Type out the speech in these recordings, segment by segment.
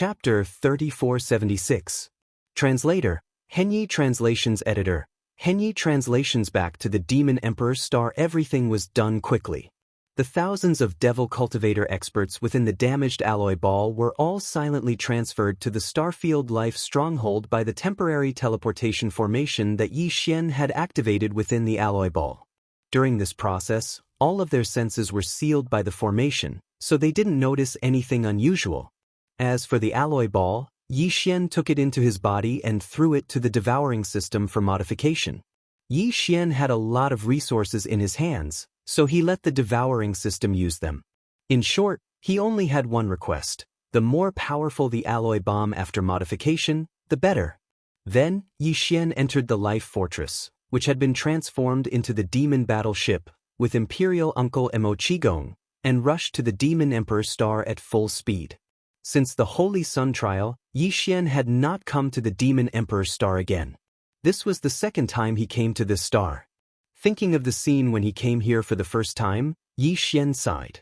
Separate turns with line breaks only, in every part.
Chapter 3476. Translator, Henyi Translations Editor, Henyi Translations. Back to the Demon Emperor Star. Everything was done quickly. The thousands of devil cultivator experts within the damaged alloy ball were all silently transferred to the Starfield Life stronghold by the temporary teleportation formation that Yi Xian had activated within the alloy ball. During this process, all of their senses were sealed by the formation, so they didn't notice anything unusual. As for the alloy ball, Yi Xian took it into his body and threw it to the devouring system for modification. Yi Xian had a lot of resources in his hands, so he let the devouring system use them. In short, he only had one request: the more powerful the alloy bomb after modification, the better. Then, Yi Xian entered the Life Fortress, which had been transformed into the Demon Battleship, with Imperial Uncle Emo Qigong, and rushed to the Demon Emperor Star at full speed. Since the Holy Sun trial, Yi Xian had not come to the Demon Emperor Star again. This was the second time he came to this star. Thinking of the scene when he came here for the first time, Yi Xian sighed.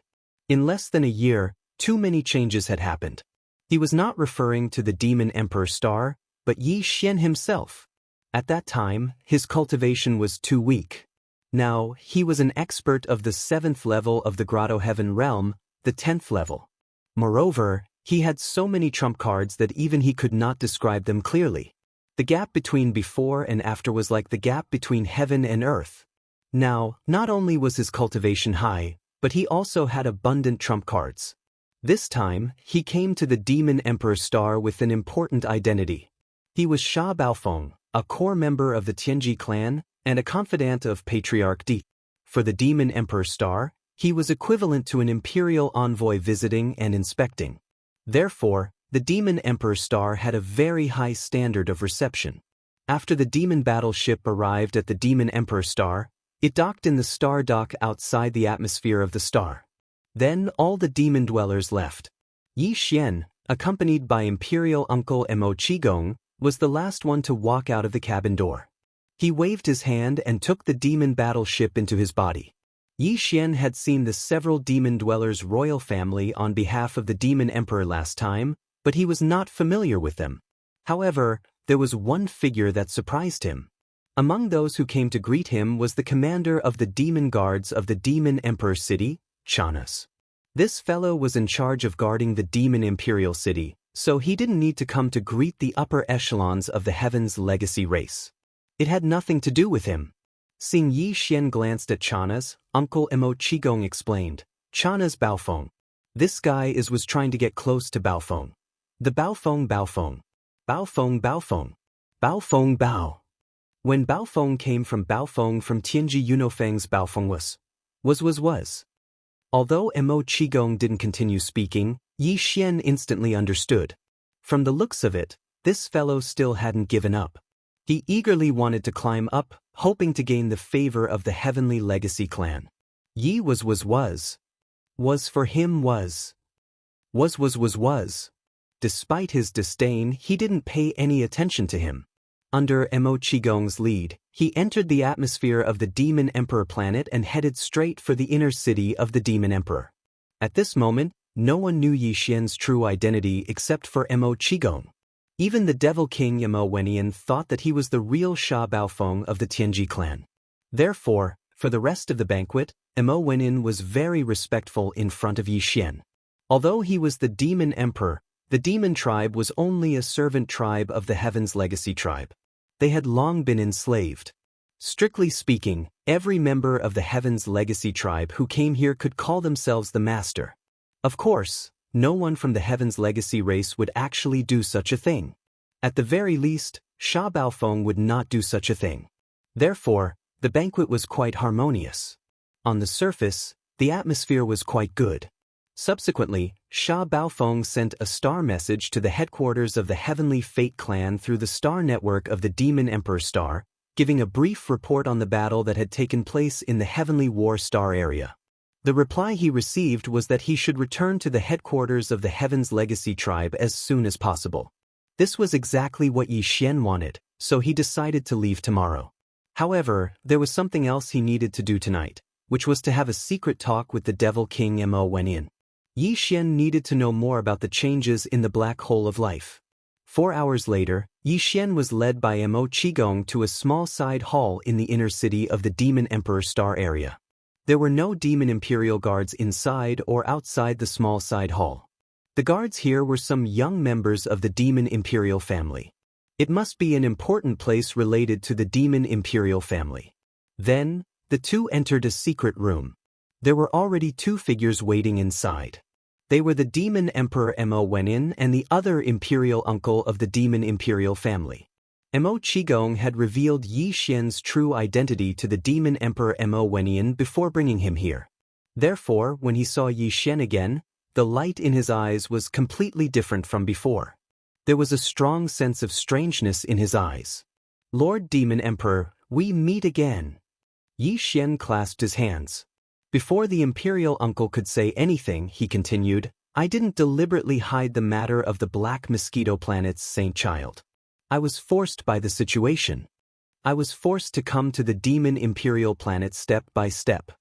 In less than a year, too many changes had happened. He was not referring to the Demon Emperor Star, but Yi Xian himself. At that time, his cultivation was too weak. Now, he was an expert of the 7th level of the Grotto Heaven realm, the 10th level. Moreover, he had so many trump cards that even he could not describe them clearly. The gap between before and after was like the gap between heaven and earth. Now, not only was his cultivation high, but he also had abundant trump cards. This time, he came to the Demon Emperor Star with an important identity. He was Sha Baofeng, a core member of the Tianji clan, and a confidant of Patriarch Di. For the Demon Emperor Star, he was equivalent to an imperial envoy visiting and inspecting. Therefore, the Demon Emperor Star had a very high standard of reception. After the demon battleship arrived at the Demon Emperor Star, it docked in the star dock outside the atmosphere of the star. Then all the demon dwellers left. Yi Xian, accompanied by Imperial Uncle Emo Qigong, was the last one to walk out of the cabin door. He waved his hand and took the demon battleship into his body. Yi Xian had seen the several demon dwellers' royal family on behalf of the Demon Emperor last time, but he was not familiar with them. However, there was one figure that surprised him. Among those who came to greet him was the commander of the demon guards of the Demon Emperor City, Chanas. This fellow was in charge of guarding the Demon Imperial City, so he didn't need to come to greet the upper echelons of the Heaven's legacy race. It had nothing to do with him. Seeing Yi Xian glanced at Chanas, Uncle Emo Qigong explained, "Chanas Baofeng. This guy was trying to get close to Baofeng. The Baofeng Baofeng. Baofeng Baofeng. Baofeng Bao." When Baofeng came from Baofeng from Tianji Yunofeng's Baofeng was. Although Emo Qigong didn't continue speaking, Yi Xian instantly understood. From the looks of it, this fellow still hadn't given up. He eagerly wanted to climb up, hoping to gain the favor of the Heavenly Legacy clan. Yi was. Was for him was. Was. Despite his disdain, he didn't pay any attention to him. Under Emo Qigong's lead, he entered the atmosphere of the Demon Emperor planet and headed straight for the inner city of the Demon Emperor. At this moment, no one knew Yi Xian's true identity except for Emo Qigong. Even the Devil King Emo Wenian thought that he was the real Sha Baofeng of the Tianji clan. Therefore, for the rest of the banquet, Emo Wenian was very respectful in front of Yi Xian. Although he was the Demon Emperor, the Demon tribe was only a servant tribe of the Heaven's Legacy tribe. They had long been enslaved. Strictly speaking, every member of the Heaven's Legacy tribe who came here could call themselves the Master. Of course, no one from the Heaven's Legacy race would actually do such a thing. At the very least, Sha Baofeng would not do such a thing. Therefore, the banquet was quite harmonious. On the surface, the atmosphere was quite good. Subsequently, Sha Baofeng sent a star message to the headquarters of the Heavenly Fate clan through the star network of the Demon Emperor Star, giving a brief report on the battle that had taken place in the Heavenly War Star area. The reply he received was that he should return to the headquarters of the Heaven's Legacy tribe as soon as possible. This was exactly what Yi Xian wanted, so he decided to leave tomorrow. However, there was something else he needed to do tonight, which was to have a secret talk with the Devil King Emo Wenian. Yi Xian needed to know more about the changes in the black hole of life. 4 hours later, Yi Xian was led by Mo Qigong to a small side hall in the inner city of the Demon Emperor Star area. There were no Demon Imperial guards inside or outside the small side hall. The guards here were some young members of the Demon Imperial family. It must be an important place related to the Demon Imperial family. Then, the two entered a secret room. There were already 2 figures waiting inside. They were the Demon Emperor Mo Wenin and the other Imperial uncle of the Demon Imperial family. Mo Qigong had revealed Yi Xian's true identity to the Demon Emperor Mo Wenin before bringing him here. Therefore, when he saw Yi Xian again, the light in his eyes was completely different from before. There was a strong sense of strangeness in his eyes. "Lord Demon Emperor, we meet again." Yi Xian clasped his hands. Before the Imperial uncle could say anything, he continued, "I didn't deliberately hide the matter of the Black Mosquito Planet's Saint Child. I was forced by the situation. I was forced to come to the Demon Imperial Planet step by step.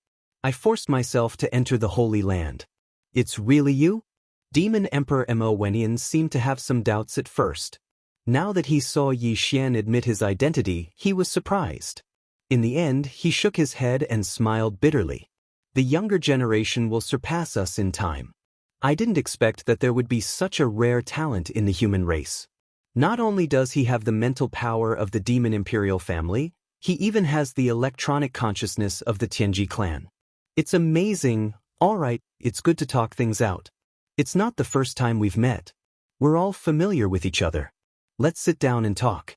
I forced myself to enter the Holy Land." "It's really you?" Demon Emperor Mo Wenin seemed to have some doubts at first. Now that he saw Yi Xian admit his identity, he was surprised. In the end, he shook his head and smiled bitterly. "The younger generation will surpass us in time. I didn't expect that there would be such a rare talent in the human race. Not only does he have the mental power of the Demon Imperial family, he even has the electronic consciousness of the Tianji clan. It's amazing. All right, it's good to talk things out. It's not the first time we've met. We're all familiar with each other. Let's sit down and talk."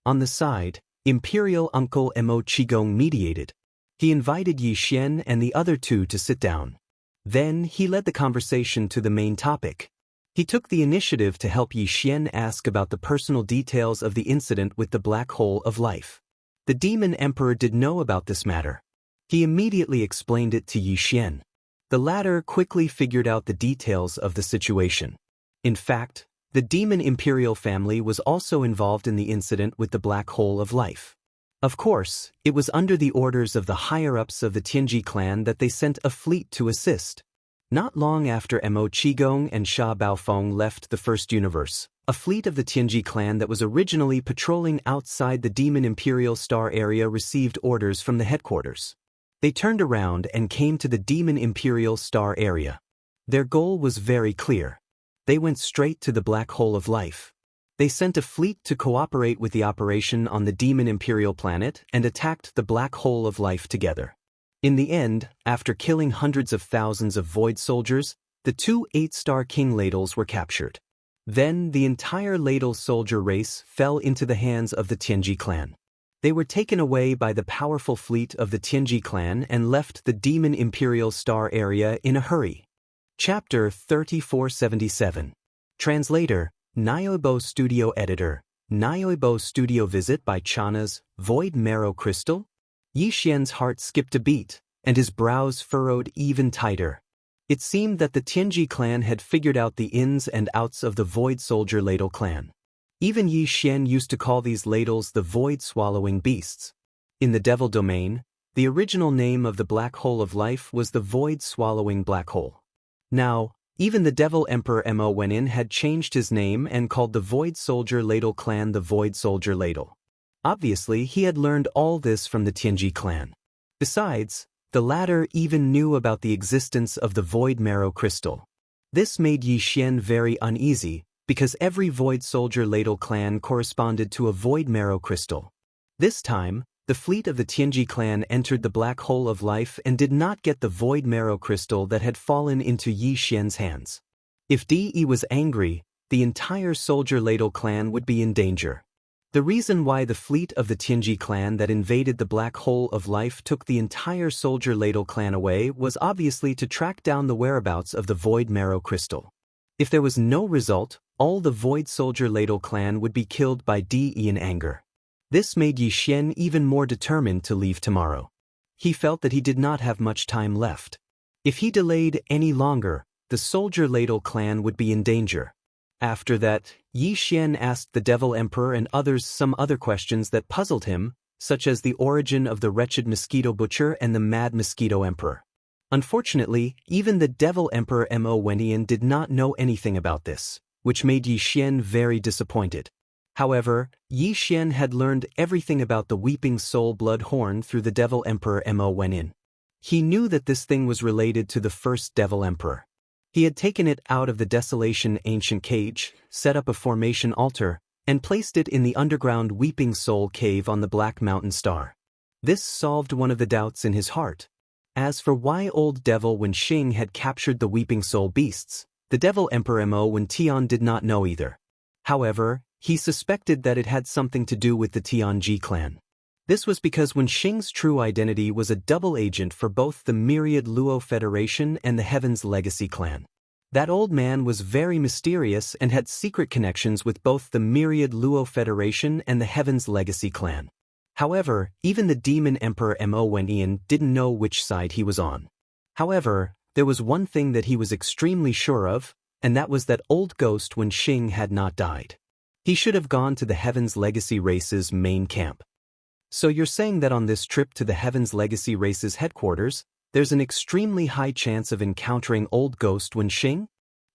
On the side, Imperial Uncle Mo Qigong mediated. He invited Yi Xian and the other 2 to sit down. Then he led the conversation to the main topic. He took the initiative to help Yi Xian ask about the personal details of the incident with the black hole of life. The Demon Emperor did know about this matter. He immediately explained it to Yi Xian. The latter quickly figured out the details of the situation. In fact, the Demon Imperial family was also involved in the incident with the black hole of life. Of course, it was under the orders of the higher-ups of the Tianji clan that they sent a fleet to assist. Not long after Mo Qigong and Sha Baofeng left the First Universe, a fleet of the Tianji clan that was originally patrolling outside the Demon Imperial Star area received orders from the headquarters. They turned around and came to the Demon Imperial Star area. Their goal was very clear. They went straight to the black hole of life. They sent a fleet to cooperate with the operation on the Demon Imperial planet and attacked the black hole of life together. In the end, after killing hundreds of thousands of Void soldiers, the 2 8-star King Ladles were captured. Then the entire Ladle soldier race fell into the hands of the Tianji clan. They were taken away by the powerful fleet of the Tianji clan and left the Demon Imperial Star area in a hurry. Chapter 3477. Translator, Nyoibo Studio Editor, Nyoibo Studio Visit by Chana's Void Marrow Crystal? Yi Xian's heart skipped a beat, and his brows furrowed even tighter. It seemed that the Tianji clan had figured out the ins and outs of the Void Soldier Ladle clan. Even Yi Xian used to call these ladles the Void-swallowing beasts. In the Devil domain, the original name of the black hole of life was the Void-swallowing black hole. Now, even the Devil Emperor Mo Wenin had changed his name and called the Void Soldier Ladle clan the Void Soldier Ladle. Obviously, he had learned all this from the Tianji clan. Besides, the latter even knew about the existence of the Void Marrow Crystal. This made Yi Xian very uneasy, because every Void Soldier Ladle clan corresponded to a Void Marrow Crystal. This time, the fleet of the Tianji clan entered the black hole of life and did not get the Void Marrow Crystal that had fallen into Yi Xian's hands. If DE was angry, the entire Soldier Ladle clan would be in danger. The reason why the fleet of the Tianji clan that invaded the black hole of life took the entire Soldier Ladle clan away was obviously to track down the whereabouts of the Void Marrow Crystal. If there was no result, all the Void Soldier Ladle clan would be killed by DE in anger. This made Yi Xian even more determined to leave tomorrow. He felt that he did not have much time left. If he delayed any longer, the Soldier Ladle clan would be in danger. After that, Yi Xian asked the Devil Emperor and others some other questions that puzzled him, such as the origin of the wretched Mosquito Butcher and the Mad Mosquito Emperor. Unfortunately, even the Devil Emperor Mo Wenian did not know anything about this, which made Yi Xian very disappointed. However, Yi Xian had learned everything about the Weeping Soul Blood Horn through the Devil Emperor Mo Wenian. He knew that this thing was related to the first Devil Emperor. He had taken it out of the Desolation Ancient Cage, set up a formation altar, and placed it in the underground Weeping Soul Cave on the Black Mountain Star. This solved one of the doubts in his heart. As for why Old Devil Wenxing had captured the Weeping Soul Beasts, the Devil Emperor Mo Wentian did not know either. However, he suspected that it had something to do with the Tianji clan. This was because Wenxing's true identity was a double agent for both the Myriad Luo Federation and the Heaven's Legacy clan. That old man was very mysterious and had secret connections with both the Myriad Luo Federation and the Heaven's Legacy clan. However, even the Demon Emperor Mo Wenian didn't know which side he was on. However, there was one thing that he was extremely sure of, and that was that Old Ghost Wenxing had not died. He should have gone to the Heaven's Legacy Race's main camp. So you're saying that on this trip to the Heaven's Legacy Race's headquarters, there's an extremely high chance of encountering Old Ghost Wenxing?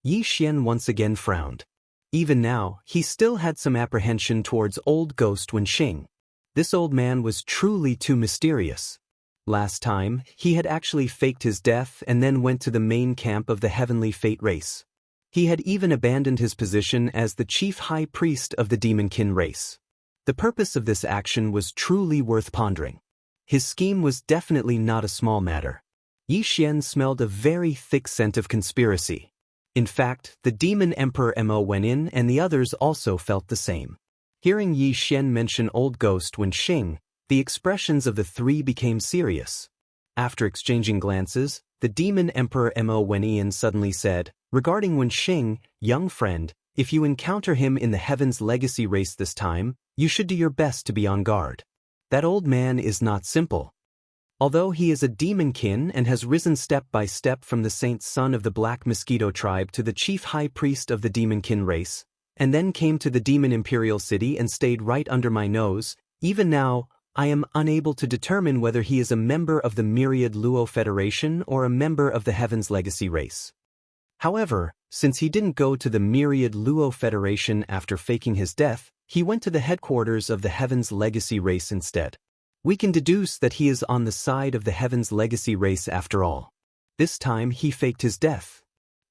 Yi Xian once again frowned. Even now, he still had some apprehension towards Old Ghost Wenxing. This old man was truly too mysterious. Last time, he had actually faked his death and then went to the main camp of the Heavenly Fate race. He had even abandoned his position as the chief high priest of the Demonkin race. The purpose of this action was truly worth pondering. His scheme was definitely not a small matter. Yi Xian smelled a very thick scent of conspiracy. In fact, the Demon Emperor Mo Wenian and the others also felt the same. Hearing Yi Xian mention Old Ghost Wenxing, the expressions of the three became serious. After exchanging glances, the Demon Emperor Mo Wenian suddenly said, "Regarding Wenxing, young friend, if you encounter him in the Heaven's Legacy race this time, you should do your best to be on guard. That old man is not simple. Although he is a demonkin and has risen step by step from the saint son of the Black Mosquito tribe to the chief high priest of the Demonkin race, and then came to the Demon Imperial City and stayed right under my nose, even now, I am unable to determine whether he is a member of the Myriad Luo Federation or a member of the Heaven's Legacy race. However, since he didn't go to the Myriad Luo Federation after faking his death, he went to the headquarters of the Heaven's Legacy race instead. We can deduce that he is on the side of the Heaven's Legacy race after all. This time he faked his death.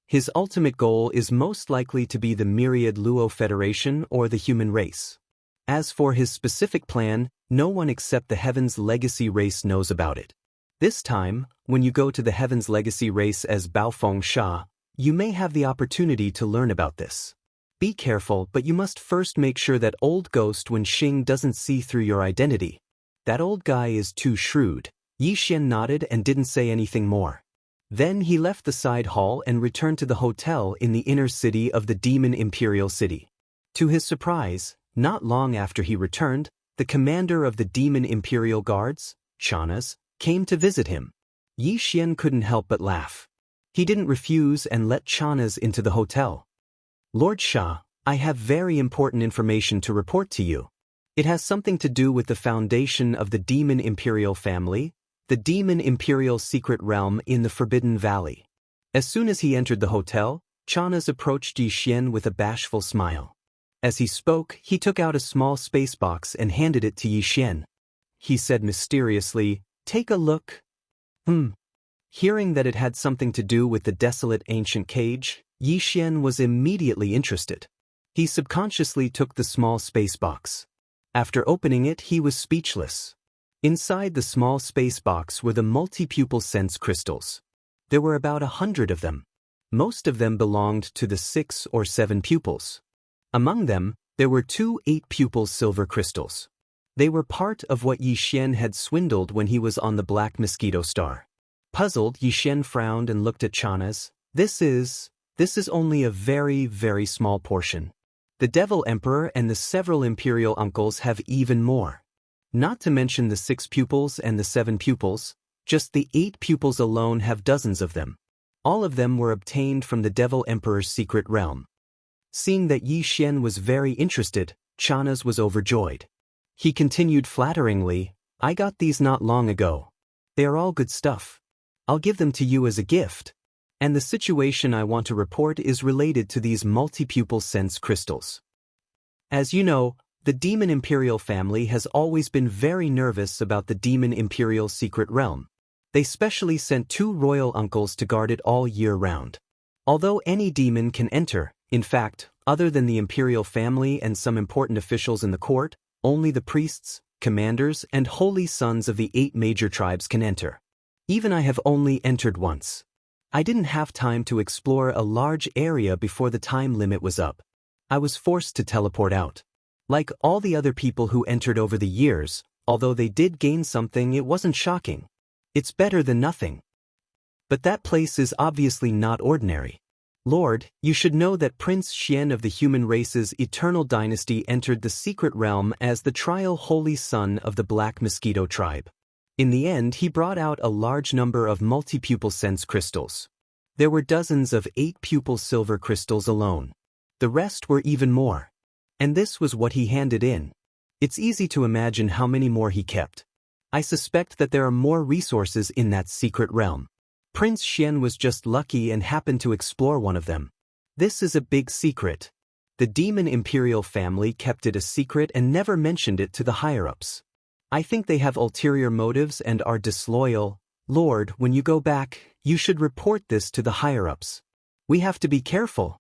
His ultimate goal is most likely to be the Myriad Luo Federation or the human race. As for his specific plan, no one except the Heaven's Legacy race knows about it. This time, when you go to the Heaven's Legacy race as Baofeng Sha, you may have the opportunity to learn about this. Be careful, but you must first make sure that Old Ghost Wenxing doesn't see through your identity. That old guy is too shrewd. Yi Xian nodded and didn't say anything more. Then he left the side hall and returned to the hotel in the inner city of the Demon Imperial City. To his surprise, not long after he returned, the commander of the Demon Imperial Guards, Chanas, came to visit him. Yi Xian couldn't help but laugh. He didn't refuse and let Chanas into the hotel. "Lord Sha, I have very important information to report to you. It has something to do with the foundation of the Demon Imperial family, the Demon Imperial secret realm in the Forbidden Valley." As soon as he entered the hotel, Chanas approached Yi Xian with a bashful smile. As he spoke, he took out a small space box and handed it to Yi Xian. He said mysteriously, "Take a look." Hearing that it had something to do with the desolate ancient cage, Yi Xian was immediately interested. He subconsciously took the small space box. After opening it, he was speechless. Inside the small space box were the multi-pupil sense crystals. There were about 100 of them. Most of them belonged to the 6 or 7 pupils. Among them, there were 2 8-pupil silver crystals. They were part of what Yi Xian had swindled when he was on the Black Mosquito Star. Puzzled, Yi Xian frowned and looked at Chanas. This is only a very, very small portion. The Devil Emperor and the several Imperial uncles have even more. Not to mention the 6 pupils and the 7 pupils, just the 8 pupils alone have dozens of them. All of them were obtained from the Devil Emperor's secret realm. Seeing that Yi Xian was very interested, Chanas was overjoyed. He continued flatteringly, "I got these not long ago. They are all good stuff. I'll give them to you as a gift. And the situation I want to report is related to these multi-pupil sense crystals. As you know, the Demon Imperial family has always been very nervous about the Demon Imperial secret realm. They specially sent 2 royal uncles to guard it all year round. Although any demon can enter, in fact, other than the Imperial family and some important officials in the court, only the priests, commanders, and holy sons of the 8 major tribes can enter. Even I have only entered once. I didn't have time to explore a large area before the time limit was up. I was forced to teleport out. Like all the other people who entered over the years, although they did gain something, it wasn't shocking. It's better than nothing. But that place is obviously not ordinary. Lord, you should know that Prince Xian of the human race's eternal dynasty entered the secret realm as the trial holy son of the Black Mosquito tribe. In the end, he brought out a large number of multi-pupil sense crystals. There were dozens of 8-pupil silver crystals alone. The rest were even more. And this was what he handed in. It's easy to imagine how many more he kept. I suspect that there are more resources in that secret realm. Prince Xian was just lucky and happened to explore one of them. This is a big secret. The Demon Imperial family kept it a secret and never mentioned it to the higher-ups. I think they have ulterior motives and are disloyal. Lord, when you go back, you should report this to the higher-ups. We have to be careful.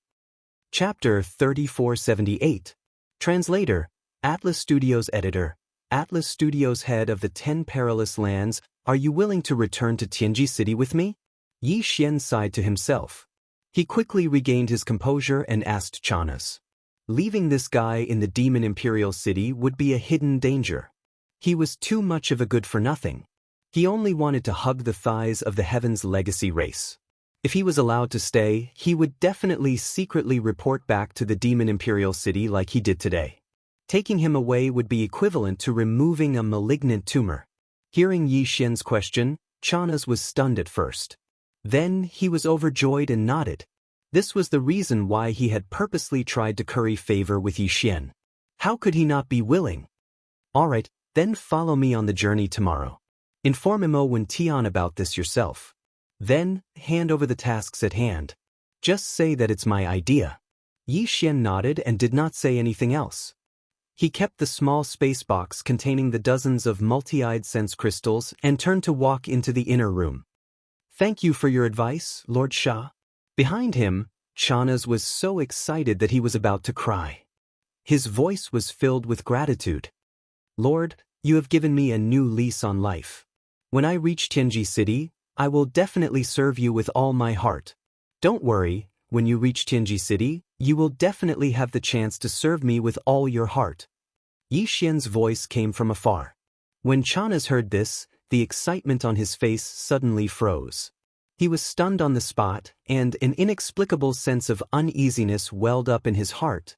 Chapter 3478. Translator, Atlas Studios Editor, Atlas Studios Head of the 10 Perilous Lands, are you willing to return to Tianji City with me? Yi Xian sighed to himself. He quickly regained his composure and asked Chanas. Leaving this guy in the Demon Imperial City would be a hidden danger. He was too much of a good-for-nothing. He only wanted to hug the thighs of the Heaven's legacy race. If he was allowed to stay, he would definitely secretly report back to the Demon Imperial City like he did today. Taking him away would be equivalent to removing a malignant tumor. Hearing Yi Xian's question, Chanas was stunned at first. Then he was overjoyed and nodded. This was the reason why he had purposely tried to curry favor with Yi Xian. How could he not be willing? All right, then follow me on the journey tomorrow. Inform Imo Wen Tian about this yourself. Then, hand over the tasks at hand. Just say that it's my idea. Yi Xian nodded and did not say anything else. He kept the small space box containing the dozens of multi-eyed sense crystals and turned to walk into the inner room. Thank you for your advice, Lord Sha. Behind him, Chanas was so excited that he was about to cry. His voice was filled with gratitude. Lord, you have given me a new lease on life. When I reach Tianji City, I will definitely serve you with all my heart. Don't worry, when you reach Tianji City, you will definitely have the chance to serve me with all your heart. Yi Xian's voice came from afar. When Chanas heard this, the excitement on his face suddenly froze. He was stunned on the spot, and an inexplicable sense of uneasiness welled up in his heart.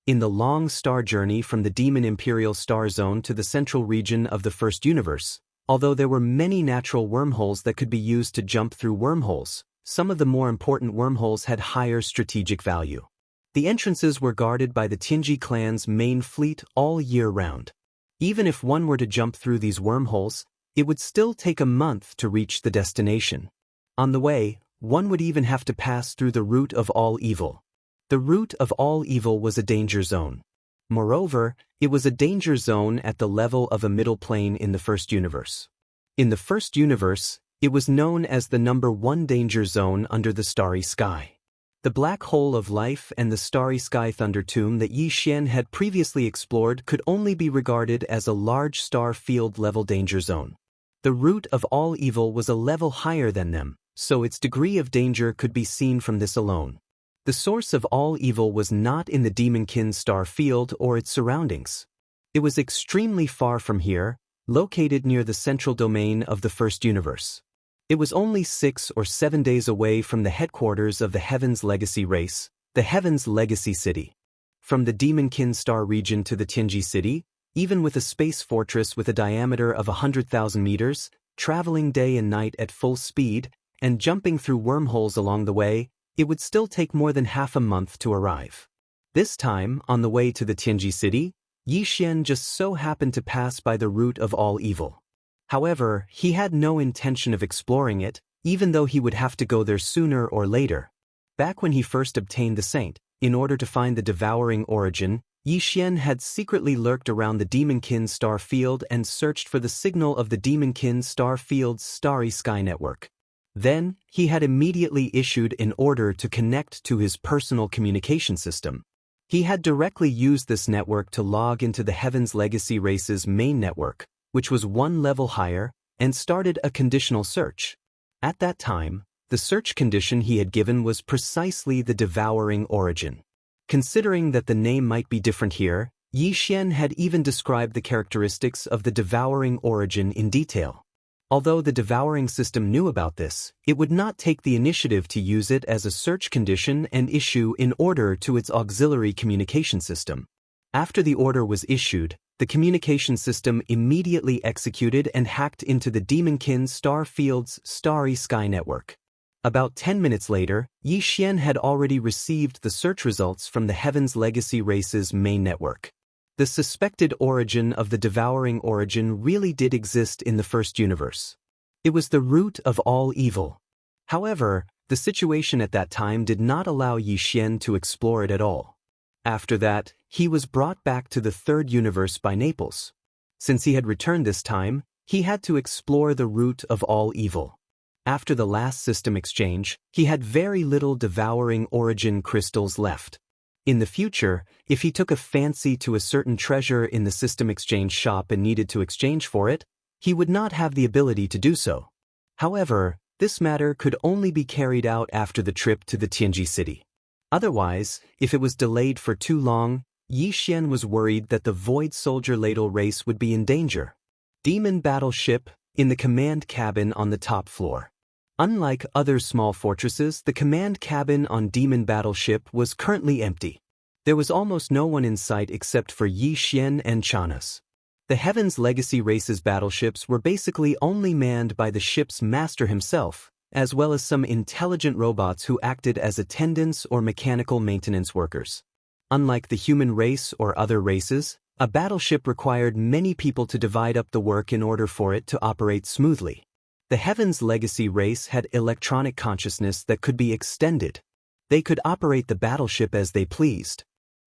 In the long star journey from the Demon Imperial Star Zone to the central region of the First Universe, although there were many natural wormholes that could be used to jump through wormholes, some of the more important wormholes had higher strategic value. The entrances were guarded by the Tianji clan's main fleet all year round. Even if one were to jump through these wormholes, it would still take a month to reach the destination. On the way, one would even have to pass through the root of all evil. The root of all evil was a danger zone. Moreover, it was a danger zone at the level of a middle plane in the First Universe. In the First Universe, it was known as the #1 danger zone under the starry sky. The black hole of life and the starry sky thunder tomb that Yi Xian had previously explored could only be regarded as a large star field level danger zone. The root of all evil was a level higher than them, so its degree of danger could be seen from this alone. The source of all evil was not in the Demonkin star field or its surroundings. It was extremely far from here, located near the central domain of the First Universe. It was only 6 or 7 days away from the headquarters of the Heaven's Legacy race, the Heaven's Legacy City. From the Demonkin star region to the Tianji City, even with a space fortress with a diameter of 100,000 meters, traveling day and night at full speed, and jumping through wormholes along the way, it would still take more than half a month to arrive. This time, on the way to the Tianji City, Yi Xian just so happened to pass by the root of all evil. However, he had no intention of exploring it, even though he would have to go there sooner or later. Back when he first obtained the saint, in order to find the devouring origin, Yi Xian had secretly lurked around the Demonkin star field and searched for the signal of the Demonkin star field's starry sky network. Then, he had immediately issued an order to connect to his personal communication system. He had directly used this network to log into the Heaven's Legacy race's main network, which was one level higher, and started a conditional search. At that time, the search condition he had given was precisely the devouring origin. Considering that the name might be different here, Yi Xian had even described the characteristics of the devouring origin in detail. Although the devouring system knew about this, it would not take the initiative to use it as a search condition and issue an order to its auxiliary communication system. After the order was issued, the communication system immediately executed and hacked into the Demonkin star field's starry sky network. About 10 minutes later, Yi Xian had already received the search results from the Heaven's Legacy race's main network. The suspected origin of the devouring origin really did exist in the first universe. It was the root of all evil. However, the situation at that time did not allow Yi Xian to explore it at all. After that, he was brought back to the third universe by Naples. Since he had returned this time, he had to explore the root of all evil. After the last system exchange, he had very little devouring origin crystals left. In the future, if he took a fancy to a certain treasure in the system exchange shop and needed to exchange for it, he would not have the ability to do so. However, this matter could only be carried out after the trip to the Tianji city. Otherwise, if it was delayed for too long, Yi Xian was worried that the Void Soldier Ladle race would be in danger. Demon Battleship, in the command cabin on the top floor. Unlike other small fortresses, the command cabin on Demon Battleship was currently empty. There was almost no one in sight except for Yi Xian and Chanas. The Heaven's Legacy race's battleships were basically only manned by the ship's master himself, as well as some intelligent robots who acted as attendants or mechanical maintenance workers. Unlike the human race or other races, a battleship required many people to divide up the work in order for it to operate smoothly. The Heaven's Legacy race had electronic consciousness that could be extended. They could operate the battleship as they pleased.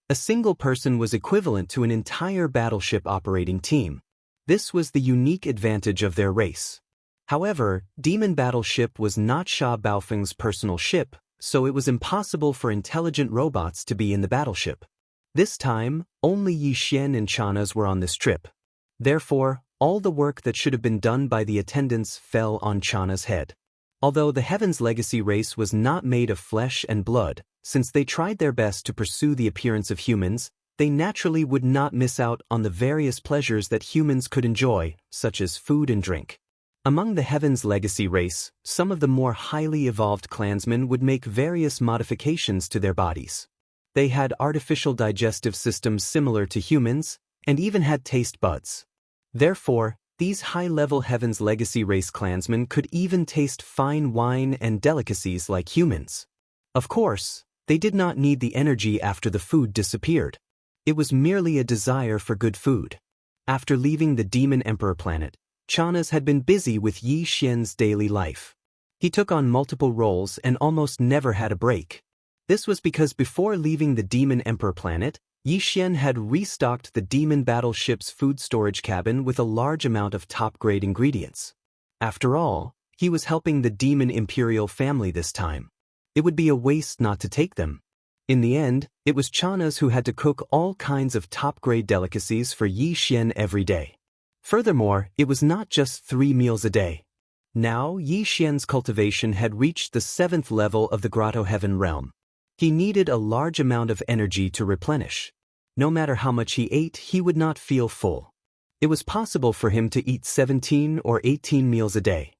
A single person was equivalent to an entire battleship operating team. This was the unique advantage of their race. However, Demon Battleship was not Sha Baofeng's personal ship, so it was impossible for intelligent robots to be in the battleship. This time, only Yi Xian and Chanas were on this trip. Therefore, all the work that should have been done by the attendants fell on Chana's head. Although the Heaven's Legacy race was not made of flesh and blood, since they tried their best to pursue the appearance of humans, they naturally would not miss out on the various pleasures that humans could enjoy, such as food and drink. Among the Heaven's Legacy race, some of the more highly evolved clansmen would make various modifications to their bodies. They had artificial digestive systems similar to humans, and even had taste buds. Therefore, these high-level Heaven's Legacy race clansmen could even taste fine wine and delicacies like humans. Of course, they did not need the energy after the food disappeared. It was merely a desire for good food. After leaving the Demon Emperor planet, Chanas had been busy with Yi Xian's daily life. He took on multiple roles and almost never had a break. This was because before leaving the Demon Emperor planet, Yi Xian had restocked the Demon Battleship's food storage cabin with a large amount of top-grade ingredients. After all, he was helping the Demon Imperial family this time. It would be a waste not to take them. In the end, it was Chanas who had to cook all kinds of top-grade delicacies for Yi Xian every day. Furthermore, it was not just 3 meals a day. Now, Yi Xian's cultivation had reached the 7th level of the Grotto Heaven realm. He needed a large amount of energy to replenish. No matter how much he ate, he would not feel full. It was possible for him to eat 17 or 18 meals a day.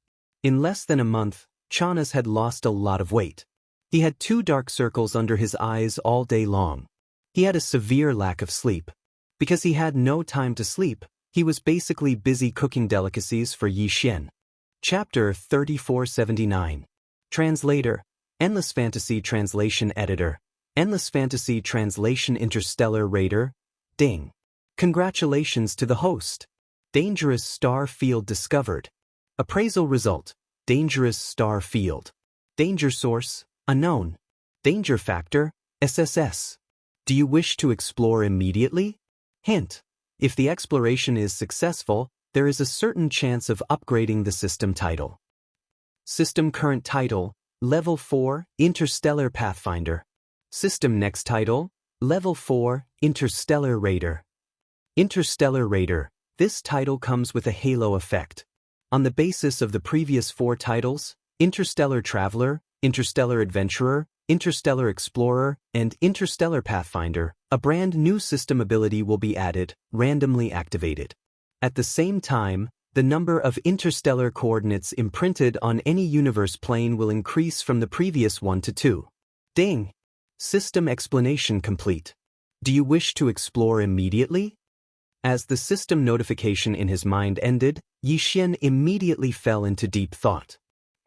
In less than a month, Chanas had lost a lot of weight. He had 2 dark circles under his eyes all day long. He had a severe lack of sleep. Because he had no time to sleep, he was basically busy cooking delicacies for Yi Xian. Chapter 3479. Translator, Endless Fantasy Translation Editor, Endless Fantasy Translation Interstellar Raider, Ding. Congratulations to the host. Dangerous star field discovered. Appraisal result. dangerous star field. Danger source, unknown. Danger factor, SSS. Do you wish to explore immediately? Hint: if the exploration is successful, there is a certain chance of upgrading the system title. System current title, Level 4, Interstellar Pathfinder. System next title, Level 4, Interstellar Raider. Interstellar Raider. This title comes with a halo effect. On the basis of the previous 4 titles, Interstellar Traveler, Interstellar Adventurer, Interstellar Explorer, and Interstellar Pathfinder, a brand new system ability will be added, randomly activated. At the same time, the number of interstellar coordinates imprinted on any universe plane will increase from the previous 1 to 2. Ding! System explanation complete. Do you wish to explore immediately? As the system notification in his mind ended, Yi Xian immediately fell into deep thought.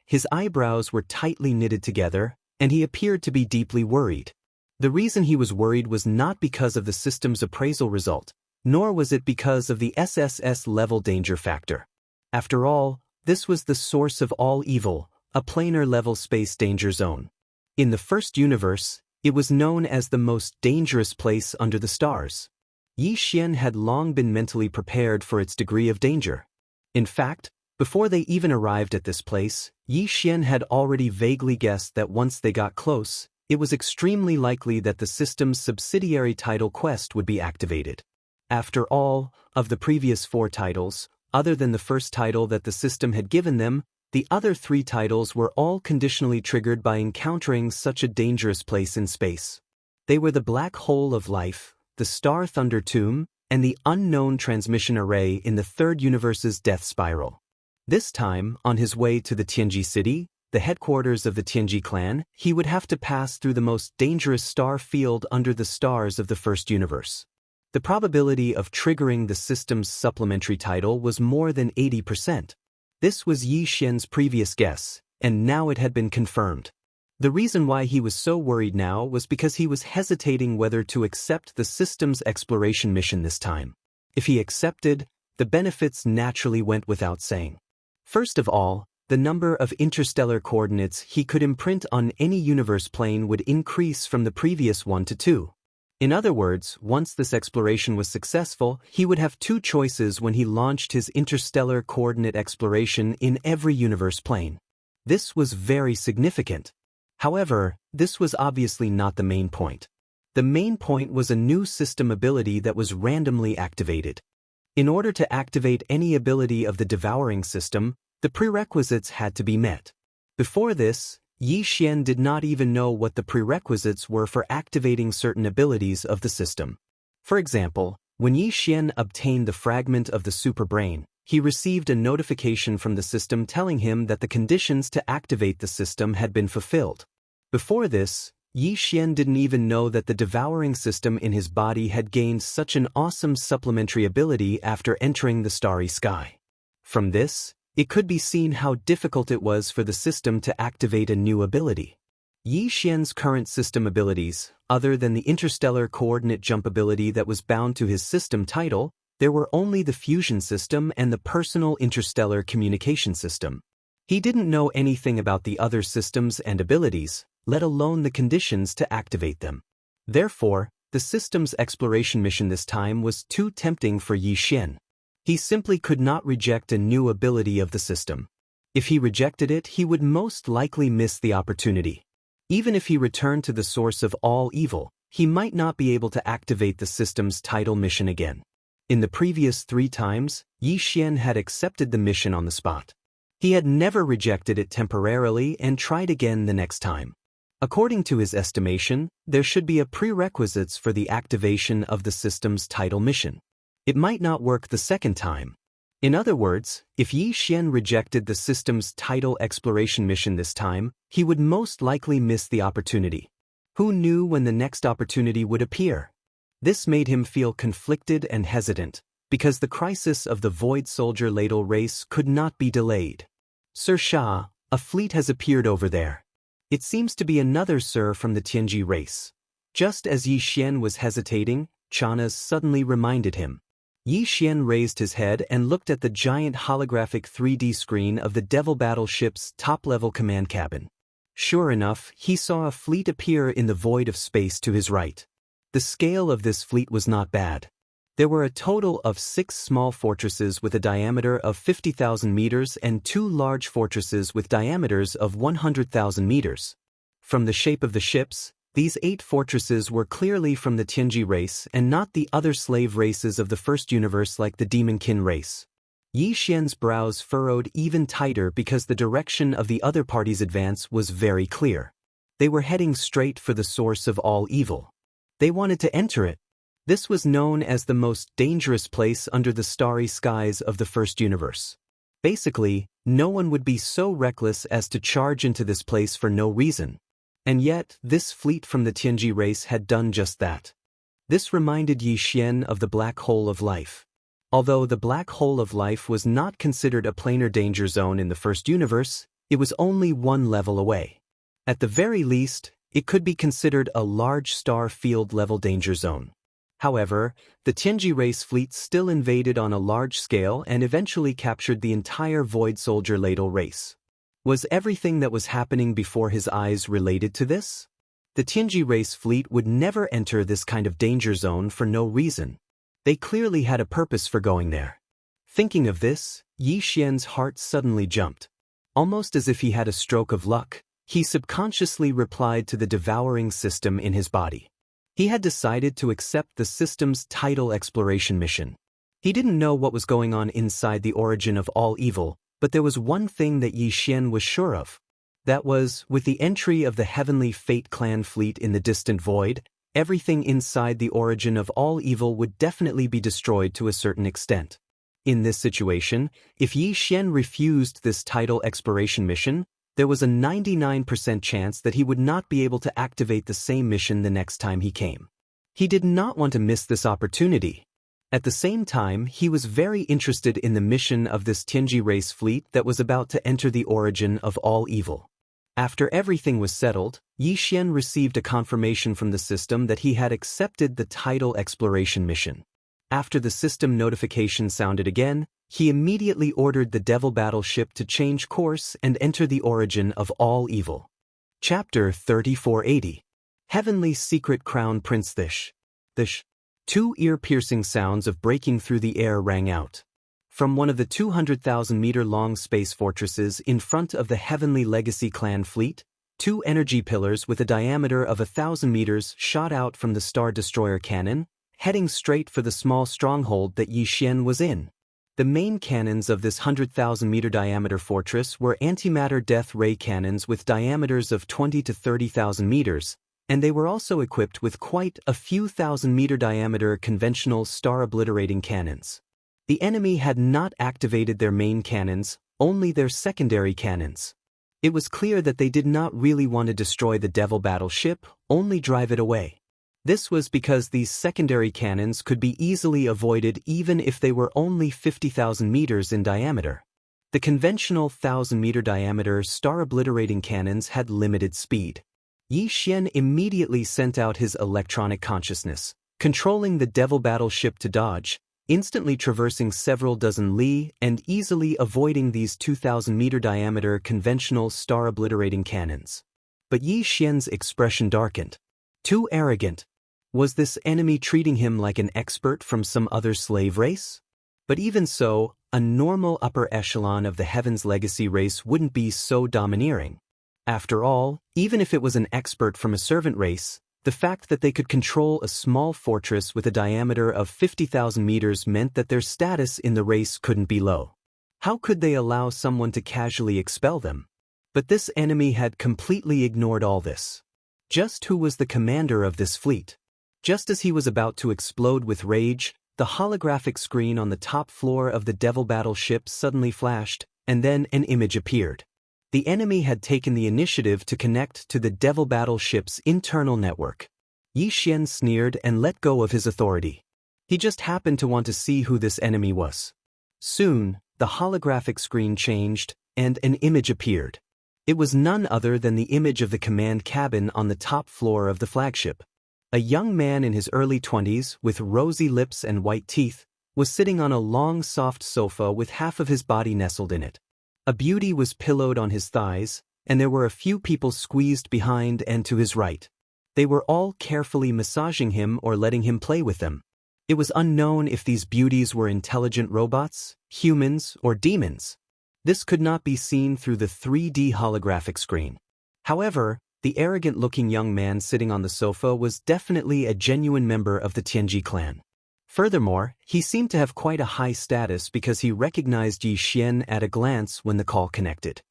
His eyebrows were tightly knitted together, and he appeared to be deeply worried. The reason he was worried was not because of the system's appraisal result, nor was it because of the SSS level danger factor. After all, this was the source of all evil, a planar level space danger zone. In the first universe, it was known as the most dangerous place under the stars. Yi Xian had long been mentally prepared for its degree of danger. In fact, before they even arrived at this place, Yi Xian had already vaguely guessed that once they got close, it was extremely likely that the system's subsidiary title quest would be activated. After all, of the previous 4 titles, other than the first title that the system had given them, the other 3 titles were all conditionally triggered by encountering such a dangerous place in space. They were the Black Hole of Life, the Star Thunder Tomb, and the Unknown Transmission Array in the Third Universe's Death Spiral. This time, on his way to the Tianji city, the headquarters of the Tianji clan, he would have to pass through the most dangerous star field under the stars of the first universe. The probability of triggering the system's supplementary title was more than 80%. This was Yi Xian's previous guess, and now it had been confirmed. The reason why he was so worried now was because he was hesitating whether to accept the system's exploration mission this time. If he accepted, the benefits naturally went without saying. First of all, the number of interstellar coordinates he could imprint on any universe plane would increase from the previous 1 to 2. In other words, once this exploration was successful, he would have 2 choices when he launched his interstellar coordinate exploration in every universe plane. This was very significant. However, this was obviously not the main point. The main point was a new system ability that was randomly activated. In order to activate any ability of the devouring system, the prerequisites had to be met. Before this, Yi Xian did not even know what the prerequisites were for activating certain abilities of the system. For example, when Yi Xian obtained the fragment of the superbrain, he received a notification from the system telling him that the conditions to activate the system had been fulfilled. Before this, Yi Xian didn't even know that the devouring system in his body had gained such an awesome supplementary ability after entering the starry sky. From this, it could be seen how difficult it was for the system to activate a new ability. Yi Xian's current system abilities, other than the interstellar coordinate jump ability that was bound to his system title, there were only the fusion system and the personal interstellar communication system. He didn't know anything about the other systems and abilities, let alone the conditions to activate them. Therefore, the system's exploration mission this time was too tempting for Yi Xian. He simply could not reject a new ability of the system. If he rejected it, he would most likely miss the opportunity. Even if he returned to the source of all evil, he might not be able to activate the system's title mission again. In the previous 3 times, Yi Xian had accepted the mission on the spot. He had never rejected it temporarily and tried again the next time. According to his estimation, there should be a prerequisites for the activation of the system's title mission. It might not work the second time. In other words, if Yi Xian rejected the system's title exploration mission this time, he would most likely miss the opportunity. Who knew when the next opportunity would appear? This made him feel conflicted and hesitant, because the crisis of the Void Soldier Ladle race could not be delayed. Sir Shah, a fleet has appeared over there. It seems to be another Sir from the Tianji race. Just as Yi Xian was hesitating, Chanas suddenly reminded him. Yi Xian raised his head and looked at the giant holographic 3D screen of the Devil battleship's top-level command cabin. Sure enough, he saw a fleet appear in the void of space to his right. The scale of this fleet was not bad. There were a total of 6 small fortresses with a diameter of 50,000 meters and 2 large fortresses with diameters of 100,000 meters. From the shape of the ships, these 8 fortresses were clearly from the Tianji race and not the other slave races of the first universe like the Demon-kin race. Yi Xian's brows furrowed even tighter because the direction of the other party's advance was very clear. They were heading straight for the source of all evil. They wanted to enter it. This was known as the most dangerous place under the starry skies of the first universe. Basically, no one would be so reckless as to charge into this place for no reason. And yet, this fleet from the Tianji race had done just that. This reminded Yi Xian of the black hole of life. Although the black hole of life was not considered a planar danger zone in the first universe, it was only one level away. At the very least, it could be considered a large star field level danger zone. However, the Tianji race fleet still invaded on a large scale and eventually captured the entire Void Soldier Ladle race. Was everything that was happening before his eyes related to this? The Tianji race fleet would never enter this kind of danger zone for no reason. They clearly had a purpose for going there. Thinking of this, Yi Xian's heart suddenly jumped. Almost as if he had a stroke of luck, he subconsciously replied to the devouring system in his body. He had decided to accept the system's tidal exploration mission. He didn't know what was going on inside the origin of all evil, but there was one thing that Yi Xian was sure of. That was, with the entry of the Heavenly Fate clan fleet in the distant void, everything inside the origin of all evil would definitely be destroyed to a certain extent. In this situation, if Yi Xian refused this tidal exploration mission, there was a 99% chance that he would not be able to activate the same mission the next time he came. He did not want to miss this opportunity. At the same time, he was very interested in the mission of this Tianji race fleet that was about to enter the origin of all evil. After everything was settled, Yi Xian received a confirmation from the system that he had accepted the tidal exploration mission. After the system notification sounded again, he immediately ordered the Devil battleship to change course and enter the origin of all evil. Chapter 3480. Heavenly Secret Crown Prince Thish. 2 ear-piercing sounds of breaking through the air rang out. From one of the 200,000-meter-long space fortresses in front of the Heavenly Legacy clan fleet, 2 energy pillars with a diameter of 1,000 meters shot out from the Star Destroyer cannon, heading straight for the small stronghold that Yi Xian was in. The main cannons of this 100,000-meter diameter fortress were antimatter death ray cannons with diameters of 20 to 30,000 meters, and they were also equipped with quite a few thousand-meter diameter conventional star-obliterating cannons. The enemy had not activated their main cannons, only their secondary cannons. It was clear that they did not really want to destroy the Devil battleship, only drive it away. This was because these secondary cannons could be easily avoided even if they were only 50,000 meters in diameter. The conventional 1,000-meter diameter star-obliterating cannons had limited speed. Yi Xian immediately sent out his electronic consciousness, controlling the Devil battleship to dodge, instantly traversing several dozen li and easily avoiding these 2,000-meter diameter conventional star-obliterating cannons. But Yi Xian's expression darkened. Too arrogant. Was this enemy treating him like an expert from some other slave race? But even so, a normal upper echelon of the Heaven's Legacy race wouldn't be so domineering. After all, even if it was an expert from a servant race, the fact that they could control a small fortress with a diameter of 50,000 meters meant that their status in the race couldn't be low. How could they allow someone to casually expel them? But this enemy had completely ignored all this. Just who was the commander of this fleet? Just as he was about to explode with rage, the holographic screen on the top floor of the Devil battleship suddenly flashed, and then an image appeared. The enemy had taken the initiative to connect to the Devil battleship's internal network. Yi Xian sneered and let go of his authority. He just happened to want to see who this enemy was. Soon, the holographic screen changed, and an image appeared. It was none other than the image of the command cabin on the top floor of the flagship. A young man in his early 20s with rosy lips and white teeth, was sitting on a long soft sofa with half of his body nestled in it. A beauty was pillowed on his thighs, and there were a few people squeezed behind and to his right. They were all carefully massaging him or letting him play with them. It was unknown if these beauties were intelligent robots, humans, or demons. This could not be seen through the 3D holographic screen. However, the arrogant-looking young man sitting on the sofa was definitely a genuine member of the Tianji clan. Furthermore, he seemed to have quite a high status because he recognized Yi Xian at a glance when the call connected.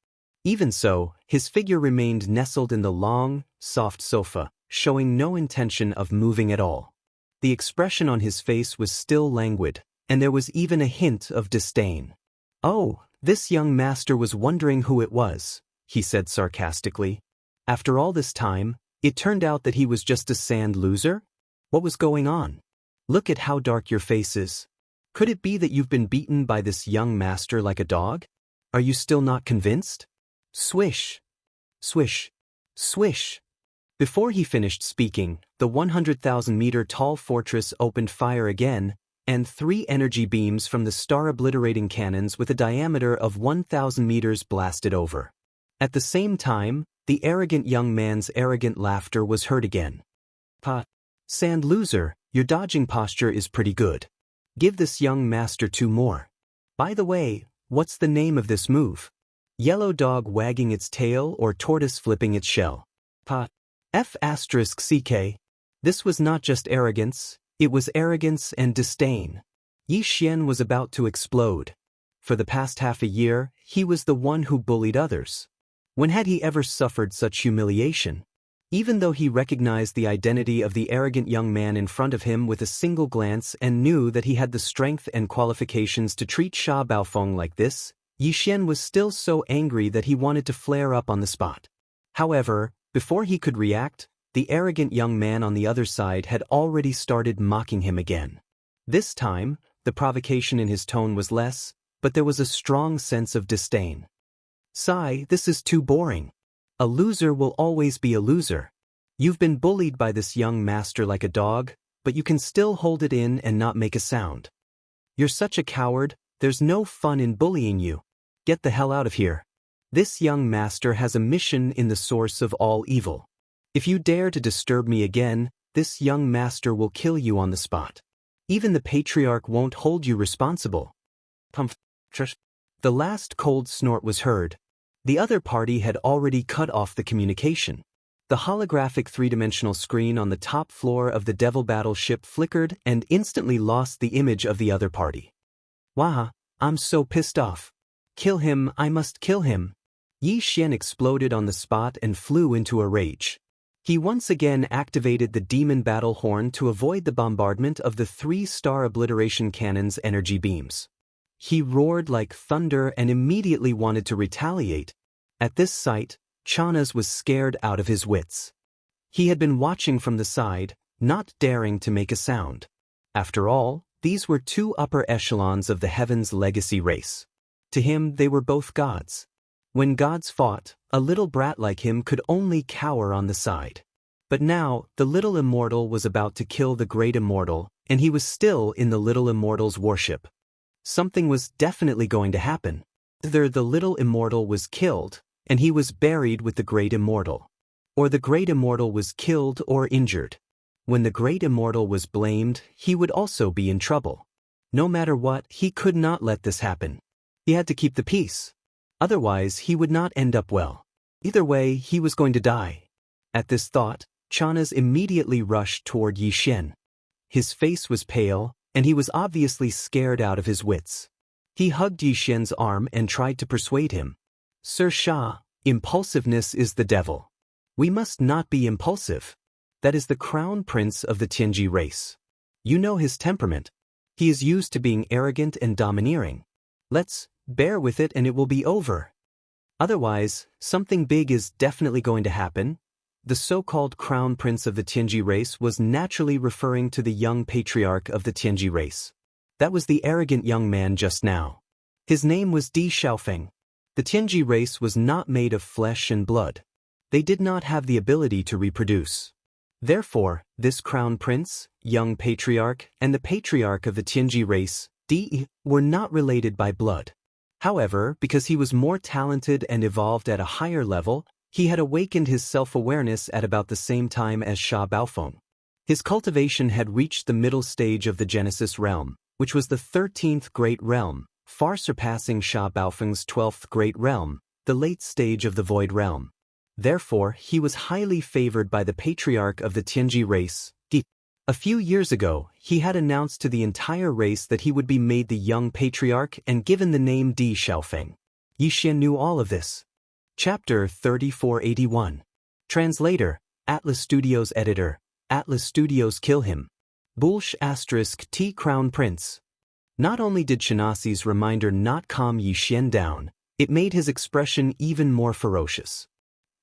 Even so, his figure remained nestled in the long, soft sofa, showing no intention of moving at all. The expression on his face was still languid, and there was even a hint of disdain. "Oh, this young master was wondering who it was," he said sarcastically. "After all this time, it turned out that he was just a sand loser? What was going on? Look at how dark your face is. Could it be that you've been beaten by this young master like a dog? Are you still not convinced?" Swish! Swish! Swish! Before he finished speaking, the 100,000-meter-tall fortress opened fire again, and 3 energy beams from the star-obliterating cannons with a diameter of 1,000 meters blasted over. At the same time, the arrogant young man's arrogant laughter was heard again. "Sand loser, your dodging posture is pretty good. Give this young master 2 more. By the way, what's the name of this move? Yellow dog wagging its tail or tortoise flipping its shell?" F***CK. This was not just arrogance, it was arrogance and disdain. Yi Xian was about to explode. For the past half a year, he was the one who bullied others. When had he ever suffered such humiliation? Even though he recognized the identity of the arrogant young man in front of him with a single glance and knew that he had the strength and qualifications to treat Sha Baofeng like this, Yi Xian was still so angry that he wanted to flare up on the spot. However, before he could react, the arrogant young man on the other side had already started mocking him again. This time, the provocation in his tone was less, but there was a strong sense of disdain. "Sai, this is too boring. A loser will always be a loser. You've been bullied by this young master like a dog, but you can still hold it in and not make a sound. You're such a coward, there's no fun in bullying you. Get the hell out of here. This young master has a mission in the source of all evil. If you dare to disturb me again, this young master will kill you on the spot. Even the patriarch won't hold you responsible." The last cold snort was heard. The other party had already cut off the communication. The holographic 3-dimensional screen on the top floor of the Devil battleship flickered and instantly lost the image of the other party. "Wah, I'm so pissed off. Kill him, I must kill him." Yi Xian exploded on the spot and flew into a rage. He once again activated the demon battle horn to avoid the bombardment of the 3-star obliteration cannon's energy beams. He roared like thunder and immediately wanted to retaliate. At this sight, Chanaz was scared out of his wits. He had been watching from the side, not daring to make a sound. After all, these were 2 upper echelons of the Heaven's legacy race. To him, they were both gods. When gods fought, a little brat like him could only cower on the side. But now, the little immortal was about to kill the great immortal, and he was still in the little immortal's worship. Something was definitely going to happen. Either the little immortal was killed, and he was buried with the great immortal. Or the great immortal was killed or injured. When the great immortal was blamed, he would also be in trouble. No matter what, he could not let this happen. He had to keep the peace. Otherwise, he would not end up well. Either way, he was going to die. At this thought, Chanaz immediately rushed toward Yi Xian. His face was pale, and he was obviously scared out of his wits. He hugged Yi Xian's arm and tried to persuade him. "Sir Sha, impulsiveness is the devil. We must not be impulsive. That is the crown prince of the Tianji race. You know his temperament. He is used to being arrogant and domineering. Let's bear with it and it will be over. Otherwise, something big is definitely going to happen." The so-called crown prince of the Tianji race was naturally referring to the young patriarch of the Tianji race. That was the arrogant young man just now. His name was Di Xiaofeng. The Tianji race was not made of flesh and blood. They did not have the ability to reproduce. Therefore, this crown prince, young patriarch, and the patriarch of the Tianji race D were not related by blood. However, because he was more talented and evolved at a higher level, he had awakened his self-awareness at about the same time as Sha Baofeng. His cultivation had reached the middle stage of the Genesis realm, which was the 13th great realm, far surpassing Sha Baofeng's 12th great realm, the late stage of the void realm. Therefore, he was highly favored by the patriarch of the Tianji race, Di. A few years ago, he had announced to the entire race that he would be made the young patriarch and given the name Di Xiaofeng. Yi Xian knew all of this. Chapter 3481. Translator, Atlas Studios Editor, Atlas Studios Kill Him. Bulsh * T Crown Prince. Not only did Shanasi's reminder not calm Yi Xian down, it made his expression even more ferocious.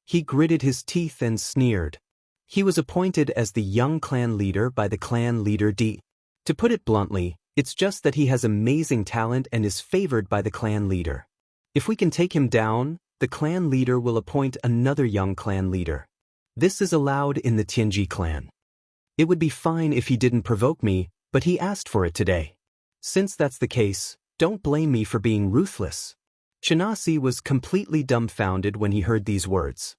He gritted his teeth and sneered. He was appointed as the young clan leader by the clan leader Di. To put it bluntly, it's just that he has amazing talent and is favored by the clan leader. If we can take him down, the clan leader will appoint another young clan leader. This is allowed in the Tianji clan. It would be fine if he didn't provoke me, but he asked for it today. Since that's the case, don't blame me for being ruthless. Shanasi was completely dumbfounded when he heard these words.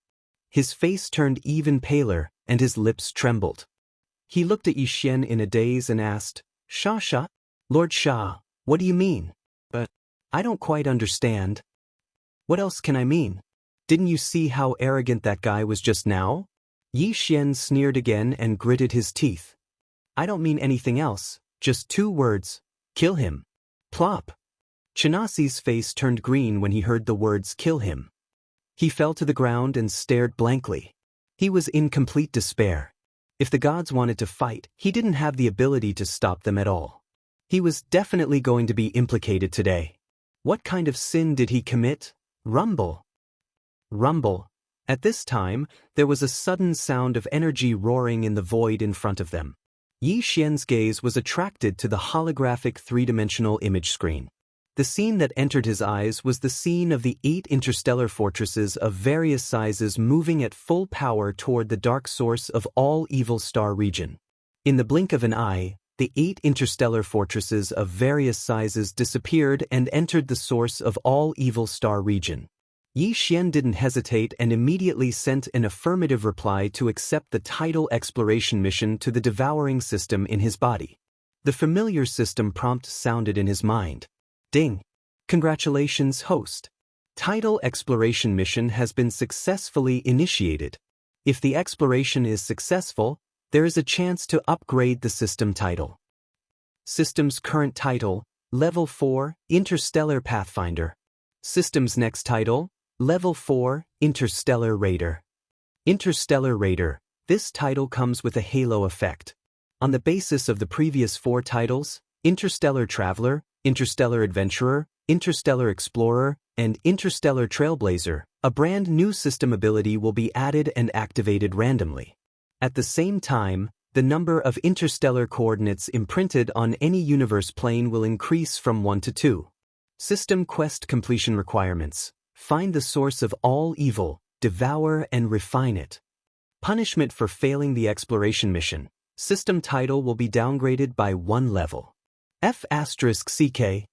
His face turned even paler, and his lips trembled. He looked at Yi Xian in a daze and asked, Sha? Lord Sha, what do you mean? But I don't quite understand. What else can I mean? Didn't you see how arrogant that guy was just now? Yi Xian sneered again and gritted his teeth. I don't mean anything else, just 2 words, kill him. Plop. Shanasi's face turned green when he heard the words kill him. He fell to the ground and stared blankly. He was in complete despair. If the gods wanted to fight, he didn't have the ability to stop them at all. He was definitely going to be implicated today. What kind of sin did he commit? Rumble. Rumble. At this time, there was a sudden sound of energy roaring in the void in front of them. Yi Xian's gaze was attracted to the holographic 3-dimensional image screen. The scene that entered his eyes was the scene of the 8 interstellar fortresses of various sizes moving at full power toward the dark source of all evil star region. In the blink of an eye, the 8 interstellar fortresses of various sizes disappeared and entered the source of all evil star region. Yi Xian didn't hesitate and immediately sent an affirmative reply to accept the tidal exploration mission to the devouring system in his body. The familiar system prompt sounded in his mind. Ding. Congratulations, host. Tidal exploration mission has been successfully initiated. If the exploration is successful, there is a chance to upgrade the system title. System's current title, Level 4, Interstellar Pathfinder. System's next title, Level 4, Interstellar Raider. Interstellar Raider. This title comes with a halo effect. On the basis of the previous 4 titles, Interstellar Traveler, Interstellar Adventurer, Interstellar Explorer, and Interstellar Trailblazer, a brand new system ability will be added and activated randomly. At the same time, the number of interstellar coordinates imprinted on any universe plane will increase from 1 to 2. System quest completion requirements. Find the source of all evil, devour and refine it. Punishment for failing the exploration mission. System title will be downgraded by 1 level. F***CK.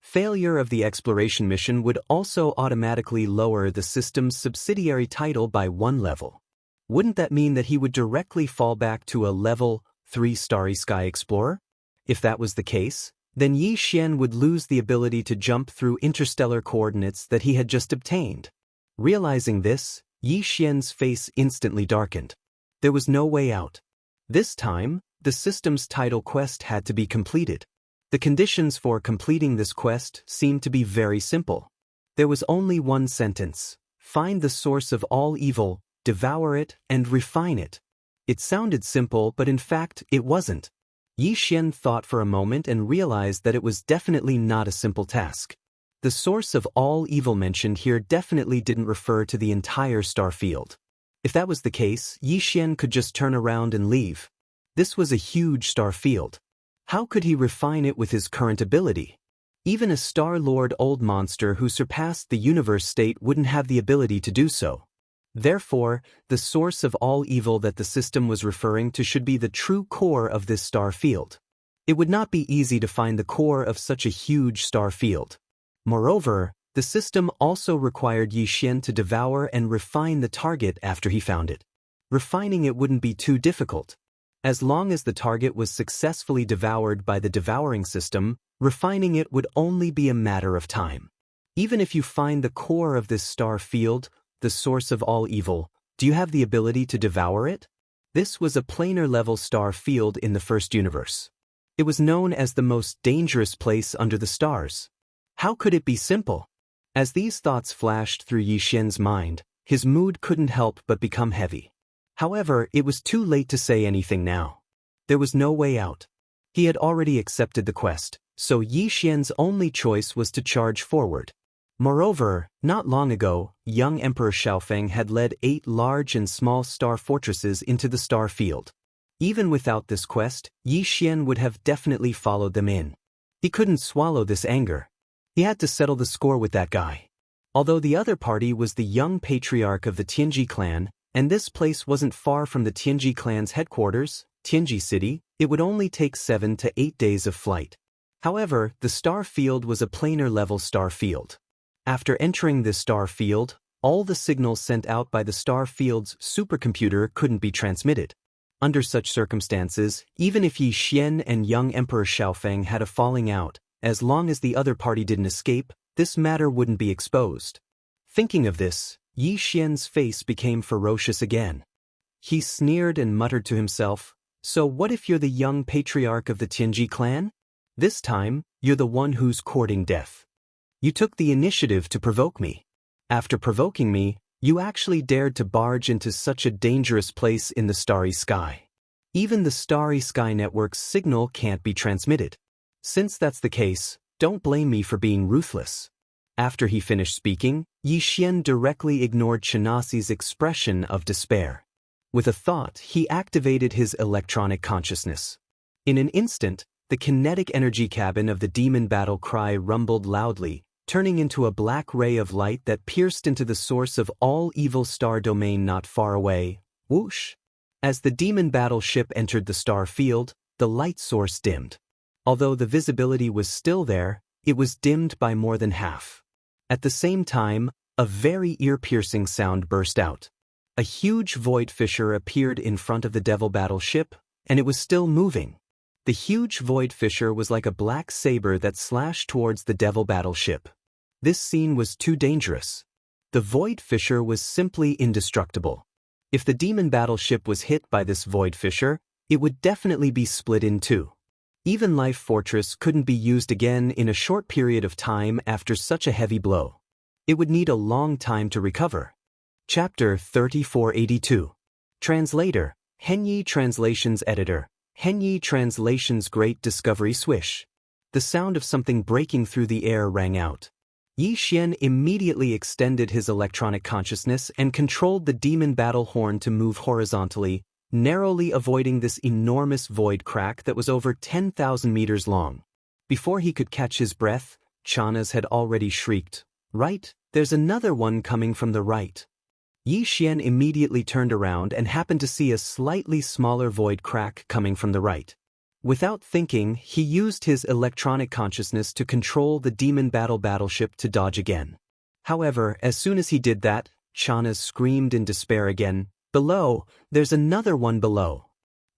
Failure of the exploration mission would also automatically lower the system's subsidiary title by 1 level. Wouldn't that mean that he would directly fall back to a level 3 Starry Sky Explorer? If that was the case, then Yi Xian would lose the ability to jump through interstellar coordinates that he had just obtained. Realizing this, Yi Xian's face instantly darkened. There was no way out. This time, the system's title quest had to be completed. The conditions for completing this quest seemed to be very simple. There was only 1 sentence: find the source of all evil, devour it, and refine it. It sounded simple, but in fact, it wasn't. Yi Xian thought for a moment and realized that it was definitely not a simple task. The source of all evil mentioned here definitely didn't refer to the entire star field. If that was the case, Yi Xian could just turn around and leave. This was a huge star field. How could he refine it with his current ability? Even a Star-Lord old monster who surpassed the universe state wouldn't have the ability to do so. Therefore, the source of all evil that the system was referring to should be the true core of this star field. It would not be easy to find the core of such a huge star field. Moreover, the system also required Yi Xian to devour and refine the target after he found it. Refining it wouldn't be too difficult. As long as the target was successfully devoured by the devouring system, refining it would only be a matter of time. Even if you find the core of this star field, the source of all evil, do you have the ability to devour it? This was a planar-level star field in the first universe. It was known as the most dangerous place under the stars. How could it be simple? As these thoughts flashed through Yi Xian's mind, his mood couldn't help but become heavy. However, it was too late to say anything now. There was no way out. He had already accepted the quest, so Yi Xian's only choice was to charge forward. Moreover, not long ago, young Emperor Xiaofeng had led 8 large and small star fortresses into the star field. Even without this quest, Yi Xian would have definitely followed them in. He couldn't swallow this anger. He had to settle the score with that guy. Although the other party was the young patriarch of the Tianji clan, and this place wasn't far from the Tianji clan's headquarters, Tianji City, it would only take 7 to 8 days of flight. However, the star field was a planar-level star field. After entering this star field, all the signals sent out by the star field's supercomputer couldn't be transmitted. Under such circumstances, even if Yi Xian and young Emperor Xiaofeng had a falling out, as long as the other party didn't escape, this matter wouldn't be exposed. Thinking of this, Yi Xian's face became ferocious again. He sneered and muttered to himself, "So what if you're the young patriarch of the Tianji clan? This time, you're the one who's courting death. You took the initiative to provoke me. After provoking me, you actually dared to barge into such a dangerous place in the starry sky. Even the starry sky network's signal can't be transmitted. Since that's the case, don't blame me for being ruthless." After he finished speaking, Yi Xian directly ignored Chenasi's expression of despair. With a thought, he activated his electronic consciousness. In an instant, the kinetic energy cabin of the demon battle cry rumbled loudly, turning into a black ray of light that pierced into the source of all evil star domain not far away. Whoosh! As the demon battleship entered the star field, the light source dimmed. Although the visibility was still there, it was dimmed by more than half. At the same time, a very ear-piercing sound burst out. A huge void fissure appeared in front of the devil battleship, and it was still moving. The huge void fissure was like a black saber that slashed towards the devil battleship. This scene was too dangerous. The void fissure was simply indestructible. If the demon battleship was hit by this void fissure, it would definitely be split in two. Even Life Fortress couldn't be used again in a short period of time after such a heavy blow. It would need a long time to recover. Chapter 3482. Translator, Henyi Translations Editor, Henyi Translations Great Discovery Swish. The sound of something breaking through the air rang out. Yi Xian immediately extended his electronic consciousness and controlled the demon battle horn to move horizontally, narrowly avoiding this enormous void crack that was over 10,000 meters long. Before he could catch his breath, Chanas had already shrieked, "Right, there's another one coming from the right." Yi Xian immediately turned around and happened to see a slightly smaller void crack coming from the right. Without thinking, he used his electronic consciousness to control the demon battleship to dodge again. However, as soon as he did that, Chanas screamed in despair again, "Below, there's another one below.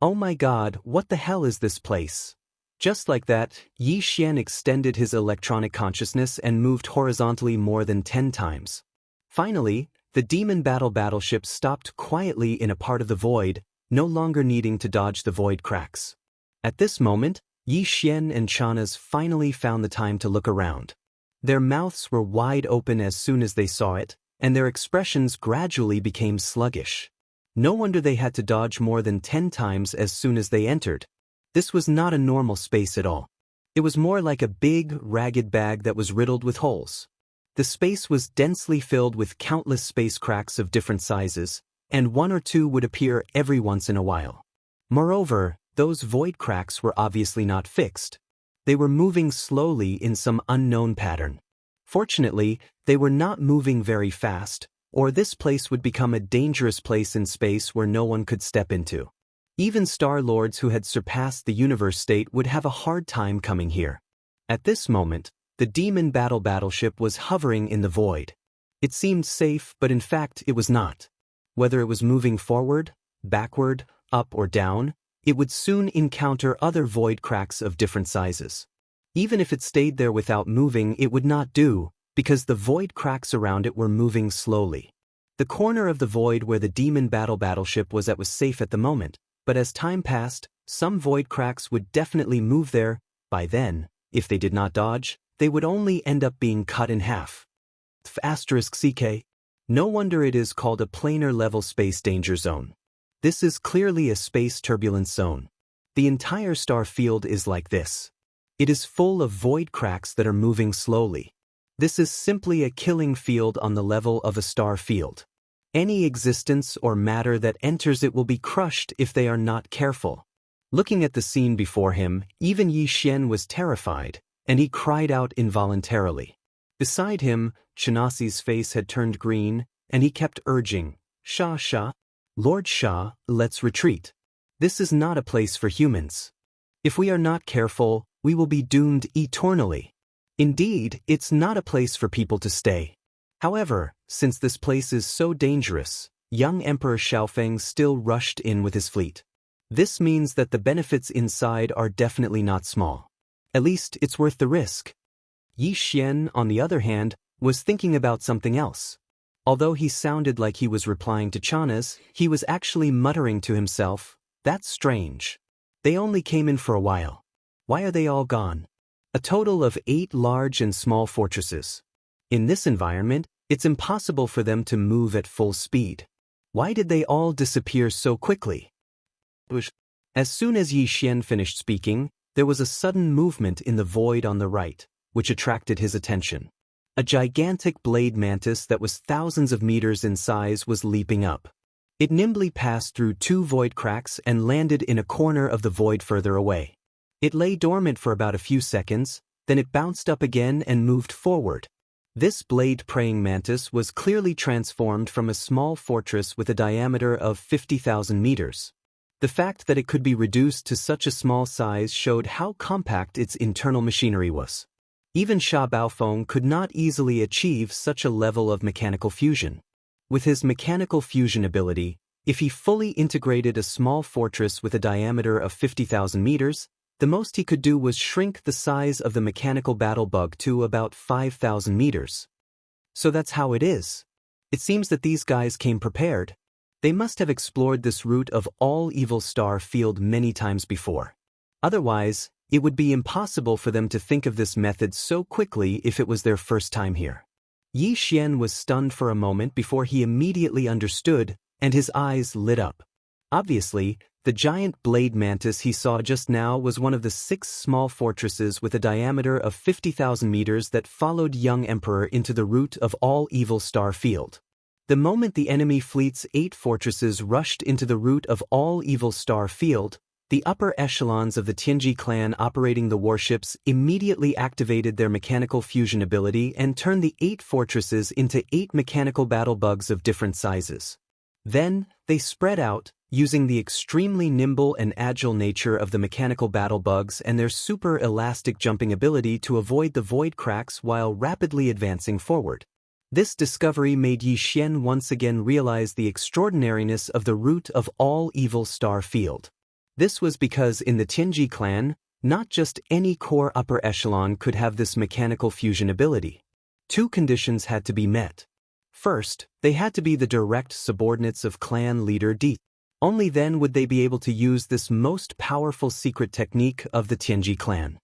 Oh my god, what the hell is this place?" Just like that, Yi Xian extended his electronic consciousness and moved horizontally more than 10 times. Finally, the demon battleship stopped quietly in a part of the void, no longer needing to dodge the void cracks. At this moment, Yi Xian and Chanas finally found the time to look around. Their mouths were wide open as soon as they saw it, and their expressions gradually became sluggish. No wonder they had to dodge more than 10 times as soon as they entered. This was not a normal space at all. It was more like a big, ragged bag that was riddled with holes. The space was densely filled with countless space cracks of different sizes, and one or two would appear every once in a while. Moreover, those void cracks were obviously not fixed. They were moving slowly in some unknown pattern. Fortunately, they were not moving very fast, or this place would become a dangerous place in space where no one could step into. Even Star Lords who had surpassed the universe state would have a hard time coming here. At this moment, the demon battleship was hovering in the void. It seemed safe, but in fact it was not. Whether it was moving forward, backward, up or down, it would soon encounter other void cracks of different sizes. Even if it stayed there without moving, it would not do, because the void cracks around it were moving slowly. The corner of the void where the demon battleship was at was safe at the moment, but as time passed, some void cracks would definitely move there. By then, if they did not dodge, they would only end up being cut in half. *CK. No wonder it is called a planar level space danger zone. This is clearly a space turbulence zone. The entire star field is like this. It is full of void cracks that are moving slowly. This is simply a killing field on the level of a star field. Any existence or matter that enters it will be crushed if they are not careful. Looking at the scene before him, even Yi Xian was terrified, and he cried out involuntarily. Beside him, Shanasi's face had turned green, and he kept urging, Sha, Lord Sha, let's retreat. This is not a place for humans. If we are not careful, we will be doomed eternally. Indeed, it's not a place for people to stay. However, since this place is so dangerous, young Emperor Xiaofeng still rushed in with his fleet. This means that the benefits inside are definitely not small. At least, it's worth the risk. Yi Xian, on the other hand, was thinking about something else. Although he sounded like he was replying to Chanas, he was actually muttering to himself, "That's strange. They only came in for a while. Why are they all gone?" A total of 8 large and small fortresses. In this environment, it's impossible for them to move at full speed. Why did they all disappear so quickly? As soon as Yi Xian finished speaking, there was a sudden movement in the void on the right, which attracted his attention. A gigantic blade mantis that was thousands of meters in size was leaping up. It nimbly passed through 2 void cracks and landed in a corner of the void further away. It lay dormant for about a few seconds, then it bounced up again and moved forward. This blade praying mantis was clearly transformed from a small fortress with a diameter of 50,000 meters. The fact that it could be reduced to such a small size showed how compact its internal machinery was. Even Sha Baofeng could not easily achieve such a level of mechanical fusion. With his mechanical fusion ability, if he fully integrated a small fortress with a diameter of 50,000 meters, the most he could do was shrink the size of the mechanical battle bug to about 5,000 meters. So that's how it is. It seems that these guys came prepared. They must have explored this route of all evil star field many times before. Otherwise, it would be impossible for them to think of this method so quickly if it was their first time here. Yi Xian was stunned for a moment before he immediately understood, and his eyes lit up. Obviously, the giant blade mantis he saw just now was one of the 6 small fortresses with a diameter of 50,000 meters that followed young Emperor into the route of all evil star field. The moment the enemy fleet's 8 fortresses rushed into the route of all evil star field, the upper echelons of the Tianji clan operating the warships immediately activated their mechanical fusion ability and turned the 8 fortresses into 8 mechanical battle bugs of different sizes. Then, they spread out, using the extremely nimble and agile nature of the mechanical battle bugs and their super elastic jumping ability to avoid the void cracks while rapidly advancing forward. This discovery made Yi Xian once again realize the extraordinariness of the route of all evil star field. This was because in the Tianji clan, not just any core upper echelon could have this mechanical fusion ability. 2 conditions had to be met. First, they had to be the direct subordinates of clan leader Di. Only then would they be able to use this most powerful secret technique of the Tianji clan.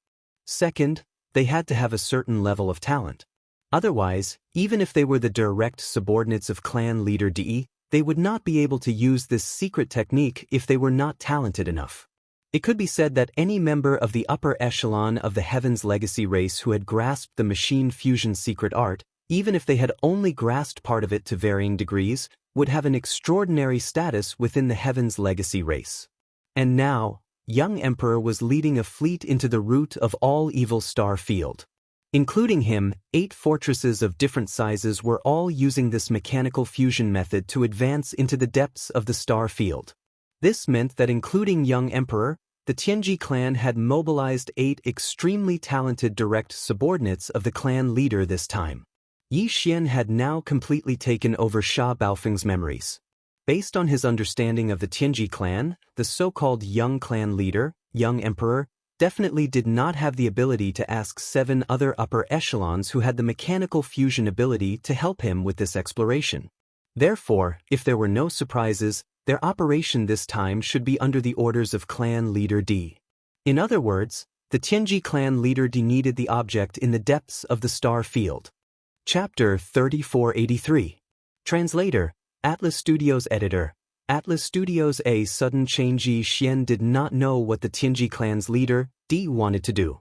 Second, they had to have a certain level of talent. Otherwise, even if they were the direct subordinates of clan leader Di, they would not be able to use this secret technique if they were not talented enough. It could be said that any member of the upper echelon of the Heaven's Legacy race who had grasped the machine fusion secret art, even if they had only grasped part of it to varying degrees, would have an extraordinary status within the Heaven's Legacy race. And now, young Emperor was leading a fleet into the route of all evil star field. Including him, 8 fortresses of different sizes were all using this mechanical fusion method to advance into the depths of the star field. This meant that including young emperor, the Tianji clan had mobilized 8 extremely talented direct subordinates of the clan leader this time. Yi Xian had now completely taken over Sha Baofeng's memories. Based on his understanding of the Tianji clan, the so-called young clan leader, young emperor, definitely did not have the ability to ask 7 other upper echelons who had the mechanical fusion ability to help him with this exploration. Therefore, if there were no surprises, their operation this time should be under the orders of clan leader D. In other words, the Tianji clan leader D needed the object in the depths of the star field. Chapter 3483. Translator, Atlas Studios Editor. Atlas Studios. A sudden change. Yi Xian did not know what the Tianji clan's leader, D, wanted to do.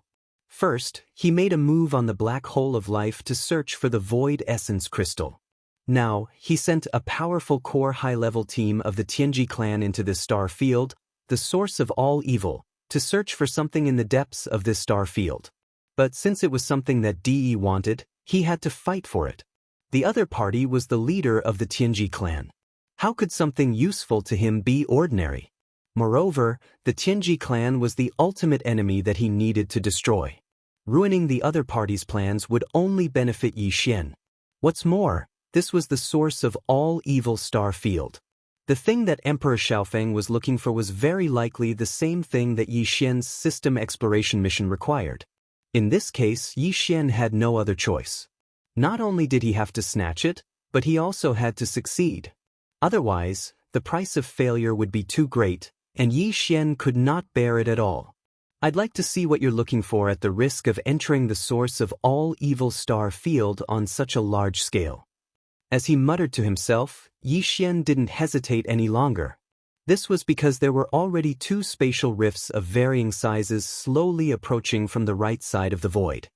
First, he made a move on the black hole of life to search for the void essence crystal. Now, he sent a powerful core high-level team of the Tianji clan into this star field, the source of all evil, to search for something in the depths of this star field. But since it was something that DE wanted, he had to fight for it. The other party was the leader of the Tianji clan. How could something useful to him be ordinary? Moreover, the Tianji clan was the ultimate enemy that he needed to destroy. Ruining the other party's plans would only benefit Yi Xian. What's more, this was the source of all evil star field. The thing that Emperor Xiaofeng was looking for was very likely the same thing that Yi Xian's system exploration mission required. In this case, Yi Xian had no other choice. Not only did he have to snatch it, but he also had to succeed. Otherwise, the price of failure would be too great, and Yi Xian could not bear it at all. I'd like to see what you're looking for at the risk of entering the source of all evil star field on such a large scale. As he muttered to himself, Yi Xian didn't hesitate any longer. This was because there were already 2 spatial rifts of varying sizes slowly approaching from the right side of the void.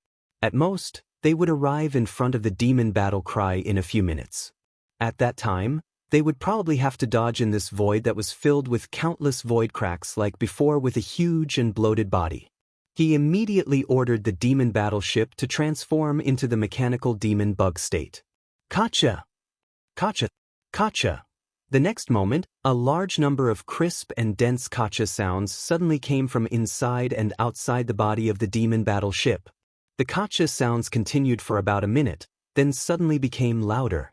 At most, they would arrive in front of the demon battle cry in a few minutes. At that time, they would probably have to dodge in this void that was filled with countless void cracks like before with a huge and bloated body. He immediately ordered the demon battleship to transform into the mechanical demon bug state. Kacha! Kacha! Kacha! The next moment, a large number of crisp and dense kacha sounds suddenly came from inside and outside the body of the demon battleship. The kacha sounds continued for about a minute, then suddenly became louder.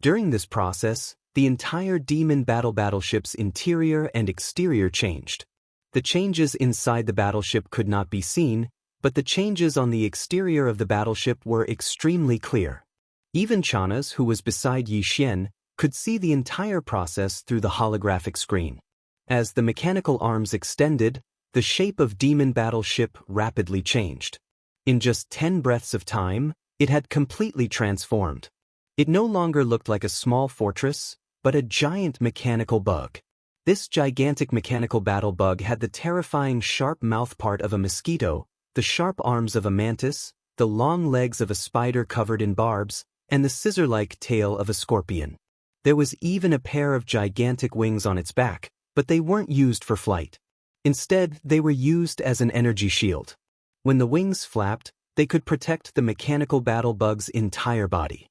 During this process, the entire demon battleship's interior and exterior changed. The changes inside the battleship could not be seen, but the changes on the exterior of the battleship were extremely clear. Even Chanas, who was beside Yi Xian, could see the entire process through the holographic screen. As the mechanical arms extended, the shape of demon battleship rapidly changed. In just 10 breaths of time, it had completely transformed. It no longer looked like a small fortress, but a giant mechanical bug. This gigantic mechanical battle bug had the terrifying sharp mouthpart of a mosquito, the sharp arms of a mantis, the long legs of a spider covered in barbs, and the scissor-like tail of a scorpion. There was even a pair of gigantic wings on its back, but they weren't used for flight. Instead, they were used as an energy shield. When the wings flapped, they could protect the mechanical battle bug's entire body.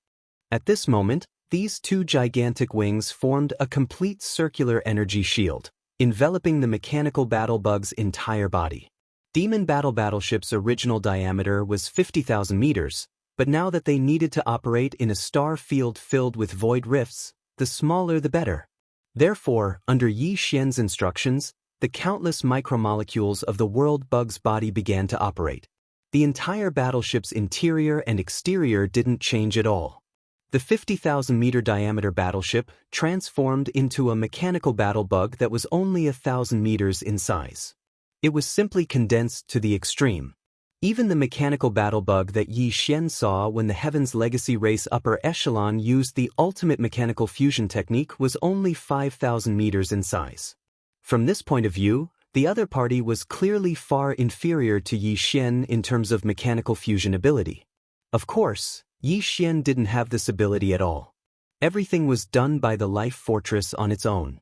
At this moment, these 2 gigantic wings formed a complete circular energy shield, enveloping the mechanical battle bug's entire body. Demon battleship's original diameter was 50,000 meters, but now that they needed to operate in a star field filled with void rifts, the smaller the better. Therefore, under Yi Xian's instructions, the countless micromolecules of the world bug's body began to operate. The entire battleship's interior and exterior didn't change at all. The 50,000-meter diameter battleship transformed into a mechanical battle bug that was only 1,000 meters in size. It was simply condensed to the extreme. Even the mechanical battle bug that Yi Xian saw when the Heaven's Legacy race upper echelon used the ultimate mechanical fusion technique was only 5,000 meters in size. From this point of view, the other party was clearly far inferior to Yi Xian in terms of mechanical fusion ability. Of course, Yi Xian didn't have this ability at all. Everything was done by the life fortress on its own.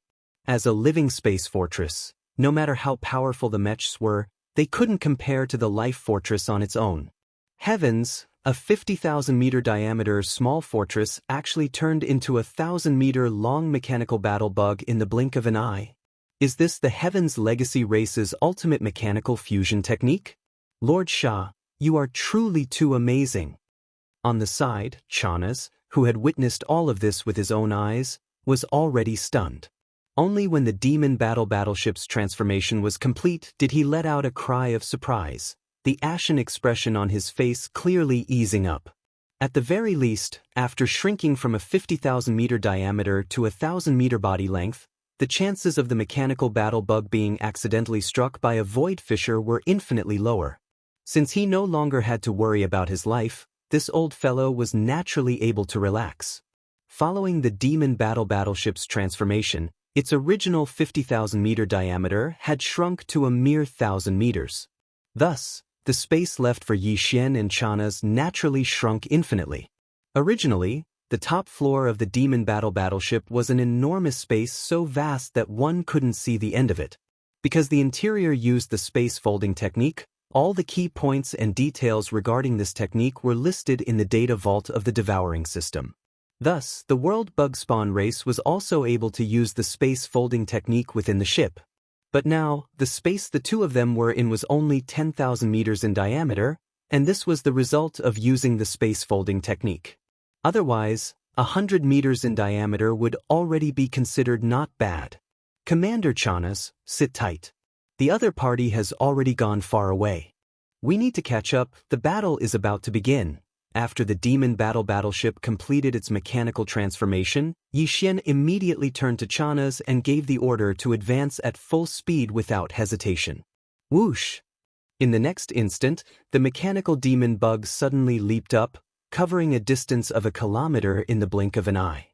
As a living space fortress, no matter how powerful the mechs were, they couldn't compare to the life fortress on its own. Heavens, a 50,000-meter diameter small fortress actually turned into a 1,000-meter long mechanical battle bug in the blink of an eye. Is this the Heaven's Legacy race's ultimate mechanical fusion technique? Lord Shah, you are truly too amazing. On the side, Chanas, who had witnessed all of this with his own eyes, was already stunned. Only when the demon battleship's transformation was complete did he let out a cry of surprise, the ashen expression on his face clearly easing up. At the very least, after shrinking from a 50,000-meter diameter to a 1,000-meter body length, the chances of the mechanical battle bug being accidentally struck by a void fissure were infinitely lower. Since he no longer had to worry about his life, this old fellow was naturally able to relax. Following the demon battleship's transformation, its original 50,000-meter diameter had shrunk to a mere 1,000 meters. Thus, the space left for Yi Xian and Chanas naturally shrunk infinitely. Originally, the top floor of the demon battleship was an enormous space so vast that one couldn't see the end of it. Because the interior used the space folding technique, all the key points and details regarding this technique were listed in the data vault of the devouring system. Thus, the World Bug Spawn race was also able to use the space folding technique within the ship. But now, the space the two of them were in was only 10,000 meters in diameter, and this was the result of using the space folding technique. Otherwise, 100 meters in diameter would already be considered not bad. Commander Chanas, sit tight. The other party has already gone far away. We need to catch up, the battle is about to begin. After the demon battleship completed its mechanical transformation, Yi Xian immediately turned to Chanas and gave the order to advance at full speed without hesitation. Whoosh! In the next instant, the mechanical demon bug suddenly leaped up, covering a distance of a kilometer in the blink of an eye.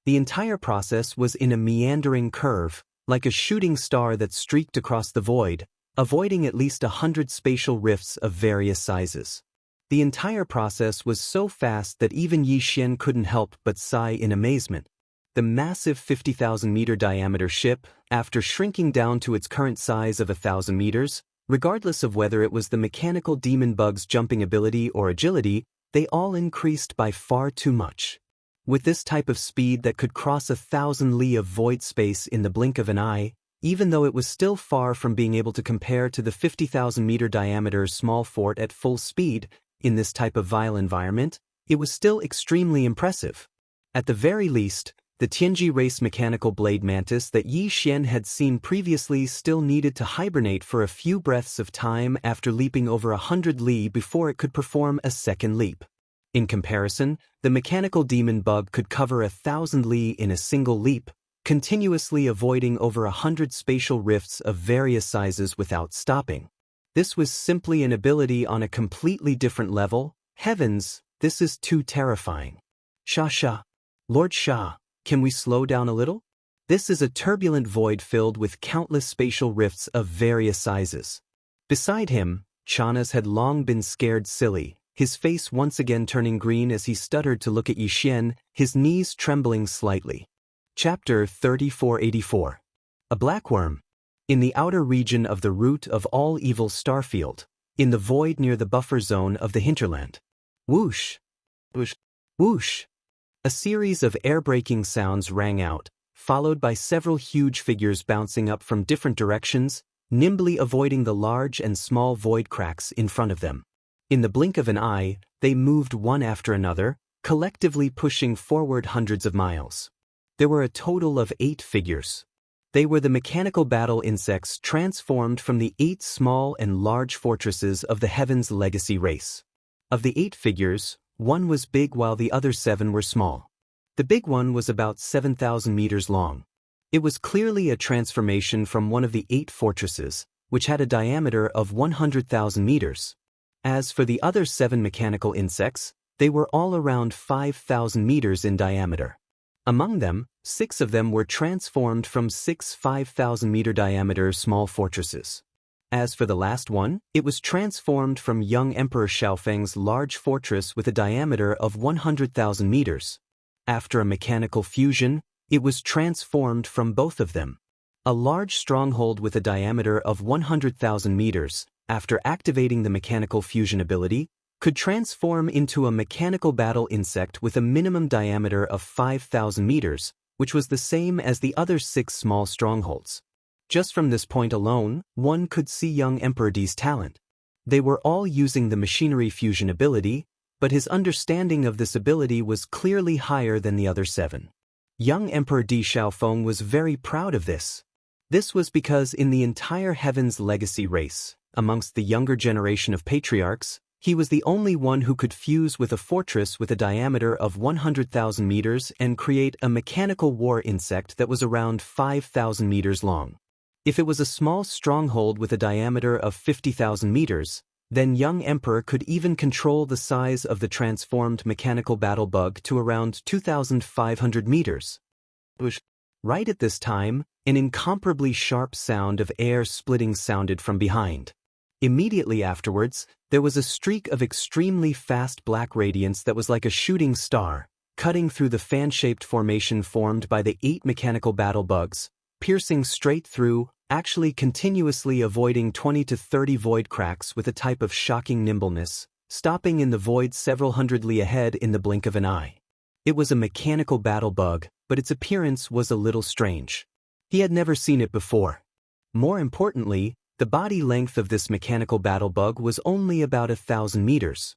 The entire process was in a meandering curve, like a shooting star that streaked across the void, avoiding at least 100 spatial rifts of various sizes. The entire process was so fast that even Yi Xian couldn't help but sigh in amazement. The massive 50,000-meter diameter ship, after shrinking down to its current size of 1,000 meters, regardless of whether it was the mechanical demon bug's jumping ability or agility, they all increased by far too much. With this type of speed that could cross 1,000 li of void space in the blink of an eye, even though it was still far from being able to compare to the 50,000-meter diameter small fort at full speed, in this type of vile environment, it was still extremely impressive. At the very least, the Tianji race mechanical blade mantis that Yi Xian had seen previously still needed to hibernate for a few breaths of time after leaping over 100 li before it could perform a second leap. In comparison, the mechanical demon bug could cover 1,000 li in a single leap, continuously avoiding over 100 spatial rifts of various sizes without stopping. This was simply an ability on a completely different level. Heavens, this is too terrifying. Shah. Lord Shah, can we slow down a little? This is a turbulent void filled with countless spatial rifts of various sizes. Beside him, Chanas had long been scared silly, his face once again turning green as he stuttered to look at Yi Xian, his knees trembling slightly. Chapter 3484. A Blackworm. In the outer region of the root of all evil starfield, in the void near the buffer zone of the hinterland. Whoosh! Whoosh! Whoosh! A series of air-breaking sounds rang out, followed by several huge figures bouncing up from different directions, nimbly avoiding the large and small void cracks in front of them. In the blink of an eye, they moved one after another, collectively pushing forward hundreds of miles. There were a total of 8 figures. They were the mechanical battle insects transformed from the 8 small and large fortresses of the Heaven's Legacy race. Of the 8 figures, one was big while the other 7 were small. The big one was about 7,000 meters long. It was clearly a transformation from one of the 8 fortresses, which had a diameter of 100,000 meters. As for the other 7 mechanical insects, they were all around 5,000 meters in diameter. Among them, 6 of them were transformed from 6 5,000-meter diameter small fortresses. As for the last one, it was transformed from young Emperor Xiaofeng's large fortress with a diameter of 100,000 meters. After a mechanical fusion, it was transformed from both of them. A large stronghold with a diameter of 100,000 meters, after activating the mechanical fusion ability, could transform into a mechanical battle insect with a minimum diameter of 5,000 meters, which was the same as the other 6 small strongholds. Just from this point alone, one could see young Emperor D's talent. They were all using the machinery fusion ability, but his understanding of this ability was clearly higher than the other 7. Young Emperor Di Xiaofeng was very proud of this. This was because in the entire Heaven's Legacy race, amongst the younger generation of patriarchs, he was the only one who could fuse with a fortress with a diameter of 100,000 meters and create a mechanical war insect that was around 5,000 meters long. If it was a small stronghold with a diameter of 50,000 meters, then young Emperor could even control the size of the transformed mechanical battle bug to around 2,500 meters. Right at this time, an incomparably sharp sound of air splitting sounded from behind. Immediately afterwards, there was a streak of extremely fast black radiance that was like a shooting star, cutting through the fan-shaped formation formed by the 8 mechanical battle bugs, piercing straight through, actually continuously avoiding 20 to 30 void cracks with a type of shocking nimbleness, stopping in the void several hundred li ahead in the blink of an eye. It was a mechanical battle bug, but its appearance was a little strange. He had never seen it before. More importantly, the body length of this mechanical battle bug was only about 1,000 meters.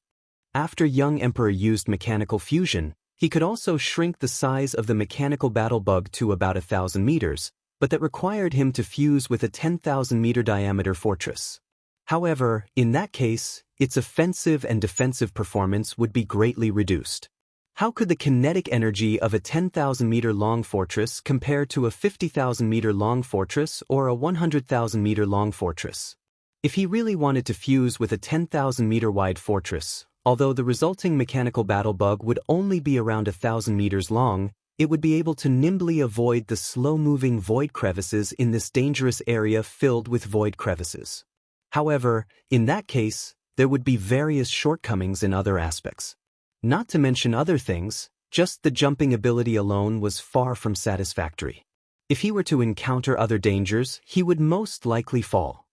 After young Emperor used mechanical fusion, he could also shrink the size of the mechanical battle bug to about 1,000 meters, but that required him to fuse with a 10,000-meter diameter fortress. However, in that case, its offensive and defensive performance would be greatly reduced. How could the kinetic energy of a 10,000-meter long fortress compare to a 50,000-meter long fortress or a 100,000-meter long fortress? If he really wanted to fuse with a 10,000-meter wide fortress, although the resulting mechanical battle bug would only be around 1,000 meters long, it would be able to nimbly avoid the slow-moving void crevices in this dangerous area filled with void crevices. However, in that case, there would be various shortcomings in other aspects. Not to mention other things, just the jumping ability alone was far from satisfactory. If he were to encounter other dangers, he would most likely fall.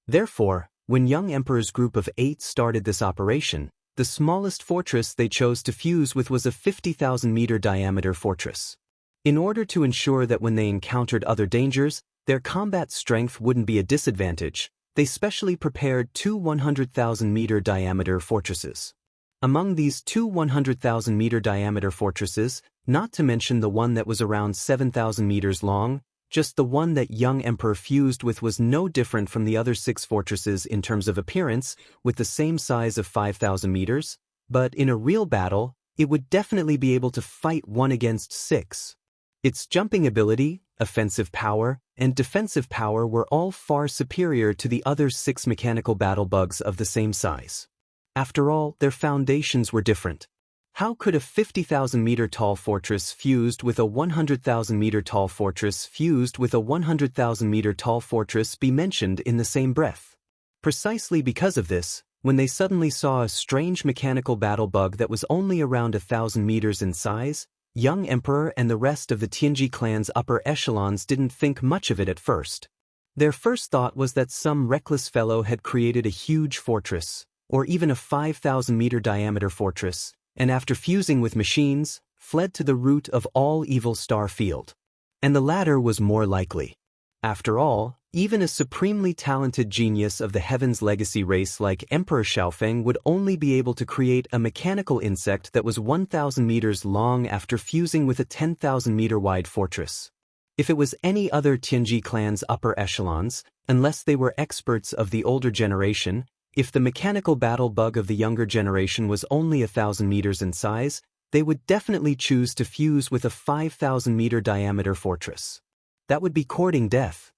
Therefore, when young Emperor's group of 8 started this operation, the smallest fortress they chose to fuse with was a 50,000-meter diameter fortress. In order to ensure that when they encountered other dangers, their combat strength wouldn't be a disadvantage, they specially prepared 2 100,000-meter diameter fortresses. Among these 2 100,000-meter diameter fortresses, not to mention the one that was around 7,000 meters long, just the one that young Emperor fused with was no different from the other 6 fortresses in terms of appearance, with the same size of 5,000 meters, but in a real battle, it would definitely be able to fight 1 against 6. Its jumping ability, offensive power, and defensive power were all far superior to the other 6 mechanical battle bugs of the same size. After all, their foundations were different. How could a 50,000-meter tall fortress fused with a 100,000-meter tall fortress fused with a 100,000-meter tall fortress be mentioned in the same breath? Precisely because of this, when they suddenly saw a strange mechanical battle bug that was only around 1,000 meters in size, young Emperor and the rest of the Tianji clan's upper echelons didn't think much of it at first. Their first thought was that some reckless fellow had created a huge fortress, or even a 5,000-meter diameter fortress, and after fusing with machines, fled to the root of all evil star field. And the latter was more likely. After all, even a supremely talented genius of the Heaven's Legacy race like Emperor Xiaofeng would only be able to create a mechanical insect that was 1,000 meters long after fusing with a 10,000-meter wide fortress. If it was any other Tianji clan's upper echelons, unless they were experts of the older generation, if the mechanical battle bug of the younger generation was only 1,000 meters in size, they would definitely choose to fuse with a 5,000-meter diameter fortress. That would be courting death.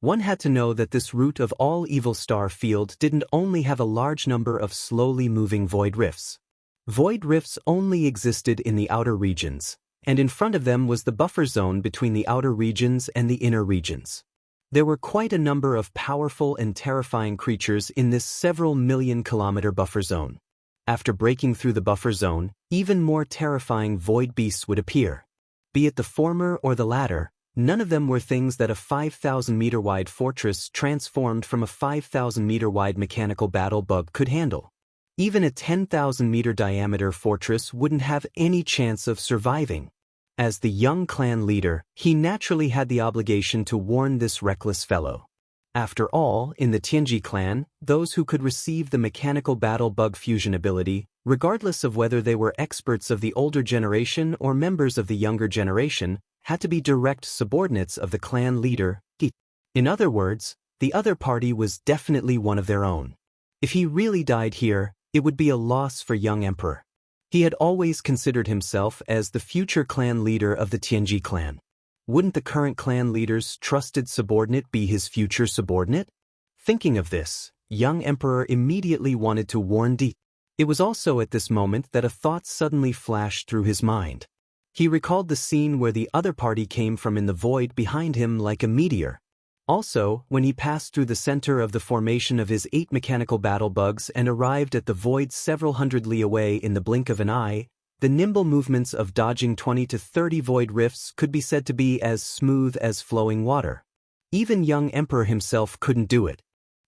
One had to know that this root of all evil star field didn't only have a large number of slowly moving void rifts. Void rifts only existed in the outer regions, and in front of them was the buffer zone between the outer regions and the inner regions. There were quite a number of powerful and terrifying creatures in this several million-kilometer buffer zone. After breaking through the buffer zone, even more terrifying void beasts would appear. Be it the former or the latter, none of them were things that a 5,000-meter-wide fortress transformed from a 5,000-meter-wide mechanical battle bug could handle. Even a 10,000-meter diameter fortress wouldn't have any chance of surviving. As the young clan leader, he naturally had the obligation to warn this reckless fellow. After all, in the Tianji clan, those who could receive the mechanical battle bug fusion ability, regardless of whether they were experts of the older generation or members of the younger generation, had to be direct subordinates of the clan leader. In other words, the other party was definitely one of their own. If he really died here, it would be a loss for young emperor. He had always considered himself as the future clan leader of the Tianji clan. Wouldn't the current clan leader's trusted subordinate be his future subordinate? Thinking of this, young emperor immediately wanted to warn Di. It was also at this moment that a thought suddenly flashed through his mind. He recalled the scene where the other party came from in the void behind him like a meteor. Also, when he passed through the center of the formation of his 8 mechanical battle bugs and arrived at the void several hundred li away in the blink of an eye, the nimble movements of dodging 20 to 30 void rifts could be said to be as smooth as flowing water. Even young emperor himself couldn't do it.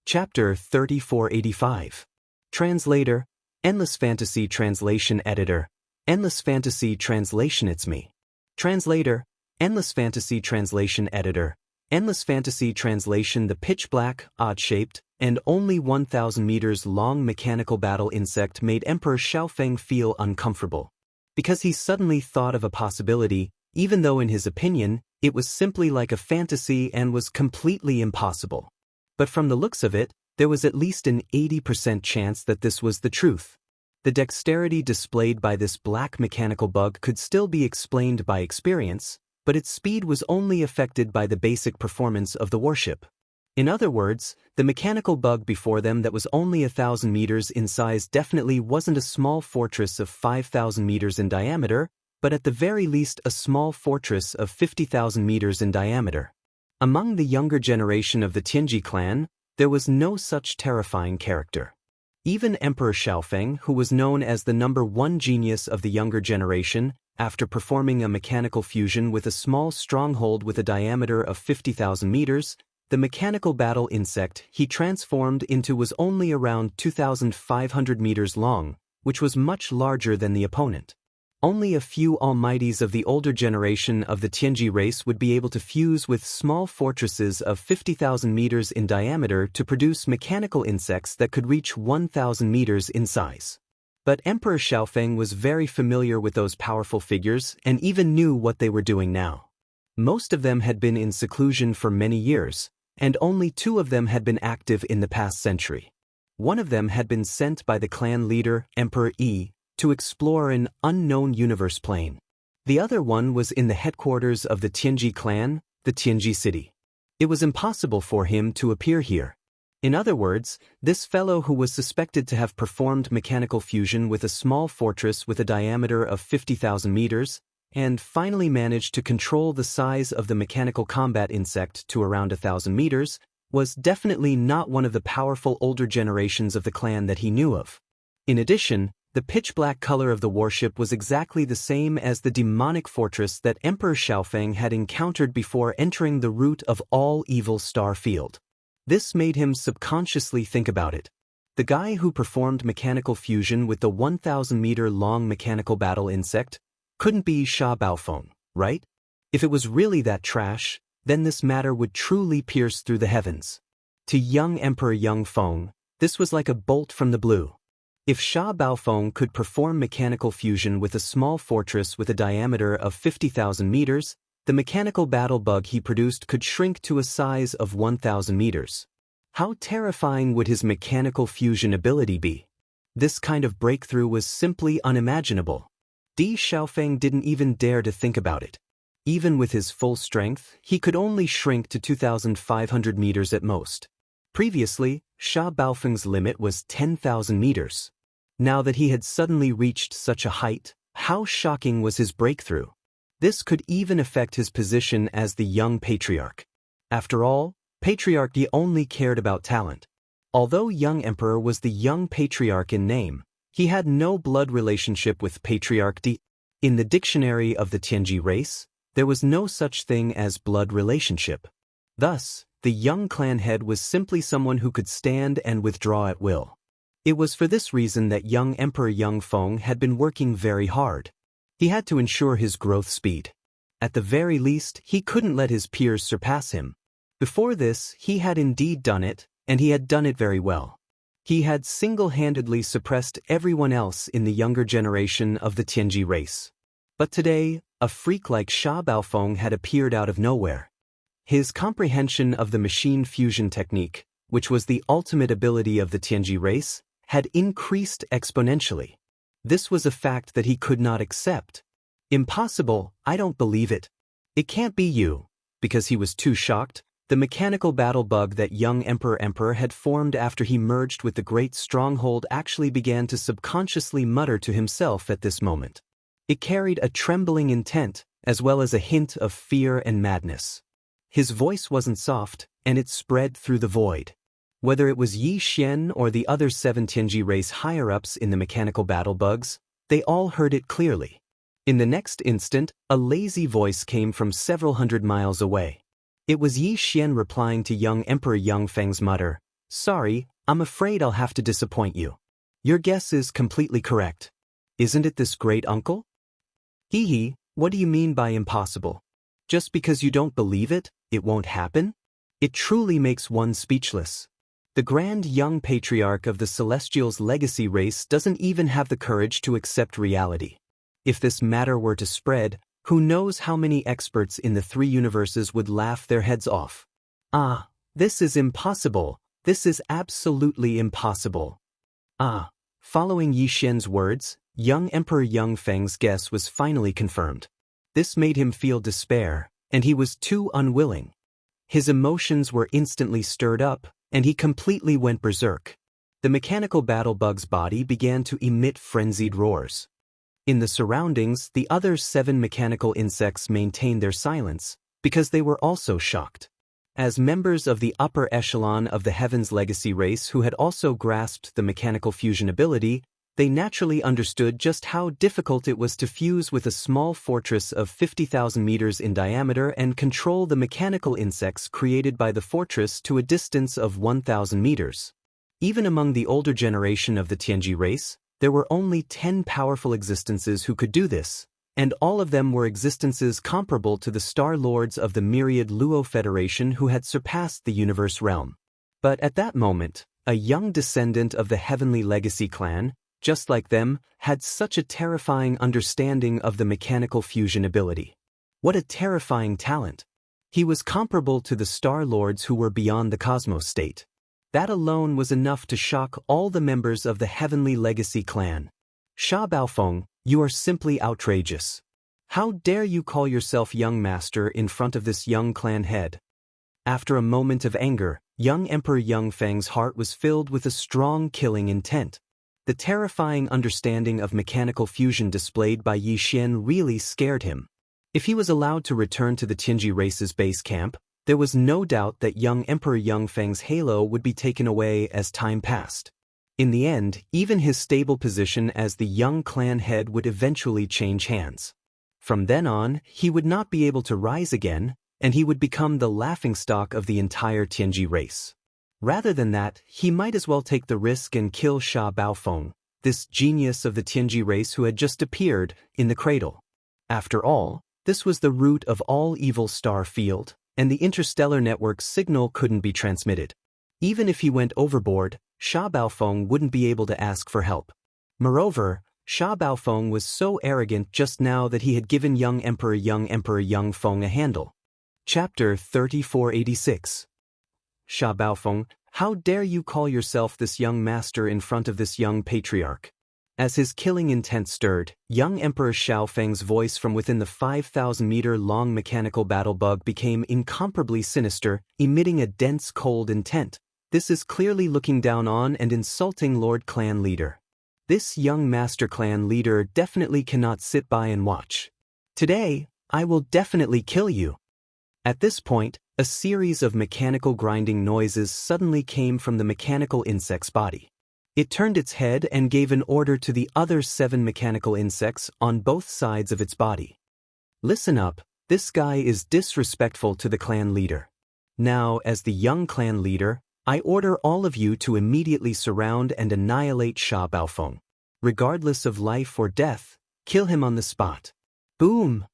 Chapter 3485. Translator, Endless Fantasy Translation Editor, Endless Fantasy Translation. It's me. Translator, Endless Fantasy Translation Editor, Endless Fantasy Translation. The pitch-black, odd-shaped, and only 1,000 meters long mechanical battle insect made Emperor Xiaofeng feel uncomfortable. Because he suddenly thought of a possibility, even though in his opinion, it was simply like a fantasy and was completely impossible. But from the looks of it, there was at least an 80% chance that this was the truth. The dexterity displayed by this black mechanical bug could still be explained by experience, but its speed was only affected by the basic performance of the warship. In other words, the mechanical bug before them that was only 1,000 meters in size definitely wasn't a small fortress of 5,000 meters in diameter, but at the very least a small fortress of 50,000 meters in diameter. Among the younger generation of the Tianji clan, there was no such terrifying character. Even Emperor Xiaofeng, who was known as the #1 genius of the younger generation, after performing a mechanical fusion with a small stronghold with a diameter of 50,000 meters, the mechanical battle insect he transformed into was only around 2,500 meters long, which was much larger than the opponent. Only a few almighties of the older generation of the Tianji race would be able to fuse with small fortresses of 50,000 meters in diameter to produce mechanical insects that could reach 1,000 meters in size. But Emperor Xiaofeng was very familiar with those powerful figures and even knew what they were doing now. Most of them had been in seclusion for many years, and only 2 of them had been active in the past century. One of them had been sent by the clan leader, Emperor Yi, to explore an unknown universe plane. The other one was in the headquarters of the Tianji clan, the Tianji city. It was impossible for him to appear here. In other words, this fellow who was suspected to have performed mechanical fusion with a small fortress with a diameter of 50,000 meters, and finally managed to control the size of the mechanical combat insect to around 1,000 meters, was definitely not one of the powerful older generations of the clan that he knew of. In addition, the pitch-black color of the warship was exactly the same as the demonic fortress that Emperor Xiaofeng had encountered before entering the root of all evil star field. This made him subconsciously think about it. The guy who performed mechanical fusion with the 1,000-meter-long mechanical battle insect couldn't be Sha Baofeng, right? If it was really that trash, then this matter would truly pierce through the heavens. To young Emperor Yang Feng, this was like a bolt from the blue. If Sha Baofeng could perform mechanical fusion with a small fortress with a diameter of 50,000 meters, the mechanical battle bug he produced could shrink to a size of 1,000 meters. How terrifying would his mechanical fusion ability be? This kind of breakthrough was simply unimaginable. Di Xiaofeng didn't even dare to think about it. Even with his full strength, he could only shrink to 2,500 meters at most. Previously, Sha Baofeng's limit was 10,000 meters. Now that he had suddenly reached such a height, how shocking was his breakthrough? This could even affect his position as the young patriarch. After all, patriarchy only cared about talent. Although young emperor was the young patriarch in name, he had no blood relationship with Patriarch Di. In the dictionary of the Tianji race, there was no such thing as blood relationship. Thus, the young clan head was simply someone who could stand and withdraw at will. It was for this reason that young Emperor Yang Feng had been working very hard. He had to ensure his growth speed. At the very least, he couldn't let his peers surpass him. Before this, he had indeed done it, and he had done it very well. He had single-handedly suppressed everyone else in the younger generation of the Tianji race. But today, a freak like Sha Baofeng had appeared out of nowhere. His comprehension of the machine fusion technique, which was the ultimate ability of the Tianji race, had increased exponentially. This was a fact that he could not accept. Impossible, I don't believe it. It can't be you. Because he was too shocked, the mechanical battle bug that young Emperor had formed after he merged with the great stronghold actually began to subconsciously mutter to himself at this moment. It carried a trembling intent, as well as a hint of fear and madness. His voice wasn't soft, and it spread through the void. Whether it was Yi Xian or the other 7 Tianji race higher-ups in the mechanical battle bugs, they all heard it clearly. In the next instant, a lazy voice came from several hundred miles away. It was Yi Xian replying to young Emperor Yangfeng's mutter, "Sorry, I'm afraid I'll have to disappoint you. Your guess is completely correct. Isn't it this great uncle?" "Hee, what do you mean by impossible? Just because you don't believe it, it won't happen? It truly makes one speechless. The grand young patriarch of the Celestials' legacy race doesn't even have the courage to accept reality. If this matter were to spread, who knows how many experts in the 3 universes would laugh their heads off. Ah, this is impossible. This is absolutely impossible." Following Yi Xian's words, young Emperor Yangfeng's guess was finally confirmed. This made him feel despair, and he was too unwilling. His emotions were instantly stirred up, and he completely went berserk. The mechanical battle bug's body began to emit frenzied roars. In the surroundings, the other 7 mechanical insects maintained their silence, because they were also shocked. As members of the upper echelon of the Heaven's Legacy race who had also grasped the mechanical fusion ability, they naturally understood just how difficult it was to fuse with a small fortress of 50,000 meters in diameter and control the mechanical insects created by the fortress to a distance of 1,000 meters. Even among the older generation of the Tianji race, there were only 10 powerful existences who could do this, and all of them were existences comparable to the Star Lords of the myriad Luo Federation who had surpassed the universe realm. But at that moment, a young descendant of the Heavenly Legacy clan, just like them, had such a terrifying understanding of the mechanical fusion ability. What a terrifying talent! He was comparable to the Star Lords who were beyond the Cosmos state. That alone was enough to shock all the members of the Heavenly Legacy clan. "Sha Baofeng, you are simply outrageous. How dare you call yourself young master in front of this young clan head?" After a moment of anger, young Emperor Yangfeng's heart was filled with a strong killing intent. The terrifying understanding of mechanical fusion displayed by Yi Xian really scared him. If he was allowed to return to the Tianji race's base camp, there was no doubt that young Emperor Yangfeng's halo would be taken away as time passed. In the end, even his stable position as the young clan head would eventually change hands. From then on, he would not be able to rise again, and he would become the laughingstock of the entire Tianji race. Rather than that, he might as well take the risk and kill Sha Baofeng, this genius of the Tianji race who had just appeared in the cradle. After all, this was the root of all evil star field, and the interstellar network's signal couldn't be transmitted. Even if he went overboard, Sha Baofeng wouldn't be able to ask for help. Moreover, Sha Baofeng was so arrogant just now that he had given young Emperor Yangfeng a handle. Chapter 3486. "Sha Baofeng, how dare you call yourself this young master in front of this young patriarch?" As his killing intent stirred, young Emperor Xiaofeng's voice from within the 5,000-meter-long mechanical battle bug became incomparably sinister, emitting a dense cold intent. "This is clearly looking down on and insulting Lord Clan Leader. This young Master Clan Leader definitely cannot sit by and watch. Today, I will definitely kill you." At this point, a series of mechanical grinding noises suddenly came from the mechanical insect's body. It turned its head and gave an order to the other 7 mechanical insects on both sides of its body. "Listen up, this guy is disrespectful to the clan leader. Now, as the young clan leader, I order all of you to immediately surround and annihilate Sha Baofeng. Regardless of life or death, kill him on the spot." Boom!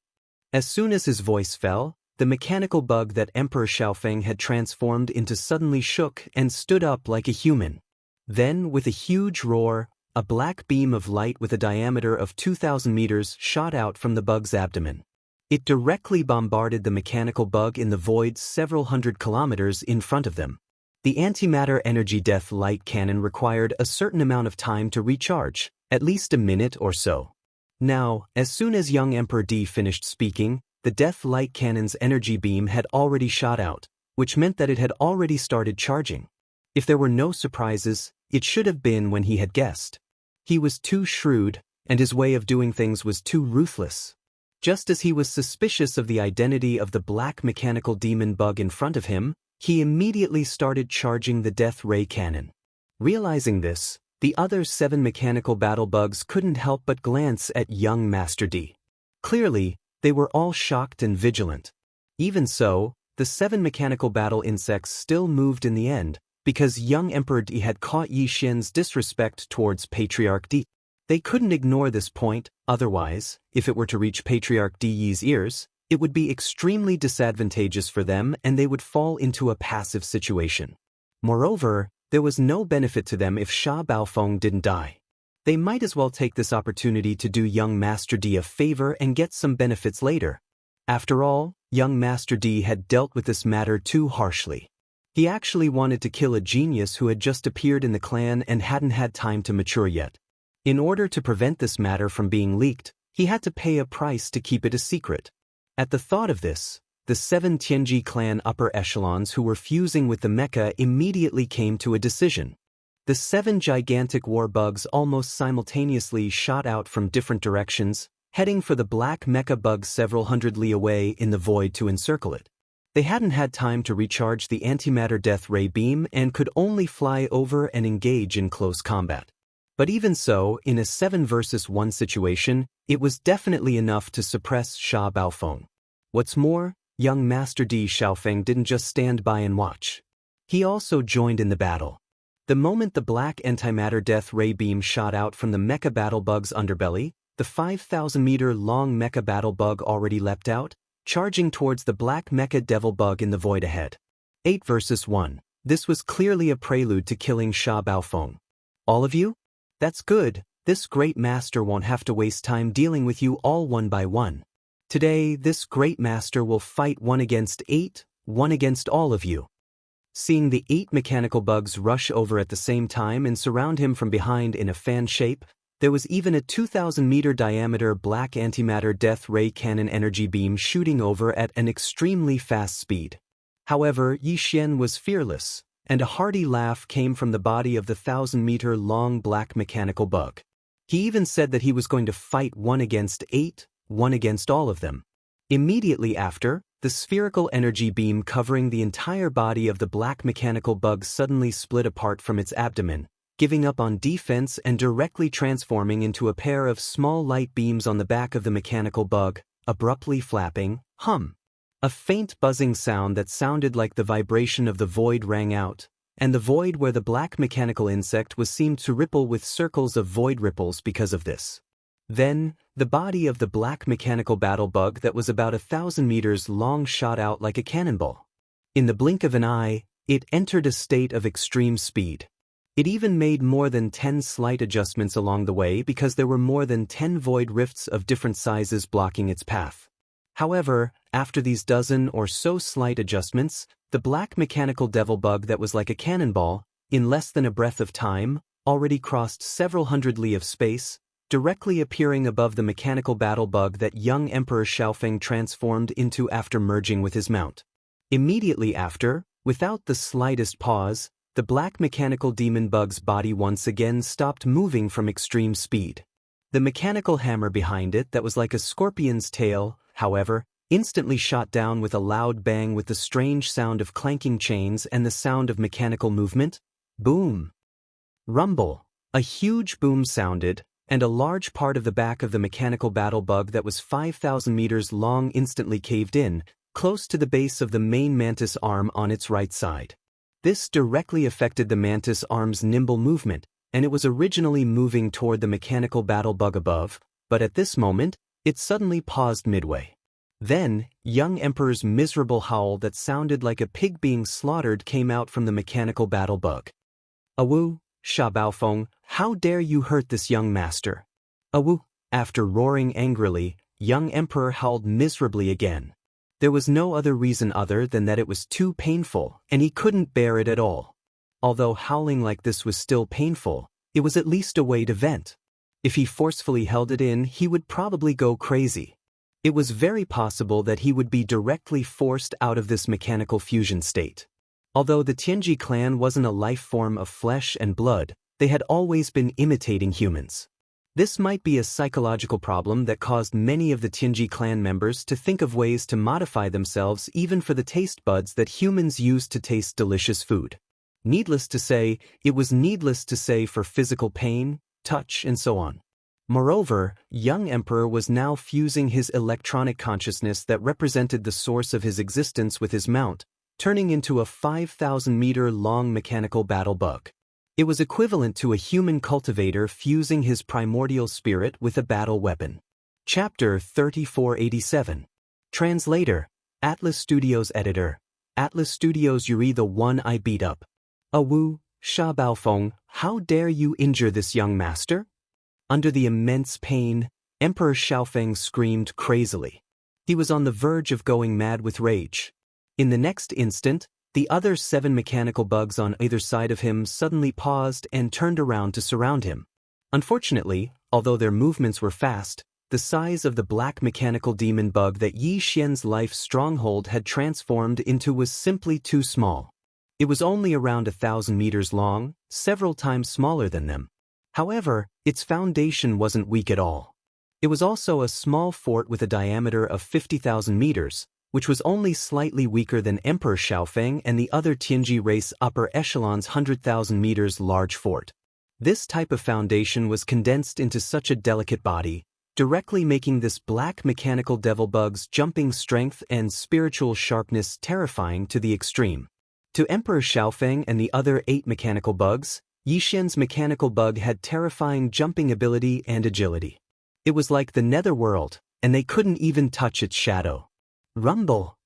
As soon as his voice fell, the mechanical bug that Emperor Xiaofeng had transformed into suddenly shook and stood up like a human. Then, with a huge roar, a black beam of light with a diameter of 2,000 meters shot out from the bug's abdomen. It directly bombarded the mechanical bug in the void several hundred kilometers in front of them. The antimatter energy death light cannon required a certain amount of time to recharge, at least a minute or so. Now, as soon as young Emperor Di finished speaking, the death light cannon's energy beam had already shot out, which meant that it had already started charging. If there were no surprises, it should have been when he had guessed. He was too shrewd, and his way of doing things was too ruthless. Just as he was suspicious of the identity of the black mechanical demon bug in front of him, he immediately started charging the death ray cannon. Realizing this, the other 7 mechanical battle bugs couldn't help but glance at young Master Di. Clearly, they were all shocked and vigilant. Even so, the 7 mechanical battle insects still moved in the end, because young Emperor Di had caught Yi Xian's disrespect towards Patriarch Di. They couldn't ignore this point, otherwise, if it were to reach Patriarch Di Yi's ears, it would be extremely disadvantageous for them and they would fall into a passive situation. Moreover, there was no benefit to them if Sha Baofeng didn't die. They might as well take this opportunity to do young Master Di a favor and get some benefits later. After all, young Master Di had dealt with this matter too harshly. He actually wanted to kill a genius who had just appeared in the clan and hadn't had time to mature yet. In order to prevent this matter from being leaked, he had to pay a price to keep it a secret. At the thought of this, the 7 Tianji clan upper echelons who were fusing with the mecha immediately came to a decision. The 7 gigantic war bugs almost simultaneously shot out from different directions, heading for the black mecha bug several hundred li away in the void to encircle it. They hadn't had time to recharge the antimatter death ray beam and could only fly over and engage in close combat. But even so, in a 7 versus 1 situation, it was definitely enough to suppress Sha Baofeng. What's more, young Master Di Xiaofeng didn't just stand by and watch. He also joined in the battle. The moment the black antimatter death ray beam shot out from the mecha battle bug's underbelly, the 5,000-meter-long mecha battle bug already leapt out, charging towards the black mecha devil bug in the void ahead. 8 versus 1. This was clearly a prelude to killing Sha Baofeng. All of you? That's good. This great master won't have to waste time dealing with you all one by one. Today, this great master will fight 1 against 8, 1 against all of you. Seeing the 8 mechanical bugs rush over at the same time and surround him from behind in a fan shape, there was even a 2,000-meter diameter black antimatter death ray cannon energy beam shooting over at an extremely fast speed. However, Yi Xian was fearless, and a hearty laugh came from the body of the 1,000-meter-long black mechanical bug. He even said that he was going to fight 1 against 8, 1 against all of them. Immediately after, the spherical energy beam covering the entire body of the black mechanical bug suddenly split apart from its abdomen, giving up on defense and directly transforming into a pair of small light beams on the back of the mechanical bug, abruptly flapping, hum. A faint buzzing sound that sounded like the vibration of the void rang out, and the void where the black mechanical insect was seemed to ripple with circles of void ripples because of this. Then, the body of the black mechanical battle bug that was about 1,000 meters long shot out like a cannonball. In the blink of an eye, it entered a state of extreme speed. It even made more than 10 slight adjustments along the way because there were more than 10 void rifts of different sizes blocking its path. However, after these dozen or so slight adjustments, the black mechanical devil bug that was like a cannonball, in less than a breath of time, already crossed several hundred li of space, directly appearing above the mechanical battle bug that young Emperor Xiaofeng transformed into after merging with his mount. Immediately after, without the slightest pause, the black mechanical demon bug's body once again stopped moving from extreme speed. The mechanical hammer behind it that was like a scorpion's tail, however, instantly shot down with a loud bang with the strange sound of clanking chains and the sound of mechanical movement. Boom! Rumble! A huge boom sounded, and a large part of the back of the mechanical battle bug that was 5,000 meters long instantly caved in, close to the base of the main mantis arm on its right side. This directly affected the mantis arm's nimble movement, and it was originally moving toward the mechanical battle bug above, but at this moment, it suddenly paused midway. Then, young emperor's miserable howl that sounded like a pig being slaughtered came out from the mechanical battle bug. "Awu, Sha Baofeng, how dare you hurt this young master?" "Awu." After roaring angrily, young emperor howled miserably again. There was no other reason other than that it was too painful, and he couldn't bear it at all. Although howling like this was still painful, it was at least a way to vent. If he forcefully held it in, he would probably go crazy. It was very possible that he would be directly forced out of this mechanical fusion state. Although the Tianji clan wasn't a life form of flesh and blood, they had always been imitating humans. This might be a psychological problem that caused many of the Tianji clan members to think of ways to modify themselves even for the taste buds that humans use to taste delicious food. Needless to say, it was needless to say for physical pain, touch, and so on. Moreover, young emperor was now fusing his electronic consciousness that represented the source of his existence with his mount, turning into a 5,000-meter-long mechanical battle bug. It was equivalent to a human cultivator fusing his primordial spirit with a battle weapon. Chapter 3487. Translator, Atlas Studios Editor. Atlas Studios Yuri, the one I beat up. "Awu, Sha Baofeng, how dare you injure this young master?" Under the immense pain, Emperor Xiaofeng screamed crazily. He was on the verge of going mad with rage. In the next instant, the other 7 mechanical bugs on either side of him suddenly paused and turned around to surround him. Unfortunately, although their movements were fast, the size of the black mechanical demon bug that Yi Xian's life stronghold had transformed into was simply too small. It was only around 1,000 meters long, several times smaller than them. However, its foundation wasn't weak at all. It was also a small fort with a diameter of 50,000 meters, which was only slightly weaker than Emperor Xiaofeng and the other Tianji race upper echelon's 100,000 meters large fort. This type of foundation was condensed into such a delicate body, directly making this black mechanical devil bug's jumping strength and spiritual sharpness terrifying to the extreme. To Emperor Xiaofeng and the other 8 mechanical bugs, Yi Xian's mechanical bug had terrifying jumping ability and agility. It was like the netherworld, and they couldn't even touch its shadow. Rumble!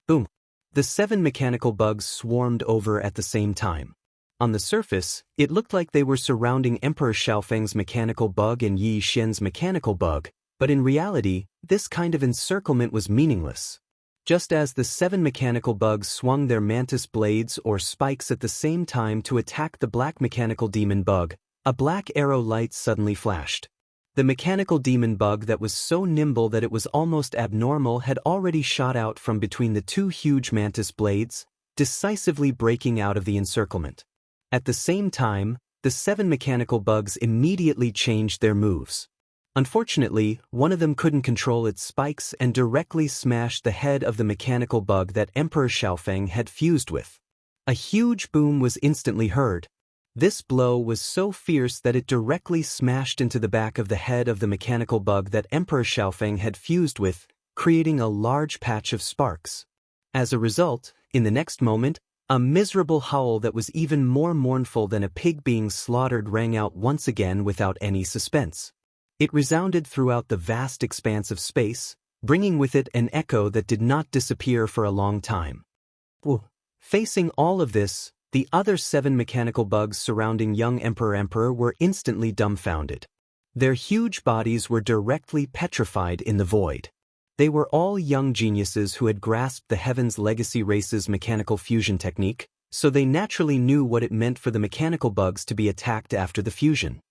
Boom! The 7 mechanical bugs swarmed over at the same time. On the surface, it looked like they were surrounding Emperor Xiaofeng's mechanical bug and Yi Xian's mechanical bug, but in reality, this kind of encirclement was meaningless. Just as the 7 mechanical bugs swung their mantis blades or spikes at the same time to attack the black mechanical demon bug, a black arrow light suddenly flashed. The mechanical demon bug that was so nimble that it was almost abnormal had already shot out from between the 2 huge mantis blades, decisively breaking out of the encirclement. At the same time, the 7 mechanical bugs immediately changed their moves. Unfortunately, one of them couldn't control its spikes and directly smashed the head of the mechanical bug that Emperor Xiaofeng had fused with. A huge boom was instantly heard. This blow was so fierce that it directly smashed into the back of the head of the mechanical bug that Emperor Xiaofeng had fused with, creating a large patch of sparks. As a result, in the next moment, a miserable howl that was even more mournful than a pig being slaughtered rang out once again without any suspense. It resounded throughout the vast expanse of space, bringing with it an echo that did not disappear for a long time. Facing all of this, the other 7 mechanical bugs surrounding young Emperor were instantly dumbfounded. Their huge bodies were directly petrified in the void. They were all young geniuses who had grasped the Heaven's Legacy race's mechanical fusion technique, so they naturally knew what it meant for the mechanical bugs to be attacked after the fusion.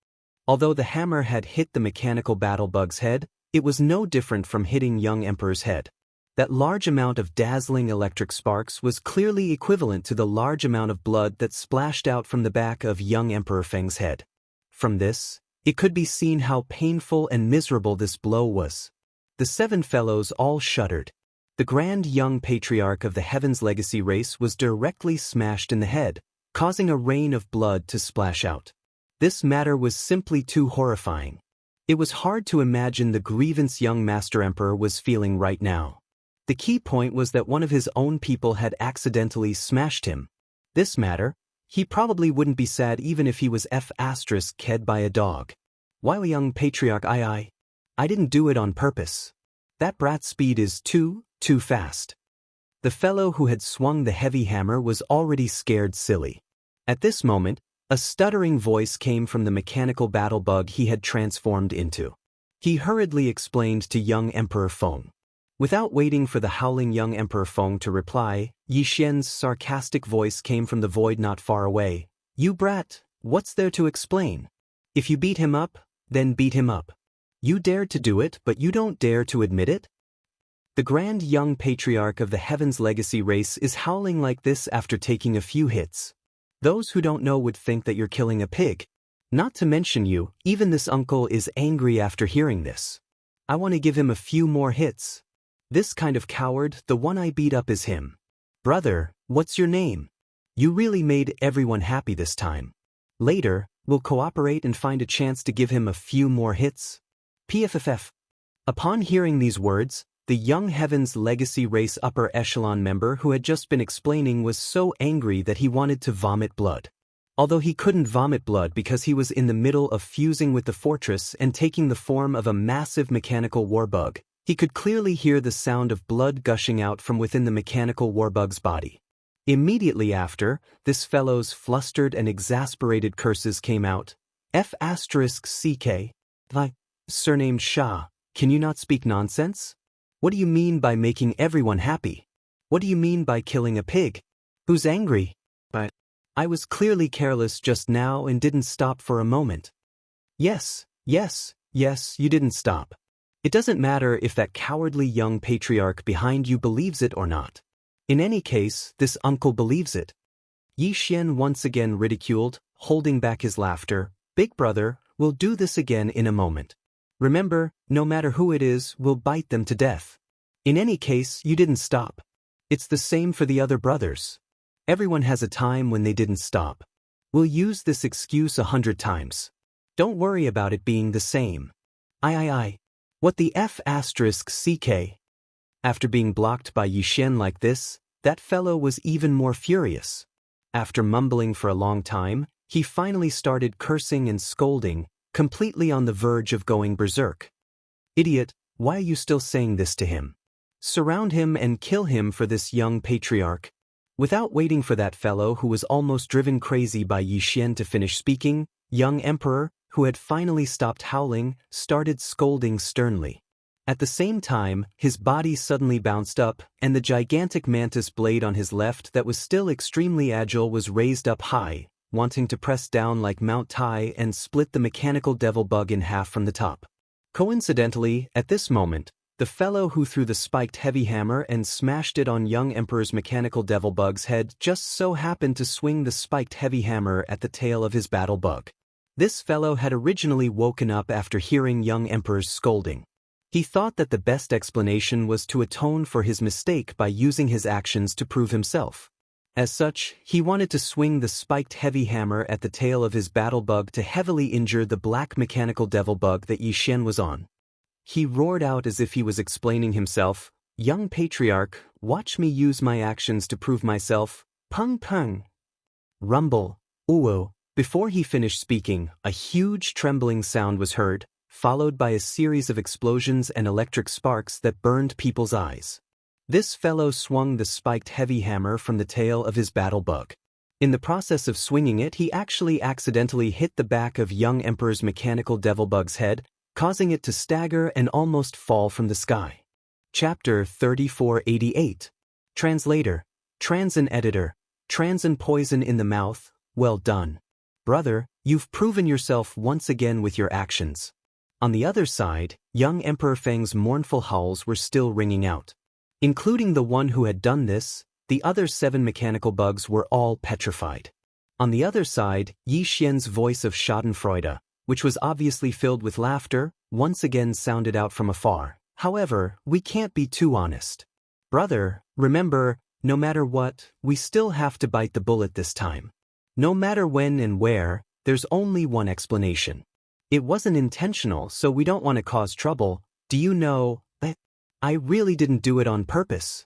Although the hammer had hit the mechanical battle bug's head, it was no different from hitting young Emperor's head. That large amount of dazzling electric sparks was clearly equivalent to the large amount of blood that splashed out from the back of young Emperor Feng's head. From this, it could be seen how painful and miserable this blow was. The 7 fellows all shuddered. The grand young patriarch of the Heaven's Legacy race was directly smashed in the head, causing a rain of blood to splash out. This matter was simply too horrifying. It was hard to imagine the grievance young Master Emperor was feeling right now. The key point was that one of his own people had accidentally smashed him. This matter, he probably wouldn't be sad even if he was ked by a dog. While young patriarch I didn't do it on purpose. That brat's speed is too fast. The fellow who had swung the heavy hammer was already scared silly. At this moment, a stuttering voice came from the mechanical battle bug he had transformed into. He hurriedly explained to young Emperor Feng. Without waiting for the howling young Emperor Feng to reply, Yi Xian's sarcastic voice came from the void not far away. You brat, what's there to explain? If you beat him up, then beat him up. You dared to do it, but you don't dare to admit it? The grand young patriarch of the Heaven's Legacy race is howling like this after taking a few hits. Those who don't know would think that you're killing a pig. Not to mention you, even this uncle is angry after hearing this. I want to give him a few more hits. This kind of coward, the one I beat up is him. Brother, what's your name? You really made everyone happy this time. Later, we'll cooperate and find a chance to give him a few more hits. PFFF. Upon hearing these words, the young Heaven's Legacy race upper echelon member who had just been explaining was so angry that he wanted to vomit blood. Although he couldn't vomit blood because he was in the middle of fusing with the fortress and taking the form of a massive mechanical warbug, he could clearly hear the sound of blood gushing out from within the mechanical warbug's body. Immediately after, this fellow's flustered and exasperated curses came out. F***CK. Like, surnamed Shah, can you not speak nonsense? What do you mean by making everyone happy? What do you mean by killing a pig? Who's angry? But I was clearly careless just now and didn't stop for a moment. Yes, you didn't stop. It doesn't matter if that cowardly young patriarch behind you believes it or not. In any case, this uncle believes it. Yi Xian once again ridiculed, holding back his laughter. Big brother, we'll do this again in a moment. Remember, no matter who it is, we'll bite them to death. In any case, you didn't stop. It's the same for the other brothers. Everyone has a time when they didn't stop. We'll use this excuse 100 times. Don't worry about it being the same. I. What the F***CK? After being blocked by Yi Xian like this, that fellow was even more furious. After mumbling for a long time, he finally started cursing and scolding, completely on the verge of going berserk. Idiot, why are you still saying this to him? Surround him and kill him for this young patriarch. Without waiting for that fellow who was almost driven crazy by Yi Xian to finish speaking, young Emperor, who had finally stopped howling, started scolding sternly. At the same time, his body suddenly bounced up, and the gigantic mantis blade on his left that was still extremely agile was raised up high, wanting to press down like Mount Tai and split the mechanical devil bug in half from the top. Coincidentally, at this moment, the fellow who threw the spiked heavy hammer and smashed it on young Emperor's mechanical devil bug's head just so happened to swing the spiked heavy hammer at the tail of his battle bug. This fellow had originally woken up after hearing young Emperor's scolding. He thought that the best explanation was to atone for his mistake by using his actions to prove himself. As such, he wanted to swing the spiked heavy hammer at the tail of his battle bug to heavily injure the black mechanical devil bug that Yi Xian was on. He roared out as if he was explaining himself, "Young patriarch, watch me use my actions to prove myself, pung pung." Rumble, ooh. Before he finished speaking, a huge trembling sound was heard, followed by a series of explosions and electric sparks that burned people's eyes. This fellow swung the spiked heavy hammer from the tail of his battle bug. In the process of swinging it, he actually accidentally hit the back of young Emperor's mechanical devil bug's head, causing it to stagger and almost fall from the sky. Chapter 3488. Translator, Transin Editor, Transin Poison in the Mouth, well done. Brother, you've proven yourself once again with your actions. On the other side, young Emperor Feng's mournful howls were still ringing out. Including the one who had done this, the other 7 mechanical bugs were all petrified. On the other side, Yi Xian's voice of schadenfreude, which was obviously filled with laughter, once again sounded out from afar. However, we can't be too honest. Brother, remember, no matter what, we still have to bite the bullet this time. No matter when and where, there's only one explanation. It wasn't intentional, so we don't want to cause trouble. Do you know that I really didn't do it on purpose?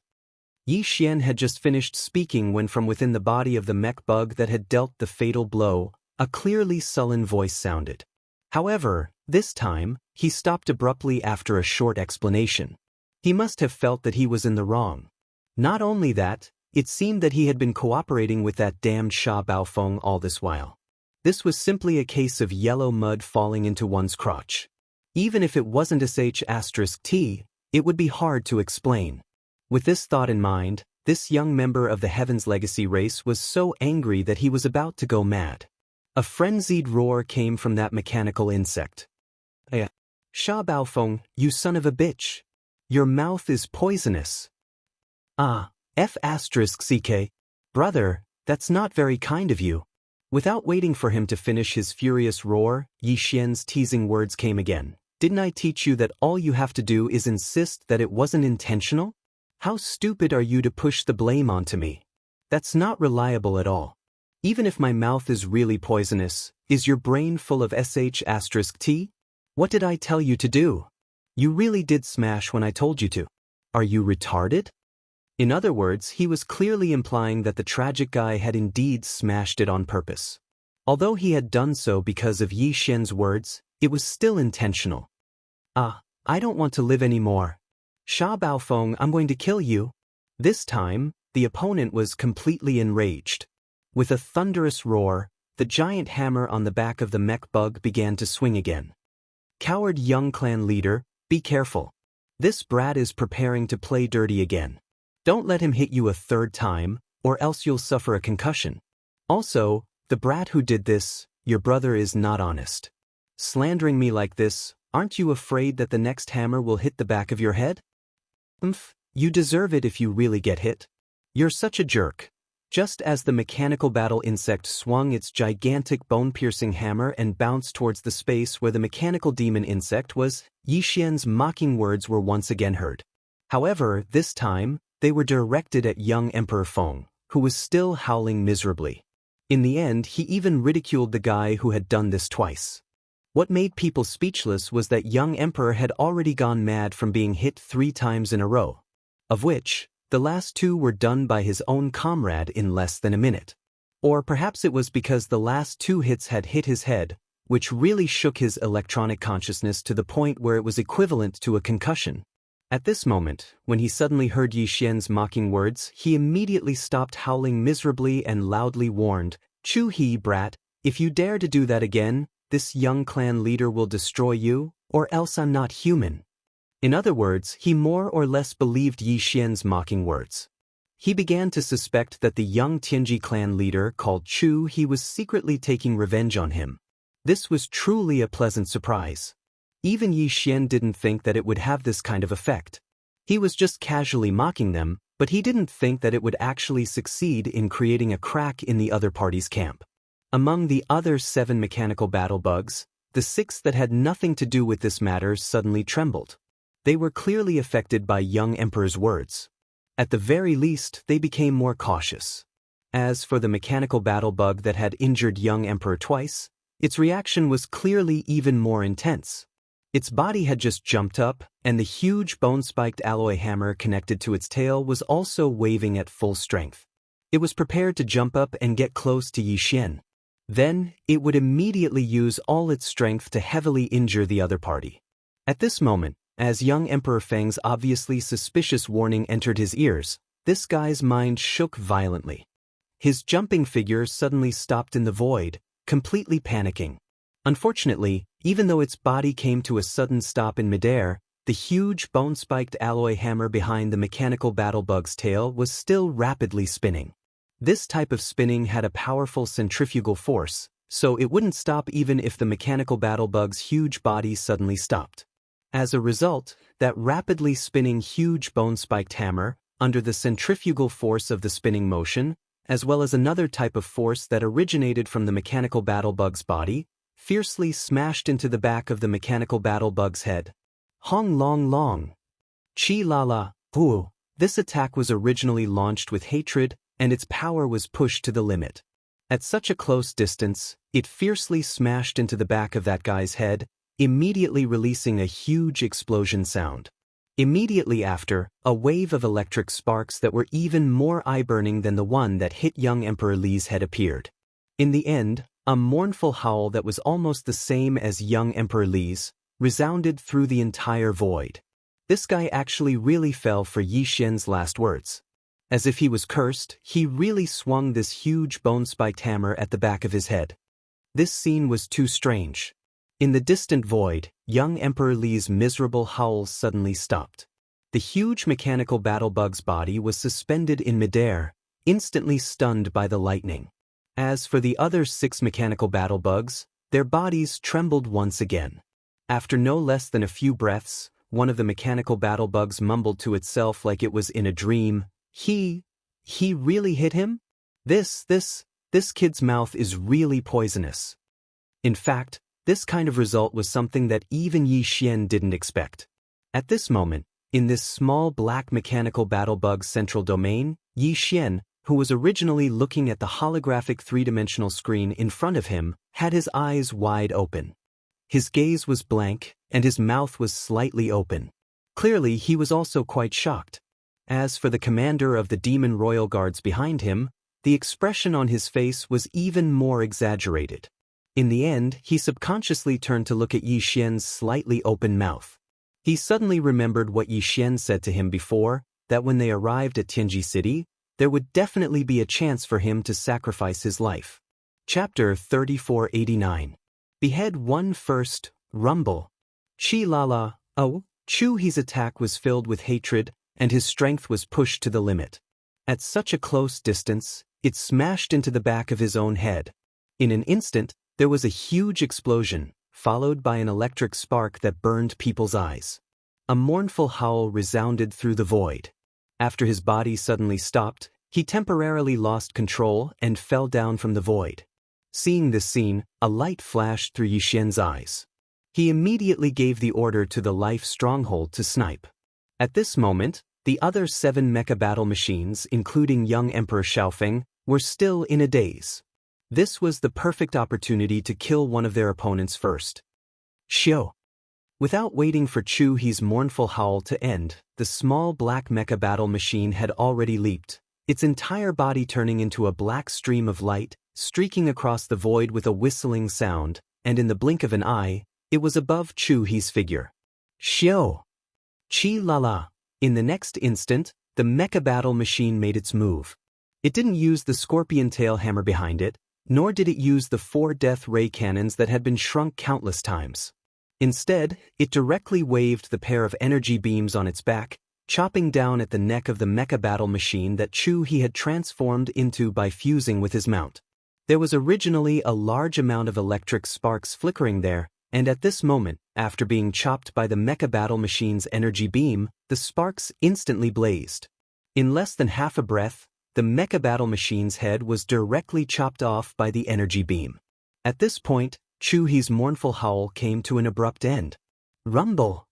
Yi Xian had just finished speaking when from within the body of the mech bug that had dealt the fatal blow, a clearly sullen voice sounded. However, this time, he stopped abruptly after a short explanation. He must have felt that he was in the wrong. Not only that, it seemed that he had been cooperating with that damned Sha Baofeng all this while. This was simply a case of yellow mud falling into one's crotch. Even if it wasn't sh*t, it would be hard to explain. With this thought in mind, this young member of the Heaven's Legacy race was so angry that he was about to go mad. A frenzied roar came from that mechanical insect. Sha Baofeng, you son of a bitch! Your mouth is poisonous. F***ck. Brother, that's not very kind of you. Without waiting for him to finish his furious roar, Yi Xian's teasing words came again. Didn't I teach you that all you have to do is insist that it wasn't intentional? How stupid are you to push the blame onto me? That's not reliable at all. Even if my mouth is really poisonous, is your brain full of sh*t? What did I tell you to do? You really did smash when I told you to. Are you retarded? In other words, he was clearly implying that the tragic guy had indeed smashed it on purpose. Although he had done so because of Yi Xian's words, it was still intentional. I don't want to live anymore. Sha Baofeng, I'm going to kill you. This time, the opponent was completely enraged. With a thunderous roar, the giant hammer on the back of the mech bug began to swing again. Coward young clan leader, be careful. This brat is preparing to play dirty again. Don't let him hit you a third time, or else you'll suffer a concussion. Also, the brat who did this, your brother is not honest. Slandering me like this, aren't you afraid that the next hammer will hit the back of your head? You deserve it if you really get hit. You're such a jerk. Just as the mechanical battle insect swung its gigantic bone-piercing hammer and bounced towards the space where the mechanical demon insect was, Yi Xian's mocking words were once again heard. However, this time, they were directed at young Emperor Feng, who was still howling miserably. In the end, he even ridiculed the guy who had done this twice. What made people speechless was that young Emperor had already gone mad from being hit 3 times in a row, of which, the last 2 were done by his own comrade in less than a minute. Or perhaps it was because the last 2 hits had hit his head, which really shook his electronic consciousness to the point where it was equivalent to a concussion. At this moment, when he suddenly heard Yi Xian's mocking words, he immediately stopped howling miserably and loudly warned, "Chu He, brat, if you dare to do that again, this young clan leader will destroy you, or else I'm not human." In other words, he more or less believed Yi Xian's mocking words. He began to suspect that the young Tianji clan leader called Chu He was secretly taking revenge on him. This was truly a pleasant surprise. Even Yi Xian didn't think that it would have this kind of effect. He was just casually mocking them, but he didn't think that it would actually succeed in creating a crack in the other party's camp. Among the other 7 mechanical battle bugs, the 6 that had nothing to do with this matter suddenly trembled. They were clearly affected by young Emperor's words. At the very least, they became more cautious. As for the mechanical battle bug that had injured young Emperor twice, its reaction was clearly even more intense. Its body had just jumped up, and the huge bone-spiked alloy hammer connected to its tail was also waving at full strength. It was prepared to jump up and get close to Yi Xian. Then, it would immediately use all its strength to heavily injure the other party. At this moment, as young Emperor Feng's obviously suspicious warning entered his ears, this guy's mind shook violently. His jumping figure suddenly stopped in the void, completely panicking. Unfortunately, even though its body came to a sudden stop in midair, the huge bone-spiked alloy hammer behind the mechanical battle bug's tail was still rapidly spinning. This type of spinning had a powerful centrifugal force, so it wouldn't stop even if the mechanical battle bug's huge body suddenly stopped. As a result, that rapidly spinning huge bone-spiked hammer, under the centrifugal force of the spinning motion, as well as another type of force that originated from the mechanical battle bug's body, fiercely smashed into the back of the mechanical battle bug's head. Hong long long. Chi la la, ooh. This attack was originally launched with hatred, and its power was pushed to the limit. At such a close distance, it fiercely smashed into the back of that guy's head, immediately releasing a huge explosion sound. Immediately after, a wave of electric sparks that were even more eye-burning than the one that hit young Emperor Li's head appeared. In the end, a mournful howl that was almost the same as young Emperor Li's resounded through the entire void. This guy actually really fell for Yi Xian's last words. As if he was cursed, he really swung this huge bone-spiked hammer at the back of his head. This scene was too strange. In the distant void, young Emperor Li's miserable howls suddenly stopped. The huge mechanical battlebug's body was suspended in midair, instantly stunned by the lightning. As for the other 6 mechanical battlebugs, their bodies trembled once again. After no less than a few breaths, one of the mechanical battlebugs mumbled to itself like it was in a dream, He really hit him? This kid's mouth is really poisonous. In fact, this kind of result was something that even Yi Xian didn't expect. At this moment, in this small black mechanical battlebug's central domain, Yi Xian, who was originally looking at the holographic 3-dimensional screen in front of him, had his eyes wide open. His gaze was blank, and his mouth was slightly open. Clearly, he was also quite shocked. As for the commander of the demon royal guards behind him, the expression on his face was even more exaggerated. In the end, he subconsciously turned to look at Yi Xian's slightly open mouth. He suddenly remembered what Yi Xian said to him before, that when they arrived at Tianji City, there would definitely be a chance for him to sacrifice his life. Chapter 3489. Behead one first, rumble. Chi Lala, oh, Chu He's attack was filled with hatred, and his strength was pushed to the limit. At such a close distance, it smashed into the back of his own head. In an instant, there was a huge explosion, followed by an electric spark that burned people's eyes. A mournful howl resounded through the void. After his body suddenly stopped, he temporarily lost control and fell down from the void. Seeing this scene, a light flashed through Yi Xian's eyes. He immediately gave the order to the life stronghold to snipe. At this moment, the other 7 mecha battle machines, including young Emperor Xiaofeng, were still in a daze. This was the perfect opportunity to kill one of their opponents first. Xiao. Without waiting for Chu He's mournful howl to end, the small black mecha battle machine had already leaped, its entire body turning into a black stream of light, streaking across the void with a whistling sound, and in the blink of an eye, it was above Chu He's figure. Xiao. Chi Lala. In the next instant, the mecha battle machine made its move. It didn't use the scorpion tail hammer behind it, nor did it use the 4 death ray cannons that had been shrunk countless times. Instead, it directly waved the pair of energy beams on its back, chopping down at the neck of the mecha battle machine that Chu He had transformed into by fusing with his mount. There was originally a large amount of electric sparks flickering there, and at this moment, after being chopped by the mecha battle machine's energy beam, the sparks instantly blazed. In less than half a breath, the mecha battle machine's head was directly chopped off by the energy beam. At this point, Chu He's mournful howl came to an abrupt end. Rumble!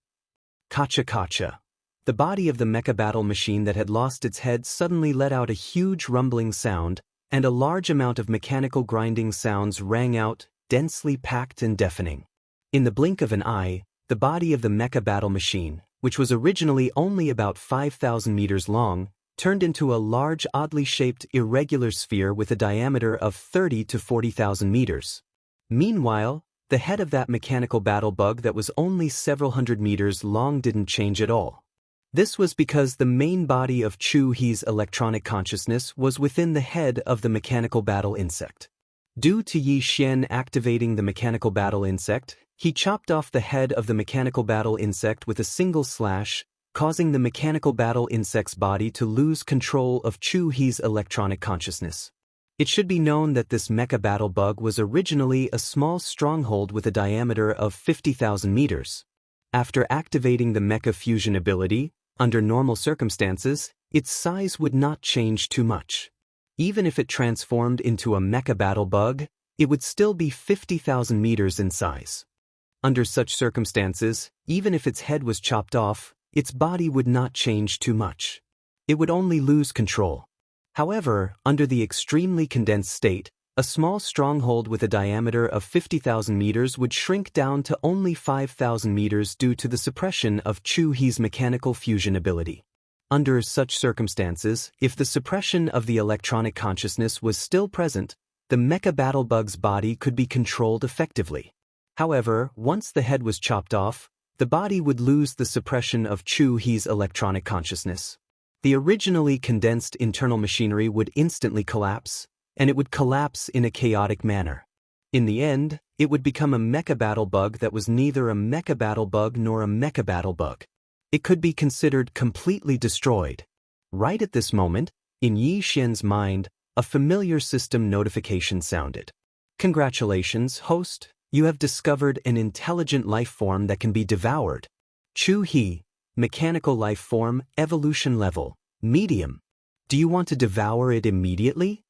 Kacha kacha. The body of the mecha battle machine that had lost its head suddenly let out a huge rumbling sound, and a large amount of mechanical grinding sounds rang out, densely packed and deafening. In the blink of an eye, the body of the mecha battle machine, which was originally only about 5,000 meters long, turned into a large oddly shaped irregular sphere with a diameter of 30 to 40,000 meters. Meanwhile, the head of that mechanical battle bug that was only several hundred meters long didn't change at all. This was because the main body of Chu He's electronic consciousness was within the head of the mechanical battle insect. Due to Yi Xian activating the mechanical battle insect, he chopped off the head of the mechanical battle insect with a single slash, causing the mechanical battle insect's body to lose control of Chu He's electronic consciousness. It should be known that this mecha battle bug was originally a small stronghold with a diameter of 50,000 meters. After activating the mecha fusion ability, under normal circumstances, its size would not change too much. Even if it transformed into a mecha battle bug, it would still be 50,000 meters in size. Under such circumstances, even if its head was chopped off, its body would not change too much. It would only lose control. However, under the extremely condensed state, a small stronghold with a diameter of 50,000 meters would shrink down to only 5,000 meters due to the suppression of Chu He's mechanical fusion ability. Under such circumstances, if the suppression of the electronic consciousness was still present, the mecha battle bug's body could be controlled effectively. However, once the head was chopped off, the body would lose the suppression of Chu He's electronic consciousness. The originally condensed internal machinery would instantly collapse, and it would collapse in a chaotic manner. In the end, it would become a mecha battle bug that was neither a mecha battle bug nor a mecha battle bug. It could be considered completely destroyed. Right at this moment, in Yi Xian's mind, a familiar system notification sounded. Congratulations, host, you have discovered an intelligent life form that can be devoured. Chu He, mechanical life form, evolution level, medium. Do you want to devour it immediately?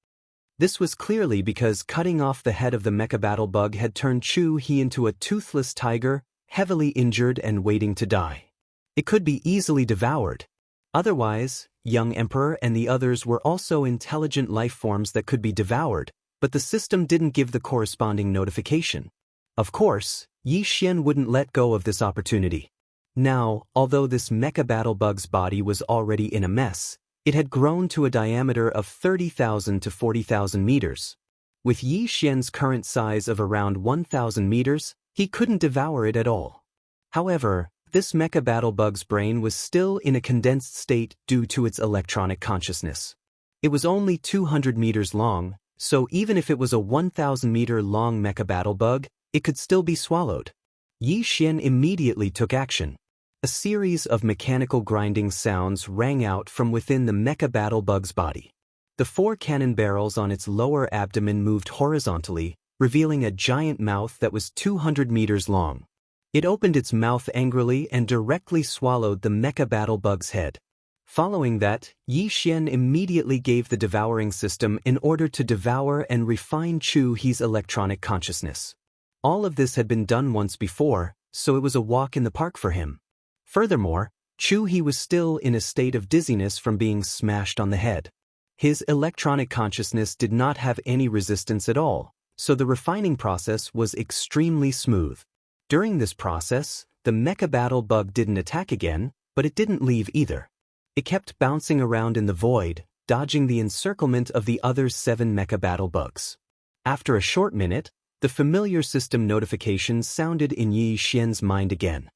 This was clearly because cutting off the head of the mecha battle bug had turned Chu He into a toothless tiger, heavily injured and waiting to die. It could be easily devoured. Otherwise, young Emperor and the others were also intelligent life forms that could be devoured, but the system didn't give the corresponding notification. Of course, Yi Xian wouldn't let go of this opportunity. Now, although this mecha battle bug's body was already in a mess, it had grown to a diameter of 30,000 to 40,000 meters. With Yi Xian's current size of around 1,000 meters, he couldn't devour it at all. However, this mecha battle bug's brain was still in a condensed state due to its electronic consciousness. It was only 200 meters long, so even if it was a 1,000-meter long mecha battle bug, it could still be swallowed. Yi Xian immediately took action. A series of mechanical grinding sounds rang out from within the mecha battle bug's body. The 4 cannon barrels on its lower abdomen moved horizontally, revealing a giant mouth that was 200 meters long. It opened its mouth angrily and directly swallowed the mecha battle bug's head. Following that, Yi Xian immediately gave the devouring system in order to devour and refine Chu He's electronic consciousness. All of this had been done once before, so it was a walk in the park for him. Furthermore, Chu He was still in a state of dizziness from being smashed on the head. His electronic consciousness did not have any resistance at all, so the refining process was extremely smooth. During this process, the mecha battle bug didn't attack again, but it didn't leave either. It kept bouncing around in the void, dodging the encirclement of the other 7 mecha battle bugs. After a short minute, the familiar system notification sounded in Yi Xian's mind again.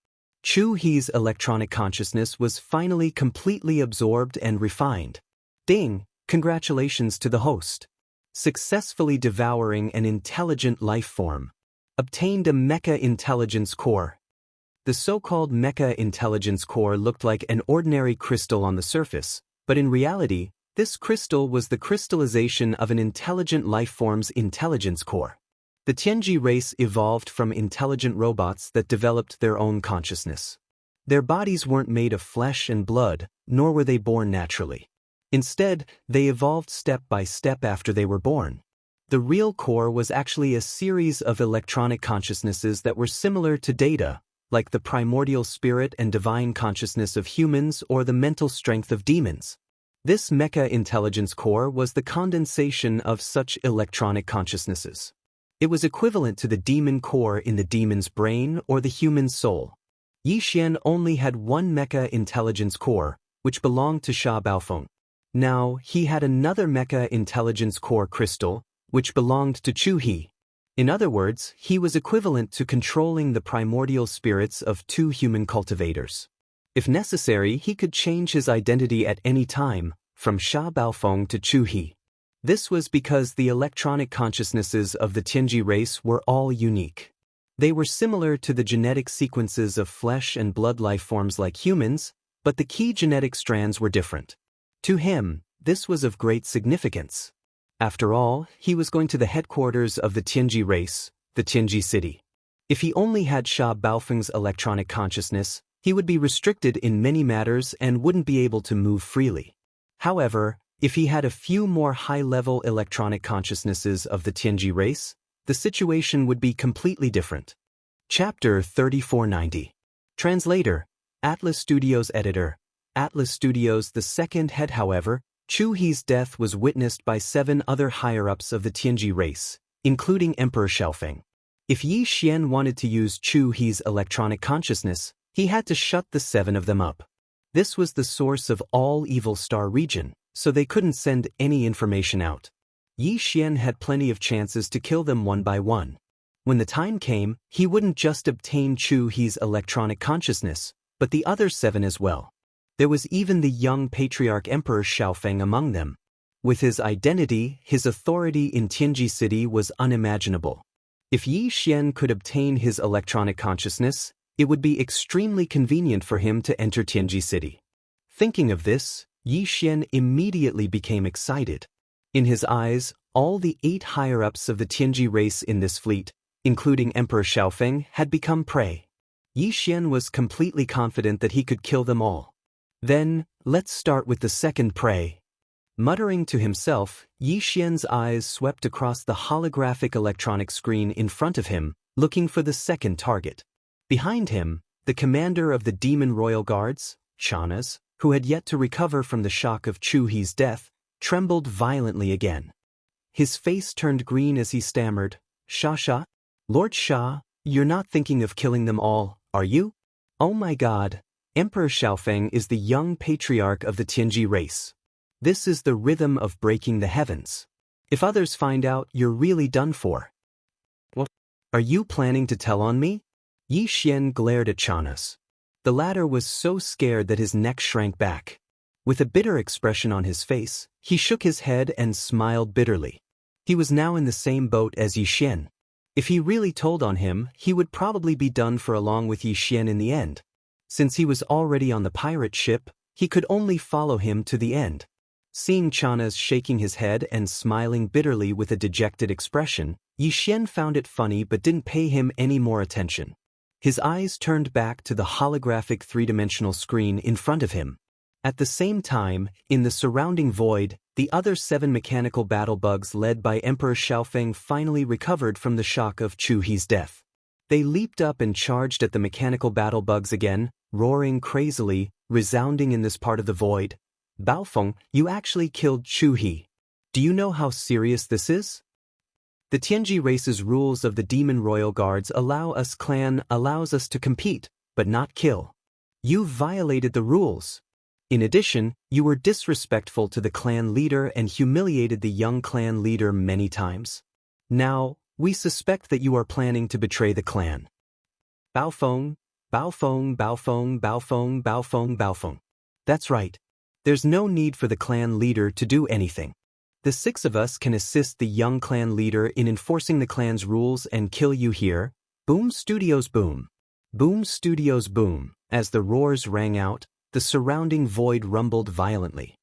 Chu He's electronic consciousness was finally completely absorbed and refined. Ding! Congratulations to the host. Successfully devouring an intelligent life form. Obtained a mecha intelligence core. The so-called mecha intelligence core looked like an ordinary crystal on the surface, but in reality, this crystal was the crystallization of an intelligent life form's intelligence core. The Tianji race evolved from intelligent robots that developed their own consciousness. Their bodies weren't made of flesh and blood, nor were they born naturally. Instead, they evolved step by step after they were born. The real core was actually a series of electronic consciousnesses that were similar to data, like the primordial spirit and divine consciousness of humans or the mental strength of demons. This mecha intelligence core was the condensation of such electronic consciousnesses. It was equivalent to the demon core in the demon's brain or the human soul. Yi Xian only had one mecha intelligence core, which belonged to Sha Baofeng. Now, he had another mecha intelligence core crystal, which belonged to Chu He. In other words, he was equivalent to controlling the primordial spirits of 2 human cultivators. If necessary, he could change his identity at any time, from Sha Baofeng to Chu He. This was because the electronic consciousnesses of the Tianji race were all unique. They were similar to the genetic sequences of flesh and blood life forms like humans, but the key genetic strands were different. To him, this was of great significance. After all, he was going to the headquarters of the Tianji race, the Tianji city. If he only had Sha Baofeng's electronic consciousness, he would be restricted in many matters and wouldn't be able to move freely. However, if he had a few more high-level electronic consciousnesses of the Tianji race, the situation would be completely different. Chapter 3490. Translator, Atlas Studios Editor, Atlas Studios. The second head, however, Chu He's death was witnessed by 7 other higher-ups of the Tianji race, including Emperor Xiaofeng. If Yi Xian wanted to use Chu He's electronic consciousness, he had to shut the 7 of them up. This was the source of all Evil Star region, so they couldn't send any information out. Yi Xian had plenty of chances to kill them one by one. When the time came, he wouldn't just obtain Chu He's electronic consciousness, but the other 7 as well. There was even the young patriarch Emperor Xiaofeng among them. With his identity, his authority in Tianji City was unimaginable. If Yi Xian could obtain his electronic consciousness, it would be extremely convenient for him to enter Tianji City. Thinking of this, Yi Xian immediately became excited. In his eyes, all the 8 higher-ups of the Tianji race in this fleet, including Emperor Xiaofeng, had become prey. Yi Xian was completely confident that he could kill them all. Then, let's start with the second prey. Muttering to himself, Yi Xian's eyes swept across the holographic electronic screen in front of him, looking for the second target. Behind him, the commander of the Demon Royal Guards, Chanas, who had yet to recover from the shock of Chu He's death, trembled violently again. His face turned green as he stammered, Sha. Lord Sha, you're not thinking of killing them all, are you? Oh my god, Emperor Xiaofeng is the young patriarch of the Tianji race. This is the rhythm of breaking the heavens. If others find out, you're really done for. What? Are you planning to tell on me? Yi Xian glared at Chanas. The latter was so scared that his neck shrank back. With a bitter expression on his face, he shook his head and smiled bitterly. He was now in the same boat as Yi Xian. If he really told on him, he would probably be done for along with Yi Xian in the end. Since he was already on the pirate ship, he could only follow him to the end. Seeing Chanas shaking his head and smiling bitterly with a dejected expression, Yi Xian found it funny but didn't pay him any more attention. His eyes turned back to the holographic 3-dimensional screen in front of him. At the same time, in the surrounding void, the other 7 mechanical battle bugs led by Emperor Xiaofeng finally recovered from the shock of Chu He's death. They leaped up and charged at the mechanical battle bugs again, roaring crazily, resounding in this part of the void. Baofeng, you actually killed Chu He. Do you know how serious this is? The Tianji race's rules of the Demon Royal Guards allows us to compete, but not kill. You violated the rules. In addition, you were disrespectful to the clan leader and humiliated the young clan leader many times. Now, we suspect that you are planning to betray the clan. Baofeng. That's right. There's no need for the clan leader to do anything. The 6 of us can assist the young clan leader in enforcing the clan's rules and kill you here. Boom Studios boom. Boom Studios boom. As the roars rang out, the surrounding void rumbled violently.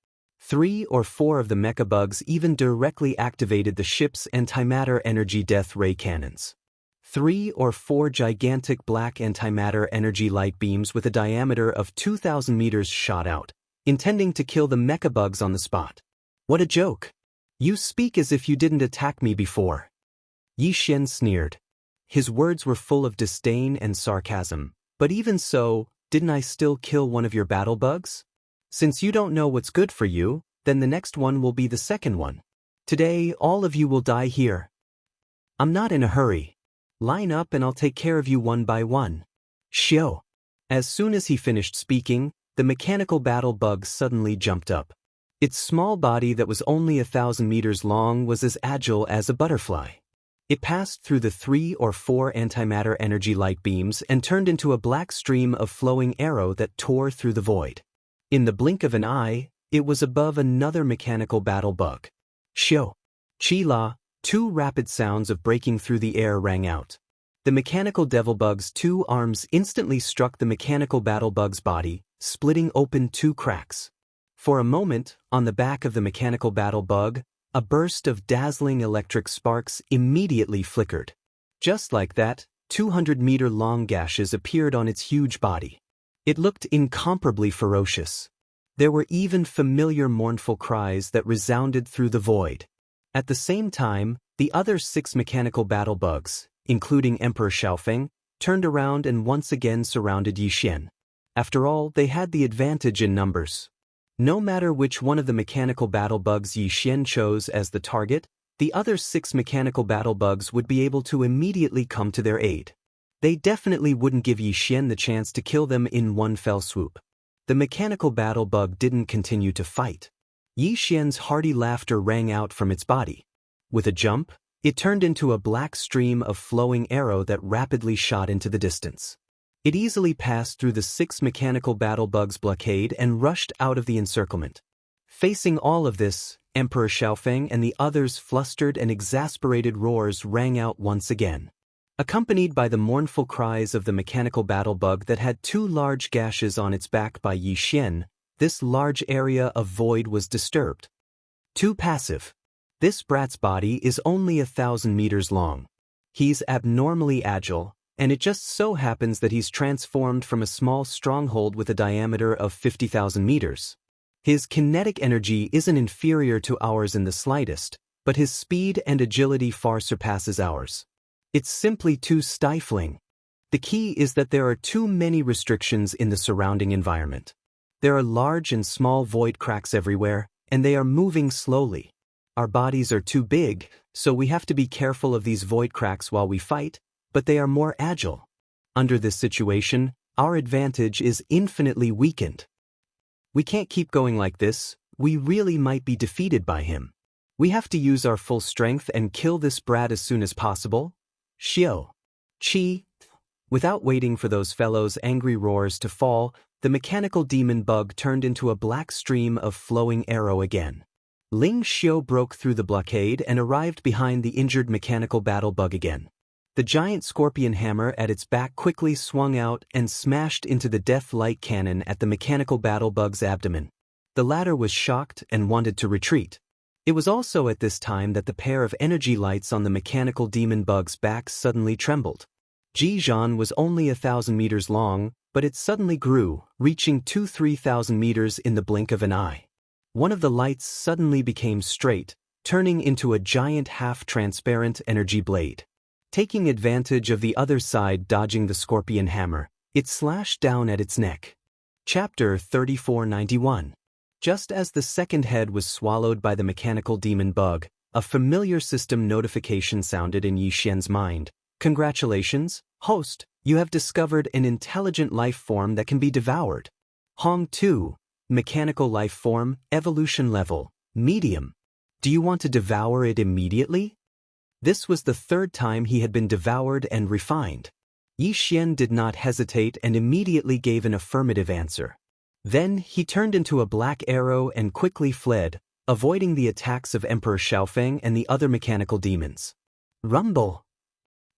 3 or 4 of the mecha bugs even directly activated the ship's antimatter energy death ray cannons. 3 or 4 gigantic black antimatter energy light beams with a diameter of 2,000 meters shot out, intending to kill the mecha bugs on the spot. What a joke! You speak as if you didn't attack me before. Yi Xian sneered. His words were full of disdain and sarcasm, but even so, didn't I still kill one of your battle bugs? Since you don't know what's good for you, then the next one will be the second one. Today, all of you will die here. I'm not in a hurry. Line up and I'll take care of you one by one. Xiao. As soon as he finished speaking, the mechanical battle bug suddenly jumped up. Its small body that was only 1,000 meters long was as agile as a butterfly. It passed through the 3 or 4 antimatter energy light beams and turned into a black stream of flowing arrow that tore through the void. In the blink of an eye, it was above another mechanical battle bug. Xiao. Chi-la, 2 rapid sounds of breaking through the air rang out. The mechanical devil bug's 2 arms instantly struck the mechanical battle bug's body, splitting open 2 cracks. For a moment, on the back of the mechanical battle bug, a burst of dazzling electric sparks immediately flickered. Just like that, 200-meter-long gashes appeared on its huge body. It looked incomparably ferocious. There were even familiar mournful cries that resounded through the void. At the same time, the other 6 mechanical battle bugs, including Emperor Xiaofeng, turned around and once again surrounded Yi Xian. After all, they had the advantage in numbers. No matter which one of the mechanical battle bugs Yi Xian chose as the target, the other 6 mechanical battle bugs would be able to immediately come to their aid. They definitely wouldn't give Yi Xian the chance to kill them in one fell swoop. The mechanical battle bug didn't continue to fight. Yi Xian's hearty laughter rang out from its body. With a jump, It turned into a black stream of flowing arrow that rapidly shot into the distance. It easily passed through the 6 mechanical battle bugs' blockade and rushed out of the encirclement. Facing all of this, Emperor Xiaofeng and the others' flustered and exasperated roars rang out once again. Accompanied by the mournful cries of the mechanical battle bug that had 2 large gashes on its back by Yi Xian, this large area of void was disturbed. Too passive. This brat's body is only 1,000 meters long. He's abnormally agile, and it just so happens that he's transformed from a small stronghold with a diameter of 50,000 meters. His kinetic energy isn't inferior to ours in the slightest, but his speed and agility far surpasses ours. It's simply too stifling. The key is that there are too many restrictions in the surrounding environment. There are large and small void cracks everywhere, and they are moving slowly. Our bodies are too big, so we have to be careful of these void cracks while we fight, but they are more agile. Under this situation, our advantage is infinitely weakened. We can't keep going like this. We really might be defeated by him. We have to use our full strength and kill this brat as soon as possible. Xiao. Qi. Without waiting for those fellows' angry roars to fall, the mechanical demon bug turned into a black stream of flowing arrow again. Ling Xiu broke through the blockade and arrived behind the injured mechanical battle bug again. The giant scorpion hammer at its back quickly swung out and smashed into the death light cannon at the mechanical battle bug's abdomen. The latter was shocked and wanted to retreat. It was also at this time that the pair of energy lights on the mechanical demon bug's back suddenly trembled. Jizhan was only 1,000 meters long, but it suddenly grew, reaching 2,000–3,000 meters in the blink of an eye. One of the lights suddenly became straight, turning into a giant half-transparent energy blade. Taking advantage of the other side dodging the scorpion hammer, it slashed down at its neck. Chapter 3491. Just as the second head was swallowed by the mechanical demon bug, a familiar system notification sounded in Yi Xian's mind. Congratulations, host, you have discovered an intelligent life form that can be devoured. Hong 2. Mechanical life form, evolution level, medium. Do you want to devour it immediately? This was the 3rd time he had been devoured and refined. Yi Xian did not hesitate and immediately gave an affirmative answer. Then he turned into a black arrow and quickly fled, avoiding the attacks of Emperor Xiaofeng and the other mechanical demons. Rumble!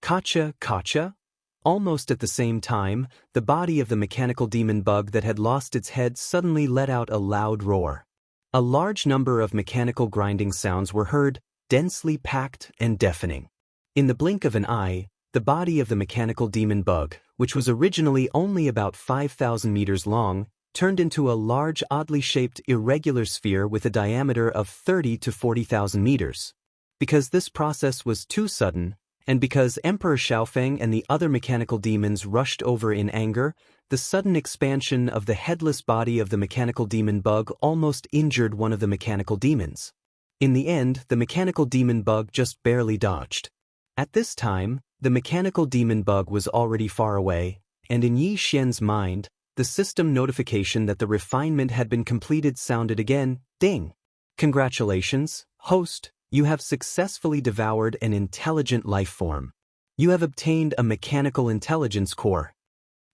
Kacha, kacha! Almost at the same time, the body of the mechanical demon bug that had lost its head suddenly let out a loud roar. A large number of mechanical grinding sounds were heard, densely packed and deafening. In the blink of an eye, the body of the mechanical demon bug, which was originally only about 5,000 meters long, turned into a large oddly shaped irregular sphere with a diameter of 30 to 40,000 meters. Because this process was too sudden, and because Emperor Xiaofeng and the other mechanical demons rushed over in anger, the sudden expansion of the headless body of the mechanical demon bug almost injured one of the mechanical demons. In the end, the mechanical demon bug just barely dodged. At this time, the mechanical demon bug was already far away, and in Yi Xian's mind, the system notification that the refinement had been completed sounded again, ding! Congratulations, host! You have successfully devoured an intelligent life form. You have obtained a mechanical intelligence core.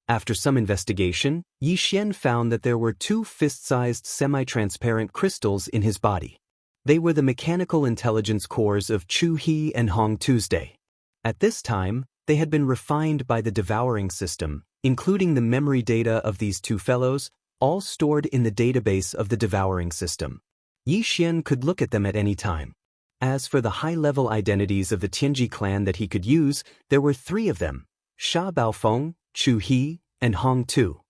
After some investigation, Yi Xian found that there were 2 fist-sized semi-transparent crystals in his body. They were the mechanical intelligence cores of Chu He and Hong Tuesday. At this time, they had been refined by the devouring system, including the memory data of these 2 fellows, all stored in the database of the devouring system. Yi Xian could look at them at any time. As for the high-level identities of the Tianji clan that he could use, there were 3 of them: Sha Baofeng, Chu He, and Hong Tu.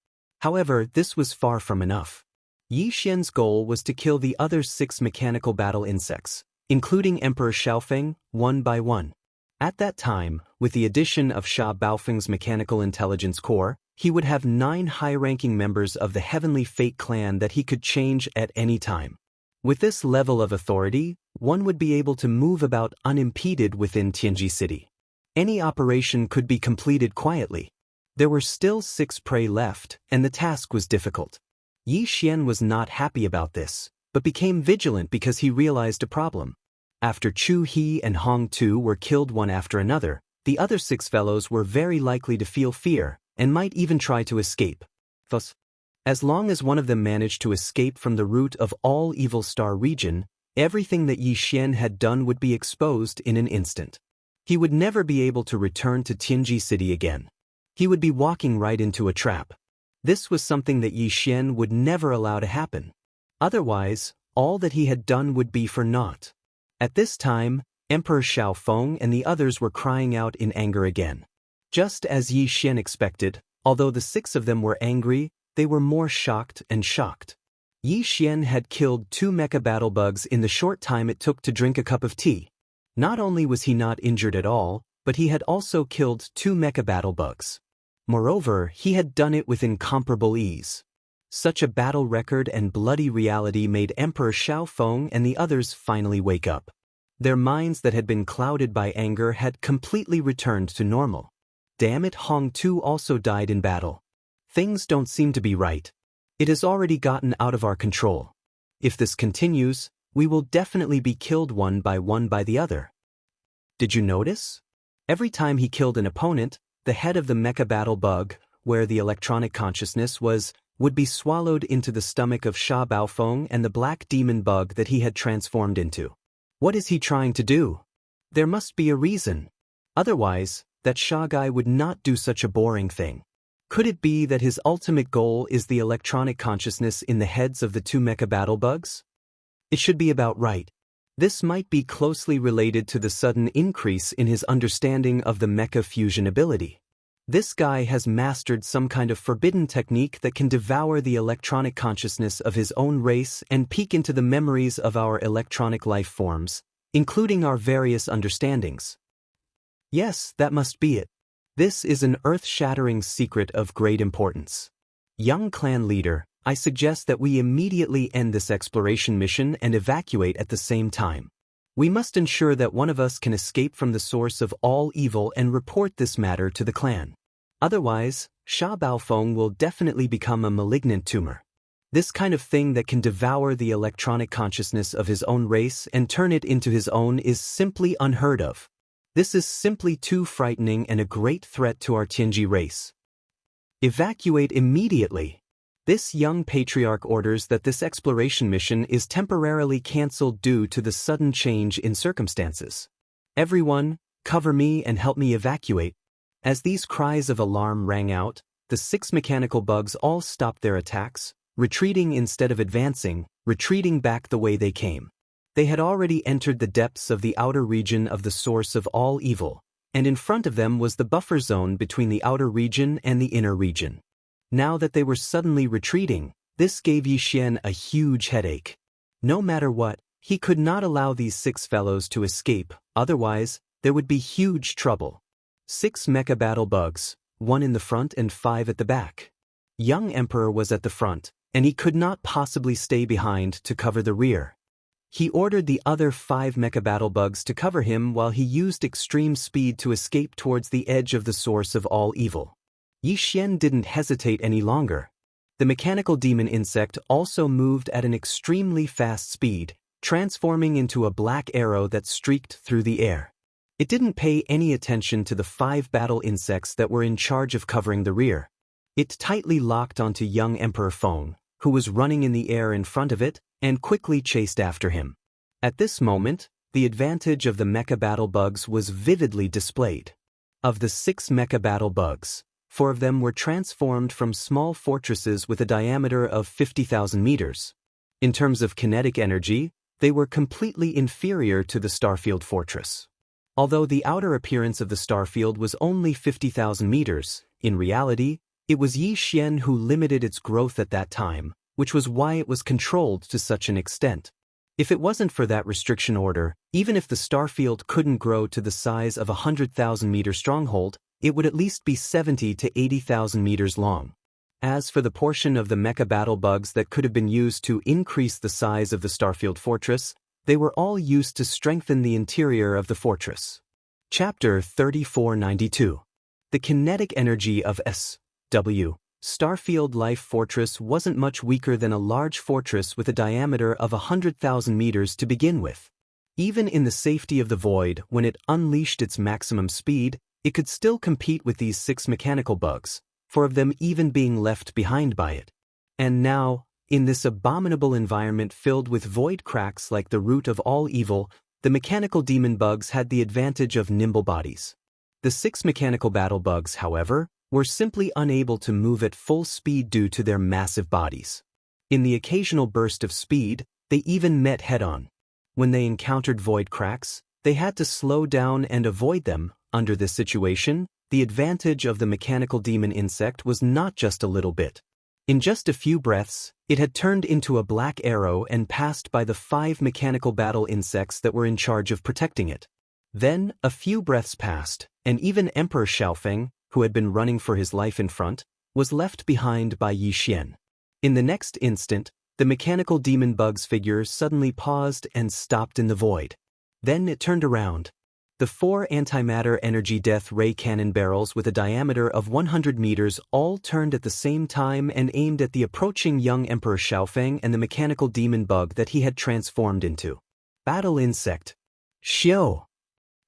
However, this was far from enough. Yi Xian's goal was to kill the other 6 mechanical battle insects, including Emperor Xiaofeng, one by one. At that time, with the addition of Sha Baofeng's mechanical intelligence core, he would have 9 high-ranking members of the Heavenly Fate clan that he could change at any time. With this level of authority, one would be able to move about unimpeded within Tianji City. Any operation could be completed quietly. There were still 6 prey left, and the task was difficult. Yi Xian was not happy about this, but became vigilant because he realized a problem. After Chu He and Hong Tu were killed one after another, the other 6 fellows were very likely to feel fear, and might even try to escape. Thus, as long as one of them managed to escape from the root of all Evil Star region, everything that Yi Xian had done would be exposed in an instant. He would never be able to return to Tianji City again. He would be walking right into a trap. This was something that Yi Xian would never allow to happen. Otherwise, all that he had done would be for naught. At this time, Emperor Xiaofeng and the others were crying out in anger again. Just as Yi Xian expected, although the 6 of them were angry, they were more shocked and shocked. Yi Xian had killed 2 mecha battle bugs in the short time it took to drink a cup of tea. Not only was he not injured at all, but he had also killed 2 mecha battle bugs. Moreover, he had done it with incomparable ease. Such a battle record and bloody reality made Emperor Xiaofeng and the others finally wake up. Their minds that had been clouded by anger had completely returned to normal. Damn it, Hong Tu also died in battle. Things don't seem to be right. It has already gotten out of our control. If this continues, we will definitely be killed one by the other. Did you notice? Every time he killed an opponent, the head of the mecha battle bug, where the electronic consciousness was, would be swallowed into the stomach of Sha Baofeng and the black demon bug that he had transformed into. What is he trying to do? There must be a reason. Otherwise, that Sha guy would not do such a boring thing. Could it be that his ultimate goal is the electronic consciousness in the heads of the 2 mecha battle bugs? It should be about right. This might be closely related to the sudden increase in his understanding of the mecha fusion ability. This guy has mastered some kind of forbidden technique that can devour the electronic consciousness of his own race and peek into the memories of our electronic life forms, including our various understandings. Yes, that must be it. This is an earth-shattering secret of great importance. Young clan leader, I suggest that we immediately end this exploration mission and evacuate at the same time. We must ensure that one of us can escape from the source of all evil and report this matter to the clan. Otherwise, Sha Baofeng will definitely become a malignant tumor. This kind of thing that can devour the electronic consciousness of his own race and turn it into his own is simply unheard of. This is simply too frightening and a great threat to our Tianji race. Evacuate immediately. This young patriarch orders that this exploration mission is temporarily cancelled due to the sudden change in circumstances. Everyone, cover me and help me evacuate. As these cries of alarm rang out, the 6 mechanical bugs all stopped their attacks, retreating instead of advancing, retreating back the way they came. They had already entered the depths of the outer region of the source of all evil, and in front of them was the buffer zone between the outer region and the inner region. Now that they were suddenly retreating, this gave Yi Xian a huge headache. No matter what, he could not allow these 6 fellows to escape, otherwise, there would be huge trouble. 6 mecha battle bugs, 1 in the front and 5 at the back. Young Emperor was at the front, and he could not possibly stay behind to cover the rear. He ordered the other 5 mecha battle bugs to cover him while he used extreme speed to escape towards the edge of the source of all evil. Yi Xian didn't hesitate any longer. The mechanical demon insect also moved at an extremely fast speed, transforming into a black arrow that streaked through the air. It didn't pay any attention to the 5 battle insects that were in charge of covering the rear. It tightly locked onto young Emperor Feng, who was running in the air in front of it, and quickly chased after him. At this moment, the advantage of the mecha battle bugs was vividly displayed. Of the 6 mecha battle bugs, 4 of them were transformed from small fortresses with a diameter of 50,000 meters. In terms of kinetic energy, they were completely inferior to the Starfield Fortress. Although the outer appearance of the Starfield was only 50,000 meters, in reality, it was Yi Xian who limited its growth at that time, which was why it was controlled to such an extent. If it wasn't for that restriction order, even if the Starfield couldn't grow to the size of a 100,000-meter stronghold, it would at least be 70 to 80,000 meters long. As for the portion of the mecha battle bugs that could have been used to increase the size of the Starfield Fortress, they were all used to strengthen the interior of the fortress. Chapter 3492. The kinetic energy of S.W. Starfield Life Fortress wasn't much weaker than a large fortress with a diameter of 100,000 meters to begin with. Even in the safety of the void, when it unleashed its maximum speed, it could still compete with these 6 mechanical bugs, 4 of them even being left behind by it. And now, in this abominable environment filled with void cracks like the root of all evil, the mechanical demon bugs had the advantage of nimble bodies. The 6 mechanical battle bugs, however, were simply unable to move at full speed due to their massive bodies. In the occasional burst of speed, they even met head-on. When they encountered void cracks, they had to slow down and avoid them. Under this situation, the advantage of the mechanical demon insect was not just a little bit. In just a few breaths, it had turned into a black arrow and passed by the 5 mechanical battle insects that were in charge of protecting it. Then, a few breaths passed, and even Emperor Xiaofeng, who had been running for his life in front, was left behind by Yi Xian. In the next instant, the mechanical demon bug's figure suddenly paused and stopped in the void. Then it turned around. The 4 antimatter energy death ray cannon barrels with a diameter of 100 meters all turned at the same time and aimed at the approaching young Emperor Xiaofeng and the mechanical demon bug that he had transformed into. Battle insect. Xiao!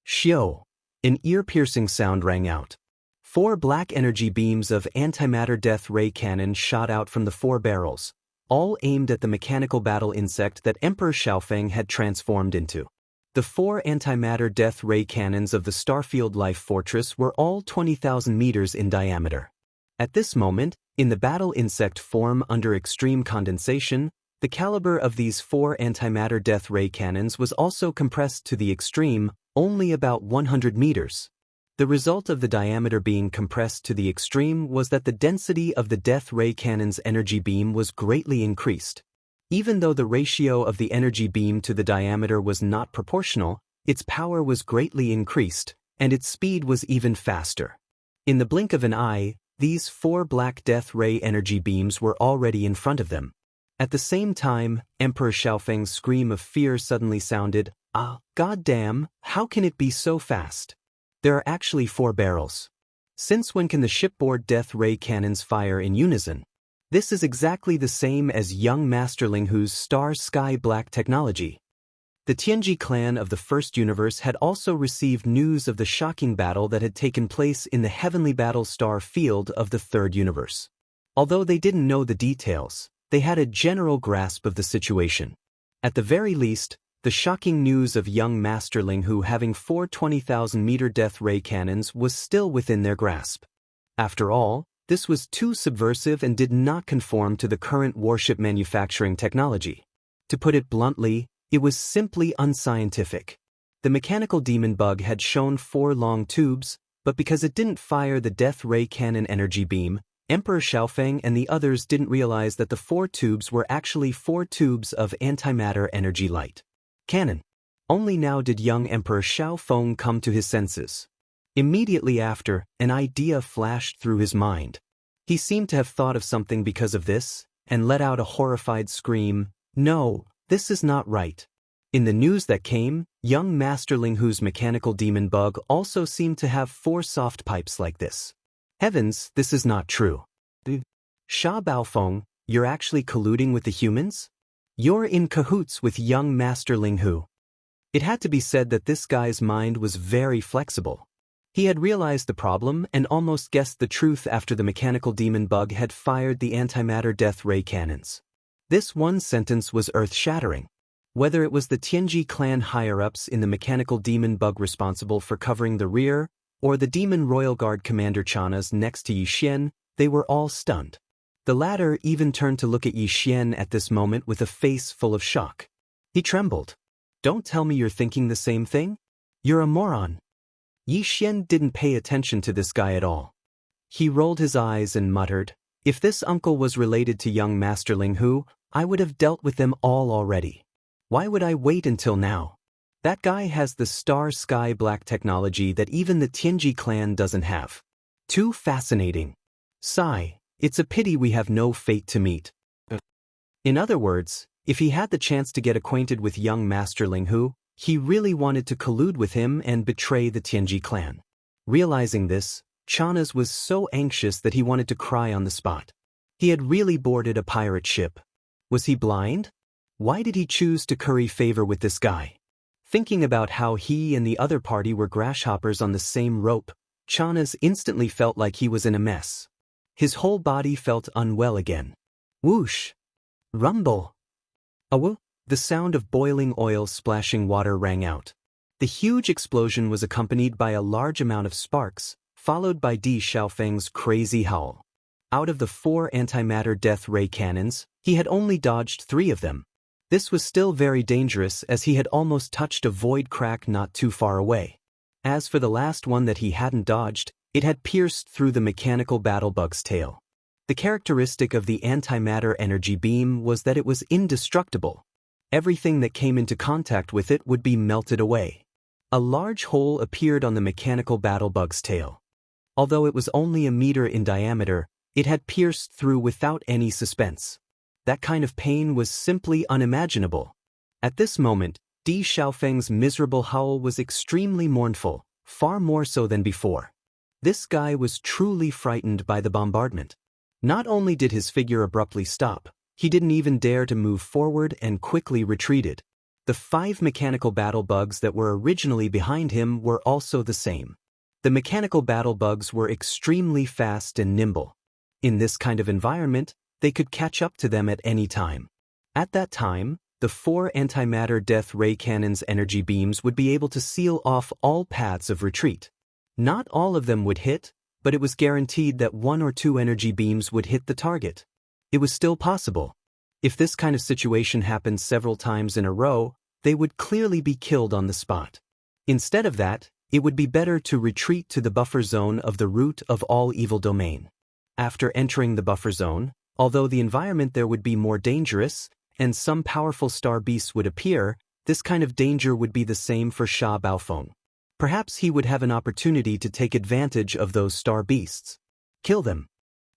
Xiao! An ear-piercing sound rang out. 4 black energy beams of antimatter death ray cannon shot out from the 4 barrels, all aimed at the mechanical battle insect that Emperor Xiaofeng had transformed into. The 4 antimatter death ray cannons of the Starfield Life Fortress were all 20,000 meters in diameter. At this moment, in the battle insect form under extreme condensation, the caliber of these 4 antimatter death ray cannons was also compressed to the extreme, only about 100 meters. The result of the diameter being compressed to the extreme was that the density of the death ray cannon's energy beam was greatly increased. Even though the ratio of the energy beam to the diameter was not proportional, its power was greatly increased, and its speed was even faster. In the blink of an eye, these 4 black death ray energy beams were already in front of them. At the same time, Emperor Xiaofeng's scream of fear suddenly sounded, "Ah, goddamn, how can it be so fast? There are actually 4 barrels. Since when can the shipboard death ray cannons fire in unison?" This is exactly the same as young Master Ling Hu's Star Sky Black technology. The Tianji clan of the First Universe had also received news of the shocking battle that had taken place in the heavenly battle star field of the Third Universe. Although they didn't know the details, they had a general grasp of the situation. At the very least, the shocking news of young Master Ling Hu having 4 20,000-meter death ray cannons was still within their grasp. After all, this was too subversive and did not conform to the current warship manufacturing technology. To put it bluntly, it was simply unscientific. The mechanical demon bug had shown 4 long tubes, but because it didn't fire the death ray cannon energy beam, Emperor Xiaofeng and the others didn't realize that the 4 tubes were actually 4 tubes of antimatter energy light cannon. Only now did young Emperor Xiaofeng come to his senses. Immediately after, an idea flashed through his mind. He seemed to have thought of something because of this, and let out a horrified scream, "No, this is not right." In the news that came, young Master Ling Hu's mechanical demon bug also seemed to have 4 soft pipes like this. Heavens, this is not true. Sha Baofeng, you're actually colluding with the humans? You're in cahoots with young Master Ling Hu. It had to be said that this guy's mind was very flexible. He had realized the problem and almost guessed the truth after the mechanical demon bug had fired the antimatter death ray cannons. This one sentence was earth-shattering. Whether it was the Tianji clan higher-ups in the mechanical demon bug responsible for covering the rear, or the demon royal guard commander Chanas next to Yi Xian, they were all stunned. The latter even turned to look at Yi Xian at this moment with a face full of shock. He trembled. "Don't tell me you're thinking the same thing? You're a moron." Yi Xian didn't pay attention to this guy at all. He rolled his eyes and muttered, "If this uncle was related to young Master Ling Hu, I would have dealt with them all already. Why would I wait until now? That guy has the Star Sky Black technology that even the Tianji clan doesn't have. Too fascinating. Sigh, it's a pity we have no fate to meet." In other words, if he had the chance to get acquainted with young Master Ling Hu, he really wanted to collude with him and betray the Tianji clan. Realizing this, Chanas was so anxious that he wanted to cry on the spot. He had really boarded a pirate ship. Was he blind? Why did he choose to curry favor with this guy? Thinking about how he and the other party were grasshoppers on the same rope, Chanas instantly felt like he was in a mess. His whole body felt unwell again. Whoosh! Rumble! Awu! The sound of boiling oil splashing water rang out. The huge explosion was accompanied by a large amount of sparks, followed by Di Xiaofeng's crazy howl. Out of the 4 antimatter death ray cannons, he had only dodged 3 of them. This was still very dangerous as he had almost touched a void crack not too far away. As for the last one that he hadn't dodged, it had pierced through the mechanical battlebug's tail. The characteristic of the antimatter energy beam was that it was indestructible. Everything that came into contact with it would be melted away. A large hole appeared on the mechanical battlebug's tail. Although it was only a meter in diameter, it had pierced through without any suspense. That kind of pain was simply unimaginable. At this moment, Di Xiaofeng's miserable howl was extremely mournful, far more so than before. This guy was truly frightened by the bombardment. Not only did his figure abruptly stop, he didn't even dare to move forward and quickly retreated. The 5 mechanical battle bugs that were originally behind him were also the same. The mechanical battle bugs were extremely fast and nimble. In this kind of environment, they could catch up to them at any time. At that time, the 4 antimatter death ray cannons' energy beams would be able to seal off all paths of retreat. Not all of them would hit, but it was guaranteed that 1 or 2 energy beams would hit the target. It was still possible. If this kind of situation happened several times in a row, they would clearly be killed on the spot. Instead of that, it would be better to retreat to the buffer zone of the root of all evil domain. After entering the buffer zone, although the environment there would be more dangerous, and some powerful star beasts would appear, this kind of danger would be the same for Sha Baofeng. Perhaps he would have an opportunity to take advantage of those star beasts. Kill them.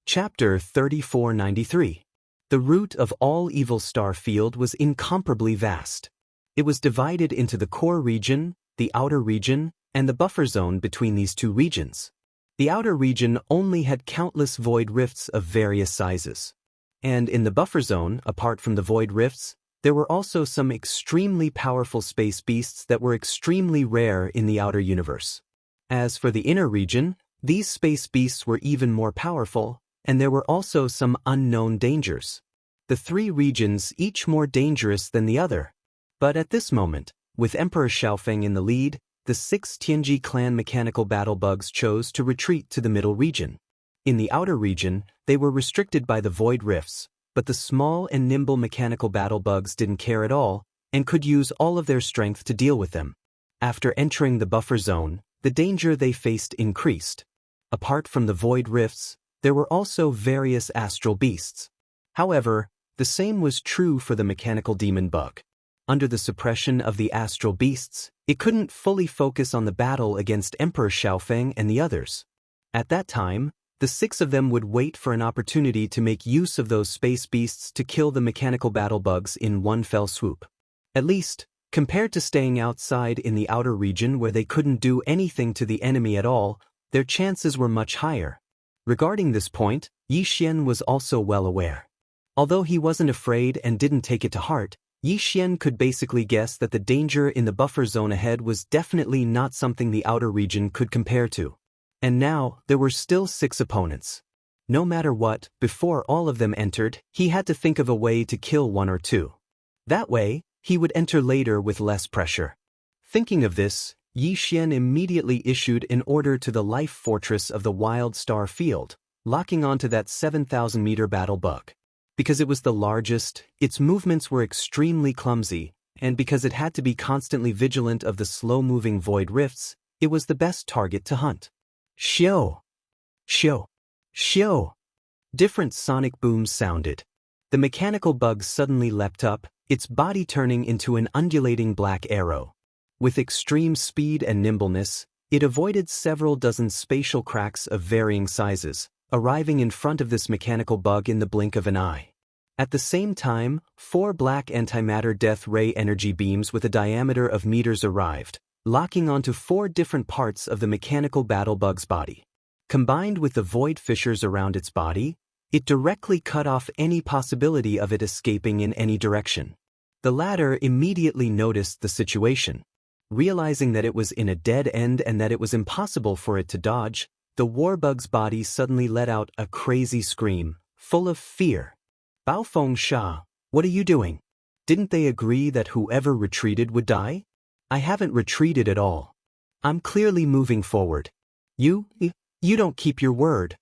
Chapter 3493. The root of all evil star field was incomparably vast. It was divided into the core region, the outer region, and the buffer zone between these 2 regions. The outer region only had countless void rifts of various sizes. And in the buffer zone, apart from the void rifts, there were also some extremely powerful space beasts that were extremely rare in the outer universe. As for the inner region, these space beasts were even more powerful, and there were also some unknown dangers. The 3 regions each more dangerous than the other. But at this moment, with Emperor Xiaofeng in the lead, the 6 Tianji clan mechanical battle bugs chose to retreat to the middle region. In the outer region, they were restricted by the void rifts, but the small and nimble mechanical battle bugs didn't care at all, and could use all of their strength to deal with them. After entering the buffer zone, the danger they faced increased. Apart from the void rifts, there were also various astral beasts. However, the same was true for the mechanical demon bug. Under the suppression of the astral beasts, it couldn't fully focus on the battle against Emperor Xiaofeng and the others. At that time, the 6 of them would wait for an opportunity to make use of those space beasts to kill the mechanical battle bugs in one fell swoop. At least, compared to staying outside in the outer region where they couldn't do anything to the enemy at all, their chances were much higher. Regarding this point, Yi Xian was also well aware. Although he wasn't afraid and didn't take it to heart, Yi Xian could basically guess that the danger in the buffer zone ahead was definitely not something the outer region could compare to. And now, there were still 6 opponents. No matter what, before all of them entered, he had to think of a way to kill 1 or 2. That way, he would enter later with less pressure. Thinking of this, Yi Xian immediately issued an order to the life fortress of the wild star field, locking onto that 7,000-meter battle bug. Because it was the largest, its movements were extremely clumsy, and because it had to be constantly vigilant of the slow-moving void rifts, it was the best target to hunt. Xiao! Xiao! Xiao! Different sonic booms sounded. The mechanical bug suddenly leapt up, its body turning into an undulating black arrow. With extreme speed and nimbleness, it avoided several dozen spatial cracks of varying sizes, arriving in front of this mechanical bug in the blink of an eye. At the same time, 4 black antimatter death ray energy beams with a diameter of meters arrived, locking onto 4 different parts of the mechanical battle bug's body. Combined with the void fissures around its body, it directly cut off any possibility of it escaping in any direction. The latter immediately noticed the situation. Realizing that it was in a dead end and that it was impossible for it to dodge, the warbug's body suddenly let out a crazy scream, full of fear. Baofeng Sha, what are you doing? Didn't they agree that whoever retreated would die? I haven't retreated at all. I'm clearly moving forward. You don't keep your word.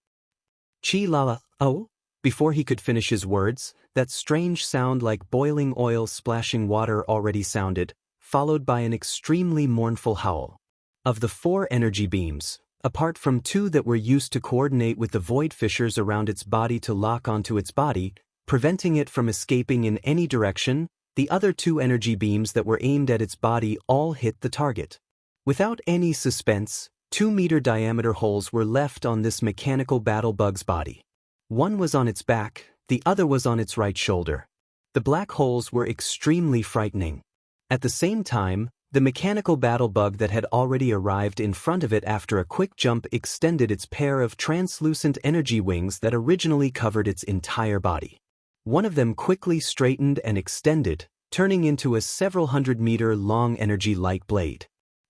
Chi Lala, oh? Before he could finish his words, that strange sound like boiling oil splashing water already sounded, followed by an extremely mournful howl. Of the 4 energy beams, apart from 2 that were used to coordinate with the void fissures around its body to lock onto its body, preventing it from escaping in any direction, the other 2 energy beams that were aimed at its body all hit the target. Without any suspense, 2-meter diameter holes were left on this mechanical battle bug's body. One was on its back, the other was on its right shoulder. The black holes were extremely frightening. At the same time, the mechanical battle bug that had already arrived in front of it after a quick jump extended its pair of translucent energy wings that originally covered its entire body. One of them quickly straightened and extended, turning into a several 100-meter long energy-like blade.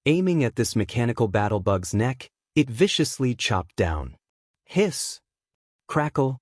Aiming at this mechanical battle bug's neck, it viciously chopped down. Hiss! Crackle!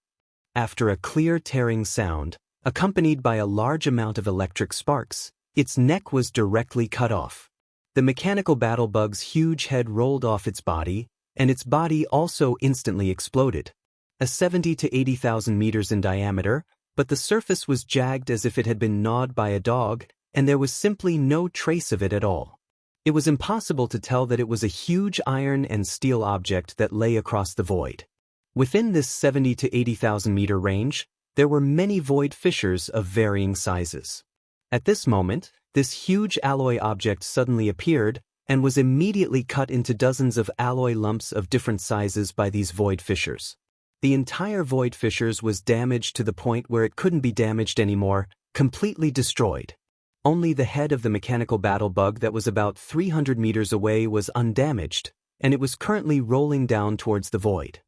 After a clear tearing sound, accompanied by a large amount of electric sparks, its neck was directly cut off. The mechanical battle bug's huge head rolled off its body, and its body also instantly exploded. A 70 to 80,000 meters in diameter, but the surface was jagged as if it had been gnawed by a dog, and there was simply no trace of it at all. It was impossible to tell that it was a huge iron and steel object that lay across the void. Within this 70 to 80,000 meter range, there were many void fissures of varying sizes. At this moment, this huge alloy object suddenly appeared and was immediately cut into dozens of alloy lumps of different sizes by these void fissures. The entire void fissures was damaged to the point where it couldn't be damaged anymore, completely destroyed. Only the head of the mechanical battle bug that was about 300 meters away was undamaged, and it was currently rolling down towards the void.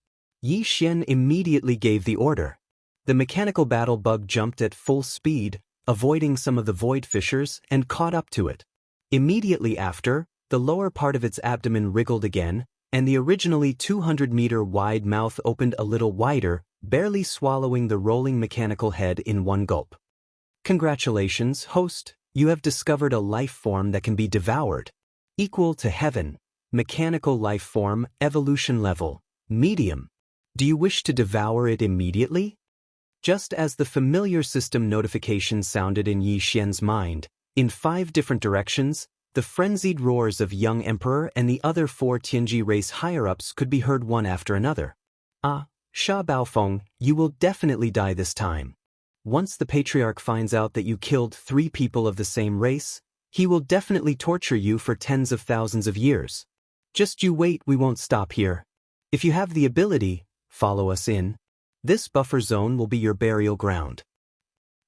Yi Xian immediately gave the order. The mechanical battle bug jumped at full speed, avoiding some of the void fissures, and caught up to it. Immediately after, the lower part of its abdomen wriggled again, and the originally 200-meter wide mouth opened a little wider, barely swallowing the rolling mechanical head in one gulp. Congratulations, host, you have discovered a life form that can be devoured. Equal to heaven, mechanical life form, evolution level, medium. Do you wish to devour it immediately? Just as the familiar system notification sounded in Yi Xian's mind, in 5 different directions, the frenzied roars of young emperor and the other 4 Tianji race higher-ups could be heard one after another. Ah, Sha Baofeng, you will definitely die this time. Once the patriarch finds out that you killed 3 people of the same race, he will definitely torture you for tens of thousands of years. Just you wait, we won't stop here. If you have the ability, follow us in. This buffer zone will be your burial ground.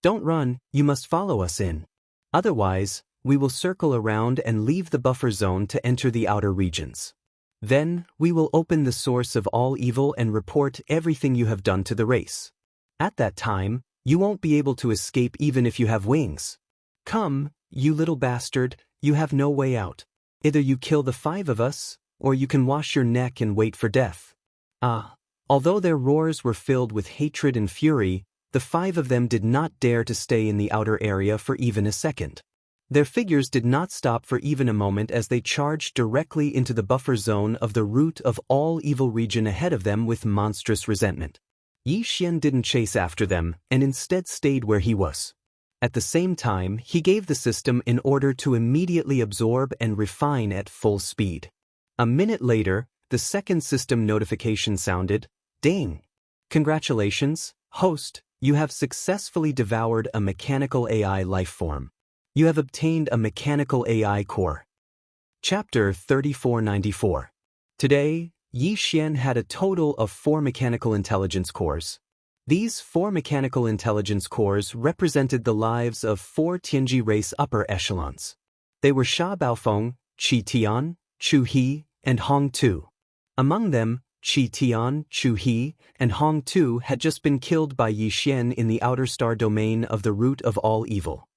Don't run, you must follow us in. Otherwise, we will circle around and leave the buffer zone to enter the outer regions. Then, we will open the source of all evil and report everything you have done to the race. At that time, you won't be able to escape even if you have wings. Come, you little bastard, you have no way out. Either you kill the 5 of us, or you can wash your neck and wait for death. Ah. Although their roars were filled with hatred and fury, the 5 of them did not dare to stay in the outer area for even a second. Their figures did not stop for even a moment as they charged directly into the buffer zone of the root of all evil region ahead of them with monstrous resentment. Yi Xian didn't chase after them and instead stayed where he was. At the same time, he gave the system an order to immediately absorb and refine at full speed. A minute later, the second system notification sounded. Ding! Congratulations, host, you have successfully devoured a mechanical AI life form. You have obtained a mechanical AI core. Chapter 3494. Today, Yi Xian had a total of 4 mechanical intelligence cores. These 4 mechanical intelligence cores represented the lives of 4 Tianji race upper echelons. They were Sha Baofeng, Qi Tian, Chu He, and Hong Tu. Among them, Qi Tian, Chu He, and Hong Tu had just been killed by Yi Xian in the outer star domain of the root of all evil.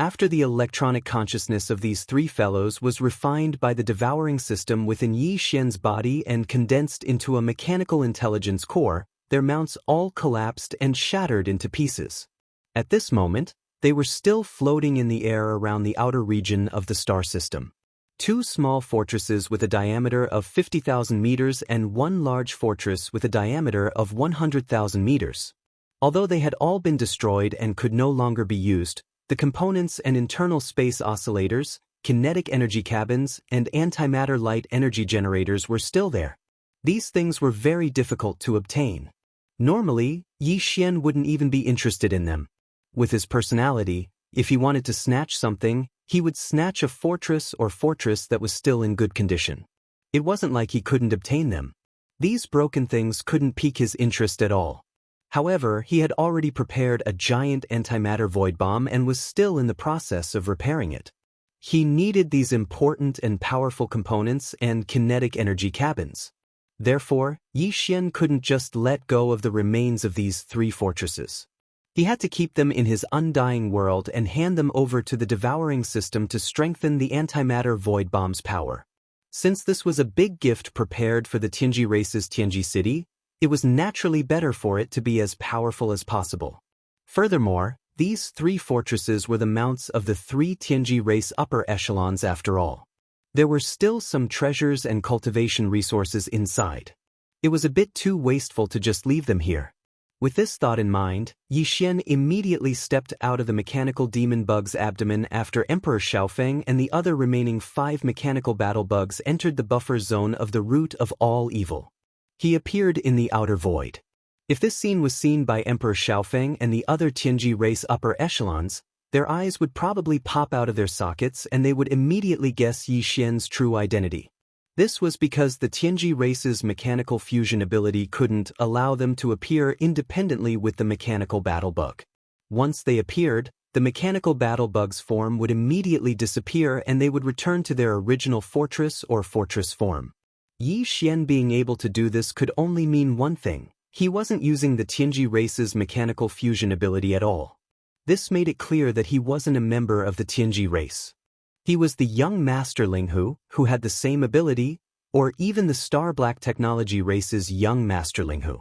After the electronic consciousness of these three fellows was refined by the devouring system within Yi Xian's body and condensed into a mechanical intelligence core, their mounts all collapsed and shattered into pieces. At this moment, they were still floating in the air around the outer region of the star system. Two small fortresses with a diameter of 50,000 meters and one large fortress with a diameter of 100,000 meters. Although they had all been destroyed and could no longer be used, the components and internal space oscillators, kinetic energy cabins, and antimatter light energy generators were still there. These things were very difficult to obtain. Normally, Yi Xian wouldn't even be interested in them. With his personality, if he wanted to snatch something, he would snatch a fortress or fortress that was still in good condition. It wasn't like he couldn't obtain them. These broken things couldn't pique his interest at all. However, he had already prepared a giant antimatter void bomb and was still in the process of repairing it. He needed these important and powerful components and kinetic energy cabins. Therefore, Yi Xian couldn't just let go of the remains of these three fortresses. He had to keep them in his undying world and hand them over to the devouring system to strengthen the antimatter void bomb's power. Since this was a big gift prepared for the Tianji race's Tianji city, it was naturally better for it to be as powerful as possible. Furthermore, these three fortresses were the mounts of the three Tianji race upper echelons after all. There were still some treasures and cultivation resources inside. It was a bit too wasteful to just leave them here. With this thought in mind, Yi Xian immediately stepped out of the mechanical demon bug's abdomen after Emperor Xiaofeng and the other remaining 5 mechanical battle bugs entered the buffer zone of the root of all evil. He appeared in the outer void. If this scene was seen by Emperor Xiaofeng and the other Tianji race upper echelons, their eyes would probably pop out of their sockets and they would immediately guess Yi Xian's true identity. This was because the Tianji race's mechanical fusion ability couldn't allow them to appear independently with the mechanical battle bug. Once they appeared, the mechanical battle bug's form would immediately disappear and they would return to their original fortress or fortress form. Yi Xian being able to do this could only mean one thing: he wasn't using the Tianji race's mechanical fusion ability at all. This made it clear that he wasn't a member of the Tianji race. He was the young Master Linghu, who had the same ability, or even the Star Black Technology race's young Master Linghu.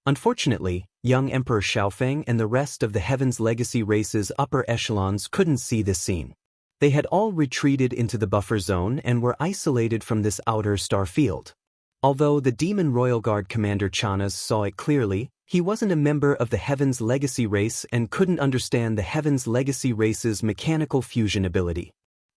Unfortunately, young Emperor Xiaofeng and the rest of the Heaven's Legacy race's upper echelons couldn't see this scene. They had all retreated into the buffer zone and were isolated from this outer star field. Although the Demon Royal Guard Commander Chanas saw it clearly, he wasn't a member of the Heaven's Legacy race and couldn't understand the Heaven's Legacy race's mechanical fusion ability.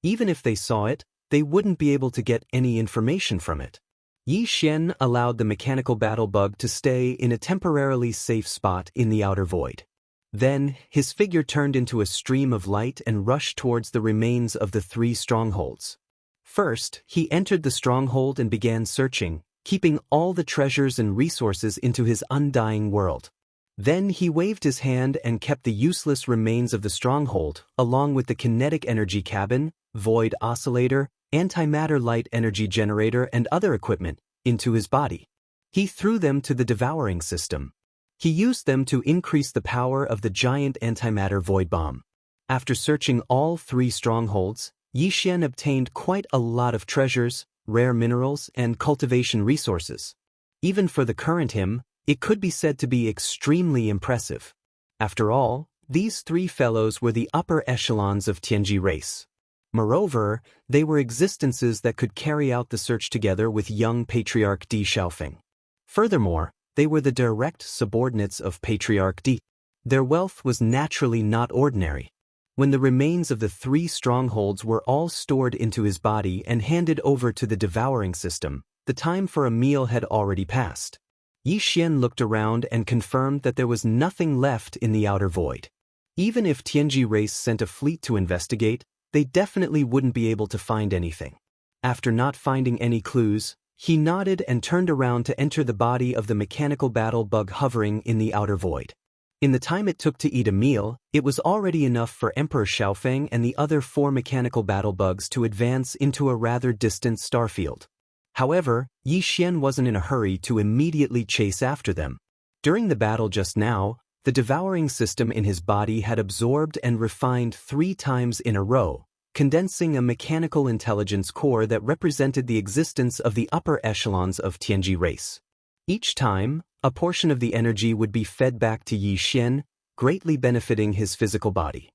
Even if they saw it, they wouldn't be able to get any information from it. Yi Xian allowed the mechanical battle bug to stay in a temporarily safe spot in the outer void. Then, his figure turned into a stream of light and rushed towards the remains of the 3 strongholds. First, he entered the stronghold and began searching, keeping all the treasures and resources into his undying world. Then he waved his hand and kept the useless remains of the stronghold, along with the kinetic energy cabin, void oscillator, antimatter light energy generator and other equipment, into his body. He threw them to the devouring system. He used them to increase the power of the giant antimatter void bomb. After searching all 3 strongholds, Yi Xian obtained quite a lot of treasures, rare minerals, and cultivation resources. Even for the current him, it could be said to be extremely impressive. After all, these 3 fellows were the upper echelons of Tianji race. Moreover, they were existences that could carry out the search together with young Patriarch Di Xiaofeng. Furthermore, they were the direct subordinates of Patriarch Di. Their wealth was naturally not ordinary. When the remains of the 3 strongholds were all stored into his body and handed over to the devouring system, the time for a meal had already passed. Yi Xian looked around and confirmed that there was nothing left in the outer void. Even if Tianji race sent a fleet to investigate, they definitely wouldn't be able to find anything. After not finding any clues, he nodded and turned around to enter the body of the mechanical battle bug hovering in the outer void. In the time it took to eat a meal, it was already enough for Emperor Xiaofeng and the other 4 mechanical battle bugs to advance into a rather distant starfield. However, Yi Xian wasn't in a hurry to immediately chase after them. During the battle just now, The devouring system in his body had absorbed and refined 3 times in a row, condensing a mechanical intelligence core that represented the existence of the upper echelons of Tianji race. Each time, a portion of the energy would be fed back to Yi Xian, greatly benefiting his physical body.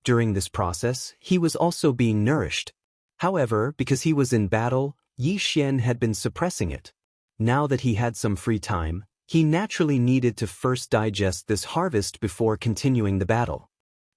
During this process, he was also being nourished. However, because he was in battle, Yi Xian had been suppressing it. Now that he had some free time, he naturally needed to first digest this harvest before continuing the battle.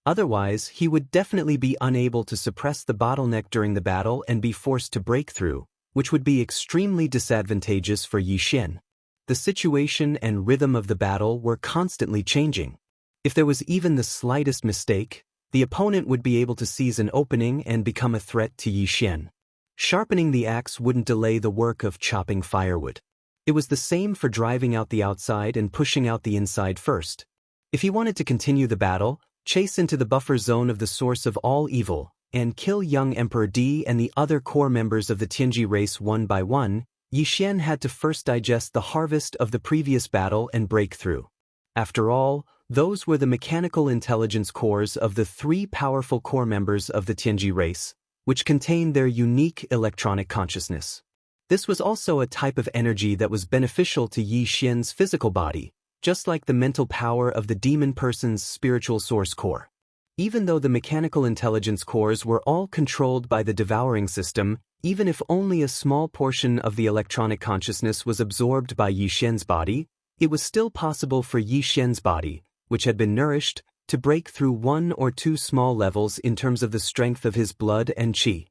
Otherwise, he would definitely be unable to suppress the bottleneck during the battle and be forced to break through, which would be extremely disadvantageous for Yi Xian. The situation and rhythm of the battle were constantly changing. If there was even the slightest mistake, the opponent would be able to seize an opening and become a threat to Yi Xian. Sharpening the axe wouldn't delay the work of chopping firewood. It was the same for driving out the outside and pushing out the inside first. If he wanted to continue the battle, chase into the buffer zone of the source of all evil, and kill young Emperor Di and the other core members of the Tianji race one by one, Yi Xian had to first digest the harvest of the previous battle and break through. After all, those were the mechanical intelligence cores of the 3 powerful core members of the Tianji race, which contained their unique electronic consciousness. This was also a type of energy that was beneficial to Yi Xian's physical body, just like the mental power of the demon person's spiritual source core. Even though the mechanical intelligence cores were all controlled by the devouring system, even if only a small portion of the electronic consciousness was absorbed by Yi Xian's body, it was still possible for Yi Xian's body, which had been nourished, to break through 1 or 2 small levels in terms of the strength of his blood and qi.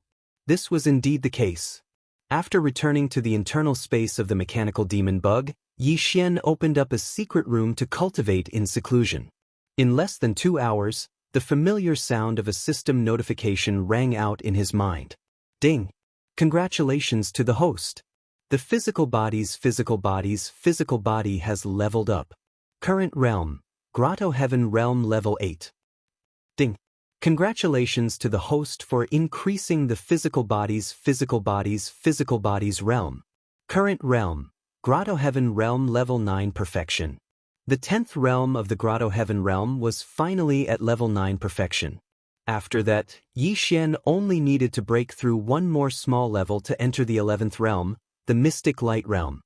This was indeed the case. After returning to the internal space of the mechanical demon bug, Yi Xian opened up a secret room to cultivate in seclusion. In less than 2 hours, the familiar sound of a system notification rang out in his mind. Ding! Congratulations to the host. The physical body has leveled up. Current realm, Grotto Heaven Realm Level 8. Ding! Congratulations to the host for increasing the physical body's realm. Current realm, Grotto Heaven Realm Level 9 Perfection. The 10th realm of the Grotto Heaven Realm was finally at Level 9 Perfection. After that, Yi Xian only needed to break through 1 more small level to enter the 11th realm, the Mystic Light Realm.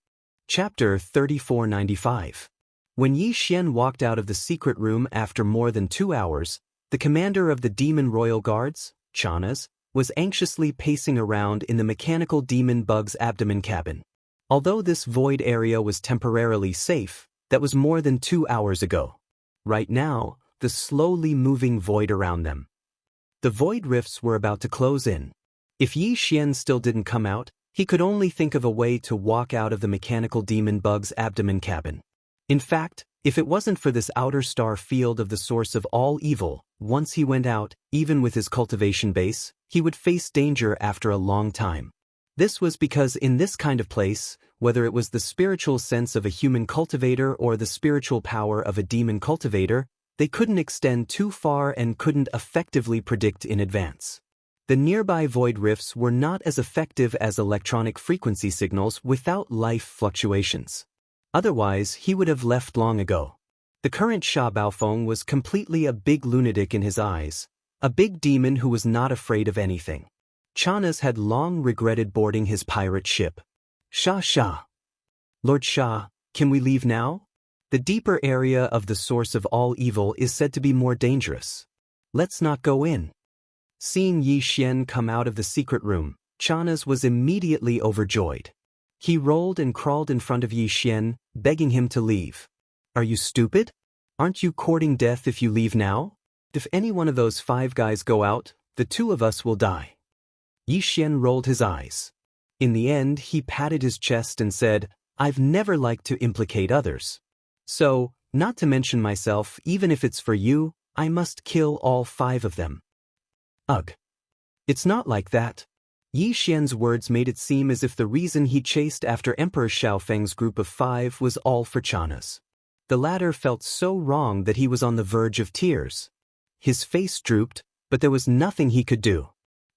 Chapter 3495. When Yi Xian walked out of the secret room after more than 2 hours, the commander of the Demon Royal Guards, Chanas, was anxiously pacing around in the mechanical demon bug's abdomen cabin. Although this void area was temporarily safe, that was more than 2 hours ago. Right now, the slowly moving void around them. The void rifts were about to close in. If Yi Xian still didn't come out, he could only think of a way to walk out of the mechanical demon bug's abdomen cabin. In fact, if it wasn't for this outer star field of the source of all evil, once he went out, even with his cultivation base, he would face danger after a long time. This was because in this kind of place, whether it was the spiritual sense of a human cultivator or the spiritual power of a demon cultivator, they couldn't extend too far and couldn't effectively predict in advance. The nearby void rifts were not as effective as electronic frequency signals without life fluctuations. Otherwise, he would have left long ago. The current Sha Baofeng was completely a big lunatic in his eyes, a big demon who was not afraid of anything. Chanas had long regretted boarding his pirate ship. Sha. Lord Sha, can we leave now? The deeper area of the source of all evil is said to be more dangerous. Let's not go in. Seeing Yi Xian come out of the secret room, Chanas was immediately overjoyed. He rolled and crawled in front of Yi Xian, begging him to leave. Are you stupid? Aren't you courting death if you leave now? If any one of those 5 guys go out, the 2 of us will die. Yi Xian rolled his eyes. In the end, he patted his chest and said, I've never liked to implicate others. So, not to mention myself, even if it's for you, I must kill all 5 of them. Ugh. It's not like that. Yi Xian's words made it seem as if the reason he chased after Emperor Xiaofeng's group of 5 was all for Chanas. The latter felt so wrong that he was on the verge of tears. His face drooped, but there was nothing he could do.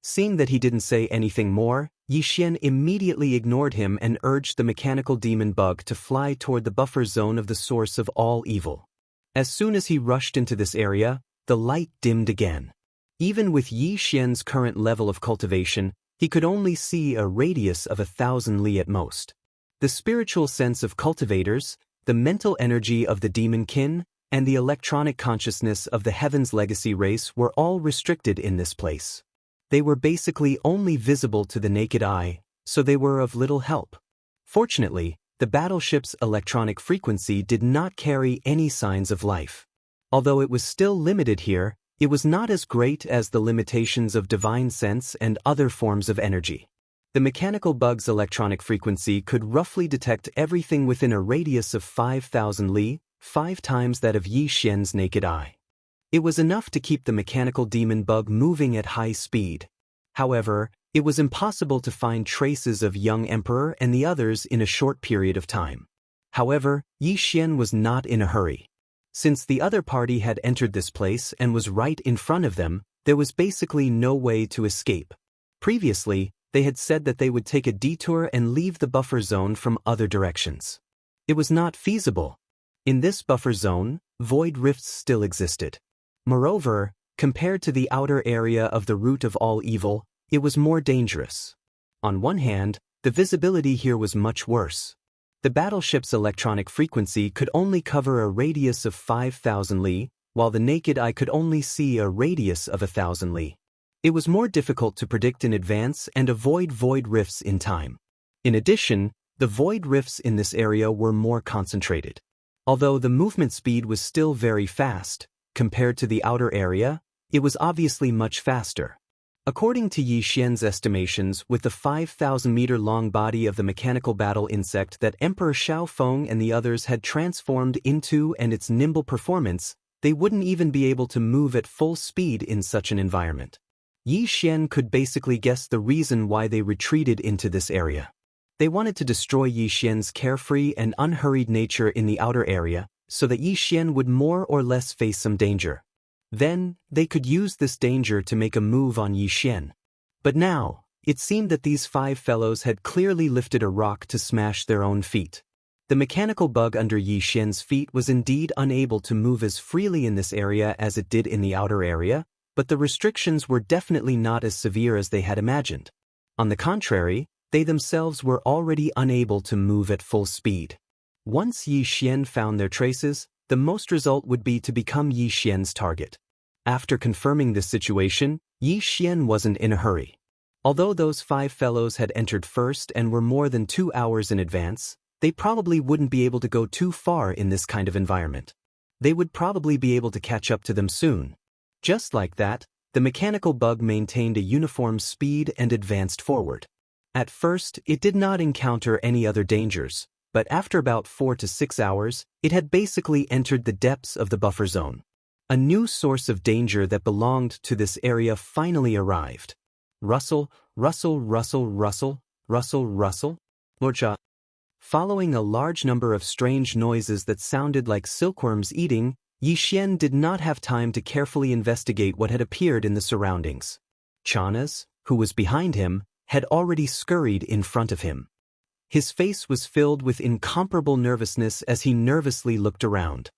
Seeing that he didn't say anything more, Yi Xian immediately ignored him and urged the mechanical demon bug to fly toward the buffer zone of the source of all evil. As soon as he rushed into this area, the light dimmed again. Even with Yi Xian's current level of cultivation, he could only see a radius of 1,000 li at most. The spiritual sense of cultivators, the mental energy of the demon kin, and the electronic consciousness of the Heaven's Legacy race were all restricted in this place. They were basically only visible to the naked eye, so they were of little help. Fortunately, the battleship's electronic frequency did not carry any signs of life. Although it was still limited here, it was not as great as the limitations of divine sense and other forms of energy. The mechanical bug's electronic frequency could roughly detect everything within a radius of 5,000 li, 5 times that of Yi Xian's naked eye. It was enough to keep the mechanical demon bug moving at high speed. However, it was impossible to find traces of young emperor and the others in a short period of time. However, Yi Xian was not in a hurry. Since the other party had entered this place and was right in front of them, there was basically no way to escape. Previously, they had said that they would take a detour and leave the buffer zone from other directions. It was not feasible. In this buffer zone, void rifts still existed. Moreover, compared to the outer area of the root of all evil, it was more dangerous. On one hand, the visibility here was much worse. The battleship's electronic frequency could only cover a radius of 5,000 li, while the naked eye could only see a radius of 1,000 li. It was more difficult to predict in advance and avoid void rifts in time. In addition, the void rifts in this area were more concentrated. Although the movement speed was still very fast, compared to the outer area, it was obviously much faster. According to Yi Xian's estimations, with the 5,000-meter-long body of the mechanical battle insect that Emperor Xiao Feng and the others had transformed into and its nimble performance, they wouldn't even be able to move at full speed in such an environment. Yi Xian could basically guess the reason why they retreated into this area. They wanted to destroy Yi Xian's carefree and unhurried nature in the outer area, so that Yi Xian would more or less face some danger. Then, they could use this danger to make a move on Yi Xian. But now, it seemed that these 5 fellows had clearly lifted a rock to smash their own feet. The mechanical bug under Yi Xian's feet was indeed unable to move as freely in this area as it did in the outer area, but the restrictions were definitely not as severe as they had imagined. On the contrary, they themselves were already unable to move at full speed. Once Yi Xian found their traces, the most result would be to become Yi Xian's target. After confirming this situation, Yi Xian wasn't in a hurry. Although those 5 fellows had entered first and were more than 2 hours in advance, they probably wouldn't be able to go too far in this kind of environment. They would probably be able to catch up to them soon. Just like that, the mechanical bug maintained a uniform speed and advanced forward. At first, it did not encounter any other dangers, but after about 4 to 6 hours, it had basically entered the depths of the buffer zone. A new source of danger that belonged to this area finally arrived. Rustle, rustle, rustle, rustle, rustle, rustle. Lordja. Following a large number of strange noises that sounded like silkworms eating, Yi Xian did not have time to carefully investigate what had appeared in the surroundings. Chanas, who was behind him, had already scurried in front of him. His face was filled with incomparable nervousness as he nervously looked around.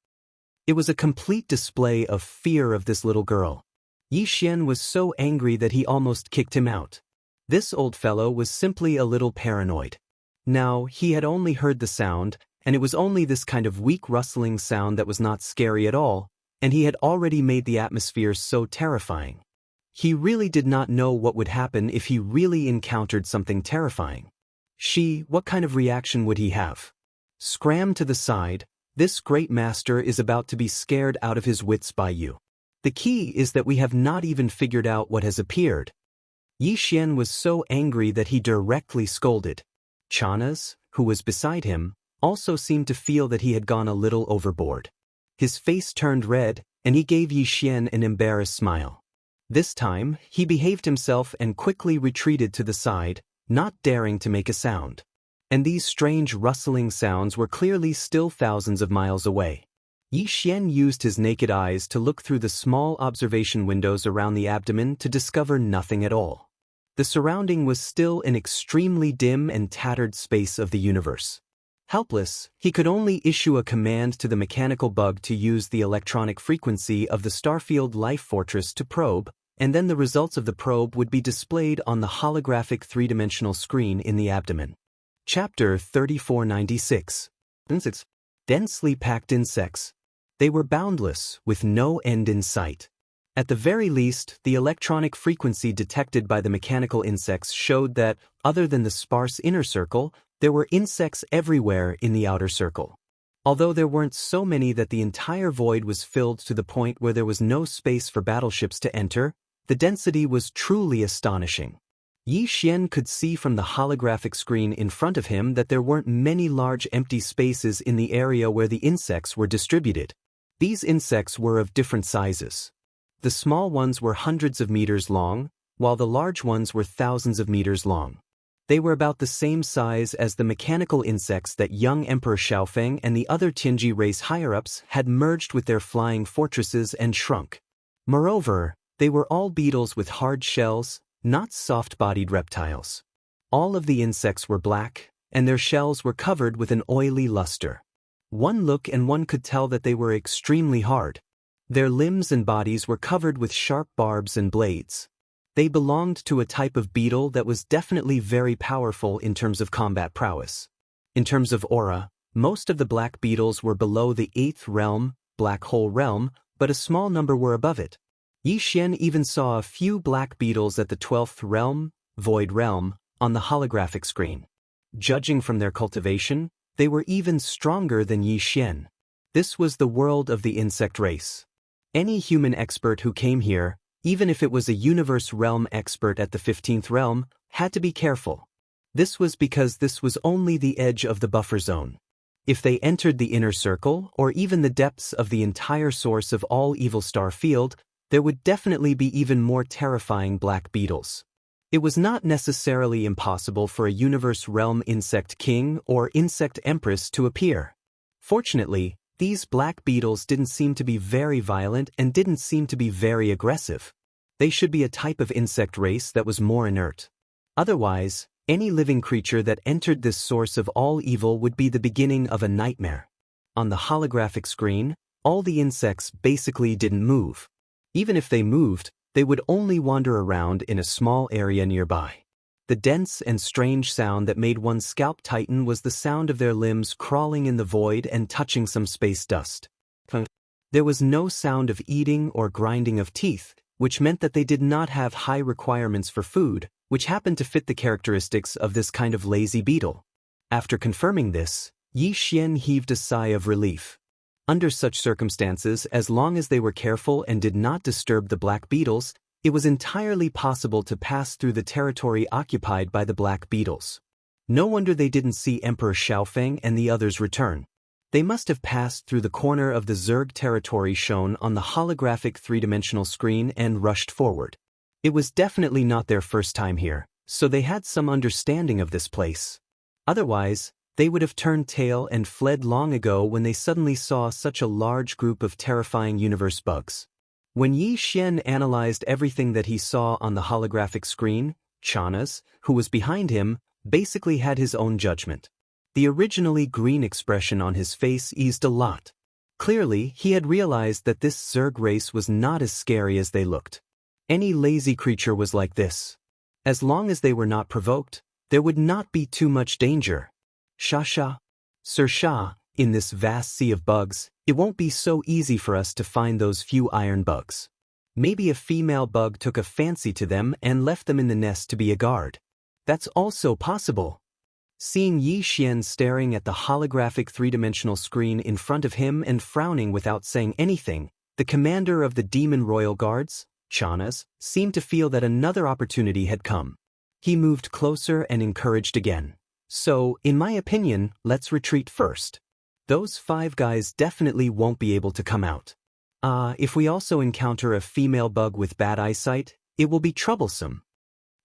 It was a complete display of fear of this little girl. Yi Xian was so angry that he almost kicked him out. This old fellow was simply a little paranoid. Now, he had only heard the sound, and it was only this kind of weak rustling sound that was not scary at all, and he had already made the atmosphere so terrifying. He really did not know what would happen if he really encountered something terrifying. What kind of reaction would he have? Scram to the side. This great master is about to be scared out of his wits by you. The key is that we have not even figured out what has appeared. Yi Xian was so angry that he directly scolded. Chanas, who was beside him, also seemed to feel that he had gone a little overboard. His face turned red, and he gave Yi Xian an embarrassed smile. This time, he behaved himself and quickly retreated to the side, not daring to make a sound. And these strange rustling sounds were clearly still thousands of miles away. Yi Xian used his naked eyes to look through the small observation windows around the abdomen to discover nothing at all. The surrounding was still an extremely dim and tattered space of the universe. Helpless, he could only issue a command to the mechanical bug to use the electronic frequency of the Starfield Life Fortress to probe, and then the results of the probe would be displayed on the holographic three-dimensional screen in the abdomen. Chapter 3496. Densely packed insects. They were boundless, with no end in sight. At the very least, the electronic frequency detected by the mechanical insects showed that, other than the sparse inner circle, there were insects everywhere in the outer circle. Although there weren't so many that the entire void was filled to the point where there was no space for battleships to enter, the density was truly astonishing. Yi Xian could see from the holographic screen in front of him that there weren't many large empty spaces in the area where the insects were distributed. These insects were of different sizes. The small ones were hundreds of meters long, while the large ones were thousands of meters long. They were about the same size as the mechanical insects that young Emperor Xiaofeng and the other Tianji race higher-ups had merged with their flying fortresses and shrunk. Moreover, they were all beetles with hard shells, not soft-bodied reptiles. All of the insects were black, and their shells were covered with an oily luster. One look and one could tell that they were extremely hard. Their limbs and bodies were covered with sharp barbs and blades. They belonged to a type of beetle that was definitely very powerful in terms of combat prowess. In terms of aura, most of the black beetles were below the 8th realm, black hole realm, but a small number were above it. Yi Xian even saw a few black beetles at the 12th realm, void realm, on the holographic screen. Judging from their cultivation, they were even stronger than Yi Xian. This was the world of the insect race. Any human expert who came here, even if it was a universe realm expert at the 15th realm, had to be careful. This was because this was only the edge of the buffer zone. If they entered the inner circle, or even the depths of the entire source of all evil star field, there would definitely be even more terrifying black beetles. It was not necessarily impossible for a universe realm insect king or insect empress to appear. Fortunately, these black beetles didn't seem to be very violent and didn't seem to be very aggressive. They should be a type of insect race that was more inert. Otherwise, any living creature that entered this source of all evil would be the beginning of a nightmare. On the holographic screen, all the insects basically didn't move. Even if they moved, they would only wander around in a small area nearby. The dense and strange sound that made one's scalp tighten was the sound of their limbs crawling in the void and touching some space dust. There was no sound of eating or grinding of teeth, which meant that they did not have high requirements for food, which happened to fit the characteristics of this kind of lazy beetle. After confirming this, Yi Xian heaved a sigh of relief. Under such circumstances, as long as they were careful and did not disturb the black beetles, it was entirely possible to pass through the territory occupied by the black beetles. No wonder they didn't see Emperor Xiaofeng and the others return. They must have passed through the corner of the Zerg territory shown on the holographic three-dimensional screen and rushed forward. It was definitely not their first time here, so they had some understanding of this place. Otherwise, they would have turned tail and fled long ago when they suddenly saw such a large group of terrifying universe bugs. When Yi Xian analyzed everything that he saw on the holographic screen, Chanas, who was behind him, basically had his own judgment. The originally green expression on his face eased a lot. Clearly, he had realized that this Zerg race was not as scary as they looked. Any lazy creature was like this. As long as they were not provoked, there would not be too much danger. Sha, Sir Sha, in this vast sea of bugs, it won't be so easy for us to find those few iron bugs. Maybe a female bug took a fancy to them and left them in the nest to be a guard. That's also possible. Seeing Yi Xian staring at the holographic three-dimensional screen in front of him and frowning without saying anything, the commander of the Demon Royal Guards, Chanas, seemed to feel that another opportunity had come. He moved closer and encouraged again. So, in my opinion, let's retreat first. Those 5 guys definitely won't be able to come out. If we also encounter a female bug with bad eyesight, it will be troublesome.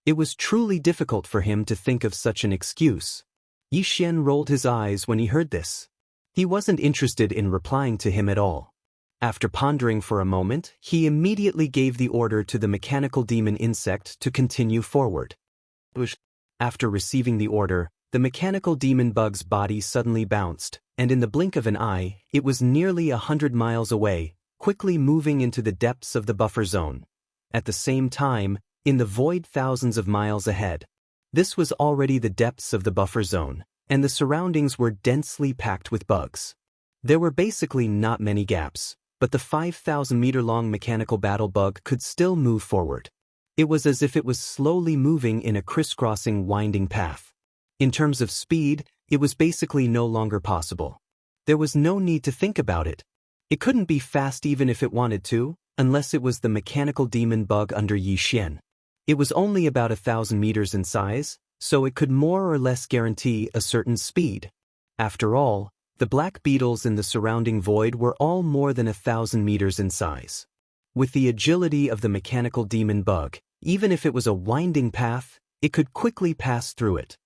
It was truly difficult for him to think of such an excuse. Yi Xian rolled his eyes when he heard this. He wasn't interested in replying to him at all. After pondering for a moment, he immediately gave the order to the mechanical demon insect to continue forward. After receiving the order, the mechanical demon bug's body suddenly bounced, and in the blink of an eye, it was nearly 100 miles away, quickly moving into the depths of the buffer zone. At the same time, in the void thousands of miles ahead. This was already the depths of the buffer zone, and the surroundings were densely packed with bugs. There were basically not many gaps, but the 5,000-meter-long mechanical battle bug could still move forward. It was as if it was slowly moving in a crisscrossing winding path. In terms of speed, it was basically no longer possible. There was no need to think about it. It couldn't be fast even if it wanted to, unless it was the mechanical demon bug under Yi Xian. It was only about 1,000 meters in size, so it could more or less guarantee a certain speed. After all, the black beetles in the surrounding void were all more than 1,000 meters in size. With the agility of the mechanical demon bug, even if it was a winding path, it could quickly pass through it.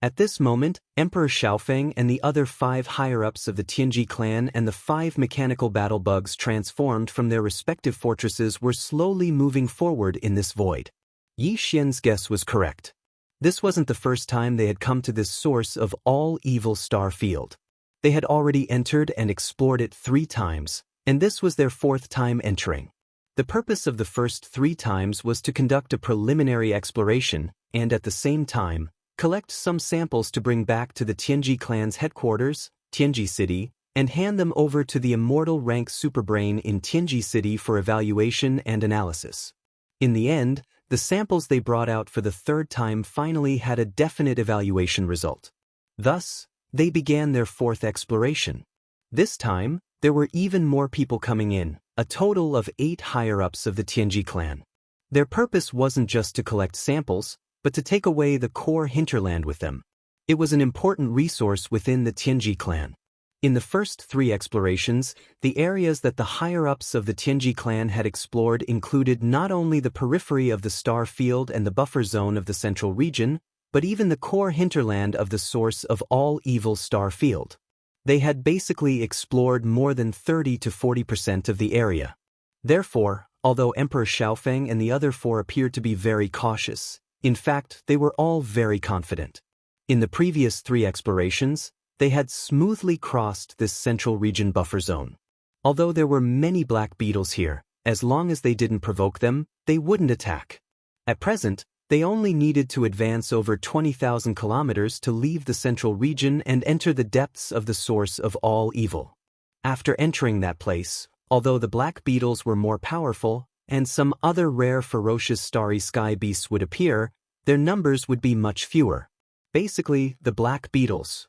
At this moment, Emperor Xiaofeng and the other 5 higher-ups of the Tianji clan and the 5 mechanical battle bugs transformed from their respective fortresses were slowly moving forward in this void. Yi Xian's guess was correct. This wasn't the first time they had come to this source of all evil star field. They had already entered and explored it 3 times, and this was their 4th time entering. The purpose of the first 3 times was to conduct a preliminary exploration and, at the same time, collect some samples to bring back to the Tianji clan's headquarters, Tianji City, and hand them over to the immortal rank superbrain in Tianji City for evaluation and analysis. In the end, the samples they brought out for the 3rd time finally had a definite evaluation result. Thus, they began their 4th exploration. This time, there were even more people coming in, a total of 8 higher-ups of the Tianji clan. Their purpose wasn't just to collect samples, but to take away the core hinterland with them. It was an important resource within the Tianji clan. In the first 3 explorations, the areas that the higher-ups of the Tianji clan had explored included not only the periphery of the star field and the buffer zone of the central region, but even the core hinterland of the source of all evil star field. They had basically explored more than 30 to 40% of the area. Therefore, although Emperor Xiaofeng and the other 4 appeared to be very cautious, in fact, they were all very confident. In the previous 3 explorations, they had smoothly crossed this central region buffer zone. Although there were many black beetles here, as long as they didn't provoke them, they wouldn't attack. At present, they only needed to advance over 20,000 kilometers to leave the central region and enter the depths of the source of all evil. After entering that place, although the black beetles were more powerful, and some other rare ferocious starry sky beasts would appear, their numbers would be much fewer. Basically, the black beetles.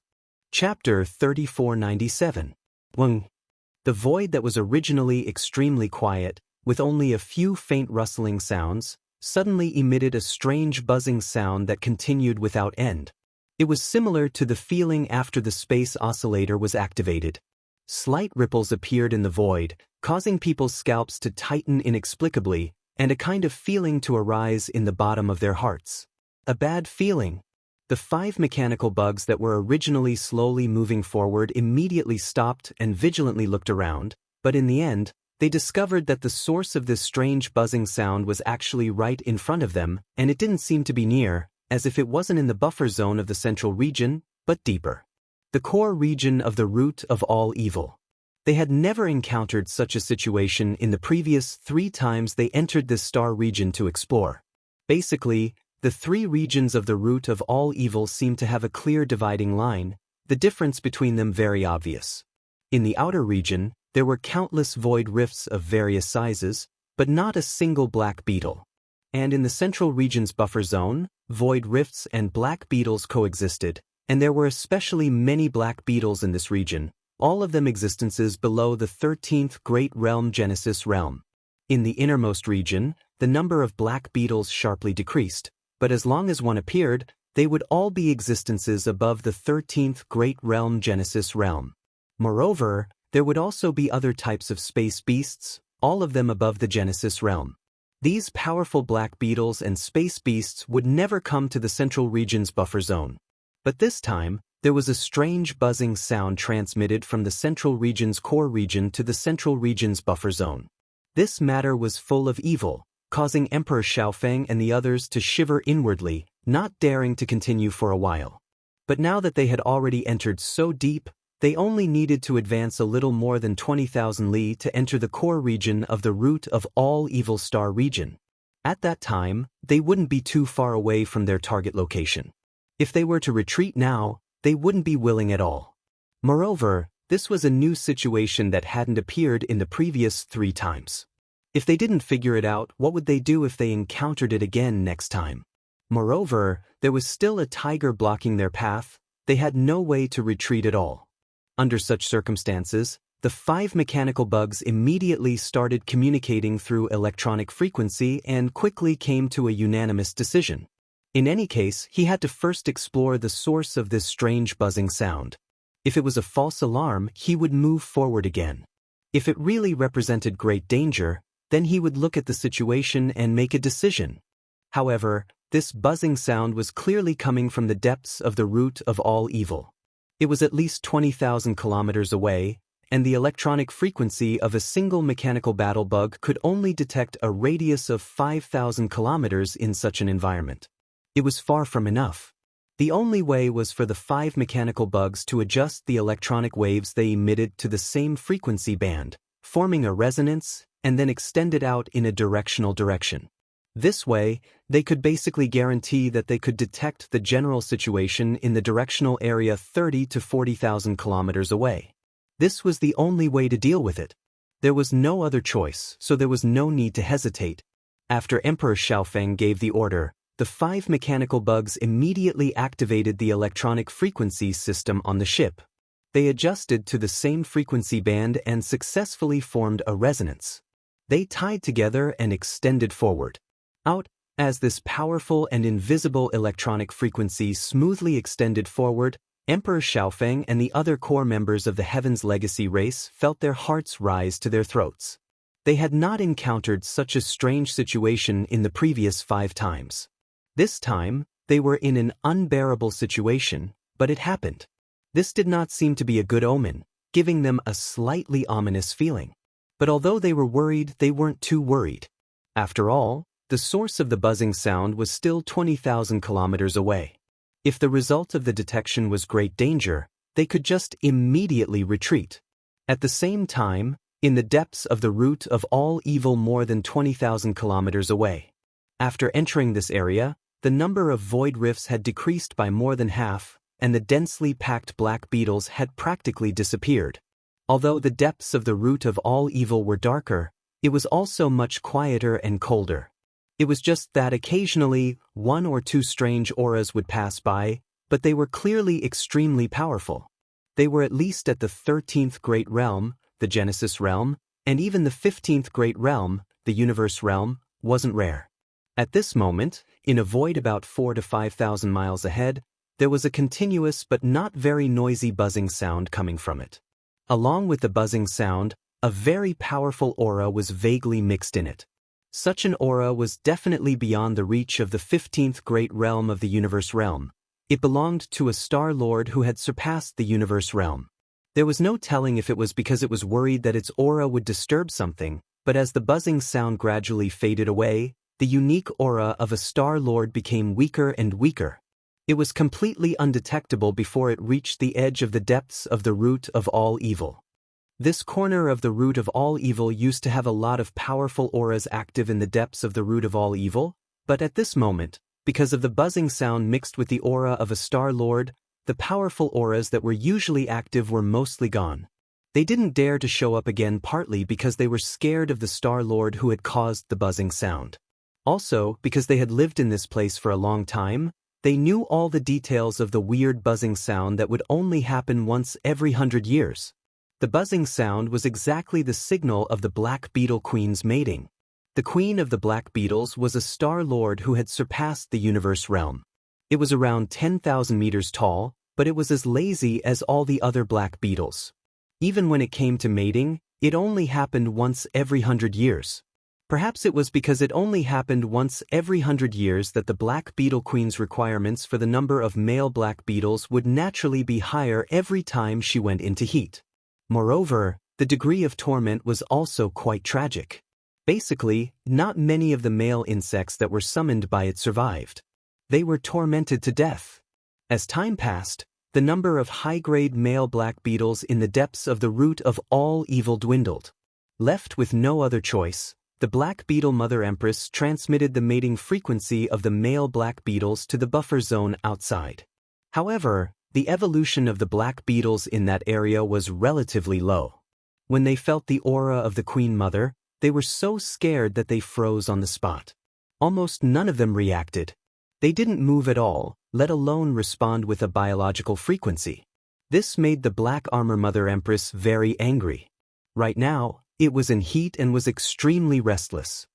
Chapter 3497. 1. The void that was originally extremely quiet, with only a few faint rustling sounds, suddenly emitted a strange buzzing sound that continued without end. It was similar to the feeling after the space oscillator was activated. Slight ripples appeared in the void, causing people's scalps to tighten inexplicably, and a kind of feeling to arise in the bottom of their hearts. A bad feeling. The 5 mechanical bugs that were originally slowly moving forward immediately stopped and vigilantly looked around, but in the end, they discovered that the source of this strange buzzing sound was actually right in front of them, and it didn't seem to be near, as if it wasn't in the buffer zone of the central region, but deeper. The core region of the root of all evil. They had never encountered such a situation in the previous 3 times they entered this star region to explore. Basically, the 3 regions of the root of all evil seemed to have a clear dividing line, the difference between them very obvious. In the outer region, there were countless void rifts of various sizes, but not a single black beetle. And in the central region's buffer zone, void rifts and black beetles coexisted, and there were especially many black beetles in this region, all of them existences below the 13th Great Realm Genesis realm. In the innermost region, the number of black beetles sharply decreased, but as long as one appeared, they would all be existences above the 13th Great Realm Genesis realm. Moreover, there would also be other types of space beasts, all of them above the Genesis realm. These powerful black beetles and space beasts would never come to the central region's buffer zone. But this time, there was a strange buzzing sound transmitted from the central region's core region to the central region's buffer zone. This matter was full of evil, causing Emperor Xiaofeng and the others to shiver inwardly, not daring to continue for a while. But now that they had already entered so deep, they only needed to advance a little more than 20,000 li to enter the core region of the root of all evil star region. At that time, they wouldn't be too far away from their target location. If they were to retreat now, they wouldn't be willing at all. Moreover, this was a new situation that hadn't appeared in the previous 3 times. If they didn't figure it out, what would they do if they encountered it again next time? Moreover, there was still a tiger blocking their path. They had no way to retreat at all. Under such circumstances, the 5 mechanical bugs immediately started communicating through electronic frequency and quickly came to a unanimous decision. In any case, he had to first explore the source of this strange buzzing sound. If it was a false alarm, he would move forward again. If it really represented great danger, then he would look at the situation and make a decision. However, this buzzing sound was clearly coming from the depths of the root of all evil. It was at least 20,000 kilometers away, and the electronic frequency of a single mechanical battle bug could only detect a radius of 5,000 kilometers in such an environment. It was far from enough. The only way was for the 5 mechanical bugs to adjust the electronic waves they emitted to the same frequency band, forming a resonance, and then extend it out in a directional direction. This way, they could basically guarantee that they could detect the general situation in the directional area 30 to 40,000 kilometers away. This was the only way to deal with it. There was no other choice, so there was no need to hesitate. After Emperor Xiaofeng gave the order, the 5 mechanical bugs immediately activated the electronic frequency system on the ship. They adjusted to the same frequency band and successfully formed a resonance. They tied together and extended forward. Out, as this powerful and invisible electronic frequency smoothly extended forward, Emperor Xiaofeng and the other core members of the Heaven's Legacy race felt their hearts rise to their throats. They had not encountered such a strange situation in the previous 5 times. This time, they were in an unbearable situation, but it happened. This did not seem to be a good omen, giving them a slightly ominous feeling. But although they were worried, they weren't too worried. After all, the source of the buzzing sound was still 20,000 kilometers away. If the result of the detection was great danger, they could just immediately retreat. At the same time, in the depths of the root of all evil more than 20,000 kilometers away. After entering this area, the number of void rifts had decreased by more than half, and the densely packed black beetles had practically disappeared. Although the depths of the root of all evil were darker, it was also much quieter and colder. It was just that occasionally 1 or 2 strange auras would pass by, but they were clearly extremely powerful. They were at least at the 13th Great Realm, the Genesis Realm, and even the 15th Great Realm, the Universe Realm, wasn't rare. At this moment, in a void about 4 to 5,000 miles ahead, there was a continuous but not very noisy buzzing sound coming from it. Along with the buzzing sound, a very powerful aura was vaguely mixed in it. Such an aura was definitely beyond the reach of the 15th Great Realm of the Universe Realm. It belonged to a Star Lord who had surpassed the Universe Realm. There was no telling if it was because it was worried that its aura would disturb something, but as the buzzing sound gradually faded away, the unique aura of a Star Lord became weaker and weaker. It was completely undetectable before it reached the edge of the depths of the root of all evil. This corner of the root of all evil used to have a lot of powerful auras active in the depths of the root of all evil, but at this moment, because of the buzzing sound mixed with the aura of a Star Lord, the powerful auras that were usually active were mostly gone. They didn't dare to show up again, partly because they were scared of the Star Lord who had caused the buzzing sound. Also, because they had lived in this place for a long time, they knew all the details of the weird buzzing sound that would only happen once every 100 years. The buzzing sound was exactly the signal of the Black Beetle Queen's mating. The Queen of the Black Beetles was a Star Lord who had surpassed the Universe Realm. It was around 10,000 meters tall, but it was as lazy as all the other black beetles. Even when it came to mating, it only happened once every 100 years. Perhaps it was because it only happened once every 100 years that the Black Beetle Queen's requirements for the number of male black beetles would naturally be higher every time she went into heat. Moreover, the degree of torment was also quite tragic. Basically, not many of the male insects that were summoned by it survived. They were tormented to death. As time passed, the number of high-grade male black beetles in the depths of the root of all evil dwindled. Left with no other choice, the black beetle mother empress transmitted the mating frequency of the male black beetles to the buffer zone outside. However, the evolution of the black beetles in that area was relatively low. When they felt the aura of the queen mother, they were so scared that they froze on the spot. Almost none of them reacted. They didn't move at all, let alone respond with a biological frequency. This made the black armor mother empress very angry. Right now, it was in heat and was extremely restless.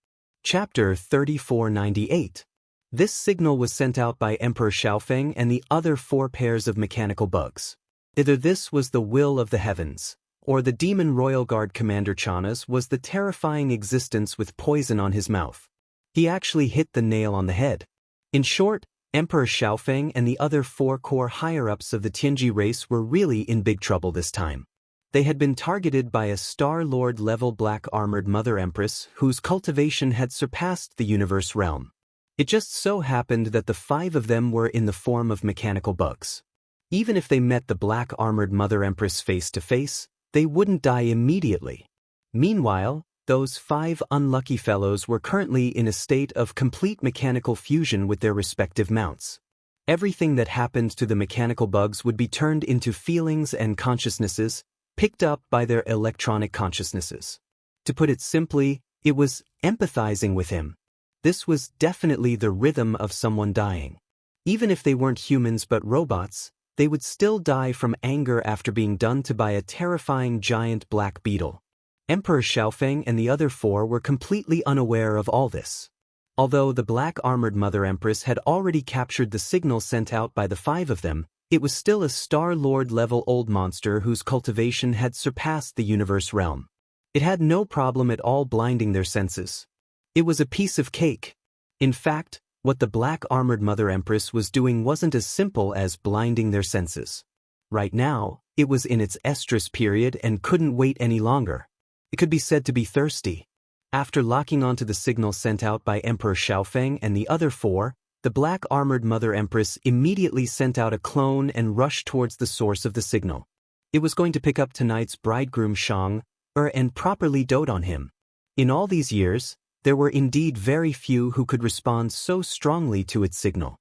Chapter 3498. This signal was sent out by Emperor Xiaofeng and the other 4 pairs of mechanical bugs. Either this was the will of the heavens, or the demon royal guard commander Chana's was the terrifying existence with poison on his mouth. He actually hit the nail on the head. In short, Emperor Xiaofeng and the other 4 core higher-ups of the Tianji race were really in big trouble this time. They had been targeted by a Star Lord-level black-armored Mother Empress whose cultivation had surpassed the universe realm. It just so happened that the 5 of them were in the form of mechanical bugs. Even if they met the black-armored Mother Empress face-to-face, they wouldn't die immediately. Meanwhile, those 5 unlucky fellows were currently in a state of complete mechanical fusion with their respective mounts. Everything that happened to the mechanical bugs would be turned into feelings and consciousnesses, picked up by their electronic consciousnesses. To put it simply, it was empathizing with him. This was definitely the rhythm of someone dying. Even if they weren't humans but robots, they would still die from anger after being done to by a terrifying giant black beetle. Emperor Xiaofeng and the other 4 were completely unaware of all this. Although the black-armored Mother Empress had already captured the signal sent out by the 5 of them, it was still a Star Lord-level old monster whose cultivation had surpassed the universe realm. It had no problem at all blinding their senses. It was a piece of cake. In fact, what the black-armored Mother Empress was doing wasn't as simple as blinding their senses. Right now, it was in its estrus period and couldn't wait any longer. It could be said to be thirsty. After locking onto the signal sent out by Emperor Xiaofeng and the other 4, the black-armored Mother Empress immediately sent out a clone and rushed towards the source of the signal. It was going to pick up tonight's bridegroom Shang, and properly dote on him. In all these years, there were indeed very few who could respond so strongly to its signal.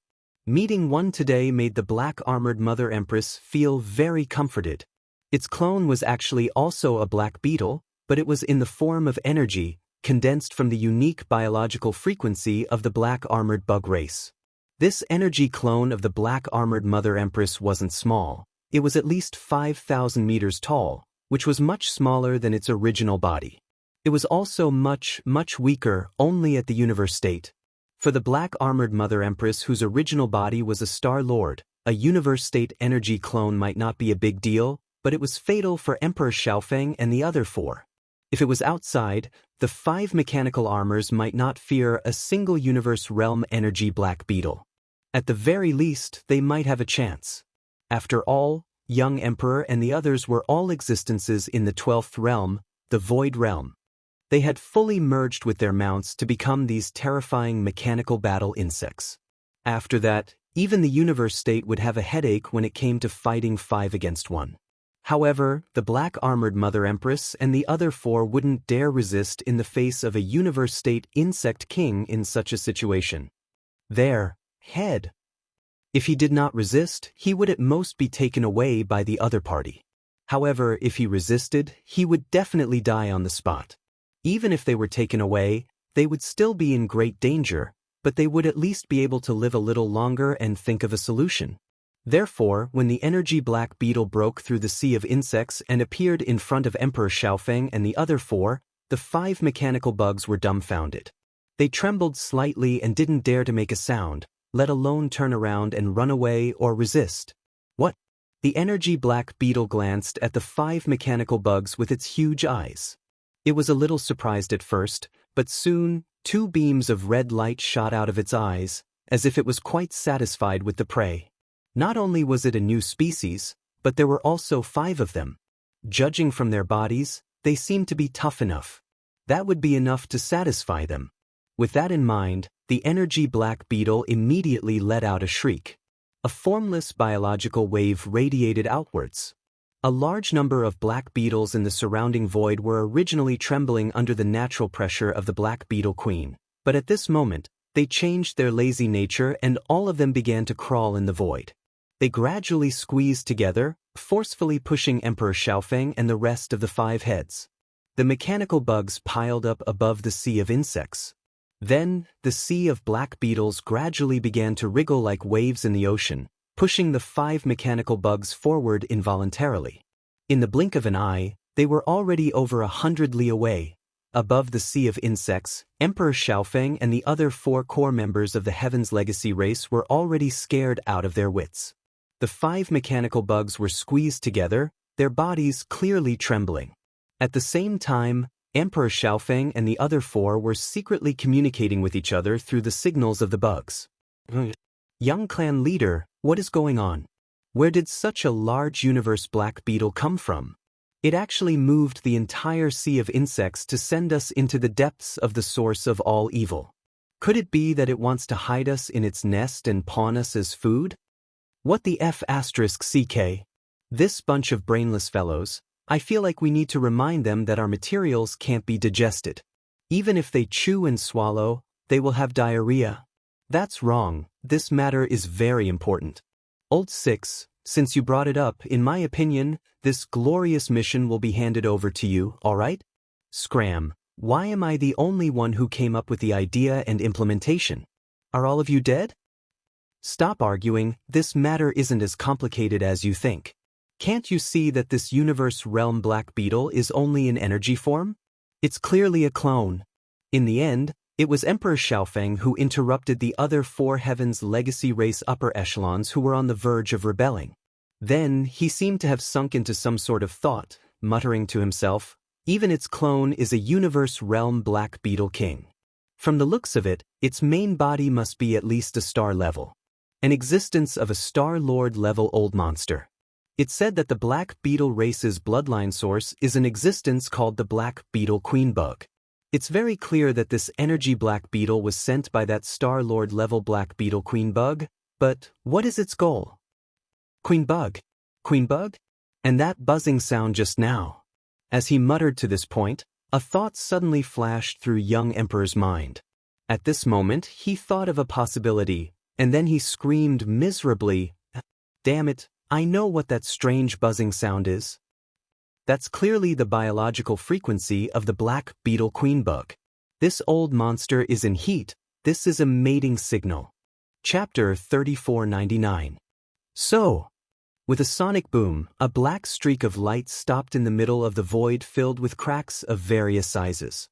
Meeting one today made the black-armored Mother Empress feel very comforted. Its clone was actually also a black beetle, but it was in the form of energy, condensed from the unique biological frequency of the black-armored bug race. This energy clone of the black-armored Mother Empress wasn't small. It was at least 5,000 meters tall, which was much smaller than its original body. It was also much weaker, only at the universe state. For the black-armored Mother Empress whose original body was a Star Lord, a universe state energy clone might not be a big deal, but it was fatal for Emperor Xiaofeng and the other 4. If it was outside, the 5 mechanical armors might not fear a single universe realm energy black beetle. At the very least, they might have a chance. After all, young Emperor and the others were all existences in the 12th realm, the Void Realm. They had fully merged with their mounts to become these terrifying mechanical battle insects. After that, even the universe state would have a headache when it came to fighting 5 against 1. However, the black-armored Mother Empress and the other 4 wouldn't dare resist in the face of a universe state insect king in such a situation. Their head. If he did not resist, he would at most be taken away by the other party. However, if he resisted, he would definitely die on the spot. Even if they were taken away, they would still be in great danger, but they would at least be able to live a little longer and think of a solution. Therefore, when the energy black beetle broke through the sea of insects and appeared in front of Emperor Xiaofeng and the other 4, the 5 mechanical bugs were dumbfounded. They trembled slightly and didn't dare to make a sound, let alone turn around and run away or resist. What? The energy black beetle glanced at the 5 mechanical bugs with its huge eyes. It was a little surprised at first, but soon, 2 beams of red light shot out of its eyes, as if it was quite satisfied with the prey. Not only was it a new species, but there were also 5 of them. Judging from their bodies, they seemed to be tough enough. That would be enough to satisfy them. With that in mind, the energy black beetle immediately let out a shriek. A formless biological wave radiated outwards. A large number of black beetles in the surrounding void were originally trembling under the natural pressure of the black beetle queen, but at this moment, they changed their lazy nature and all of them began to crawl in the void. They gradually squeezed together, forcefully pushing Emperor Xiaofeng and the rest of the 5 heads. The mechanical bugs piled up above the sea of insects. Then, the sea of black beetles gradually began to wriggle like waves in the ocean, pushing the 5 mechanical bugs forward involuntarily. In the blink of an eye, they were already over 100 li away. Above the sea of insects, Emperor Xiaofeng and the other 4 core members of the Heaven's Legacy race were already scared out of their wits. The 5 mechanical bugs were squeezed together, their bodies clearly trembling. At the same time, Emperor Xiaofeng and the other 4 were secretly communicating with each other through the signals of the bugs. Young clan leader, what is going on? Where did such a large universe black beetle come from? It actually moved the entire sea of insects to send us into the depths of the source of all evil. Could it be that it wants to hide us in its nest and pawn us as food? What the F***ck? This bunch of brainless fellows, I feel like we need to remind them that our materials can't be digested. Even if they chew and swallow, they will have diarrhea. That's wrong, this matter is very important. Old 6, since you brought it up, in my opinion, this glorious mission will be handed over to you, alright? Scram, why am I the only one who came up with the idea and implementation? Are all of you dead? Stop arguing, this matter isn't as complicated as you think. Can't you see that this universe realm black beetle is only in energy form? It's clearly a clone. In the end, it was Emperor Xiaofeng who interrupted the other 4 Heaven's Legacy race upper echelons who were on the verge of rebelling. Then, he seemed to have sunk into some sort of thought, muttering to himself, even its clone is a universe realm black beetle king. From the looks of it, its main body must be at least a star level. An existence of a Star Lord level old monster. It said that the black beetle race's bloodline source is an existence called the black beetle queen bug. It's very clear that this energy black beetle was sent by that Star Lord level black beetle queen bug, but what is its goal? Queen bug? Queen bug? And that buzzing sound just now. As he muttered to this point, a thought suddenly flashed through young Emperor's mind. At this moment, he thought of a possibility, and then he screamed miserably, "Damn it, I know what that strange buzzing sound is. That's clearly the biological frequency of the black beetle queen bug. This old monster is in heat, this is a mating signal." Chapter 3499. So, with a sonic boom, a black streak of light stopped in the middle of the void filled with cracks of various sizes.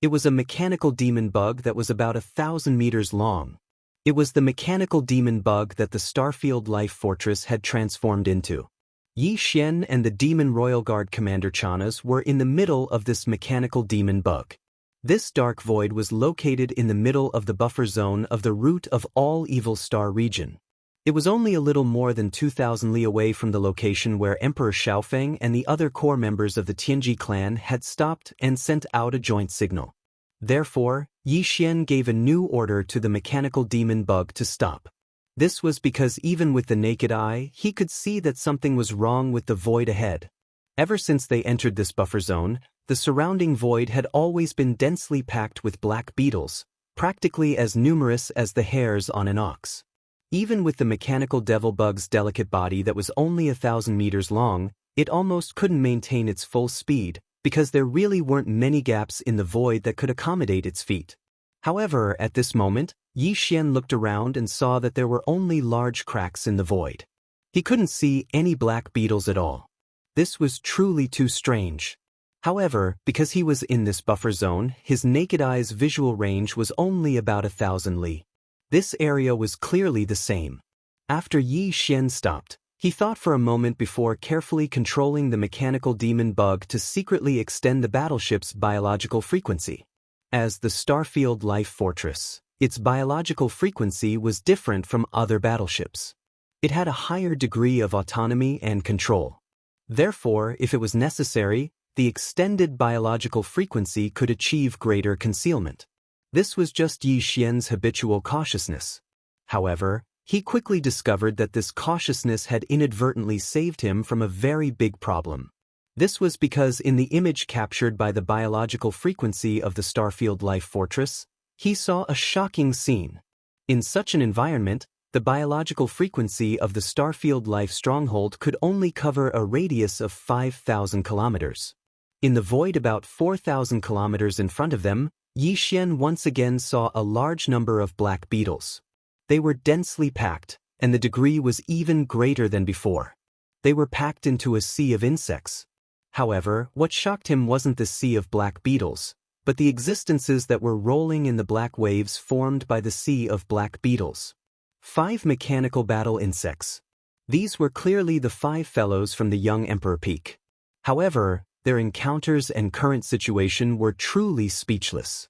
It was a mechanical demon bug that was about 1,000 meters long. It was the mechanical demon bug that the Starfield Life Fortress had transformed into. Yi Xian and the Demon Royal Guard Commander Chanas were in the middle of this mechanical demon bug. This dark void was located in the middle of the buffer zone of the root of all Evil Star region. It was only a little more than 2,000 li away from the location where Emperor Xiaofeng and the other core members of the Tianji clan had stopped and sent out a joint signal. Therefore, Yi Xian gave a new order to the mechanical demon bug to stop. This was because even with the naked eye, he could see that something was wrong with the void ahead. Ever since they entered this buffer zone, the surrounding void had always been densely packed with black beetles, practically as numerous as the hairs on an ox. Even with the mechanical devil bug's delicate body that was only 1,000 meters long, it almost couldn't maintain its full speed, because there really weren't many gaps in the void that could accommodate its feet. However, at this moment, Yi Xian looked around and saw that there were only large cracks in the void. He couldn't see any black beetles at all. This was truly too strange. However, because he was in this buffer zone, his naked eye's visual range was only about 1,000 li. This area was clearly the same. After Yi Xian stopped, he thought for a moment before carefully controlling the mechanical demon bug to secretly extend the battleship's biological frequency. As the Starfield Life Fortress, its biological frequency was different from other battleships. It had a higher degree of autonomy and control. Therefore, if it was necessary, the extended biological frequency could achieve greater concealment. This was just Yi Xian's habitual cautiousness. However, He quickly discovered that this cautiousness had inadvertently saved him from a very big problem. This was because in the image captured by the biological frequency of the Starfield Life Fortress, he saw a shocking scene. In such an environment, the biological frequency of the Starfield Life Stronghold could only cover a radius of 5,000 kilometers. In the void about 4,000 kilometers in front of them, Yi Xian once again saw a large number of black beetles. They were densely packed, and the degree was even greater than before. They were packed into a sea of insects. However, what shocked him wasn't the sea of black beetles, but the existences that were rolling in the black waves formed by the sea of black beetles. 5 mechanical battle insects. These were clearly the 5 fellows from the young Emperor Peak. However, their encounters and current situation were truly speechless.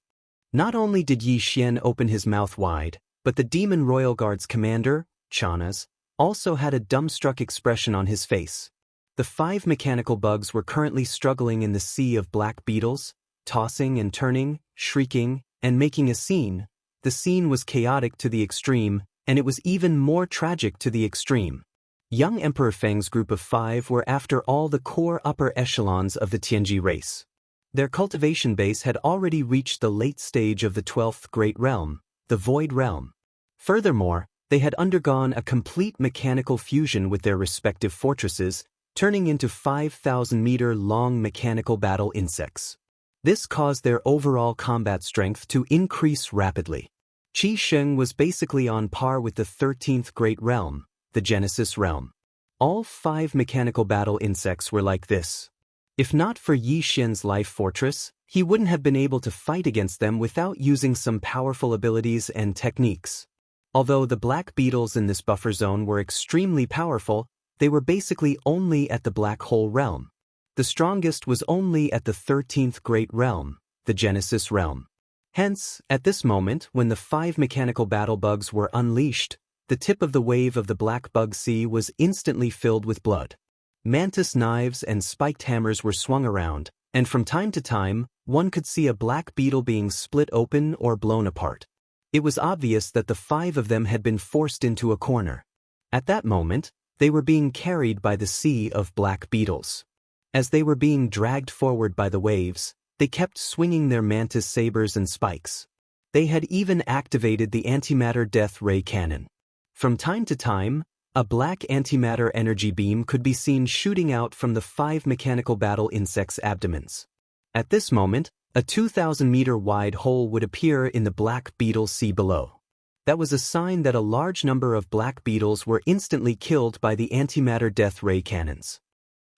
Not only did Yi Xian open his mouth wide, but the Demon Royal Guard's commander, Chanas, also had a dumbstruck expression on his face. The 5 mechanical bugs were currently struggling in the sea of black beetles, tossing and turning, shrieking, and making a scene. The scene was chaotic to the extreme, and it was even more tragic to the extreme. Young Emperor Feng's group of 5 were after all the core upper echelons of the Tianji race. Their cultivation base had already reached the late stage of the 12th Great Realm, the Void Realm. Furthermore, they had undergone a complete mechanical fusion with their respective fortresses, turning into 5,000-meter-long mechanical battle insects. This caused their overall combat strength to increase rapidly. Qi Sheng was basically on par with the 13th Great Realm, the Genesis Realm. All 5 mechanical battle insects were like this. If not for Yi Xian's life fortress, he wouldn't have been able to fight against them without using some powerful abilities and techniques. Although the black beetles in this buffer zone were extremely powerful, they were basically only at the black hole realm. The strongest was only at the 13th Great Realm, the Genesis Realm. Hence, at this moment when the 5 mechanical battle bugs were unleashed, the tip of the wave of the black bug sea was instantly filled with blood. Mantis knives and spiked hammers were swung around, and from time to time, one could see a black beetle being split open or blown apart. It was obvious that the 5 of them had been forced into a corner. At that moment, they were being carried by the sea of black beetles. As they were being dragged forward by the waves, they kept swinging their mantis sabers and spikes. They had even activated the antimatter death ray cannon. From time to time, a black antimatter energy beam could be seen shooting out from the 5 mechanical battle insects' abdomens. At this moment, a 2,000-meter wide hole would appear in the black beetle sea below. That was a sign that a large number of black beetles were instantly killed by the antimatter death ray cannons.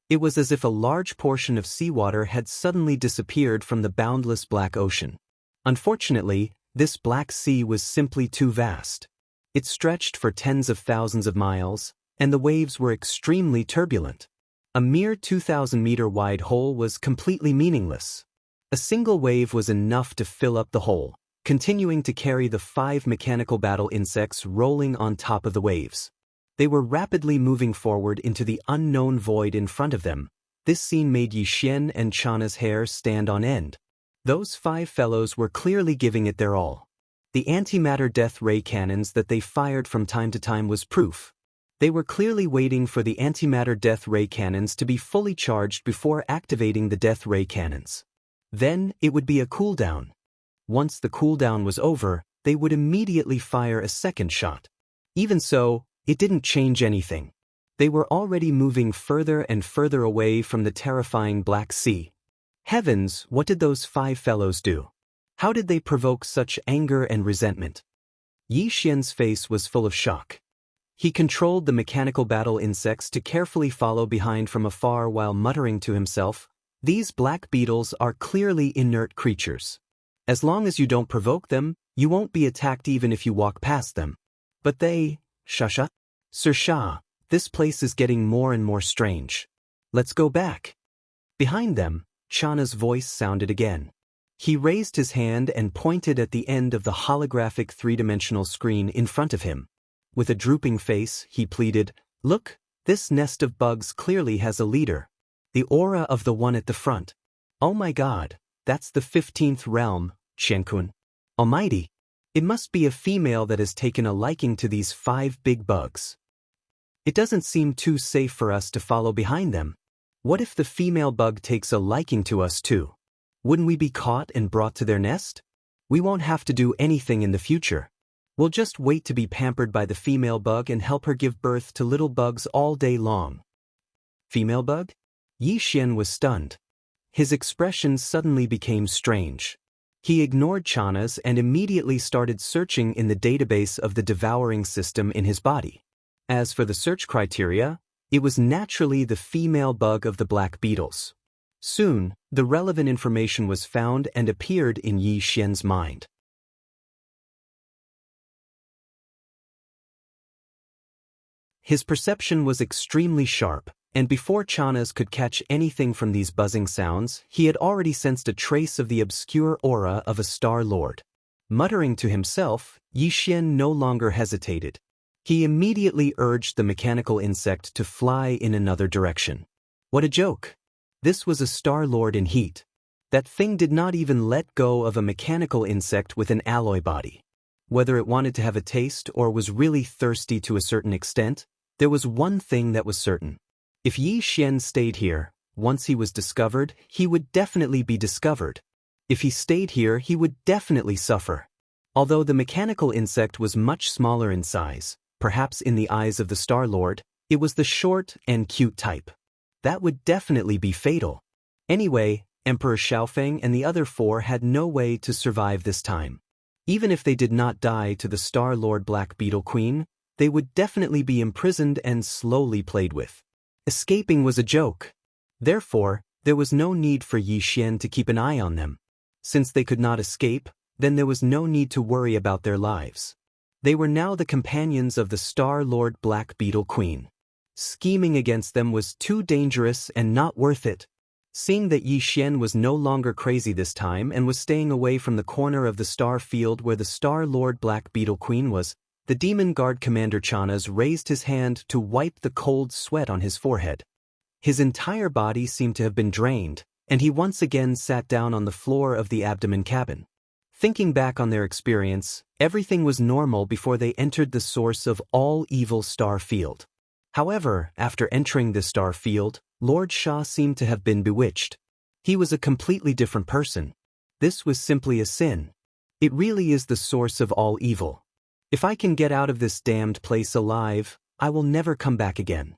It was as if a large portion of seawater had suddenly disappeared from the boundless black ocean. Unfortunately, this black sea was simply too vast. It stretched for tens of thousands of miles, and the waves were extremely turbulent. A mere 2,000-meter wide hole was completely meaningless. A single wave was enough to fill up the hole, continuing to carry the 5 mechanical battle insects rolling on top of the waves. They were rapidly moving forward into the unknown void in front of them. This scene made Yi Xian and Chana's hair stand on end. Those 5 fellows were clearly giving it their all. The antimatter death ray cannons that they fired from time to time was proof. They were clearly waiting for the antimatter death ray cannons to be fully charged before activating the death ray cannons. Then, it would be a cooldown. Once the cooldown was over, they would immediately fire a second shot. Even so, it didn't change anything. They were already moving further and further away from the terrifying Black Sea. Heavens, what did those 5 fellows do? How did they provoke such anger and resentment? Yi Xian's face was full of shock. He controlled the mechanical battle insects to carefully follow behind from afar while muttering to himself, "These black beetles are clearly inert creatures. As long as you don't provoke them, you won't be attacked even if you walk past them. But they, Shasha? Sir Shah, this place is getting more and more strange. Let's go back." Behind them, Chana's voice sounded again. He raised his hand and pointed at the end of the holographic 3-dimensional screen in front of him. With a drooping face, he pleaded, "Look, this nest of bugs clearly has a leader. The aura of the one at the front. Oh my god, that's the 15th realm, Qiankun. Almighty. It must be a female that has taken a liking to these 5 big bugs. It doesn't seem too safe for us to follow behind them. What if the female bug takes a liking to us too? Wouldn't we be caught and brought to their nest? We won't have to do anything in the future. We'll just wait to be pampered by the female bug and help her give birth to little bugs all day long. Female bug? Yi Xian was stunned. His expression suddenly became strange. He ignored Chana's and immediately started searching in the database of the devouring system in his body. As for the search criteria, it was naturally the female bug of the black beetles. Soon, the relevant information was found and appeared in Yi Xian's mind. His perception was extremely sharp, and before Chana's could catch anything from these buzzing sounds, he had already sensed a trace of the obscure aura of a Star Lord. Muttering to himself, Yi Xian no longer hesitated. He immediately urged the mechanical insect to fly in another direction. What a joke! This was a Star Lord in heat. That thing did not even let go of a mechanical insect with an alloy body. Whether it wanted to have a taste or was really thirsty to a certain extent, there was one thing that was certain. If Yi Xian stayed here, once he was discovered, he would definitely be discovered. If he stayed here, he would definitely suffer. Although the mechanical insect was much smaller in size, perhaps in the eyes of the Star Lord, it was the short and cute type. That would definitely be fatal. Anyway, Emperor Xiaofeng and the other 4 had no way to survive this time. Even if they did not die to the Star Lord Black Beetle Queen, they would definitely be imprisoned and slowly played with. Escaping was a joke. Therefore, there was no need for Yi Xian to keep an eye on them. Since they could not escape, then there was no need to worry about their lives. They were now the companions of the Star Lord Black Beetle Queen. Scheming against them was too dangerous and not worth it. Seeing that Yi Xian was no longer crazy this time and was staying away from the corner of the star field where the Star Lord Black Beetle Queen was, the Demon Guard Commander Chana's raised his hand to wipe the cold sweat on his forehead. His entire body seemed to have been drained, and he once again sat down on the floor of the abdomen cabin. Thinking back on their experience, everything was normal before they entered the source of all evil star field. However, after entering this star field, Lord Sha seemed to have been bewitched. He was a completely different person. This was simply a sin. It really is the source of all evil. If I can get out of this damned place alive, I will never come back again.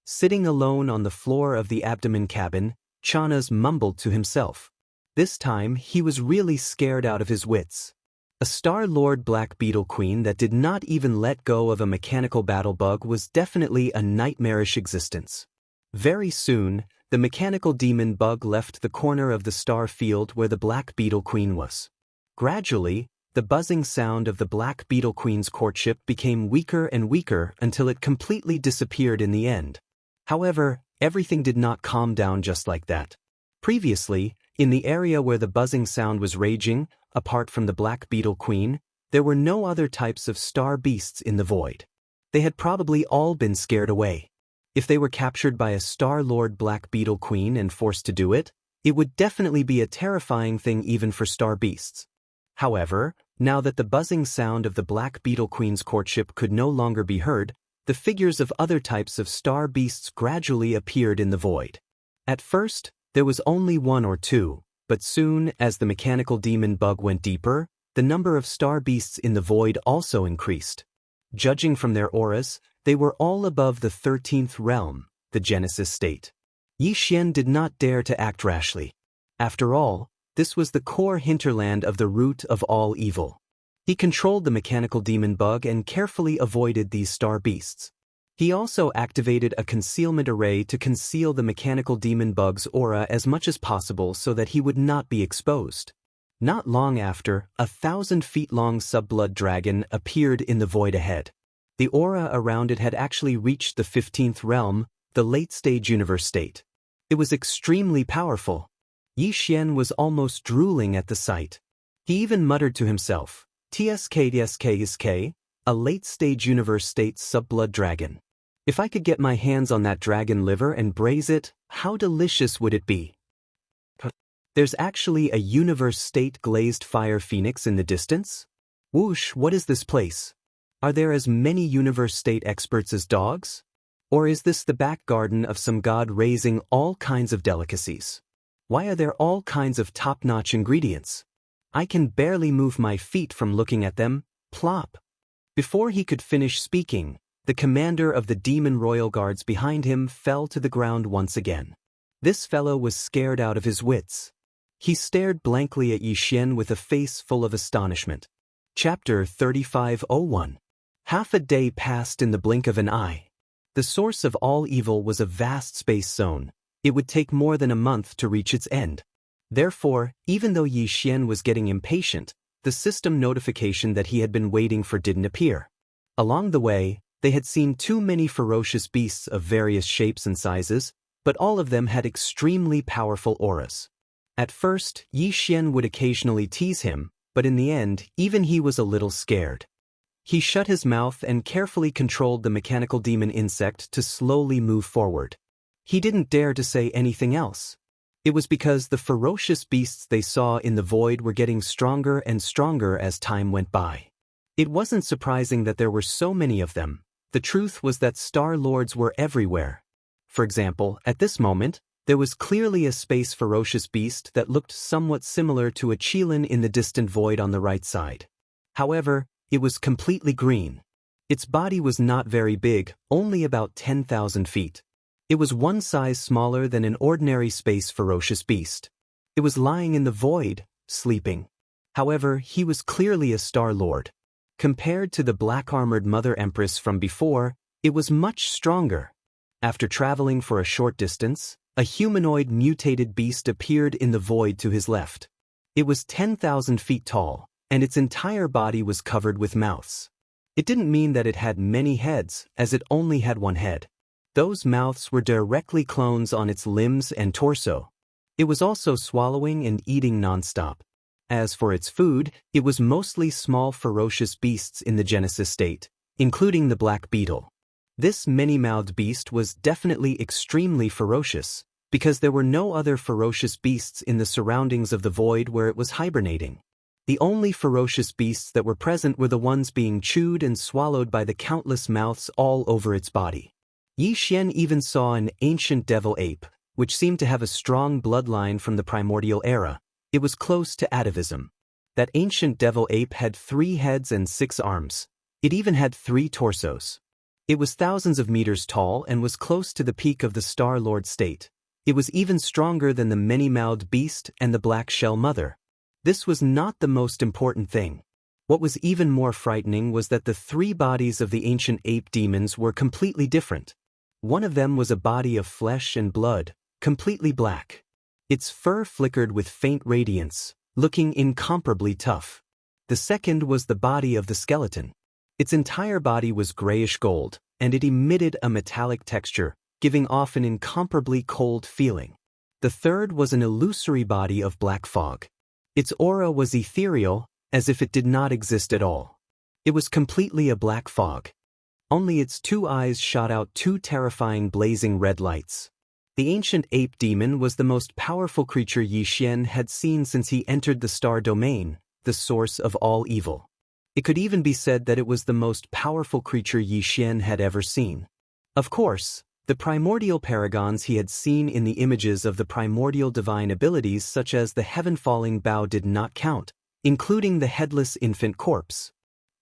Sitting alone on the floor of the abdomen cabin, Chana's mumbled to himself. This time, he was really scared out of his wits. A Star Lord Black Beetle Queen that did not even let go of a mechanical battle bug was definitely a nightmarish existence. Very soon, the mechanical demon bug left the corner of the star field where the Black Beetle Queen was. Gradually, the buzzing sound of the Black Beetle Queen's courtship became weaker and weaker until it completely disappeared in the end. However, everything did not calm down just like that. Previously, in the area where the buzzing sound was raging, apart from the Black Beetle Queen, there were no other types of star beasts in the void. They had probably all been scared away. If they were captured by a Star Lord Black Beetle Queen and forced to do it, it would definitely be a terrifying thing even for star beasts. However, now that the buzzing sound of the Black Beetle Queen's courtship could no longer be heard, the figures of other types of star beasts gradually appeared in the void. At first, there was only 1 or 2, but soon, as the mechanical demon bug went deeper, the number of star beasts in the void also increased. Judging from their auras, they were all above the 13th realm, the Genesis state. Yi Xian did not dare to act rashly. After all, this was the core hinterland of the root of all evil. He controlled the mechanical demon bug and carefully avoided these star beasts. He also activated a concealment array to conceal the mechanical demon bug's aura as much as possible so that he would not be exposed. Not long after, a 1,000-feet-long subblood dragon appeared in the void ahead. The aura around it had actually reached the 15th realm, the late-stage universe state. It was extremely powerful. Yi Xian was almost drooling at the sight. He even muttered to himself, "TSK, a late-stage universe state subblood dragon. If I could get my hands on that dragon liver and braise it, how delicious would it be?" There's actually a universe state glazed fire phoenix in the distance? Whoosh, what is this place? Are there as many universe state experts as dogs? Or is this the back garden of some god raising all kinds of delicacies? Why are there all kinds of top-notch ingredients? I can barely move my feet from looking at them. Plop. Before he could finish speaking, the commander of the demon royal guards behind him fell to the ground once again. This fellow was scared out of his wits. He stared blankly at Yi Xian with a face full of astonishment. Chapter 35:01. Half a day passed in the blink of an eye. The source of all evil was a vast space zone. It would take more than a month to reach its end. Therefore, even though Yi Xian was getting impatient, the system notification that he had been waiting for didn't appear. Along the way, they had seen too many ferocious beasts of various shapes and sizes, but all of them had extremely powerful auras. At first, Yi Xian would occasionally tease him, but in the end, even he was a little scared. He shut his mouth and carefully controlled the mechanical demon insect to slowly move forward. He didn't dare to say anything else. It was because the ferocious beasts they saw in the void were getting stronger and stronger as time went by. It wasn't surprising that there were so many of them. The truth was that Star Lords were everywhere. For example, at this moment, there was clearly a space ferocious beast that looked somewhat similar to a Qilin in the distant void on the right side. However, it was completely green. Its body was not very big, only about 10,000 feet. It was one size smaller than an ordinary space ferocious beast. It was lying in the void, sleeping. However, he was clearly a Star Lord. Compared to the black-armored Mother Empress from before, it was much stronger. After traveling for a short distance, a humanoid mutated beast appeared in the void to his left. It was 10,000 feet tall, and its entire body was covered with mouths. It didn't mean that it had many heads, as it only had one head. Those mouths were directly clones on its limbs and torso. It was also swallowing and eating nonstop. As for its food, it was mostly small ferocious beasts in the Genesis state, including the black beetle. This many-mouthed beast was definitely extremely ferocious, because there were no other ferocious beasts in the surroundings of the void where it was hibernating. The only ferocious beasts that were present were the ones being chewed and swallowed by the countless mouths all over its body. Yi Xian even saw an ancient devil ape, which seemed to have a strong bloodline from the primordial era. It was close to atavism. That ancient devil ape had 3 heads and 6 arms. It even had 3 torsos. It was thousands of meters tall and was close to the peak of the Star Lord state. It was even stronger than the many-mouthed beast and the black shell mother. This was not the most important thing. What was even more frightening was that the 3 bodies of the ancient ape demons were completely different. One of them was a body of flesh and blood, completely black. Its fur flickered with faint radiance, looking incomparably tough. The second was the body of the skeleton. Its entire body was grayish gold, and it emitted a metallic texture, giving off an incomparably cold feeling. The third was an illusory body of black fog. Its aura was ethereal, as if it did not exist at all. It was completely a black fog. Only its 2 eyes shot out 2 terrifying blazing red lights. The ancient ape demon was the most powerful creature Yi Xian had seen since he entered the star domain, the source of all evil. It could even be said that it was the most powerful creature Yi Xian had ever seen. Of course, the primordial paragons he had seen in the images of the primordial divine abilities such as the heaven-falling bow did not count, including the headless infant corpse.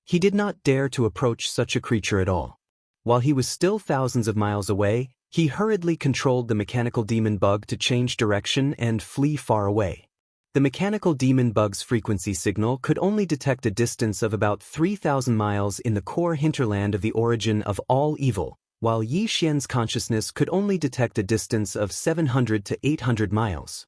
He did not dare to approach such a creature at all. While he was still thousands of miles away, he hurriedly controlled the mechanical demon bug to change direction and flee far away. The mechanical demon bug's frequency signal could only detect a distance of about 3,000 miles in the core hinterland of the origin of all evil, while Yi Xian's consciousness could only detect a distance of 700 to 800 miles.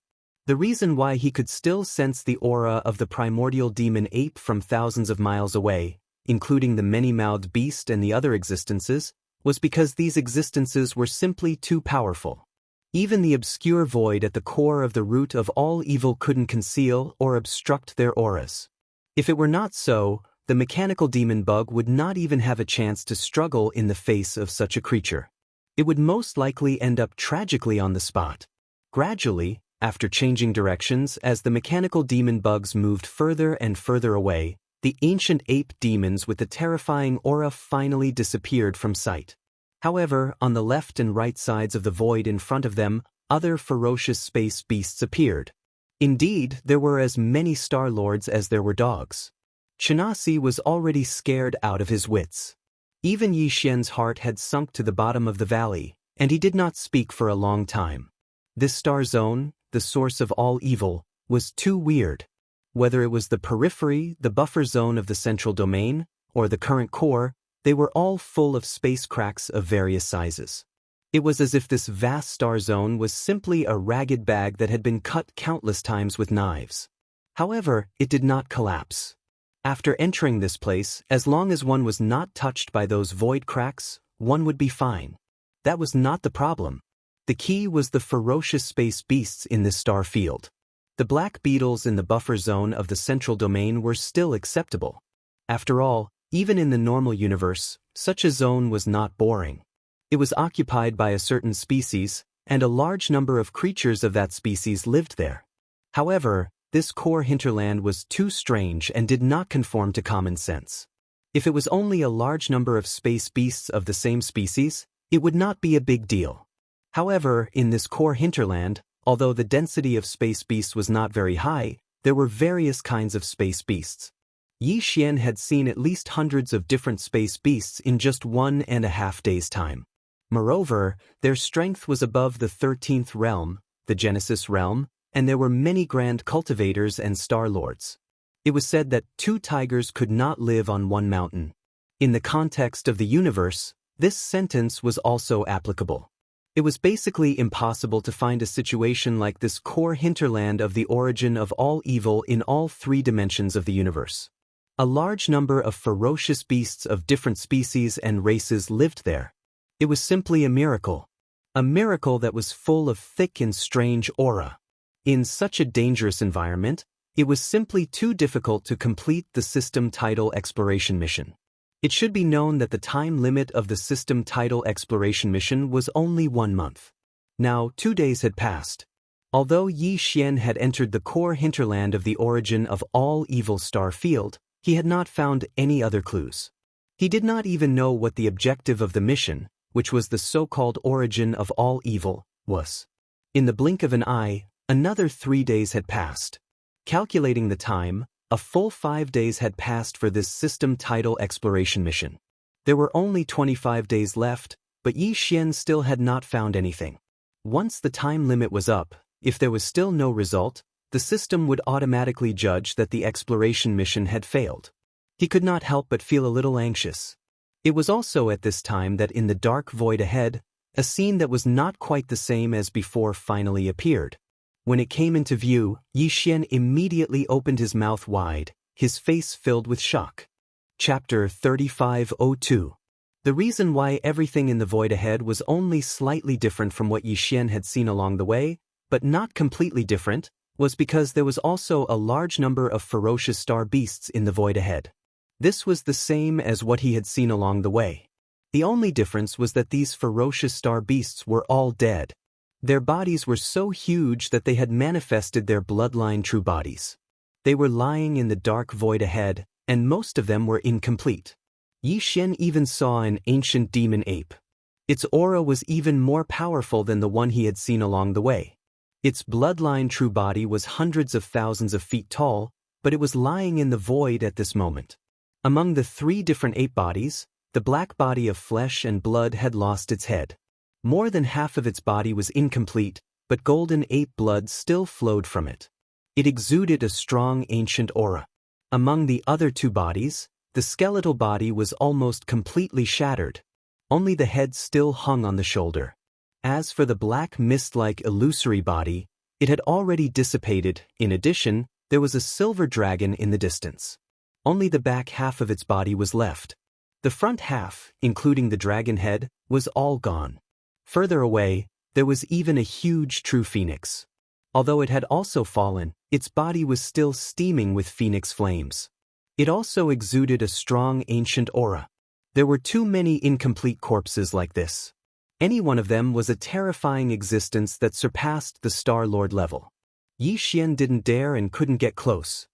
The reason why he could still sense the aura of the primordial demon ape from thousands of miles away, including the many-mouthed beast and the other existences, was because these existences were simply too powerful. Even the obscure void at the core of the root of all evil couldn't conceal or obstruct their auras. If it were not so, the mechanical demon bug would not even have a chance to struggle in the face of such a creature. It would most likely end up tragically on the spot. Gradually, after changing directions as the mechanical demon bugs moved further and further away, The ancient ape demons with the terrifying aura finally disappeared from sight. However, on the left and right sides of the void in front of them, other ferocious space beasts appeared. Indeed, there were as many Star Lords as there were dogs. Chinasi was already scared out of his wits. Even Yi Xian's heart had sunk to the bottom of the valley, and he did not speak for a long time. This star zone, the source of all evil, was too weird. Whether it was the periphery, the buffer zone of the central domain, or the current core, they were all full of space cracks of various sizes. It was as if this vast star zone was simply a ragged bag that had been cut countless times with knives. However, it did not collapse. After entering this place, as long as one was not touched by those void cracks, one would be fine. That was not the problem. The key was the ferocious space beasts in this star field. The black beetles in the buffer zone of the central domain were still acceptable. After all, even in the normal universe, such a zone was not boring. It was occupied by a certain species, and a large number of creatures of that species lived there. However, this core hinterland was too strange and did not conform to common sense. If it was only a large number of space beasts of the same species, it would not be a big deal. However, in this core hinterland, although the density of space beasts was not very high, there were various kinds of space beasts. Yi Xian had seen at least hundreds of different space beasts in just 1.5 days' time. Moreover, their strength was above the 13th realm, the Genesis realm, and there were many grand cultivators and star lords. It was said that 2 tigers could not live on one mountain. In the context of the universe, this sentence was also applicable. It was basically impossible to find a situation like this core hinterland of the origin of all evil in all 3 dimensions of the universe. A large number of ferocious beasts of different species and races lived there. It was simply a miracle that was full of thick and strange aura. In such a dangerous environment, it was simply too difficult to complete the system title exploration mission. It should be known that the time limit of the system title exploration mission was only 1 month. Now 2 days had passed. Although Yi Xian had entered the core hinterland of the origin of all evil star field, he had not found any other clues. He did not even know what the objective of the mission, which was the so-called origin of all evil, was. In the blink of an eye, another 3 days had passed. Calculating the time, a full 5 days had passed for this system title exploration mission. There were only 25 days left, but Yi Xian still had not found anything. Once the time limit was up, if there was still no result, the system would automatically judge that the exploration mission had failed. He could not help but feel a little anxious. It was also at this time that in the dark void ahead, a scene that was not quite the same as before finally appeared. When it came into view, Yi Xian immediately opened his mouth wide, his face filled with shock. Chapter 3502. The reason why everything in the void ahead was only slightly different from what Yi Xian had seen along the way, but not completely different, was because there was also a large number of ferocious star beasts in the void ahead. This was the same as what he had seen along the way. The only difference was that these ferocious star beasts were all dead. Their bodies were so huge that they had manifested their bloodline true bodies. They were lying in the dark void ahead, and most of them were incomplete. Yi Xian even saw an ancient demon ape. Its aura was even more powerful than the one he had seen along the way. Its bloodline true body was hundreds of thousands of feet tall, but it was lying in the void at this moment. Among the 3 different ape bodies, the black body of flesh and blood had lost its head. More than half of its body was incomplete, but golden ape blood still flowed from it. It exuded a strong ancient aura. Among the other 2 bodies, the skeletal body was almost completely shattered. Only the head still hung on the shoulder. As for the black mist-like illusory body, it had already dissipated. In addition, there was a silver dragon in the distance. Only the back half of its body was left. The front half, including the dragon head, was all gone. Further away, there was even a huge true phoenix. Although it had also fallen, its body was still steaming with phoenix flames. It also exuded a strong ancient aura. There were too many incomplete corpses like this. Any one of them was a terrifying existence that surpassed the Star Lord level. Yi Xian didn't dare and couldn't get close.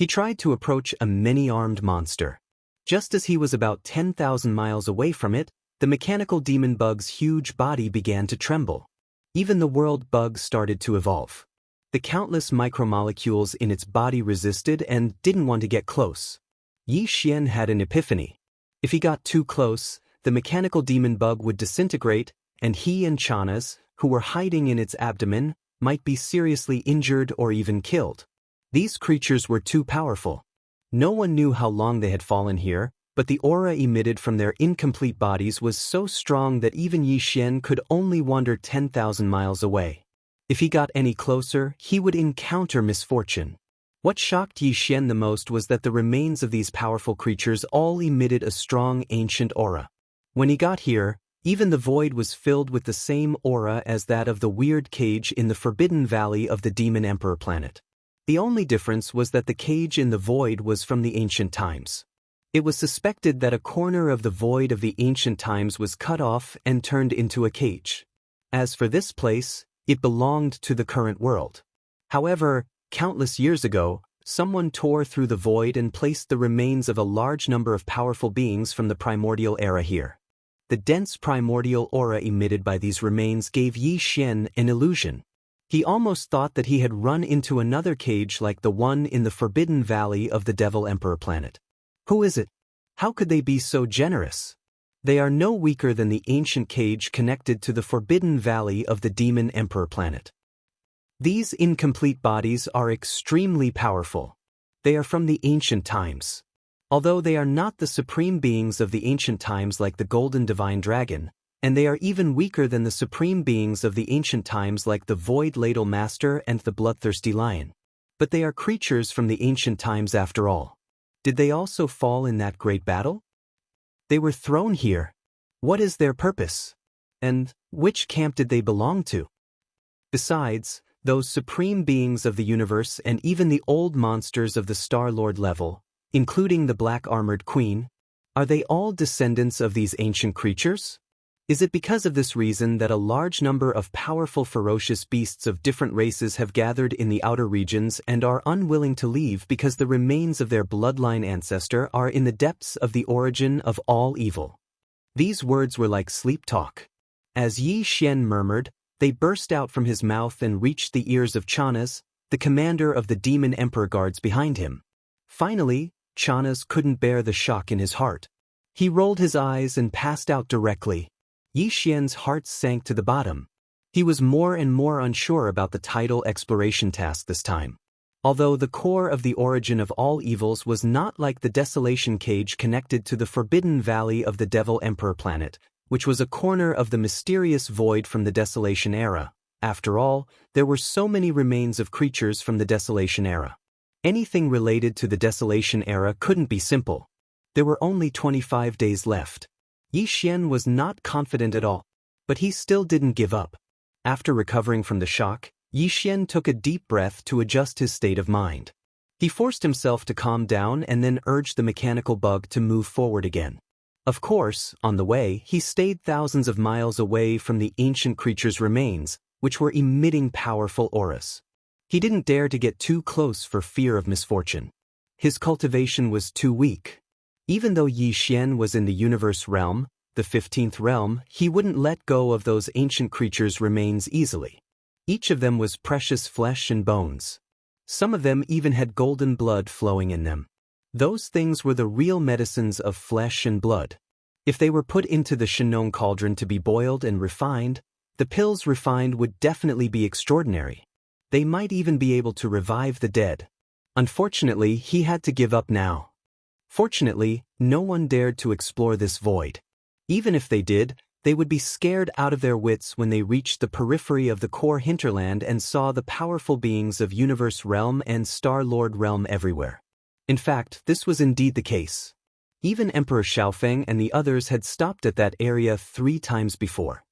He tried to approach a many-armed monster. Just as he was about 10,000 miles away from it, the mechanical demon bug's huge body began to tremble. Even the world bug started to evolve. The countless micromolecules in its body resisted and didn't want to get close. Yi Xian had an epiphany. If he got too close, the mechanical demon bug would disintegrate, and he and Chanas, who were hiding in its abdomen, might be seriously injured or even killed. These creatures were too powerful. No one knew how long they had fallen here, but the aura emitted from their incomplete bodies was so strong that even Yi Xian could only wander 10,000 miles away. If he got any closer, he would encounter misfortune. What shocked Yi Xian the most was that the remains of these powerful creatures all emitted a strong ancient aura. When he got here, even the void was filled with the same aura as that of the weird cage in the Forbidden Valley of the Demon Emperor planet. The only difference was that the cage in the void was from the ancient times. It was suspected that a corner of the void of the ancient times was cut off and turned into a cage. As for this place, it belonged to the current world. However, countless years ago, someone tore through the void and placed the remains of a large number of powerful beings from the primordial era here. The dense primordial aura emitted by these remains gave Yi Xian an illusion. He almost thought that he had run into another cage like the one in the Forbidden Valley of the Devil Emperor planet. Who is it? How could they be so generous? They are no weaker than the ancient cage connected to the Forbidden Valley of the Demon Emperor planet. These incomplete bodies are extremely powerful. They are from the ancient times. Although they are not the supreme beings of the ancient times like the Golden Divine Dragon, and they are even weaker than the supreme beings of the ancient times like the Void Ladle Master and the Bloodthirsty Lion. But they are creatures from the ancient times after all. Did they also fall in that great battle? They were thrown here. What is their purpose? And which camp did they belong to? Besides, those supreme beings of the universe and even the old monsters of the Star-Lord level, including the Black-Armored Queen, are they all descendants of these ancient creatures? Is it because of this reason that a large number of powerful ferocious beasts of different races have gathered in the outer regions and are unwilling to leave because the remains of their bloodline ancestor are in the depths of the origin of all evil? These words were like sleep talk. As Yi Xian murmured, they burst out from his mouth and reached the ears of Chanas, the commander of the Demon Emperor guards behind him. Finally, Chanas couldn't bear the shock in his heart. He rolled his eyes and passed out directly. Yi Xian's heart sank to the bottom. He was more and more unsure about the tidal exploration task this time. Although the core of the origin of all evils was not like the desolation cage connected to the Forbidden Valley of the Devil Emperor planet, which was a corner of the mysterious void from the Desolation era. After all, there were so many remains of creatures from the Desolation era. Anything related to the Desolation era couldn't be simple. There were only 25 days left. Yi Xian was not confident at all, but he still didn't give up. After recovering from the shock, Yi Xian took a deep breath to adjust his state of mind. He forced himself to calm down and then urged the mechanical bug to move forward again. Of course, on the way, he stayed thousands of miles away from the ancient creature's remains, which were emitting powerful auras. He didn't dare to get too close for fear of misfortune. His cultivation was too weak. Even though Yi Xian was in the universe realm, the 15th realm, he wouldn't let go of those ancient creatures' remains easily. Each of them was precious flesh and bones. Some of them even had golden blood flowing in them. Those things were the real medicines of flesh and blood. If they were put into the Shinong cauldron to be boiled and refined, the pills refined would definitely be extraordinary. They might even be able to revive the dead. Unfortunately, he had to give up now. Fortunately, no one dared to explore this void. Even if they did, they would be scared out of their wits when they reached the periphery of the core hinterland and saw the powerful beings of Universe Realm and Star-Lord Realm everywhere. In fact, this was indeed the case. Even Emperor Xiaofeng and the others had stopped at that area 3 times before.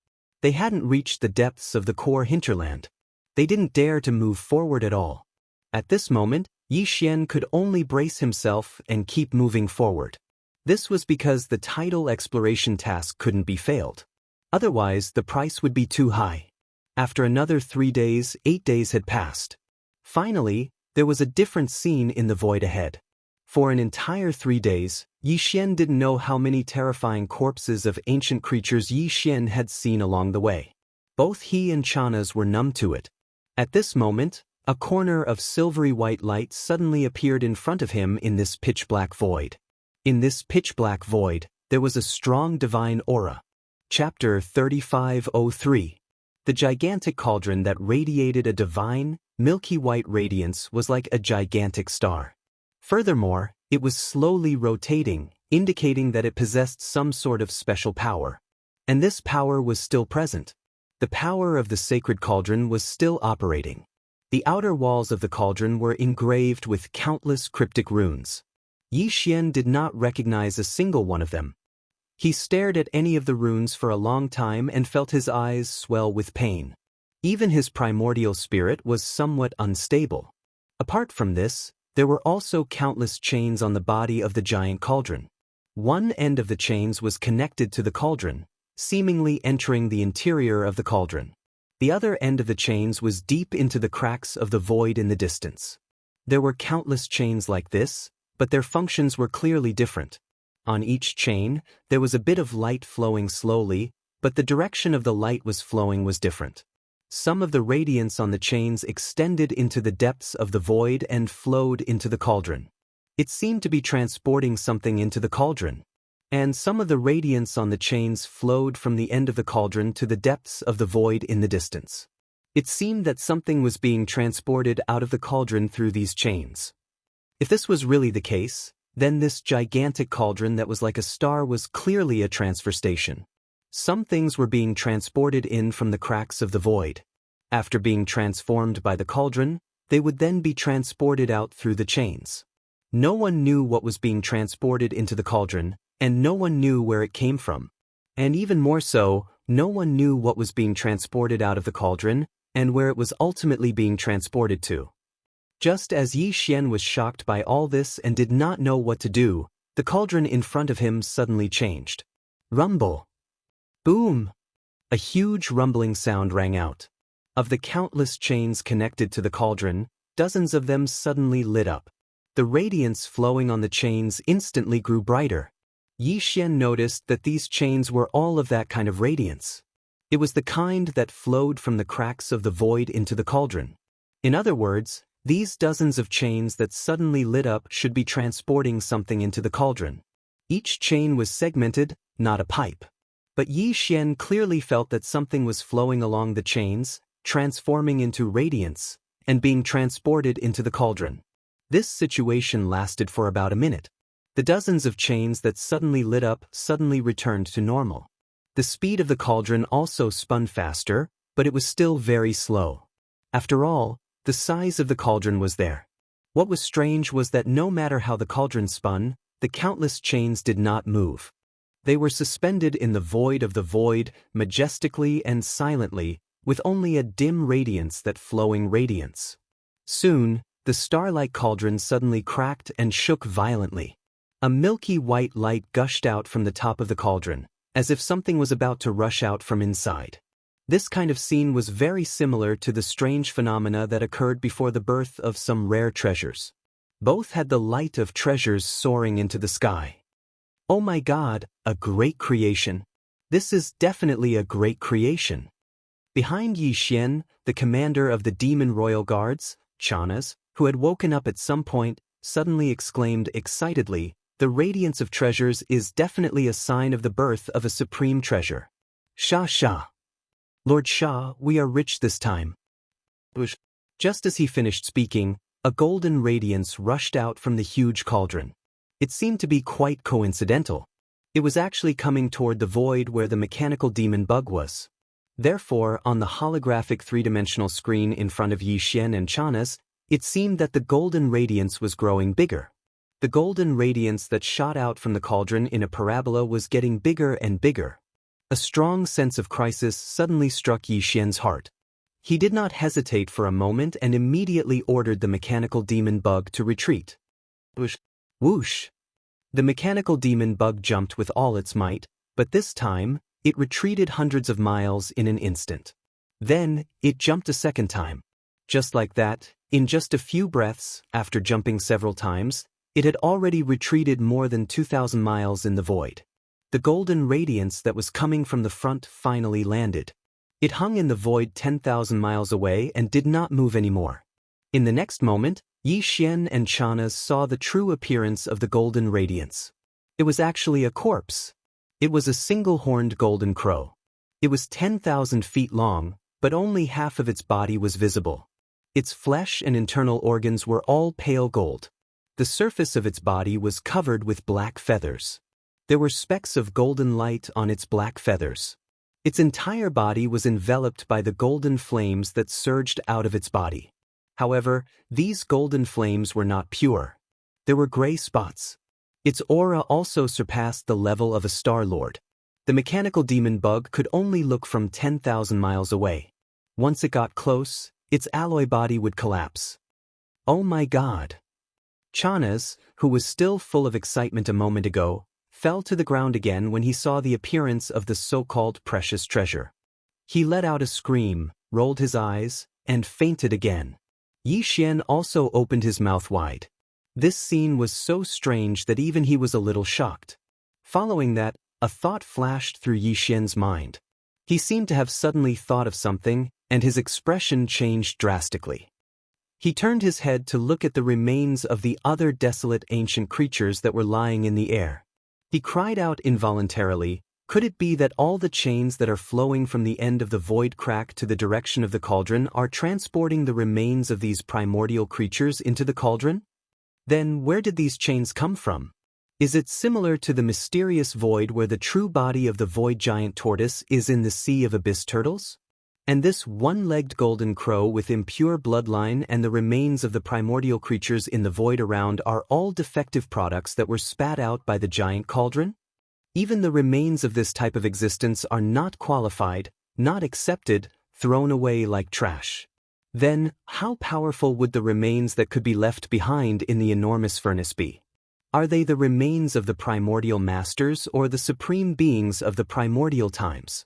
They hadn't reached the depths of the core hinterland. They didn't dare to move forward at all. At this moment, Yi Xian could only brace himself and keep moving forward. This was because the tidal exploration task couldn't be failed. Otherwise, the price would be too high. After another 3 days, 8 days had passed. Finally, there was a different scene in the void ahead. For an entire 3 days, Yi Xian didn't know how many terrifying corpses of ancient creatures Yi Xian had seen along the way. Both he and Chanas were numb to it. At this moment, a corner of silvery white light suddenly appeared in front of him in this pitch-black void. In this pitch-black void, there was a strong divine aura. Chapter 3503. The gigantic cauldron that radiated a divine, milky white radiance was like a gigantic star. Furthermore, it was slowly rotating, indicating that it possessed some sort of special power. And this power was still present. The power of the sacred cauldron was still operating. The outer walls of the cauldron were engraved with countless cryptic runes. Yi Xian did not recognize a single one of them. He stared at any of the runes for a long time and felt his eyes swell with pain. Even his primordial spirit was somewhat unstable. Apart from this, there were also countless chains on the body of the giant cauldron. One end of the chains was connected to the cauldron, seemingly entering the interior of the cauldron. The other end of the chains was deep into the cracks of the void in the distance. There were countless chains like this, but their functions were clearly different. On each chain, there was a bit of light flowing slowly, but the direction of the light was flowing was different. Some of the radiance on the chains extended into the depths of the void and flowed into the cauldron. It seemed to be transporting something into the cauldron. And some of the radiance on the chains flowed from the end of the cauldron to the depths of the void in the distance. It seemed that something was being transported out of the cauldron through these chains. If this was really the case, then this gigantic cauldron that was like a star was clearly a transfer station. Some things were being transported in from the cracks of the void. After being transformed by the cauldron, they would then be transported out through the chains. No one knew what was being transported into the cauldron, and no one knew where it came from. And even more so, no one knew what was being transported out of the cauldron, and where it was ultimately being transported to. Just as Yi Xian was shocked by all this and did not know what to do, the cauldron in front of him suddenly changed. Rumble! Boom! A huge rumbling sound rang out. Of the countless chains connected to the cauldron, dozens of them suddenly lit up. The radiance flowing on the chains instantly grew brighter. Yi Xian noticed that these chains were all of that kind of radiance. It was the kind that flowed from the cracks of the void into the cauldron. In other words, these dozens of chains that suddenly lit up should be transporting something into the cauldron. Each chain was segmented, not a pipe. But Yi Xian clearly felt that something was flowing along the chains, transforming into radiance, and being transported into the cauldron. This situation lasted for about a minute. The dozens of chains that suddenly lit up suddenly returned to normal. The speed of the cauldron also spun faster, but it was still very slow. After all, the size of the cauldron was there. What was strange was that no matter how the cauldron spun, the countless chains did not move. They were suspended in the void of the void, majestically and silently, with only a dim radiance that flowing radiance. Soon, the star-like cauldron suddenly cracked and shook violently. A milky white light gushed out from the top of the cauldron, as if something was about to rush out from inside. This kind of scene was very similar to the strange phenomena that occurred before the birth of some rare treasures. Both had the light of treasures soaring into the sky. Oh my God, a great creation. This is definitely a great creation. Behind Yi Xian, the commander of the demon royal guards, Chanas, who had woken up at some point, suddenly exclaimed excitedly, "The radiance of treasures is definitely a sign of the birth of a supreme treasure. Sha Sha. Lord Sha, we are rich this time." Just as he finished speaking, a golden radiance rushed out from the huge cauldron. It seemed to be quite coincidental. It was actually coming toward the void where the mechanical demon bug was. Therefore, on the holographic three-dimensional screen in front of Yi Xian and Chanas, it seemed that the golden radiance was growing bigger. The golden radiance that shot out from the cauldron in a parabola was getting bigger and bigger. A strong sense of crisis suddenly struck Yi Xian's heart. He did not hesitate for a moment and immediately ordered the mechanical demon bug to retreat. Whoosh! The mechanical demon bug jumped with all its might, but this time, it retreated hundreds of miles in an instant. Then, it jumped a second time. Just like that, In just a few breaths, after jumping several times, it had already retreated more than 2,000 miles in the void. The golden radiance that was coming from the front finally landed. It hung in the void 10,000 miles away and did not move anymore. In the next moment, Yi Xian and Chanaz saw the true appearance of the golden radiance. It was actually a corpse. It was a single-horned golden crow. It was 10,000 feet long, but only half of its body was visible. Its flesh and internal organs were all pale gold. The surface of its body was covered with black feathers. There were specks of golden light on its black feathers. Its entire body was enveloped by the golden flames that surged out of its body. However, these golden flames were not pure. There were gray spots. Its aura also surpassed the level of a Star-Lord. The mechanical demon bug could only look from 10,000 miles away. Once it got close, its alloy body would collapse. Oh my God! Chanaz, who was still full of excitement a moment ago, fell to the ground again when he saw the appearance of the so-called precious treasure. He let out a scream, rolled his eyes, and fainted again. Yi Xian also opened his mouth wide. This scene was so strange that even he was a little shocked. Following that, a thought flashed through Yi Xian's mind. He seemed to have suddenly thought of something, and his expression changed drastically. He turned his head to look at the remains of the other desolate ancient creatures that were lying in the air. He cried out involuntarily, "Could it be that all the chains that are flowing from the end of the void crack to the direction of the cauldron are transporting the remains of these primordial creatures into the cauldron? Then where did these chains come from? Is it similar to the mysterious void where the true body of the void giant tortoise is in the sea of abyss turtles? And this one-legged golden crow with impure bloodline and the remains of the primordial creatures in the void around are all defective products that were spat out by the giant cauldron? Even the remains of this type of existence are not qualified, not accepted, thrown away like trash. Then, how powerful would the remains that could be left behind in the enormous furnace be? Are they the remains of the primordial masters or the supreme beings of the primordial times?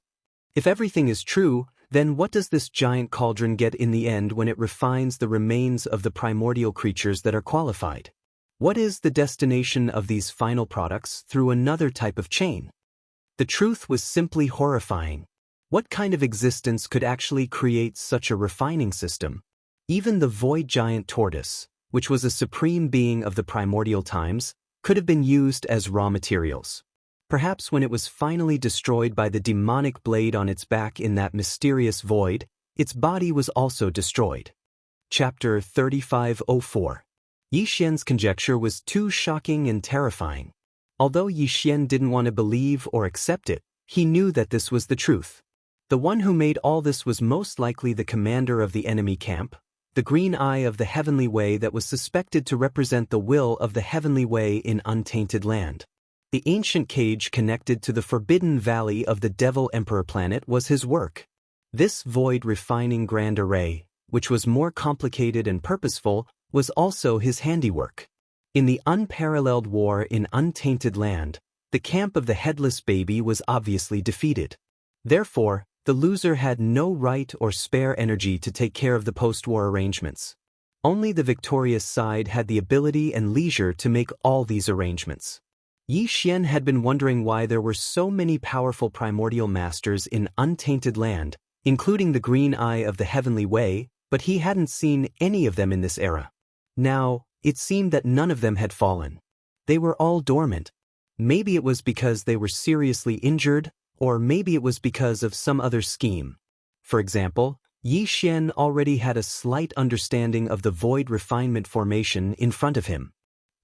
If everything is true, then what does this giant cauldron get in the end when it refines the remains of the primordial creatures that are qualified? What is the destination of these final products through another type of chain? The truth was simply horrifying. What kind of existence could actually create such a refining system? Even the void giant tortoise, which was a supreme being of the primordial times, could have been used as raw materials. Perhaps when it was finally destroyed by the demonic blade on its back in that mysterious void, its body was also destroyed. Chapter 3504. Yi Xian's conjecture was too shocking and terrifying. Although Yi Xian didn't want to believe or accept it, he knew that this was the truth. The one who made all this was most likely the commander of the enemy camp, the green eye of the heavenly way that was suspected to represent the will of the heavenly way in untainted land. The ancient cage connected to the forbidden valley of the Devil Emperor planet was his work. This void refining grand array, which was more complicated and purposeful, was also his handiwork. In the unparalleled war in untainted land, the camp of the headless baby was obviously defeated. Therefore, the loser had no right or spare energy to take care of the post-war arrangements. Only the victorious side had the ability and leisure to make all these arrangements. Yi Xian had been wondering why there were so many powerful primordial masters in untainted land, including the green eye of the heavenly way, but he hadn't seen any of them in this era. Now, it seemed that none of them had fallen. They were all dormant. Maybe it was because they were seriously injured, or maybe it was because of some other scheme. For example, Yi Xian already had a slight understanding of the void refinement formation in front of him.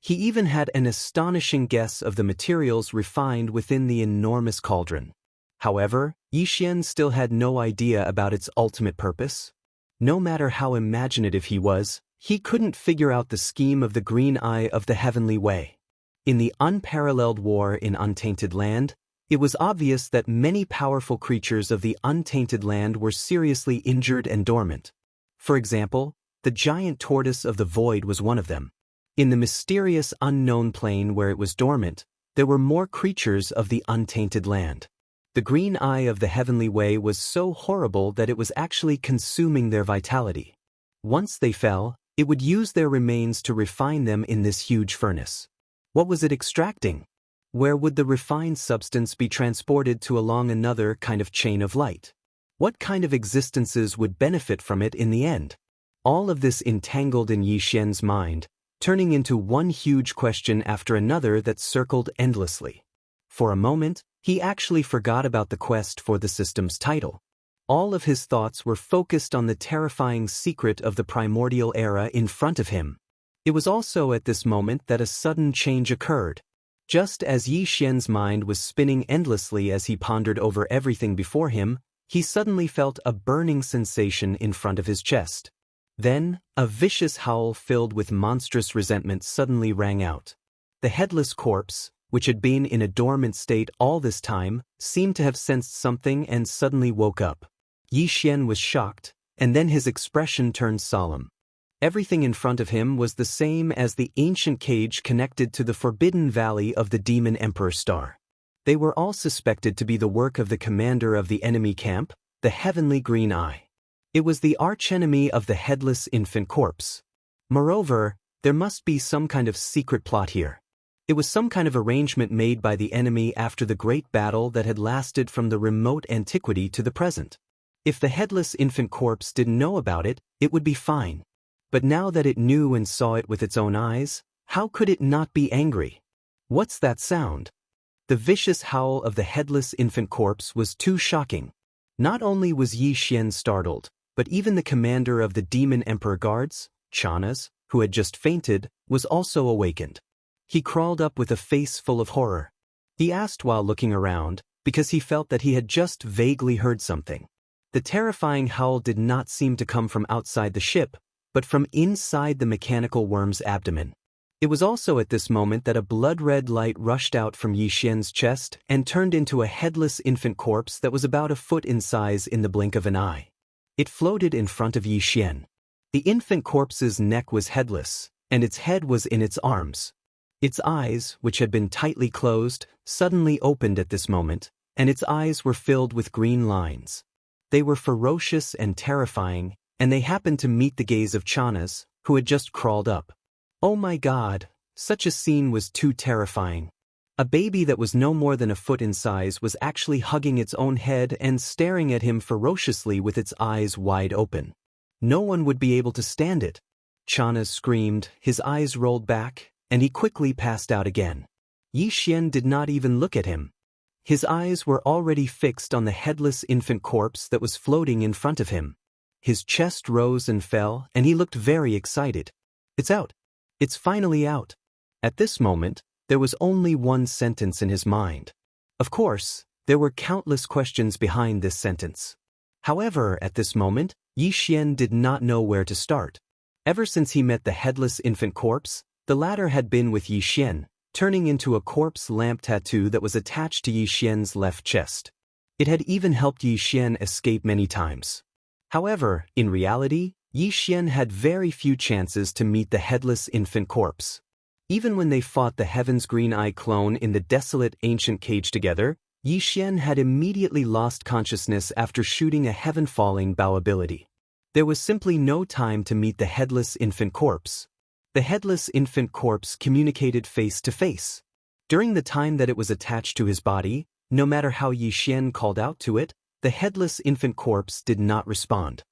He even had an astonishing guess of the materials refined within the enormous cauldron. However, Yi Xian still had no idea about its ultimate purpose. No matter how imaginative he was, he couldn't figure out the scheme of the green eye of the heavenly way. In the unparalleled war in untainted land, it was obvious that many powerful creatures of the untainted land were seriously injured and dormant. For example, the giant tortoise of the void was one of them. In the mysterious unknown plane where it was dormant, there were more creatures of the untainted land. The green eye of the heavenly way was so horrible that it was actually consuming their vitality. Once they fell, It would use their remains to refine them in this huge furnace. What was it extracting? Where would the refined substance be transported to along another kind of chain of light? What kind of existences would benefit from it in the end? All of this entangled in Yi Xian's mind, turning into one huge question after another that circled endlessly. For a moment, he actually forgot about the quest for the system's title. All of his thoughts were focused on the terrifying secret of the primordial era in front of him. It was also at this moment that a sudden change occurred. Just as Yi Xian's mind was spinning endlessly as he pondered over everything before him, he suddenly felt a burning sensation in front of his chest. Then, a vicious howl filled with monstrous resentment suddenly rang out. The headless corpse, which had been in a dormant state all this time, seemed to have sensed something and suddenly woke up. Yi Xian was shocked, and then his expression turned solemn. Everything in front of him was the same as the ancient cage connected to the forbidden valley of the demon emperor star. They were all suspected to be the work of the commander of the enemy camp, the heavenly green eye. It was the archenemy of the headless infant corpse. Moreover, there must be some kind of secret plot here. It was some kind of arrangement made by the enemy after the great battle that had lasted from the remote antiquity to the present. If the headless infant corpse didn't know about it, it would be fine. But now that it knew and saw it with its own eyes, how could it not be angry? What's that sound? The vicious howl of the headless infant corpse was too shocking. Not only was Yi Xian startled, but even the commander of the demon emperor guards, Chanas, who had just fainted, was also awakened. He crawled up with a face full of horror. He asked while looking around, because he felt that he had just vaguely heard something. The terrifying howl did not seem to come from outside the ship, but from inside the mechanical worm's abdomen. It was also at this moment that a blood-red light rushed out from Yi Xian's chest and turned into a headless infant corpse that was about a foot in size in the blink of an eye. It floated in front of Yi Xian. The infant corpse's neck was headless, and its head was in its arms. Its eyes, which had been tightly closed, suddenly opened at this moment, and its eyes were filled with green lines. They were ferocious and terrifying, and they happened to meet the gaze of Chanas, who had just crawled up. Oh my God, such a scene was too terrifying. A baby that was no more than a foot in size was actually hugging its own head and staring at him ferociously with its eyes wide open. No one would be able to stand it. Chanas screamed, his eyes rolled back, and he quickly passed out again. Yi Xian did not even look at him. His eyes were already fixed on the headless infant corpse that was floating in front of him. His chest rose and fell, and he looked very excited. It's out. It's finally out. At this moment, there was only one sentence in his mind. Of course, there were countless questions behind this sentence. However, at this moment, Yi Xian did not know where to start. Ever since he met the headless infant corpse, the latter had been with Yi Xian, turning into a corpse lamp tattoo that was attached to Yi Xian's left chest. It had even helped Yi Xian escape many times. However, in reality, Yi Xian had very few chances to meet the headless infant corpse. Even when they fought the Heaven's Green Eye clone in the desolate ancient cage together, Yi Xian had immediately lost consciousness after shooting a heaven-falling bow ability. There was simply no time to meet the headless infant corpse. The headless infant corpse communicated face to face. During the time that it was attached to his body, no matter how Yi Xian called out to it, the headless infant corpse did not respond.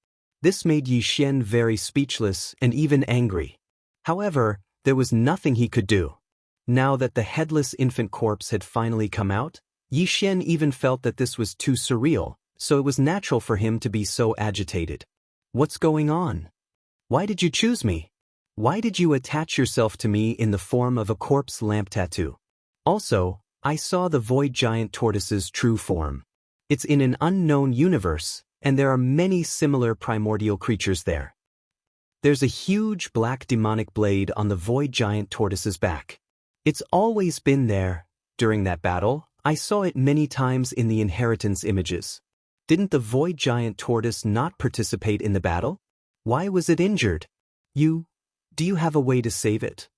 This made Yi Xian very speechless and even angry. However, there was nothing he could do. Now that the headless infant corpse had finally come out, Yi Xian even felt that this was too surreal, so it was natural for him to be so agitated. What's going on? Why did you choose me? Why did you attach yourself to me in the form of a corpse lamp tattoo? Also, I saw the void giant tortoise's true form. It's in an unknown universe, and there are many similar primordial creatures there. There's a huge black demonic blade on the void giant tortoise's back. It's always been there. During that battle, I saw it many times in the inheritance images. Didn't the void giant tortoise not participate in the battle? Why was it injured? Do you have a way to save it?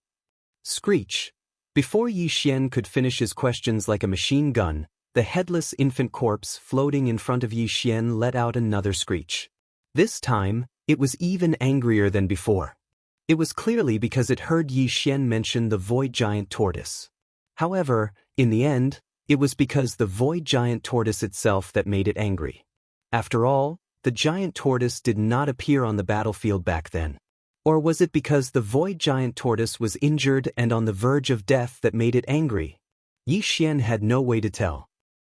Screech. Before Yi Xian could finish his questions like a machine gun, the headless infant corpse floating in front of Yi Xian let out another screech. This time, it was even angrier than before. It was clearly because it heard Yi Xian mention the void giant tortoise. However, in the end, it was because the void giant tortoise itself that made it angry. After all, the giant tortoise did not appear on the battlefield back then. Or was it because the void giant tortoise was injured and on the verge of death that made it angry? Yi Xian had no way to tell.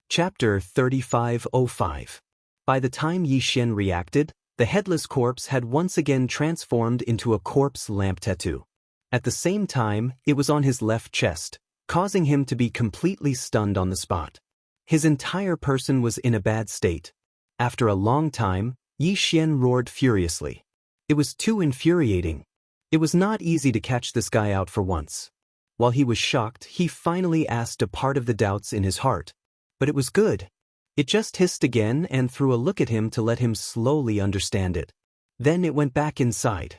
Chapter 3505. By the time Yi Xian reacted, the headless corpse had once again transformed into a corpse lamp tattoo. At the same time, it was on his left chest, causing him to be completely stunned on the spot. His entire person was in a bad state. After a long time, Yi Xian roared furiously. It was too infuriating. It was not easy to catch this guy out for once. While he was shocked, he finally asked a part of the doubts in his heart. But it was good. It just hissed again and threw a look at him to let him slowly understand it. Then it went back inside.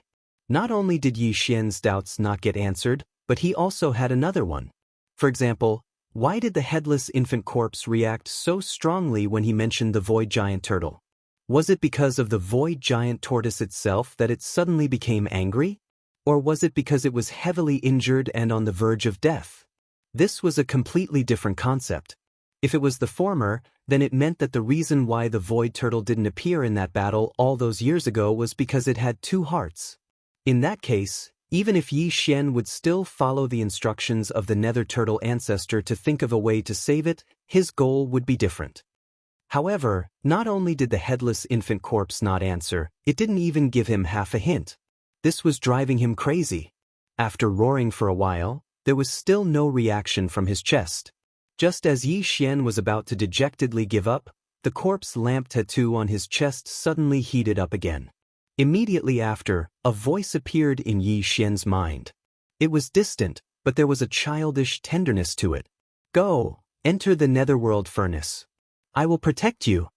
Not only did Yi Xian's doubts not get answered, but he also had another one. For example, why did the headless infant corpse react so strongly when he mentioned the void giant turtle? Was it because of the void giant tortoise itself that it suddenly became angry? Or was it because it was heavily injured and on the verge of death? This was a completely different concept. If it was the former, then it meant that the reason why the void turtle didn't appear in that battle all those years ago was because it had two hearts. In that case, even if Yi Xian would still follow the instructions of the nether turtle ancestor to think of a way to save it, his goal would be different. However, not only did the headless infant corpse not answer, it didn't even give him half a hint. This was driving him crazy. After roaring for a while, there was still no reaction from his chest. Just as Yi Xian was about to dejectedly give up, the corpse lamp tattoo on his chest suddenly heated up again. Immediately after, a voice appeared in Yi Xian's mind. It was distant, but there was a childish tenderness to it. Go, enter the netherworld furnace. I will protect you.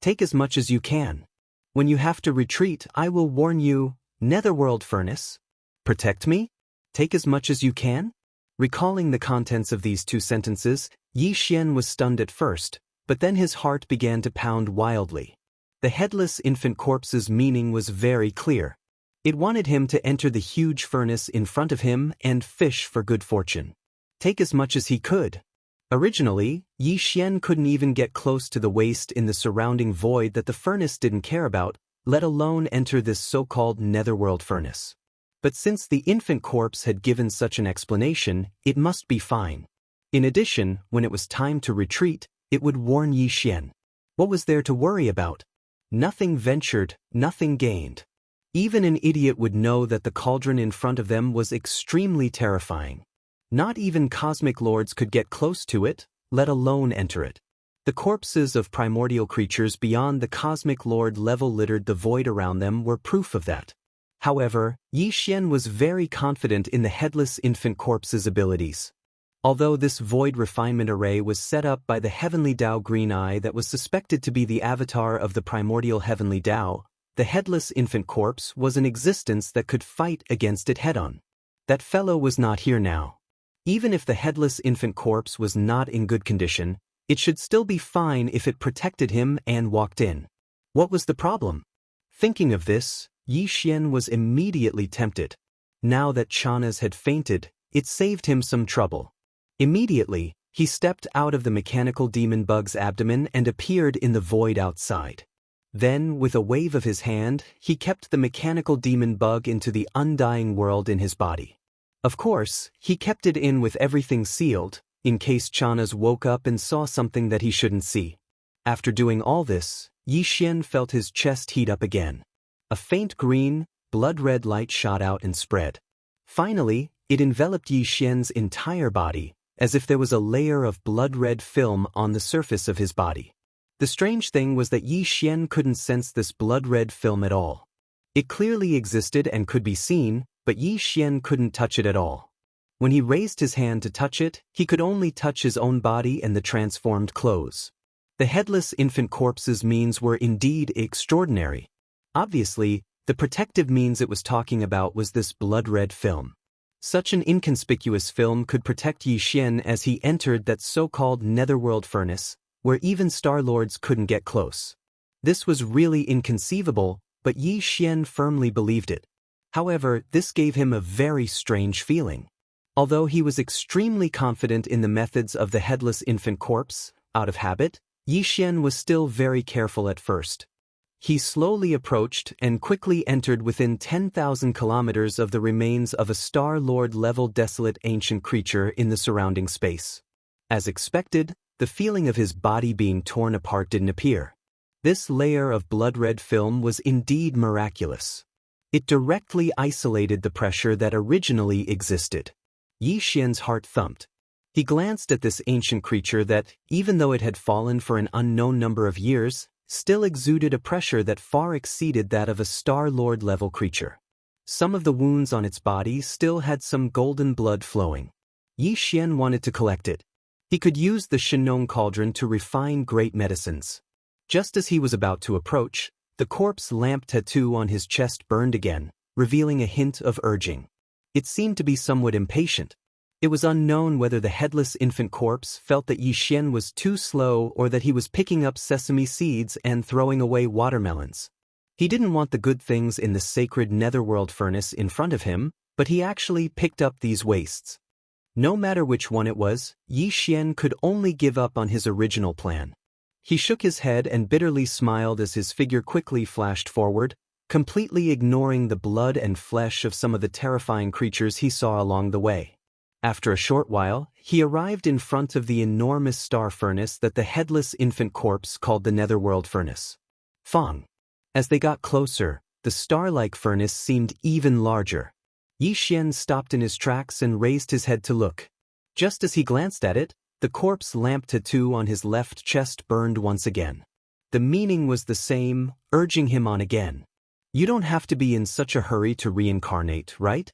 Take as much as you can. When you have to retreat, I will warn you. Netherworld furnace? Protect me? Take as much as you can? Recalling the contents of these two sentences, Yi Xian was stunned at first, but then his heart began to pound wildly. The headless infant corpse's meaning was very clear. It wanted him to enter the huge furnace in front of him and fish for good fortune. Take as much as he could. Originally, Yi Xian couldn't even get close to the waste in the surrounding void that the furnace didn't care about, let alone enter this so-called netherworld furnace. But since the infant corpse had given such an explanation, it must be fine. In addition, when it was time to retreat, it would warn Yi Xian. What was there to worry about? Nothing ventured, nothing gained. Even an idiot would know that the cauldron in front of them was extremely terrifying. Not even cosmic lords could get close to it, let alone enter it. The corpses of primordial creatures beyond the cosmic lord level littered the void around them were proof of that. However, Yi Xian was very confident in the headless infant corpse's abilities. Although this void refinement array was set up by the heavenly Tao Green Eye that was suspected to be the avatar of the primordial heavenly Tao, the headless infant corpse was an existence that could fight against it head-on. That fellow was not here now. Even if the headless infant corpse was not in good condition, it should still be fine if it protected him and walked in. What was the problem? Thinking of this, Yi Xian was immediately tempted. Now that Chanaz had fainted, it saved him some trouble. Immediately, he stepped out of the mechanical demon bug's abdomen and appeared in the void outside. Then, with a wave of his hand, he kept the mechanical demon bug into the undying world in his body. Of course, he kept it in with everything sealed, in case Chanaz woke up and saw something that he shouldn't see. After doing all this, Yi Xian felt his chest heat up again. A faint green, blood-red light shot out and spread. Finally, it enveloped Yi Xian's entire body, as if there was a layer of blood-red film on the surface of his body. The strange thing was that Yi Xian couldn't sense this blood-red film at all. It clearly existed and could be seen, but Yi Xian couldn't touch it at all. When he raised his hand to touch it, he could only touch his own body and the transformed clothes. The headless infant corpse's means were indeed extraordinary. Obviously, the protective means it was talking about was this blood-red film. Such an inconspicuous film could protect Yi Xian as he entered that so-called netherworld furnace, where even Star Lords couldn't get close. This was really inconceivable, but Yi Xian firmly believed it. However, this gave him a very strange feeling. Although he was extremely confident in the methods of the headless infant corpse, out of habit, Yi Xian was still very careful at first. He slowly approached and quickly entered within 10,000 kilometers of the remains of a Star-Lord-level desolate ancient creature in the surrounding space. As expected, the feeling of his body being torn apart didn't appear. This layer of blood-red film was indeed miraculous. It directly isolated the pressure that originally existed. Yi Xian's heart thumped. He glanced at this ancient creature that, even though it had fallen for an unknown number of years, still exuded a pressure that far exceeded that of a Star-Lord-level creature. Some of the wounds on its body still had some golden blood flowing. Yi Xian wanted to collect it. He could use the Shenong cauldron to refine great medicines. Just as he was about to approach, the corpse lamp tattoo on his chest burned again, revealing a hint of urging. It seemed to be somewhat impatient. It was unknown whether the headless infant corpse felt that Yi Xian was too slow or that he was picking up sesame seeds and throwing away watermelons. He didn't want the good things in the sacred netherworld furnace in front of him, but he actually picked up these wastes. No matter which one it was, Yi Xian could only give up on his original plan. He shook his head and bitterly smiled as his figure quickly flashed forward, completely ignoring the blood and flesh of some of the terrifying creatures he saw along the way. After a short while, he arrived in front of the enormous star furnace that the headless infant corpse called the Netherworld Furnace. Fong. As they got closer, the star-like furnace seemed even larger. Yi Xian stopped in his tracks and raised his head to look. Just as he glanced at it, the corpse lamp tattoo on his left chest burned once again. The meaning was the same, urging him on again. You don't have to be in such a hurry to reincarnate, right?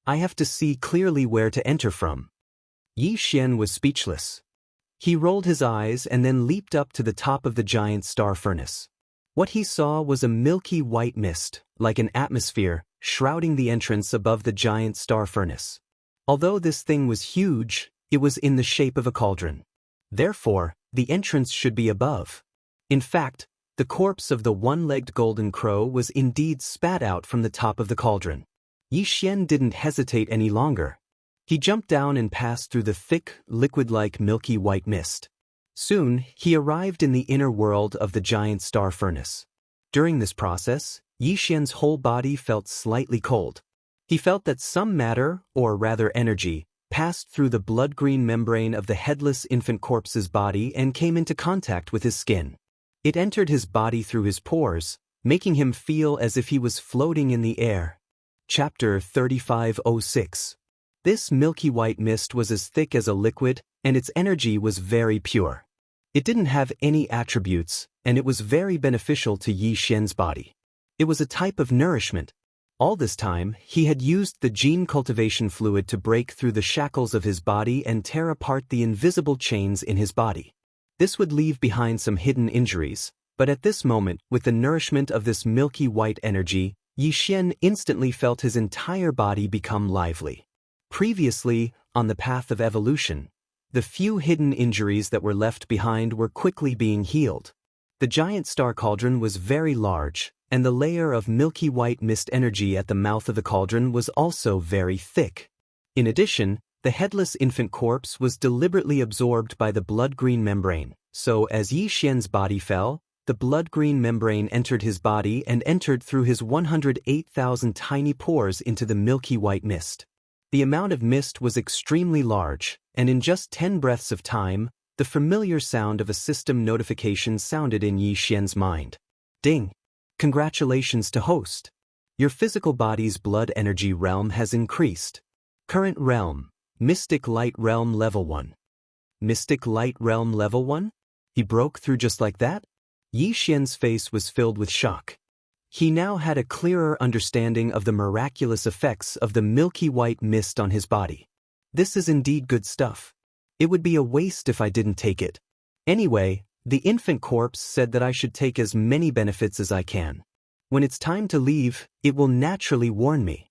I have to see clearly where to enter from. Yi Xian was speechless. He rolled his eyes and then leaped up to the top of the giant star furnace. What he saw was a milky white mist, like an atmosphere, shrouding the entrance above the giant star furnace. Although this thing was huge, it was in the shape of a cauldron. Therefore, the entrance should be above. In fact, the corpse of the one-legged golden crow was indeed spat out from the top of the cauldron. Yi Xian didn't hesitate any longer. He jumped down and passed through the thick, liquid-like milky white mist. Soon, he arrived in the inner world of the giant star furnace. During this process, Yi Xian's whole body felt slightly cold. He felt that some matter, or rather energy, passed through the blood-green membrane of the headless infant corpse's body and came into contact with his skin. It entered his body through his pores, making him feel as if he was floating in the air. Chapter 3506. This milky white mist was as thick as a liquid, and its energy was very pure. It didn't have any attributes, and it was very beneficial to Yi Xian's body. It was a type of nourishment. All this time, he had used the gene cultivation fluid to break through the shackles of his body and tear apart the invisible chains in his body. This would leave behind some hidden injuries, but at this moment, with the nourishment of this milky white energy, Yi Xian instantly felt his entire body become lively. Previously, on the path of evolution, the few hidden injuries that were left behind were quickly being healed. The giant star cauldron was very large, and the layer of milky white mist energy at the mouth of the cauldron was also very thick. In addition, the headless infant corpse was deliberately absorbed by the blood-green membrane, so as Yi Xian's body fell, the blood-green membrane entered his body and entered through his 108,000 tiny pores into the milky white mist. The amount of mist was extremely large, and in just 10 breaths of time, the familiar sound of a system notification sounded in Yi Xian's mind. Ding! Congratulations to host. Your physical body's blood energy realm has increased. Current realm, Mystic Light Realm Level 1. Mystic Light Realm Level 1? He broke through just like that? Yi Xian's face was filled with shock. He now had a clearer understanding of the miraculous effects of the milky white mist on his body. This is indeed good stuff. It would be a waste if I didn't take it. Anyway, the infant corpse said that I should take as many benefits as I can. When it's time to leave, it will naturally warn me.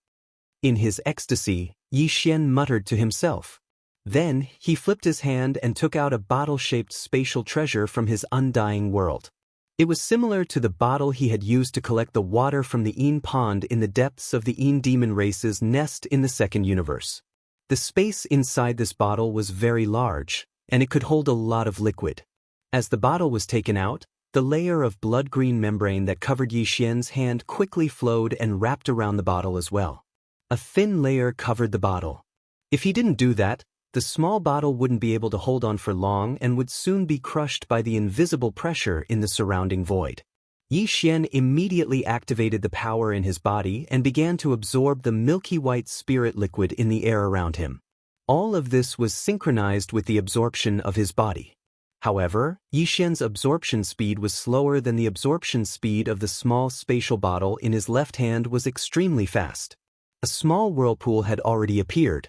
In his ecstasy, Yi Xian muttered to himself. Then, he flipped his hand and took out a bottle-shaped spatial treasure from his undying world. It was similar to the bottle he had used to collect the water from the Een pond in the depths of the Een demon race's nest in the second universe. The space inside this bottle was very large, and it could hold a lot of liquid. As the bottle was taken out, the layer of blood-green membrane that covered Yi Xian's hand quickly flowed and wrapped around the bottle as well. A thin layer covered the bottle. If he didn't do that, the small bottle wouldn't be able to hold on for long and would soon be crushed by the invisible pressure in the surrounding void. Yi Xian immediately activated the power in his body and began to absorb the milky white spirit liquid in the air around him. All of this was synchronized with the absorption of his body. However, Yi Xian's absorption speed was slower than the absorption speed of the small spatial bottle in his left hand was extremely fast. A small whirlpool had already appeared.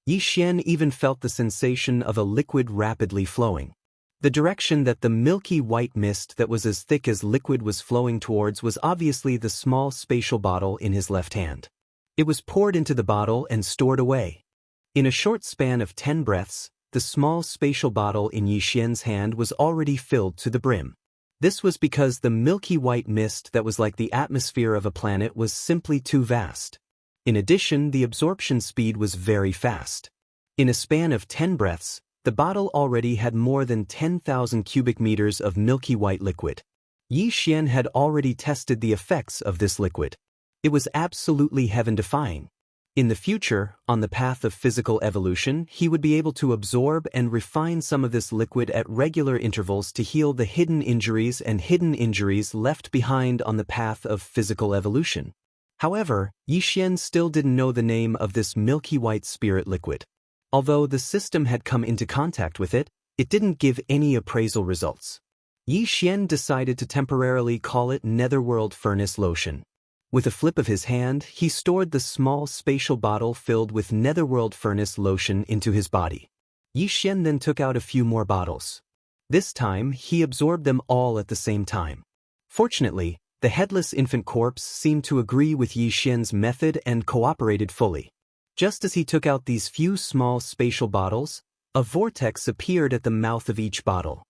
Yi Xian even felt the sensation of a liquid rapidly flowing. The direction that the milky white mist that was as thick as liquid was flowing towards was obviously the small spatial bottle in his left hand. It was poured into the bottle and stored away. In a short span of 10 breaths, the small spatial bottle in Yi Xian's hand was already filled to the brim. This was because the milky white mist that was like the atmosphere of a planet was simply too vast. In addition, the absorption speed was very fast. In a span of 10 breaths, the bottle already had more than 10,000 cubic meters of milky white liquid. Yi Xian had already tested the effects of this liquid. It was absolutely heaven-defying. In the future, on the path of physical evolution, he would be able to absorb and refine some of this liquid at regular intervals to heal the hidden injuries left behind on the path of physical evolution. However, Yi Xian still didn't know the name of this milky white spirit liquid. Although the system had come into contact with it, it didn't give any appraisal results. Yi Xian decided to temporarily call it Netherworld Furnace Lotion. With a flip of his hand, he stored the small spatial bottle filled with Netherworld Furnace Lotion into his body. Yi Xian then took out a few more bottles. This time, he absorbed them all at the same time. Fortunately, the headless infant corpse seemed to agree with Yi Xian's method and cooperated fully. Just as he took out these few small spatial bottles, a vortex appeared at the mouth of each bottle.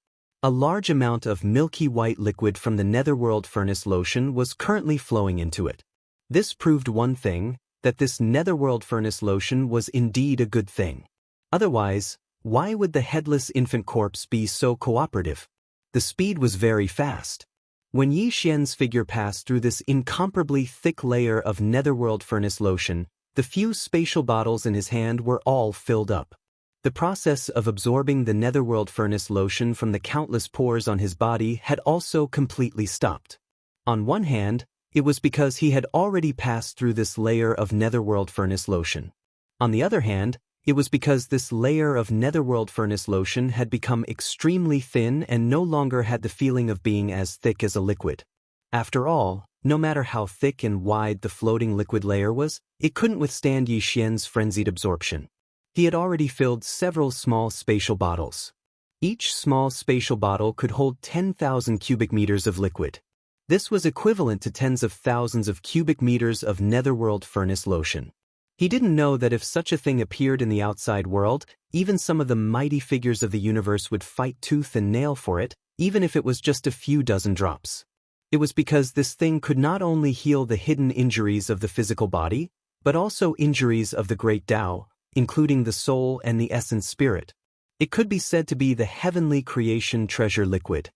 A large amount of milky white liquid from the Netherworld Furnace Lotion was currently flowing into it. This proved one thing, that this Netherworld Furnace Lotion was indeed a good thing. Otherwise, why would the headless infant corpse be so cooperative? The speed was very fast. When Yi Xian's figure passed through this incomparably thick layer of Netherworld Furnace Lotion, the few spatial bottles in his hand were all filled up. The process of absorbing the Netherworld Furnace Lotion from the countless pores on his body had also completely stopped. On one hand, it was because he had already passed through this layer of Netherworld Furnace Lotion. On the other hand, it was because this layer of Netherworld Furnace Lotion had become extremely thin and no longer had the feeling of being as thick as a liquid. After all, no matter how thick and wide the floating liquid layer was, it couldn't withstand Yi Xian's frenzied absorption. He had already filled several small spatial bottles. Each small spatial bottle could hold 10,000 cubic meters of liquid. This was equivalent to tens of thousands of cubic meters of Netherworld Furnace Lotion. He didn't know that if such a thing appeared in the outside world, even some of the mighty figures of the universe would fight tooth and nail for it, even if it was just a few dozen drops. It was because this thing could not only heal the hidden injuries of the physical body, but also injuries of the great Tao, including the soul and the essence spirit. It could be said to be the heavenly creation treasure liquid.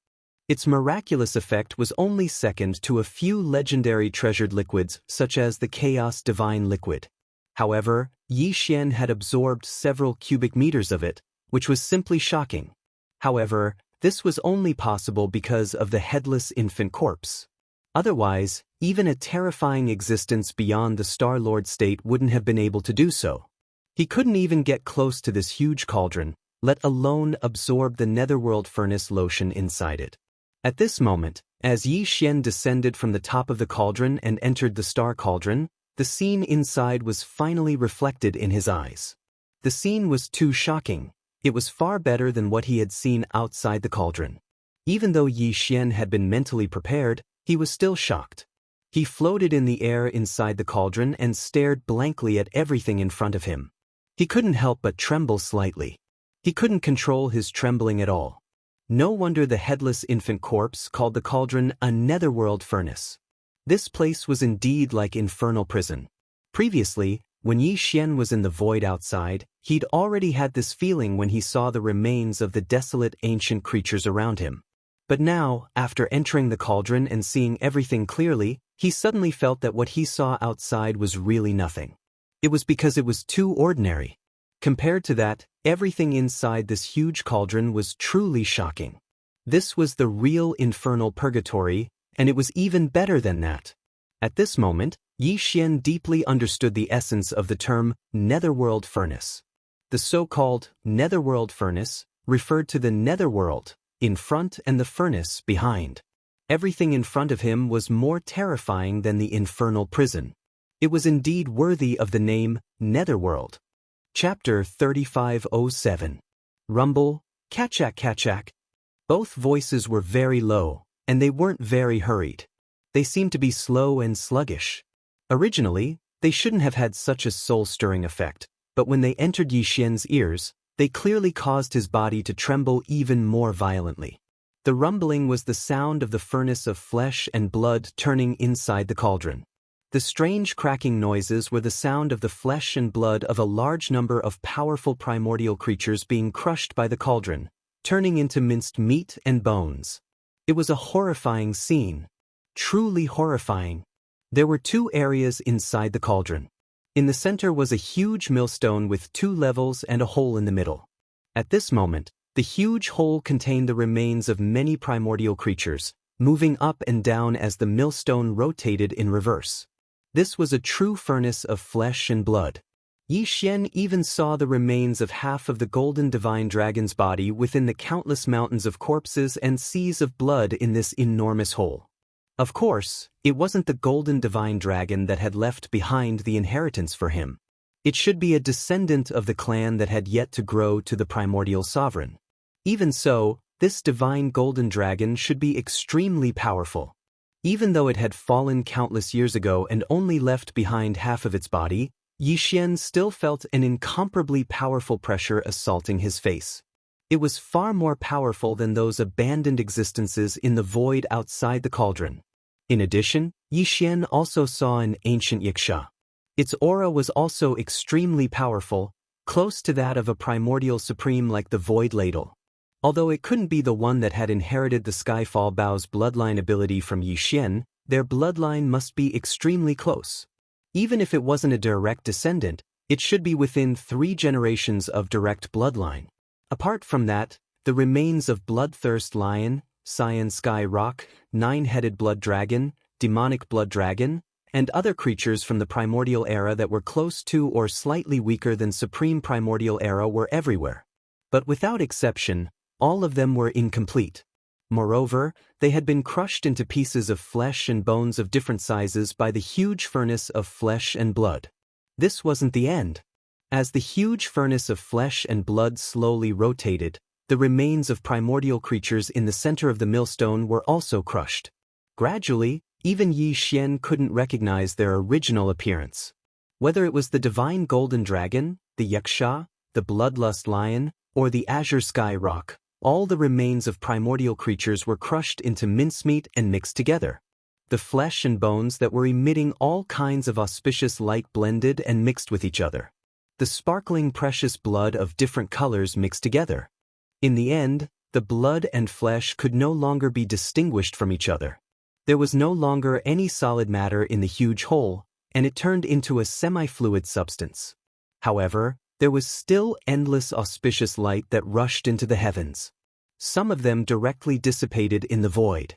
Its miraculous effect was only second to a few legendary treasured liquids such as the chaos divine liquid. However, Yi Xian had absorbed several cubic meters of it, which was simply shocking. However, this was only possible because of the headless infant corpse. Otherwise, even a terrifying existence beyond the Star-Lord state wouldn't have been able to do so. He couldn't even get close to this huge cauldron, let alone absorb the Netherworld Furnace Lotion inside it. At this moment, as Yi Xian descended from the top of the cauldron and entered the star cauldron, the scene inside was finally reflected in his eyes. The scene was too shocking. It was far better than what he had seen outside the cauldron. Even though Yi Xian had been mentally prepared, he was still shocked. He floated in the air inside the cauldron and stared blankly at everything in front of him. He couldn't help but tremble slightly. He couldn't control his trembling at all. No wonder the headless infant corpse called the cauldron a netherworld furnace. This place was indeed like infernal prison. Previously, when Yi Xian was in the void outside, he'd already had this feeling when he saw the remains of the desolate ancient creatures around him. But now, after entering the cauldron and seeing everything clearly, he suddenly felt that what he saw outside was really nothing. It was because it was too ordinary. Compared to that, everything inside this huge cauldron was truly shocking. This was the real infernal purgatory, and it was even better than that. At this moment, Yi Xian deeply understood the essence of the term netherworld furnace. The so-called netherworld furnace referred to the netherworld in front and the furnace behind. Everything in front of him was more terrifying than the infernal prison. It was indeed worthy of the name netherworld. Chapter 3507. Rumble, Kachak Kachak. Both voices were very low, and they weren't very hurried. They seemed to be slow and sluggish. Originally, they shouldn't have had such a soul-stirring effect, but when they entered Yi Xian's ears, they clearly caused his body to tremble even more violently. The rumbling was the sound of the furnace of flesh and blood turning inside the cauldron. The strange cracking noises were the sound of the flesh and blood of a large number of powerful primordial creatures being crushed by the cauldron, turning into minced meat and bones. It was a horrifying scene. Truly horrifying. There were two areas inside the cauldron. In the center was a huge millstone with 2 levels and a hole in the middle. At this moment, the huge hole contained the remains of many primordial creatures, moving up and down as the millstone rotated in reverse. This was a true furnace of flesh and blood. Yi Xian even saw the remains of half of the golden divine dragon's body within the countless mountains of corpses and seas of blood in this enormous hole. Of course, it wasn't the golden divine dragon that had left behind the inheritance for him. It should be a descendant of the clan that had yet to grow to the primordial sovereign. Even so, this divine golden dragon should be extremely powerful. Even though it had fallen countless years ago and only left behind half of its body, Yi Xian still felt an incomparably powerful pressure assaulting his face. It was far more powerful than those abandoned existences in the void outside the cauldron. In addition, Yi Xian also saw an ancient yaksha. Its aura was also extremely powerful, close to that of a primordial supreme like the Void Ladle. Although it couldn't be the one that had inherited the Skyfall Bow's bloodline ability from Yi Xian, their bloodline must be extremely close. Even if it wasn't a direct descendant, it should be within 3 generations of direct bloodline. Apart from that, the remains of Bloodthirst Lion, Cyan Sky Rock, 9-headed Blood Dragon, Demonic Blood Dragon, and other creatures from the Primordial Era that were close to or slightly weaker than Supreme Primordial Era were everywhere. But without exception, all of them were incomplete. Moreover, they had been crushed into pieces of flesh and bones of different sizes by the huge furnace of flesh and blood. This wasn't the end. As the huge furnace of flesh and blood slowly rotated, the remains of primordial creatures in the center of the millstone were also crushed. Gradually, even Yi Xian couldn't recognize their original appearance. Whether it was the divine golden dragon, the yaksha, the bloodlust lion, or the azure sky rock, all the remains of primordial creatures were crushed into mincemeat and mixed together. The flesh and bones that were emitting all kinds of auspicious light blended and mixed with each other. The sparkling precious blood of different colors mixed together. In the end, the blood and flesh could no longer be distinguished from each other. There was no longer any solid matter in the huge hole, and it turned into a semi-fluid substance. However, there was still endless auspicious light that rushed into the heavens. Some of them directly dissipated in the void.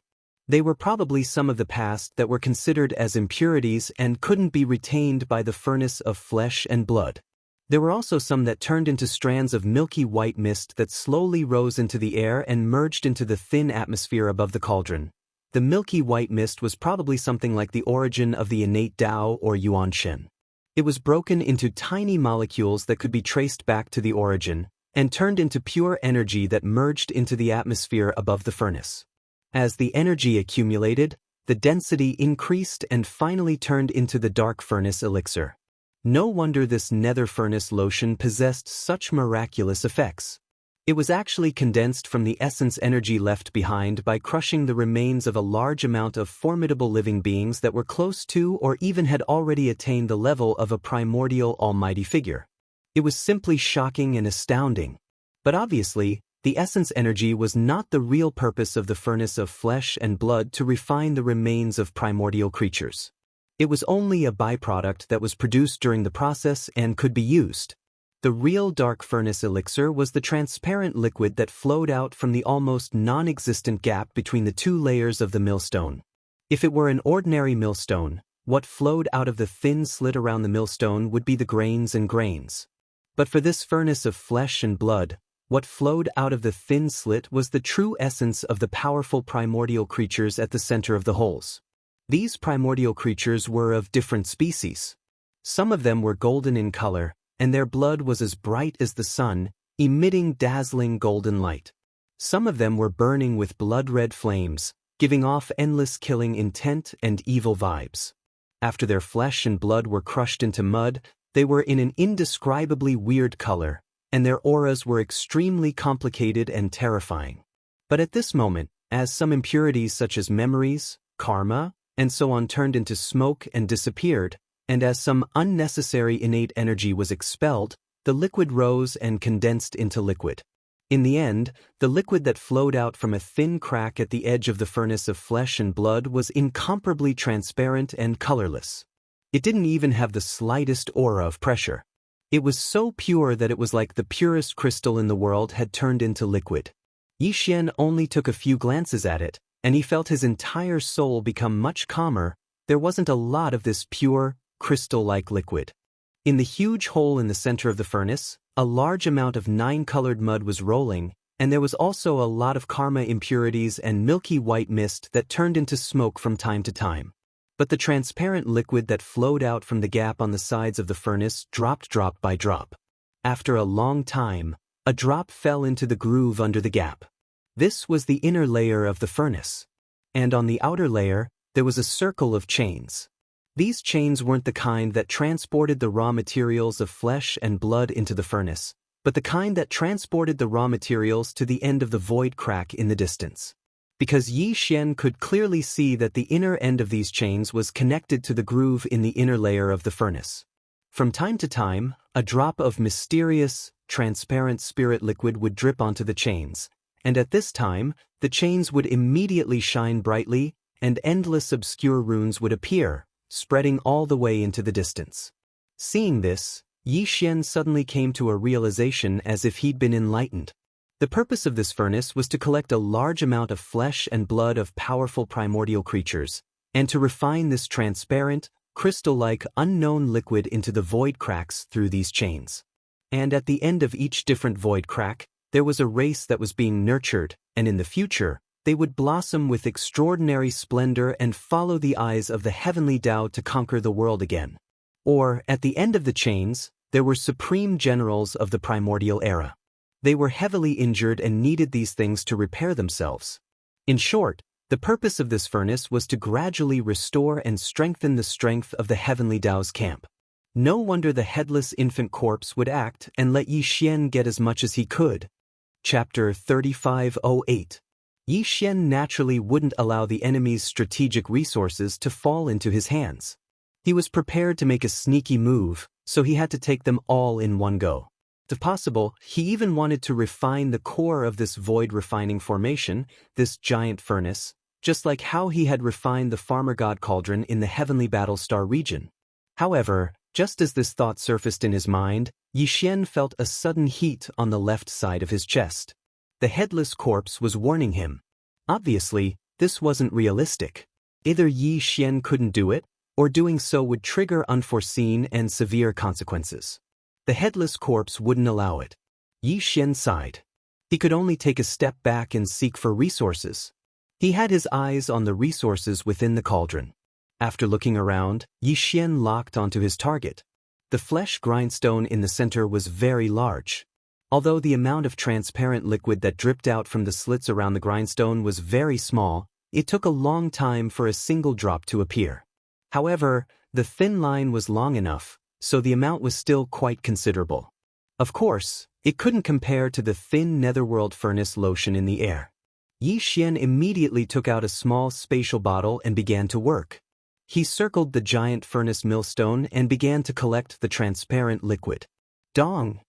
They were probably some of the past that were considered as impurities and couldn't be retained by the furnace of flesh and blood. There were also some that turned into strands of milky white mist that slowly rose into the air and merged into the thin atmosphere above the cauldron. The milky white mist was probably something like the origin of the innate Tao or Yuan Shen. It was broken into tiny molecules that could be traced back to the origin, and turned into pure energy that merged into the atmosphere above the furnace. As the energy accumulated, the density increased and finally turned into the dark furnace elixir. No wonder this nether furnace lotion possessed such miraculous effects. It was actually condensed from the essence energy left behind by crushing the remains of a large amount of formidable living beings that were close to or even had already attained the level of a primordial almighty figure. It was simply shocking and astounding. But obviously, the essence energy was not the real purpose of the furnace of flesh and blood to refine the remains of primordial creatures. It was only a byproduct that was produced during the process and could be used. The real dark furnace elixir was the transparent liquid that flowed out from the almost non-existent gap between the two layers of the millstone. If it were an ordinary millstone, what flowed out of the thin slit around the millstone would be the grains and grains. But for this furnace of flesh and blood, what flowed out of the thin slit was the true essence of the powerful primordial creatures at the center of the holes. These primordial creatures were of different species. Some of them were golden in color, and their blood was as bright as the sun, emitting dazzling golden light. Some of them were burning with blood-red flames, giving off endless killing intent and evil vibes. After their flesh and blood were crushed into mud, they were in an indescribably weird color, and their auras were extremely complicated and terrifying. But at this moment, as some impurities such as memories, karma, and so on turned into smoke and disappeared, and as some unnecessary innate energy was expelled, the liquid rose and condensed into liquid. In the end, the liquid that flowed out from a thin crack at the edge of the furnace of flesh and blood was incomparably transparent and colorless. It didn't even have the slightest aura of pressure. It was so pure that it was like the purest crystal in the world had turned into liquid. Yi Xian only took a few glances at it, and he felt his entire soul become much calmer. There wasn't a lot of this pure, crystal-like liquid. In the huge hole in the center of the furnace, a large amount of nine-colored mud was rolling, and there was also a lot of karma impurities and milky white mist that turned into smoke from time to time. But the transparent liquid that flowed out from the gap on the sides of the furnace dropped drop by drop. After a long time, a drop fell into the groove under the gap. This was the inner layer of the furnace. And on the outer layer, there was a circle of chains. These chains weren't the kind that transported the raw materials of flesh and blood into the furnace, but the kind that transported the raw materials to the end of the void crack in the distance. Because Yi Xian could clearly see that the inner end of these chains was connected to the groove in the inner layer of the furnace. From time to time, a drop of mysterious, transparent spirit liquid would drip onto the chains, and at this time, the chains would immediately shine brightly, and endless obscure runes would appear, spreading all the way into the distance. Seeing this, Yi Xian suddenly came to a realization as if he'd been enlightened. The purpose of this furnace was to collect a large amount of flesh and blood of powerful primordial creatures, and to refine this transparent, crystal-like unknown liquid into the void cracks through these chains. And at the end of each different void crack, there was a race that was being nurtured, and in the future, they would blossom with extraordinary splendor and follow the eyes of the heavenly Tao to conquer the world again. Or, at the end of the chains, there were supreme generals of the primordial era. They were heavily injured and needed these things to repair themselves. In short, the purpose of this furnace was to gradually restore and strengthen the strength of the heavenly Tao's camp. No wonder the headless infant corpse would act and let Yi Xian get as much as he could. Chapter 3508. Yi Xian naturally wouldn't allow the enemy's strategic resources to fall into his hands. He was prepared to make a sneaky move, so he had to take them all in one go. If possible, he even wanted to refine the core of this void refining formation, this giant furnace, just like how he had refined the farmer god cauldron in the heavenly Battlestar region. However, just as this thought surfaced in his mind, Yi Xian felt a sudden heat on the left side of his chest. The headless corpse was warning him. Obviously, this wasn't realistic. Either Yi Xian couldn't do it, or doing so would trigger unforeseen and severe consequences. The headless corpse wouldn't allow it. Yi Xian sighed. He could only take a step back and seek for resources. He had his eyes on the resources within the cauldron. After looking around, Yi Xian locked onto his target. The flesh grindstone in the center was very large. Although the amount of transparent liquid that dripped out from the slits around the grindstone was very small, it took a long time for a single drop to appear. However, the thin line was long enough, so the amount was still quite considerable. Of course, It couldn't compare to the thin netherworld furnace lotion in the air. Yi Xian immediately took out a small spatial bottle and began to work. He circled the giant furnace millstone and began to collect the transparent liquid. Dong!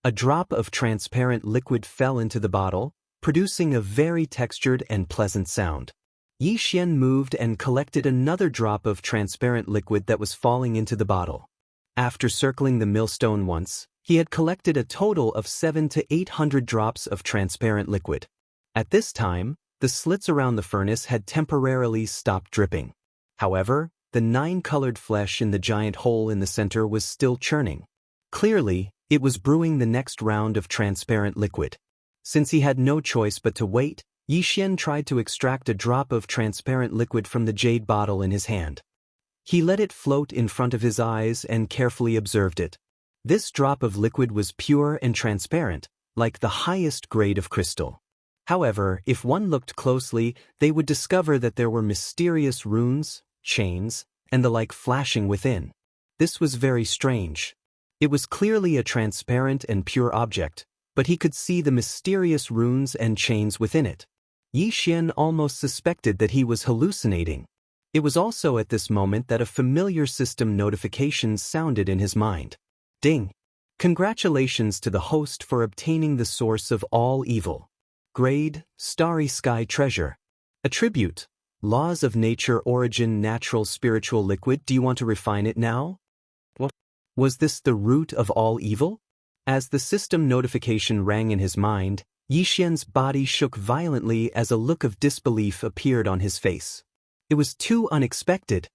A drop of transparent liquid fell into the bottle, producing a very textured and pleasant sound. Yi Xian moved and collected another drop of transparent liquid that was falling into the bottle. After circling the millstone once, he had collected a total of 700 to 800 drops of transparent liquid. At this time, the slits around the furnace had temporarily stopped dripping. However, the 9-colored flesh in the giant hole in the center was still churning. Clearly, it was brewing the next round of transparent liquid. Since he had no choice but to wait, Yi Xian tried to extract a drop of transparent liquid from the jade bottle in his hand. He let it float in front of his eyes and carefully observed it. This drop of liquid was pure and transparent, like the highest grade of crystal. However, if one looked closely, they would discover that there were mysterious runes, chains, and the like flashing within. This was very strange. It was clearly a transparent and pure object, but he could see the mysterious runes and chains within it. Yi Xian almost suspected that he was hallucinating. It was also at this moment that a familiar system notification sounded in his mind. Ding! Congratulations to the host for obtaining the source of all evil. Grade, Starry Sky Treasure. Attribute, Laws of Nature Origin Natural Spiritual Liquid. Do you want to refine it now? What? Was this the root of all evil? As the system notification rang in his mind, Yi Xian's body shook violently as a look of disbelief appeared on his face. It was too unexpected.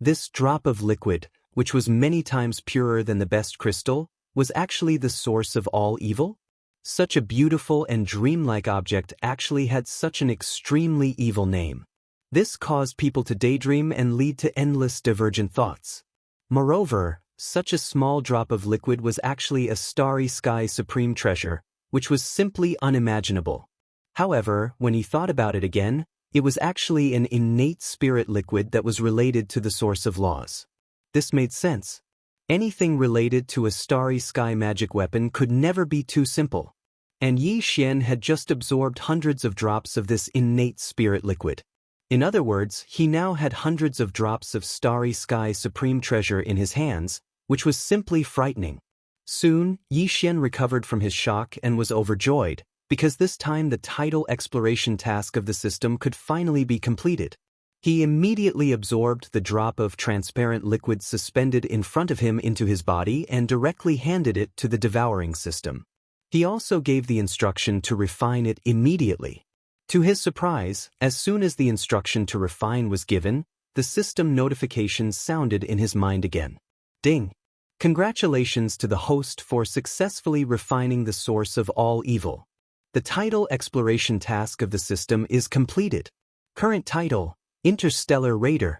This drop of liquid, which was many times purer than the best crystal, was actually the source of all evil? Such a beautiful and dreamlike object actually had such an extremely evil name. This caused people to daydream and lead to endless divergent thoughts. Moreover, such a small drop of liquid was actually a starry sky supreme treasure, which was simply unimaginable. However, when he thought about it again, it was actually an innate spirit liquid that was related to the source of laws. This made sense. Anything related to a starry sky magic weapon could never be too simple. And Yi Xian had just absorbed hundreds of drops of this innate spirit liquid. In other words, he now had hundreds of drops of starry sky supreme treasure in his hands, which was simply frightening. Soon, Yi Xian recovered from his shock and was overjoyed, because this time the tidal exploration task of the system could finally be completed. He immediately absorbed the drop of transparent liquid suspended in front of him into his body and directly handed it to the devouring system. He also gave the instruction to refine it immediately. To his surprise, as soon as the instruction to refine was given, the system notification sounded in his mind again. Ding! Congratulations to the host for successfully refining the source of all evil. The tidal exploration task of the system is completed. Current title: Interstellar Raider.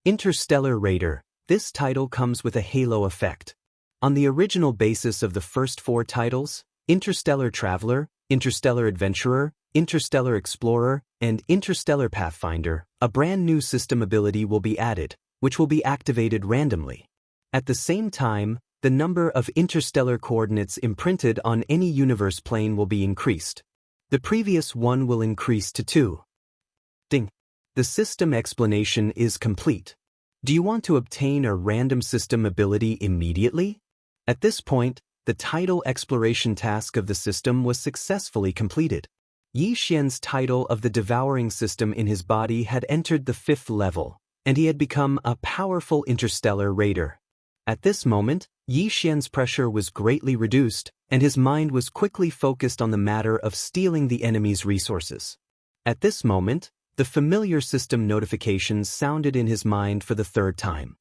Interstellar Raider. This title comes with a halo effect. On the original basis of the first 4 titles, Interstellar Traveler, Interstellar Adventurer, Interstellar Explorer, and Interstellar Pathfinder, a brand new system ability will be added, which will be activated randomly. At the same time, the number of interstellar coordinates imprinted on any universe plane will be increased. The previous one will increase to 2. Ding! The system explanation is complete. Do you want to obtain a random system ability immediately? At this point, the tidal exploration task of the system was successfully completed. Yi Xian's title of the devouring system in his body had entered the 5th level, and he had become a powerful interstellar raider. At this moment, Yi Xian's pressure was greatly reduced, and his mind was quickly focused on the matter of stealing the enemy's resources. At this moment, the familiar system notifications sounded in his mind for the 3rd time.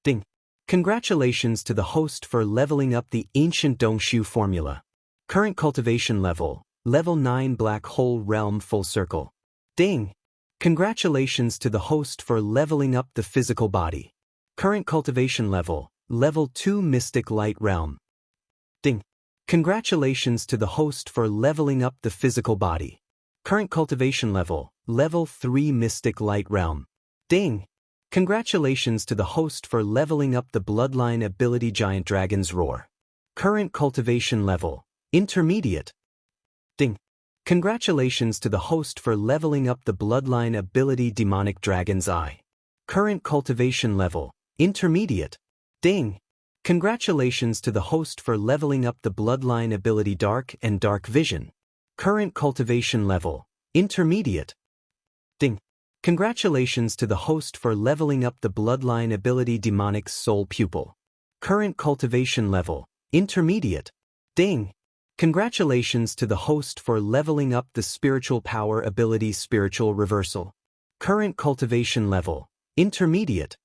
Ding! Congratulations to the host for leveling up the ancient Dongshu formula. Current cultivation level, Level 9 Black Hole Realm Full Circle. Ding! Congratulations to the host for leveling up the physical body. Current cultivation level, Level 2 Mystic Light Realm. Ding! Congratulations to the host for leveling up the physical body. Current cultivation level, Level 3 Mystic Light Realm. Ding! Congratulations to the host for leveling up the Bloodline ability Giant Dragon's Roar. Current cultivation level, Intermediate. Ding. Congratulations to the host for leveling up the bloodline ability Demonic Dragon's Eye. Current cultivation level, Intermediate. Ding. Congratulations to the host for leveling up the bloodline ability Dark and Dark Vision. Current cultivation level, Intermediate. Ding. Congratulations to the host for leveling up the bloodline ability Demonic Soul Pupil. Current cultivation level, Intermediate. Ding. Congratulations to the host for leveling up the spiritual power ability Spiritual Reversal. Current cultivation level, Intermediate.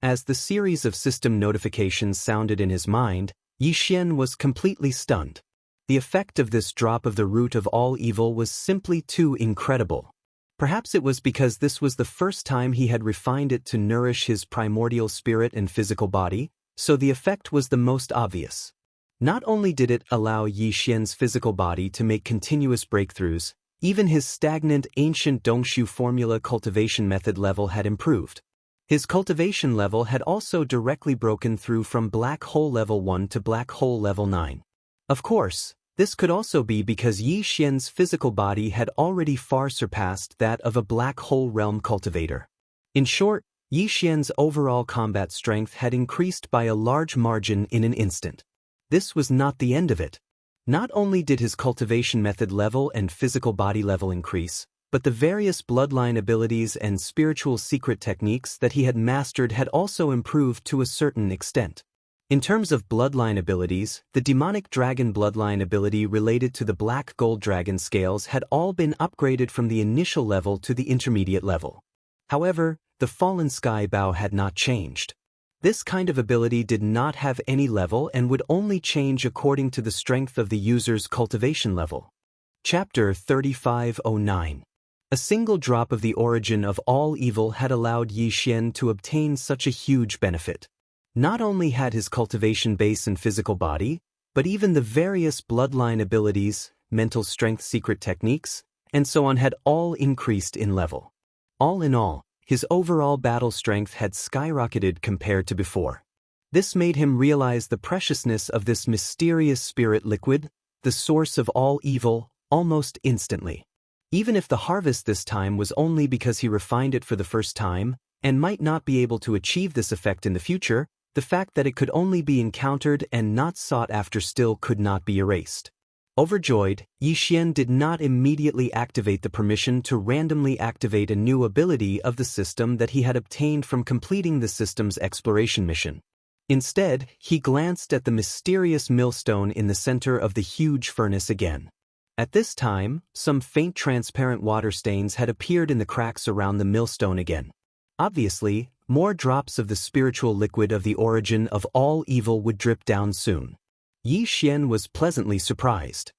As the series of system notifications sounded in his mind, Yi Xian was completely stunned. The effect of this drop of the root of all evil was simply too incredible. Perhaps it was because this was the first time he had refined it to nourish his primordial spirit and physical body, so the effect was the most obvious. Not only did it allow Yi Xian's physical body to make continuous breakthroughs, even his stagnant ancient Dongshu formula cultivation method level had improved. His cultivation level had also directly broken through from Black Hole Level 1 to Black Hole Level 9. Of course, this could also be because Yi Xian's physical body had already far surpassed that of a Black Hole Realm cultivator. In short, Yi Xian's overall combat strength had increased by a large margin in an instant. This was not the end of it. Not only did his cultivation method level and physical body level increase, but the various bloodline abilities and spiritual secret techniques that he had mastered had also improved to a certain extent. In terms of bloodline abilities, the demonic dragon bloodline ability related to the black gold dragon scales had all been upgraded from the initial level to the intermediate level. However, the fallen sky bow had not changed. This kind of ability did not have any level and would only change according to the strength of the user's cultivation level. Chapter 3509. A single drop of the origin of all evil had allowed Yi Xian to obtain such a huge benefit. Not only had his cultivation base and physical body, but even the various bloodline abilities, mental strength secret techniques, and so on had all increased in level. All in all, his overall battle strength had skyrocketed compared to before. This made him realize the preciousness of this mysterious spirit liquid, the source of all evil, almost instantly. Even if the harvest this time was only because he refined it for the first time, and might not be able to achieve this effect in the future, the fact that it could only be encountered and not sought after still could not be erased. Overjoyed, Yi Xian did not immediately activate the permission to randomly activate a new ability of the system that he had obtained from completing the system's exploration mission. Instead, he glanced at the mysterious millstone in the center of the huge furnace again. At this time, some faint transparent water stains had appeared in the cracks around the millstone again. Obviously, more drops of the spiritual liquid of the origin of all evil would drip down soon. Yi Xian was pleasantly surprised.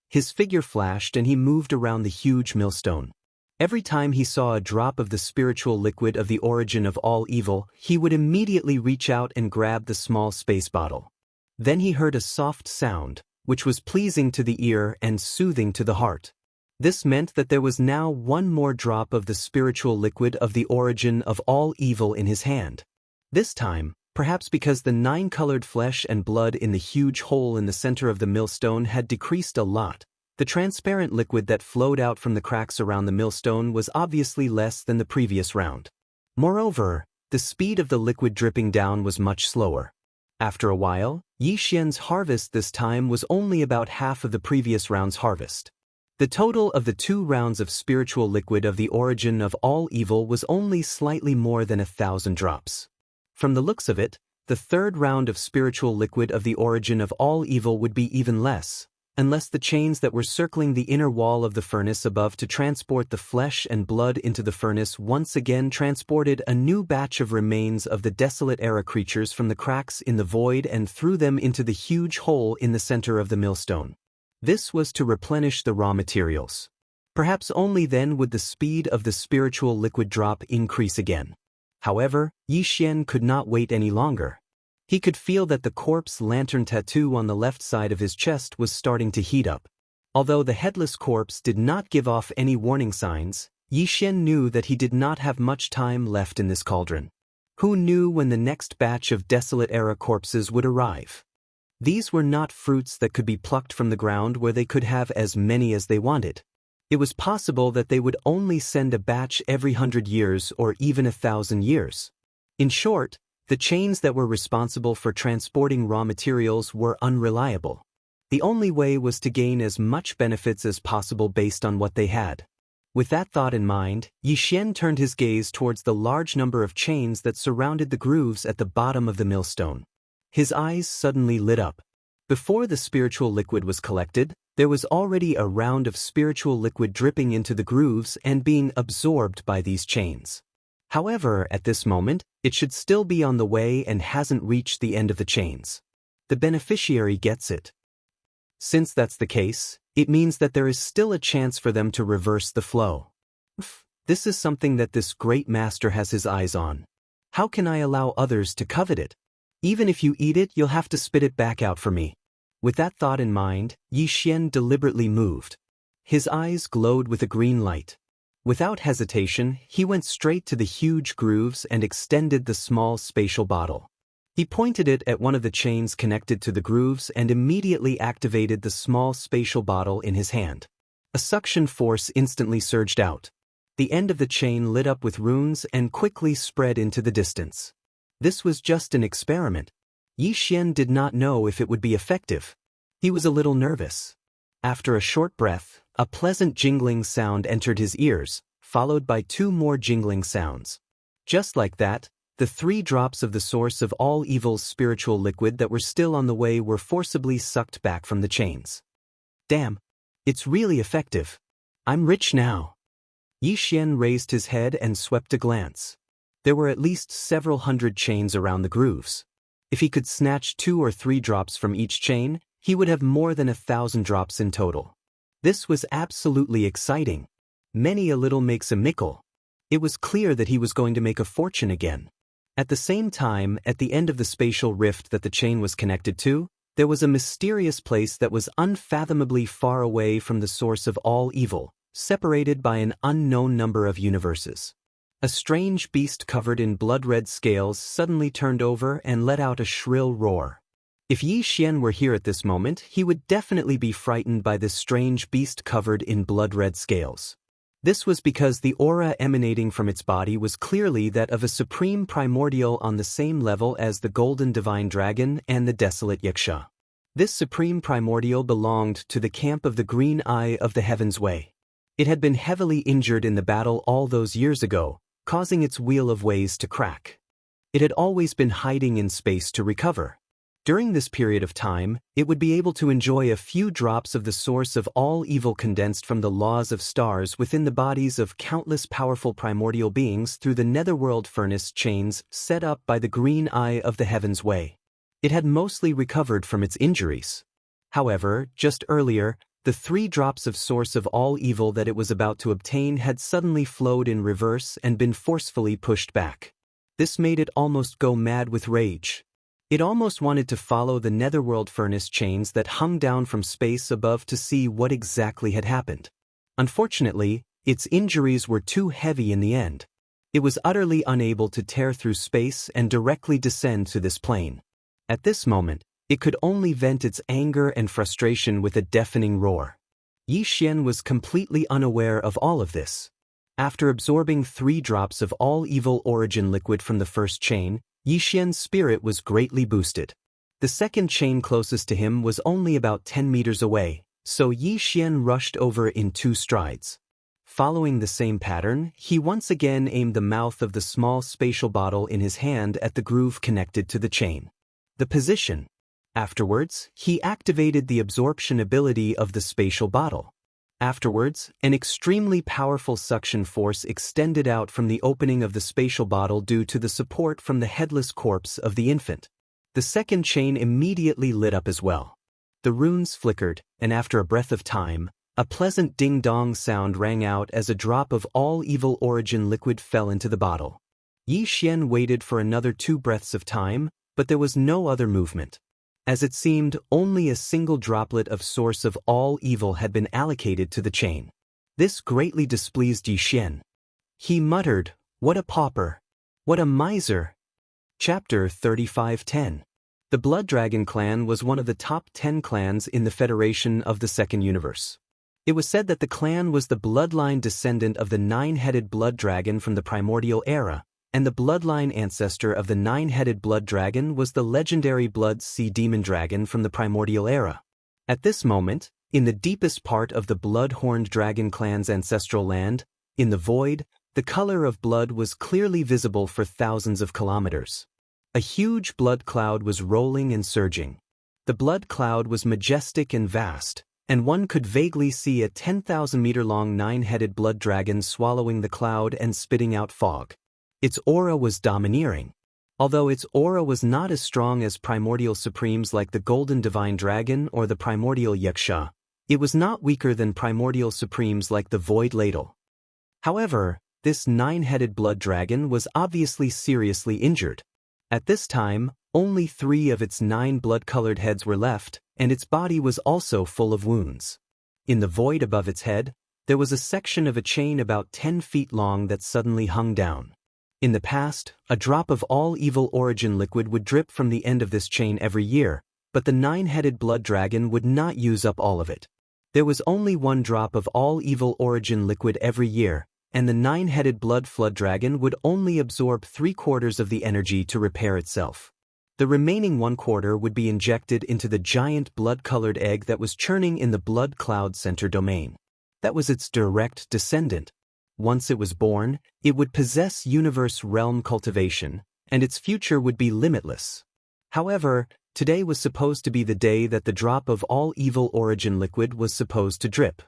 His figure flashed and he moved around the huge millstone. Every time he saw a drop of the spiritual liquid of the origin of all evil, he would immediately reach out and grab the small space bottle. Then he heard a soft sound, which was pleasing to the ear and soothing to the heart. This meant that there was now one more drop of the spiritual liquid of the origin of all evil in his hand. This time, perhaps because the 9-colored flesh and blood in the huge hole in the center of the millstone had decreased a lot, the transparent liquid that flowed out from the cracks around the millstone was obviously less than the previous round. Moreover, the speed of the liquid dripping down was much slower. After a while, Yi Xian's harvest this time was only about half of the previous round's harvest. The total of the 2 rounds of spiritual liquid of the origin of all evil was only slightly more than 1,000 drops. From the looks of it, the 3rd round of spiritual liquid of the origin of all evil would be even less, unless the chains that were circling the inner wall of the furnace above to transport the flesh and blood into the furnace once again transported a new batch of remains of the desolate era creatures from the cracks in the void and threw them into the huge hole in the center of the millstone. This was to replenish the raw materials. Perhaps only then would the speed of the spiritual liquid drop increase again. However, Yi Xian could not wait any longer. He could feel that the corpse lantern tattoo on the left side of his chest was starting to heat up. Although the headless corpse did not give off any warning signs, Yi Xian knew that he did not have much time left in this cauldron. Who knew when the next batch of desolate era corpses would arrive? These were not fruits that could be plucked from the ground where they could have as many as they wanted. It was possible that they would only send a batch every 100 years or even 1,000 years. In short, the chains that were responsible for transporting raw materials were unreliable. The only way was to gain as much benefits as possible based on what they had. With that thought in mind, Yi Xian turned his gaze towards the large number of chains that surrounded the grooves at the bottom of the millstone. His eyes suddenly lit up. Before the spiritual liquid was collected, there was already a round of spiritual liquid dripping into the grooves and being absorbed by these chains. However, at this moment, it should still be on the way and hasn't reached the end of the chains. The beneficiary gets it. Since that's the case, it means that there is still a chance for them to reverse the flow. This is something that this great master has his eyes on. How can I allow others to covet it? Even if you eat it, you'll have to spit it back out for me. With that thought in mind, Yi Xian deliberately moved. His eyes glowed with a green light. Without hesitation, he went straight to the huge grooves and extended the small spatial bottle. He pointed it at one of the chains connected to the grooves and immediately activated the small spatial bottle in his hand. A suction force instantly surged out. The end of the chain lit up with runes and quickly spread into the distance. This was just an experiment. Yi Xian did not know if it would be effective. He was a little nervous. After a short breath, a pleasant jingling sound entered his ears, followed by 2 more jingling sounds. Just like that, the 3 drops of the source of all evil's spiritual liquid that were still on the way were forcibly sucked back from the chains. Damn, it's really effective. I'm rich now. Yi Xian raised his head and swept a glance. There were at least several hundred chains around the grooves. If he could snatch 2 or 3 drops from each chain, he would have more than 1,000 drops in total. This was absolutely exciting. Many a little makes a mickle. It was clear that he was going to make a fortune again. At the same time, at the end of the spatial rift that the chain was connected to, there was a mysterious place that was unfathomably far away from the source of all evil, separated by an unknown number of universes. A strange beast covered in blood-red scales suddenly turned over and let out a shrill roar. If Yi Xian were here at this moment, he would definitely be frightened by this strange beast covered in blood-red scales. This was because the aura emanating from its body was clearly that of a supreme primordial on the same level as the golden divine dragon and the desolate Yaksha. This supreme primordial belonged to the camp of the Green Eye of the Heaven's Way. It had been heavily injured in the battle all those years ago, causing its wheel of ways to crack. It had always been hiding in space to recover. During this period of time, it would be able to enjoy a few drops of the source of all evil condensed from the laws of stars within the bodies of countless powerful primordial beings through the netherworld furnace chains set up by the Green Eye of the Heaven's Way. It had mostly recovered from its injuries. However, just earlier, the 3 drops of source of all evil that it was about to obtain had suddenly flowed in reverse and been forcefully pushed back. This made it almost go mad with rage. It almost wanted to follow the netherworld furnace chains that hung down from space above to see what exactly had happened. Unfortunately, its injuries were too heavy in the end. It was utterly unable to tear through space and directly descend to this plane. At this moment, it could only vent its anger and frustration with a deafening roar. Yi Xian was completely unaware of all of this. After absorbing 3 drops of all evil origin liquid from the first chain, Yi Xian's spirit was greatly boosted. The second chain closest to him was only about 10 meters away, so Yi Xian rushed over in 2 strides. Following the same pattern, he once again aimed the mouth of the small spatial bottle in his hand at the groove connected to the chain. The position. Afterwards, he activated the absorption ability of the spatial bottle. Afterwards, an extremely powerful suction force extended out from the opening of the spatial bottle due to the support from the headless corpse of the infant. The second chain immediately lit up as well. The runes flickered, and after a breath of time, a pleasant ding-dong sound rang out as a drop of all evil origin liquid fell into the bottle. Yi Xian waited for another 2 breaths of time, but there was no other movement. As it seemed, only a single droplet of source of all evil had been allocated to the chain. This greatly displeased Yi Xian. He muttered, "What a pauper! What a miser!" Chapter 35:10. The Blood Dragon clan was one of the top 10 clans in the Federation of the Second Universe. It was said that the clan was the bloodline descendant of the nine-headed blood dragon from the primordial era, and the bloodline ancestor of the nine-headed blood dragon was the legendary Blood Sea Demon Dragon from the primordial era. At this moment, in the deepest part of the Blood-Horned Dragon clan's ancestral land, in the void, the color of blood was clearly visible for thousands of kilometers. A huge blood cloud was rolling and surging. The blood cloud was majestic and vast, and one could vaguely see a 10,000-meter-long nine-headed blood dragon swallowing the cloud and spitting out fog. Its aura was domineering. Although its aura was not as strong as primordial supremes like the Golden Divine Dragon or the primordial Yaksha, it was not weaker than primordial supremes like the Void Ladle. However, this nine-headed blood dragon was obviously seriously injured. At this time, only 3 of its 9 blood-colored heads were left, and its body was also full of wounds. In the void above its head, there was a section of a chain about 10 feet long that suddenly hung down. In the past, a drop of all-evil origin liquid would drip from the end of this chain every year, but the nine-headed blood dragon would not use up all of it. There was only 1 drop of all-evil origin liquid every year, and the nine-headed blood flood dragon would only absorb 3/4 of the energy to repair itself. The remaining 1/4 would be injected into the giant blood-colored egg that was churning in the blood cloud center domain. That was its direct descendant. Once it was born, it would possess universe realm cultivation, and its future would be limitless. However, today was supposed to be the day that the drop of all evil origin liquid was supposed to drip.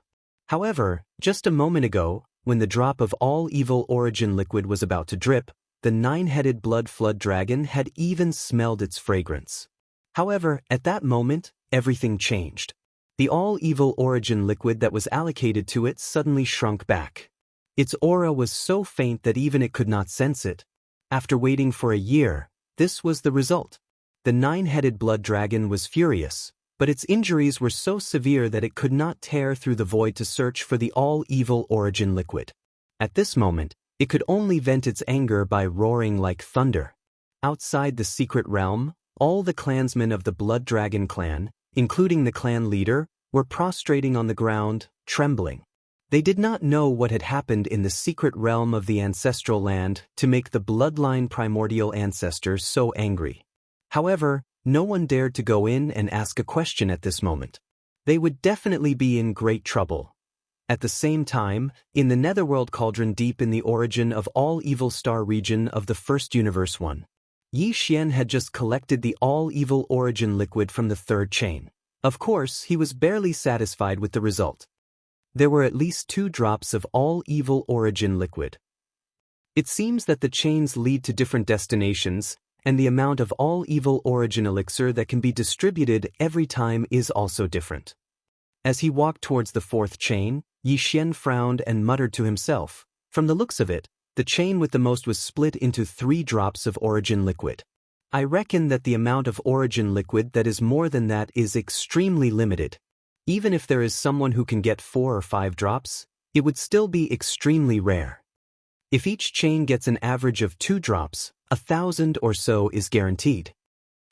However, just a moment ago, when the drop of all evil origin liquid was about to drip, the nine-headed blood flood dragon had even smelled its fragrance. However, at that moment, everything changed. The all-evil origin liquid that was allocated to it suddenly shrunk back. Its aura was so faint that even it could not sense it. After waiting for a year, this was the result. The nine-headed blood dragon was furious, but its injuries were so severe that it could not tear through the void to search for the all-evil origin liquid. At this moment, it could only vent its anger by roaring like thunder. Outside the secret realm, all the clansmen of the Blood Dragon clan, including the clan leader, were prostrating on the ground, trembling. They did not know what had happened in the secret realm of the ancestral land to make the bloodline primordial ancestors so angry. However, no one dared to go in and ask a question at this moment. They would definitely be in great trouble. At the same time, in the Netherworld Cauldron deep in the origin of all-evil star region of the First Universe 1, Yi Xian had just collected the all-evil origin liquid from the 3rd chain. Of course, he was barely satisfied with the result. There were at least 2 drops of all-evil origin liquid. It seems that the chains lead to different destinations, and the amount of all-evil origin elixir that can be distributed every time is also different. As he walked towards the 4th chain, Yi Xian frowned and muttered to himself. From the looks of it, the chain with the most was split into 3 drops of origin liquid. I reckon that the amount of origin liquid that is more than that is extremely limited. Even if there is someone who can get 4 or 5 drops, it would still be extremely rare. If each chain gets an average of 2 drops, 1,000 or so is guaranteed.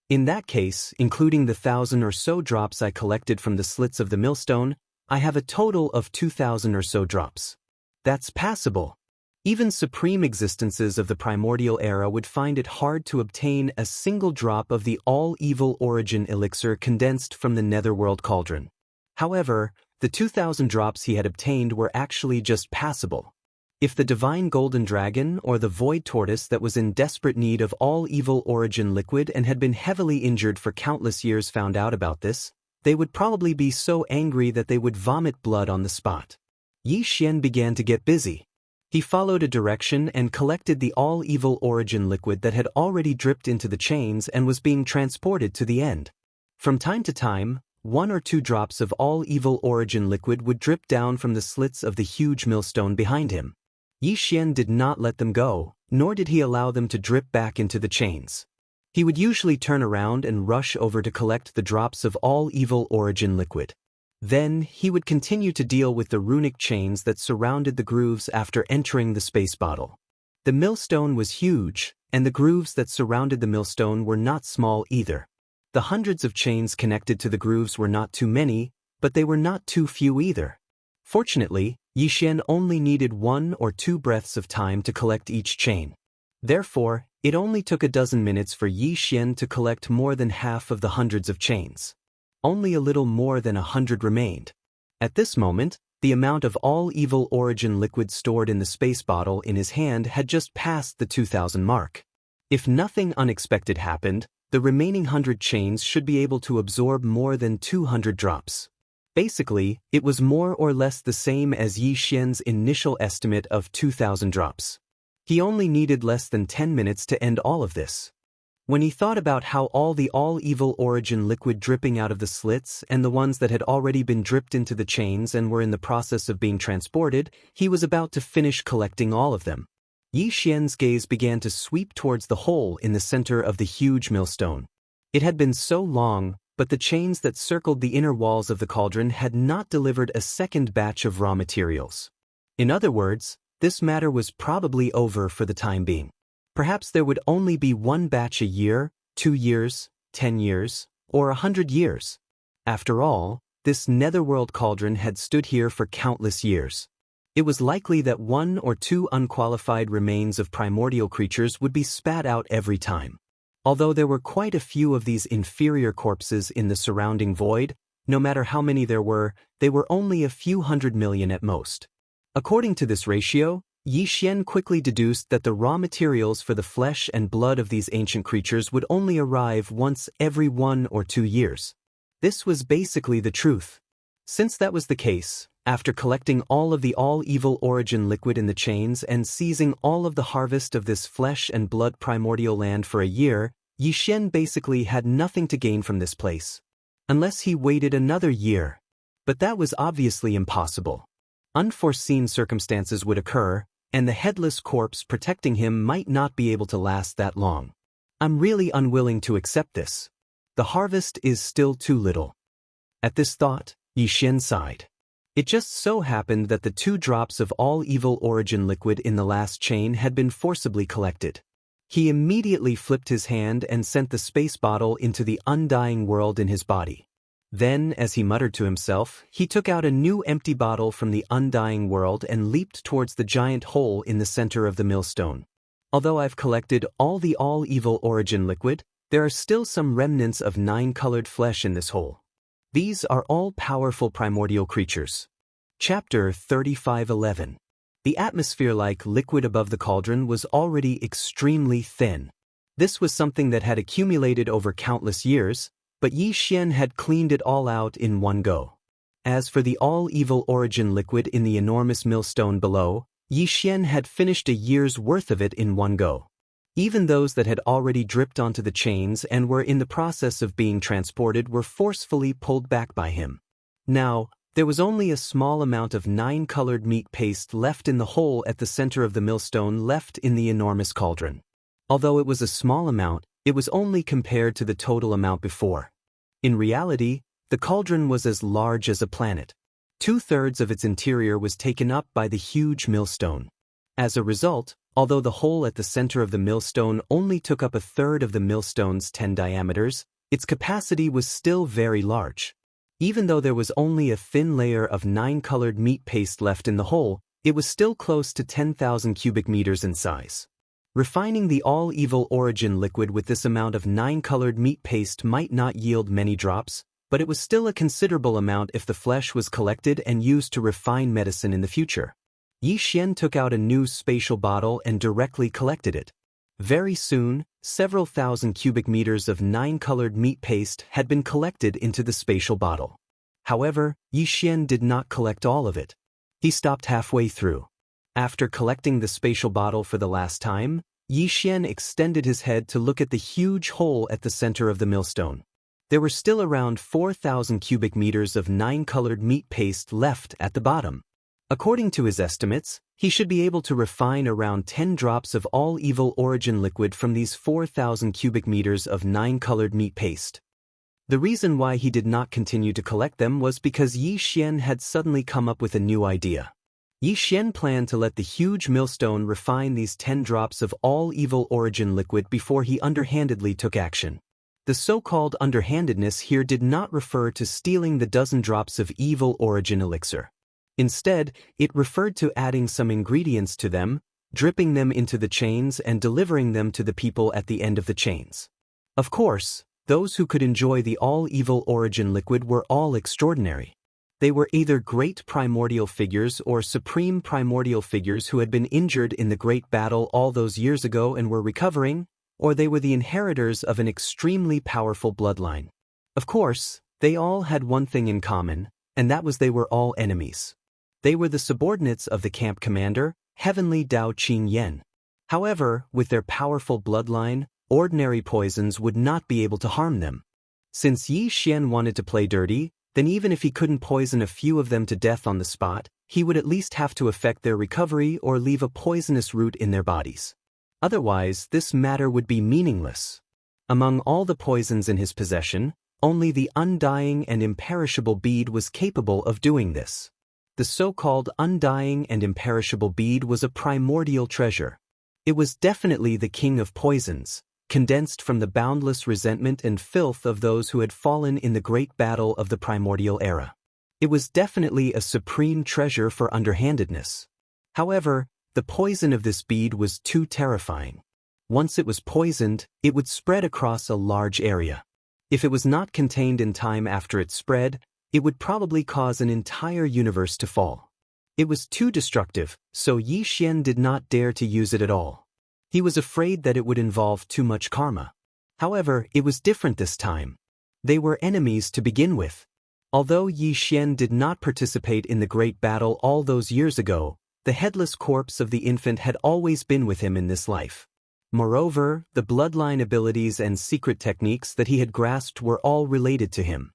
In that case, including the 1,000 or so drops I collected from the slits of the millstone, I have a total of 2,000 or so drops. That's passable. Even supreme existences of the primordial era would find it hard to obtain a single drop of the all-evil origin elixir condensed from the Netherworld Cauldron. However, the 2,000 drops he had obtained were actually just passable. If the divine golden dragon or the void tortoise that was in desperate need of all-evil origin liquid and had been heavily injured for countless years found out about this, they would probably be so angry that they would vomit blood on the spot. Yi Xian began to get busy. He followed a direction and collected the all-evil origin liquid that had already dripped into the chains and was being transported to the end. From time to time, 1 or 2 drops of all-evil origin liquid would drip down from the slits of the huge millstone behind him. Yi Xian did not let them go, nor did he allow them to drip back into the chains. He would usually turn around and rush over to collect the drops of all-evil origin liquid. Then, he would continue to deal with the runic chains that surrounded the grooves after entering the space bottle. The millstone was huge, and the grooves that surrounded the millstone were not small either. The hundreds of chains connected to the grooves were not too many, but they were not too few either. Fortunately, Yi Xian only needed 1 or 2 breaths of time to collect each chain. Therefore, it only took a dozen minutes for Yi Xian to collect more than half of the hundreds of chains. Only a little more than 100 remained. At this moment, the amount of all evil origin liquid stored in the space bottle in his hand had just passed the 2,000 mark. If nothing unexpected happened, the remaining 100 chains should be able to absorb more than 200 drops. Basically, it was more or less the same as Yi Xian's initial estimate of 2,000 drops. He only needed less than 10 minutes to end all of this. When he thought about how all evil origin liquid dripping out of the slits and the ones that had already been dripped into the chains and were in the process of being transported, he was about to finish collecting all of them. Yi Xian's gaze began to sweep towards the hole in the center of the huge millstone. It had been so long, but the chains that circled the inner walls of the cauldron had not delivered a second batch of raw materials. In other words, this matter was probably over for the time being. Perhaps there would only be 1 batch a year, 2 years, 10 years, or 100 years. After all, this netherworld cauldron had stood here for countless years. It was likely that 1 or 2 unqualified remains of primordial creatures would be spat out every time. Although there were quite a few of these inferior corpses in the surrounding void, no matter how many there were, they were only a few 100 million at most. According to this ratio, Yi Xian quickly deduced that the raw materials for the flesh and blood of these ancient creatures would only arrive once every 1 or 2 years. This was basically the truth. Since that was the case, after collecting all of the all-evil origin liquid in the chains and seizing all of the harvest of this flesh and blood primordial land for a year, Yi Xian basically had nothing to gain from this place. Unless he waited another year. But that was obviously impossible. Unforeseen circumstances would occur, and the headless corpse protecting him might not be able to last that long. I'm really unwilling to accept this. The harvest is still too little. At this thought, Yi Xian sighed. It just so happened that the 2 drops of all evil origin liquid in the last chain had been forcibly collected. He immediately flipped his hand and sent the space bottle into the undying world in his body. Then, as he muttered to himself, he took out a new empty bottle from the undying world and leaped towards the giant hole in the center of the millstone. Although I've collected all the all-evil origin liquid, there are still some remnants of 9-colored flesh in this hole. These are all powerful primordial creatures. Chapter 35:11. The atmosphere-like liquid above the cauldron was already extremely thin. This was something that had accumulated over countless years, but Yi Xian had cleaned it all out in one go. As for the all-evil origin liquid in the enormous millstone below, Yi Xian had finished a year's worth of it in one go. Even those that had already dripped onto the chains and were in the process of being transported were forcefully pulled back by him. Now, there was only a small amount of 9-colored meat paste left in the hole at the center of the millstone left in the enormous cauldron. Although it was a small amount, it was only compared to the total amount before. In reality, the cauldron was as large as a planet. 2/3 of its interior was taken up by the huge millstone. As a result, although the hole at the center of the millstone only took up 1/3 of the millstone's 10 diameters, its capacity was still very large. Even though there was only a thin layer of 9-colored meat paste left in the hole, it was still close to 10,000 cubic meters in size. Refining the all-evil origin liquid with this amount of 9-colored meat paste might not yield many drops, but it was still a considerable amount if the flesh was collected and used to refine medicine in the future. Yi Xian took out a new spatial bottle and directly collected it. Very soon, several thousand cubic meters of 9-colored meat paste had been collected into the spatial bottle. However, Yi Xian did not collect all of it. He stopped halfway through. After collecting the spatial bottle for the last time, Yi Xian extended his head to look at the huge hole at the center of the millstone. There were still around 4,000 cubic meters of 9-colored meat paste left at the bottom. According to his estimates, he should be able to refine around 10 drops of all-evil origin liquid from these 4,000 cubic meters of 9-colored meat paste. The reason why he did not continue to collect them was because Yi Xian had suddenly come up with a new idea. Yi Xian planned to let the huge millstone refine these 10 drops of all-evil origin liquid before he underhandedly took action. The so-called underhandedness here did not refer to stealing the dozen drops of evil origin elixir. Instead, it referred to adding some ingredients to them, dripping them into the chains and delivering them to the people at the end of the chains. Of course, those who could enjoy the all-evil origin liquid were all extraordinary. They were either great primordial figures or supreme primordial figures who had been injured in the great battle all those years ago and were recovering, or they were the inheritors of an extremely powerful bloodline. Of course, they all had one thing in common, and that was they were all enemies. They were the subordinates of the camp commander, Heavenly Dao Qing Yen. However, with their powerful bloodline, ordinary poisons would not be able to harm them. Since Yi Xian wanted to play dirty, then even if he couldn't poison a few of them to death on the spot, he would at least have to affect their recovery or leave a poisonous root in their bodies. Otherwise, this matter would be meaningless. Among all the poisons in his possession, only the undying and imperishable bead was capable of doing this. The so-called undying and imperishable bead was a primordial treasure. It was definitely the king of poisons, condensed from the boundless resentment and filth of those who had fallen in the great battle of the primordial era. It was definitely a supreme treasure for underhandedness. However, the poison of this bead was too terrifying. Once it was poisoned, it would spread across a large area. If it was not contained in time after it spread, it would probably cause an entire universe to fall. It was too destructive, so Yi Xian did not dare to use it at all. He was afraid that it would involve too much karma. However, it was different this time. They were enemies to begin with. Although Yi Xian did not participate in the great battle all those years ago, the headless corpse of the infant had always been with him in this life. Moreover, the bloodline abilities and secret techniques that he had grasped were all related to him.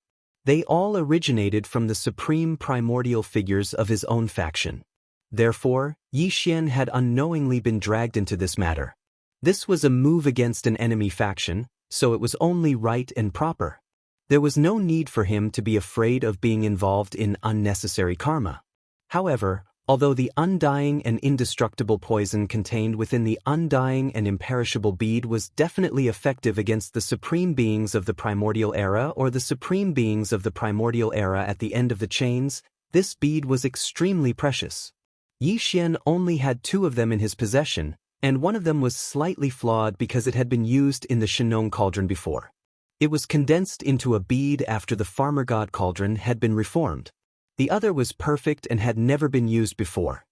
They all originated from the supreme primordial figures of his own faction. Therefore, Yi Xian had unknowingly been dragged into this matter. This was a move against an enemy faction, so it was only right and proper. There was no need for him to be afraid of being involved in unnecessary karma. However, although the undying and indestructible poison contained within the undying and imperishable bead was definitely effective against the supreme beings of the primordial era or the supreme beings of the primordial era at the end of the chains, this bead was extremely precious. Yi Xian only had 2 of them in his possession, and one of them was slightly flawed because it had been used in the Shenong cauldron before. It was condensed into a bead after the farmer god cauldron had been reformed. The other was perfect and had never been used before.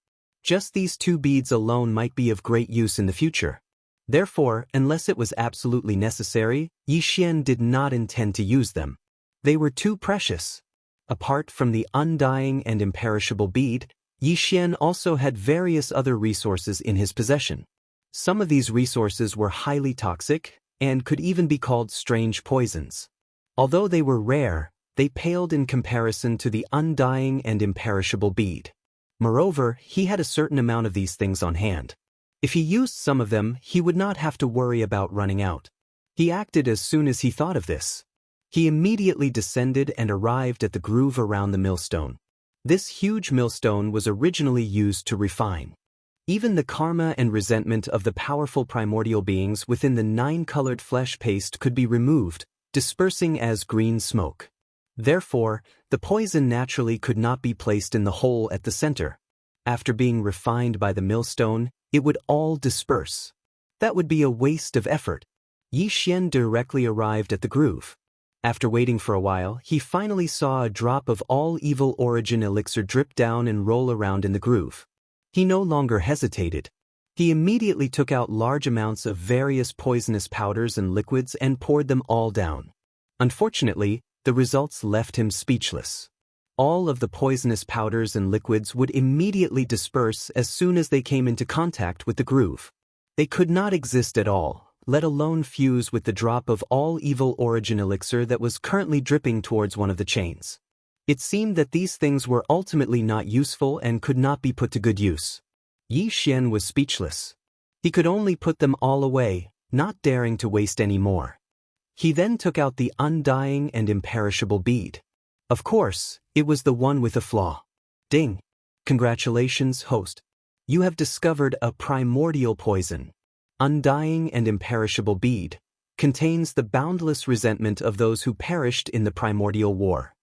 Just these 2 beads alone might be of great use in the future. Therefore, unless it was absolutely necessary, Yi Xian did not intend to use them. They were too precious. Apart from the undying and imperishable bead, Yi Xian also had various other resources in his possession. Some of these resources were highly toxic and could even be called strange poisons. Although they were rare, they paled in comparison to the undying and imperishable bead. Moreover, he had a certain amount of these things on hand. If he used some of them, he would not have to worry about running out. He acted as soon as he thought of this. He immediately descended and arrived at the groove around the millstone. This huge millstone was originally used to refine. Even the karma and resentment of the powerful primordial beings within the 9-colored flesh paste could be removed, dispersing as green smoke. Therefore, the poison naturally could not be placed in the hole at the center. After being refined by the millstone, it would all disperse. That would be a waste of effort. Yi Xian directly arrived at the groove. After waiting for a while, he finally saw a drop of all evil origin elixir drip down and roll around in the groove. He no longer hesitated. He immediately took out large amounts of various poisonous powders and liquids and poured them all down. Unfortunately, the results left him speechless. All of the poisonous powders and liquids would immediately disperse as soon as they came into contact with the groove. They could not exist at all, let alone fuse with the drop of all evil origin elixir that was currently dripping towards one of the chains. It seemed that these things were ultimately not useful and could not be put to good use. Yi Xian was speechless. He could only put them all away, not daring to waste any more. He then took out the undying and imperishable bead. Of course, it was the one with a flaw. Ding! Congratulations, host. You have discovered a primordial poison. Undying and imperishable bead. contains the boundless resentment of those who perished in the primordial war.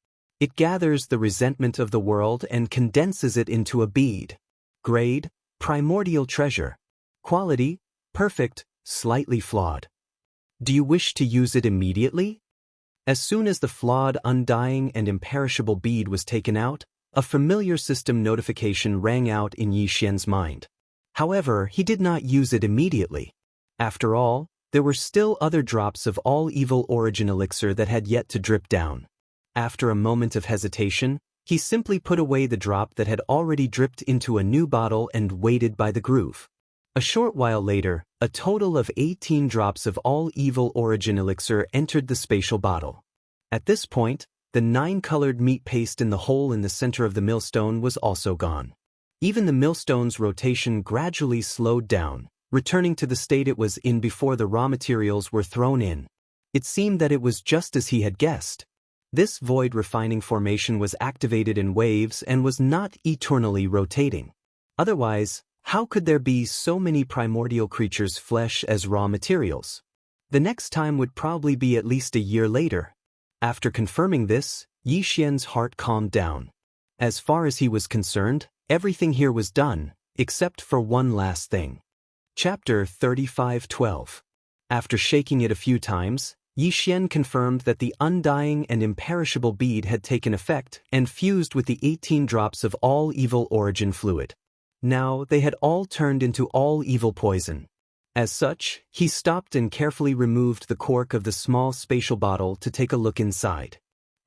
It gathers the resentment of the world and condenses it into a bead. Grade, primordial treasure. Quality, perfect, slightly flawed. Do you wish to use it immediately? As soon as the flawed, undying, and imperishable bead was taken out, a familiar system notification rang out in Yi Xian's mind. However, he did not use it immediately. After all, there were still other drops of all evil origin elixir that had yet to drip down. After a moment of hesitation, he simply put away the drop that had already dripped into a new bottle and waited by the groove. A short while later, a total of 18 drops of all evil origin elixir entered the spatial bottle. At this point, the 9-colored meat paste in the hole in the center of the millstone was also gone. Even the millstone's rotation gradually slowed down, returning to the state it was in before the raw materials were thrown in. It seemed that it was just as he had guessed. This void refining formation was activated in waves and was not eternally rotating. Otherwise, how could there be so many primordial creatures' flesh as raw materials? The next time would probably be at least a year later. After confirming this, Yi Xian's heart calmed down. As far as he was concerned, everything here was done, except for one last thing. Chapter 35:12. After shaking it a few times, Yi Xian confirmed that the undying and imperishable bead had taken effect and fused with the 18 drops of all evil origin fluid. Now they had all turned into all evil poison. As such, he stopped and carefully removed the cork of the small spatial bottle to take a look inside.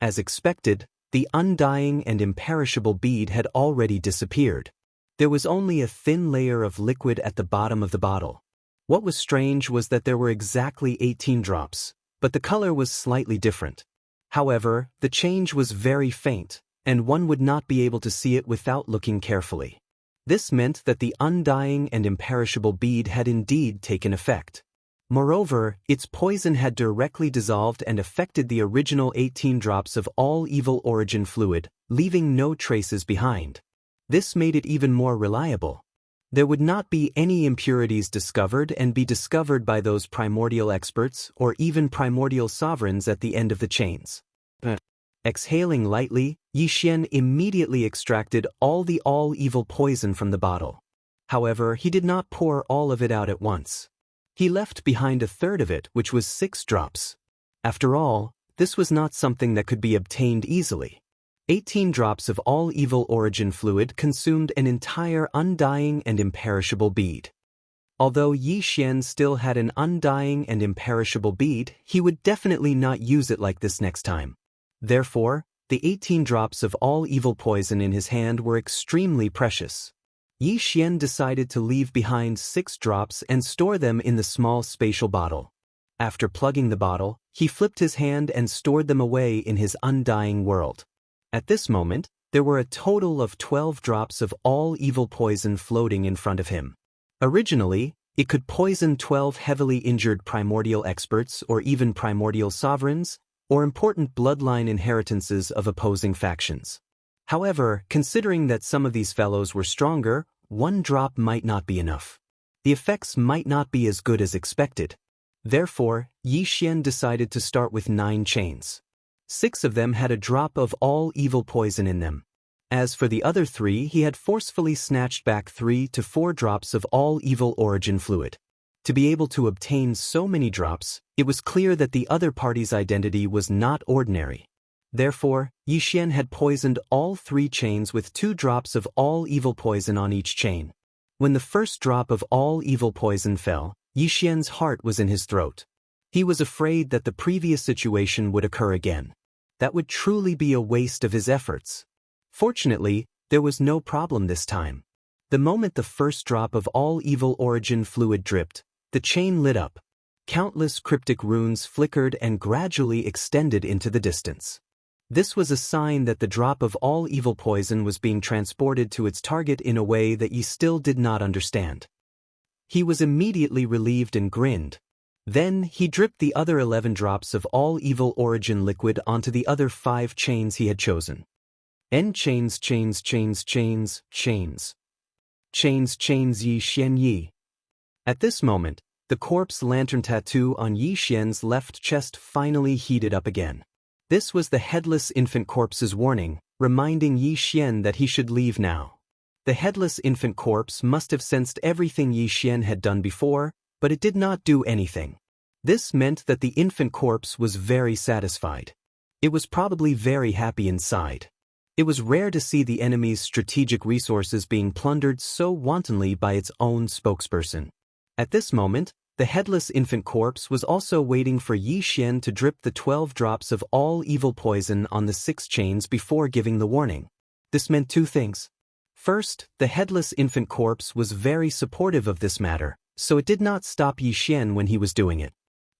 As expected, the undying and imperishable bead had already disappeared. There was only a thin layer of liquid at the bottom of the bottle. What was strange was that there were exactly 18 drops, but the color was slightly different. However, the change was very faint, and one would not be able to see it without looking carefully. This meant that the undying and imperishable bead had indeed taken effect. Moreover, its poison had directly dissolved and affected the original 18 drops of all evil origin fluid, leaving no traces behind. This made it even more reliable. There would not be any impurities discovered and be discovered by those primordial experts or even primordial sovereigns at the end of the chains. Exhaling lightly, Yi Xian immediately extracted all the all-evil poison from the bottle. However, he did not pour all of it out at once. He left behind a third of it, which was 6 drops. After all, this was not something that could be obtained easily. 18 drops of all evil origin fluid consumed an entire undying and imperishable bead. Although Yi Xian still had an undying and imperishable bead, he would definitely not use it like this next time. Therefore, the 18 drops of all evil poison in his hand were extremely precious. Yi Xian decided to leave behind 6 drops and store them in the small spatial bottle. After plugging the bottle, he flipped his hand and stored them away in his undying world. At this moment, there were a total of 12 drops of all evil poison floating in front of him. Originally, it could poison 12 heavily injured primordial experts or even primordial sovereigns, or important bloodline inheritances of opposing factions. However, considering that some of these fellows were stronger, 1 drop might not be enough. The effects might not be as good as expected. Therefore, Yi Xian decided to start with 9 chains. 6 of them had a drop of all evil poison in them. As for the other 3, he had forcefully snatched back 3 to 4 drops of all evil origin fluid. To be able to obtain so many drops, it was clear that the other party's identity was not ordinary. Therefore, Yi Xian had poisoned all 3 chains with 2 drops of all evil poison on each chain. When the first drop of all evil poison fell, Yi Xian's heart was in his throat. He was afraid that the previous situation would occur again. That would truly be a waste of his efforts. Fortunately, there was no problem this time. The moment the first drop of all evil origin fluid dripped, the chain lit up. Countless cryptic runes flickered and gradually extended into the distance. This was a sign that the drop of all evil poison was being transported to its target in a way that Yi still did not understand. He was immediately relieved and grinned. Then he dripped the other 11 drops of all evil origin liquid onto the other 5 chains he had chosen. N chains chains chains chains chains. Chains chains Yi Xian Yi. At this moment, The corpse lantern tattoo on Yi Xian's left chest finally heated up again. This was the headless infant corpse's warning, reminding Yi Xian that he should leave now. The headless infant corpse must have sensed everything Yi Xian had done before, but it did not do anything. This meant that the infant corpse was very satisfied. It was probably very happy inside. It was rare to see the enemy's strategic resources being plundered so wantonly by its own spokesperson. At this moment, the headless infant corpse was also waiting for Yi Xian to drip the 12 drops of all evil poison on the 6 chains before giving the warning. This meant 2 things. First, the headless infant corpse was very supportive of this matter, so it did not stop Yi Xian when he was doing it.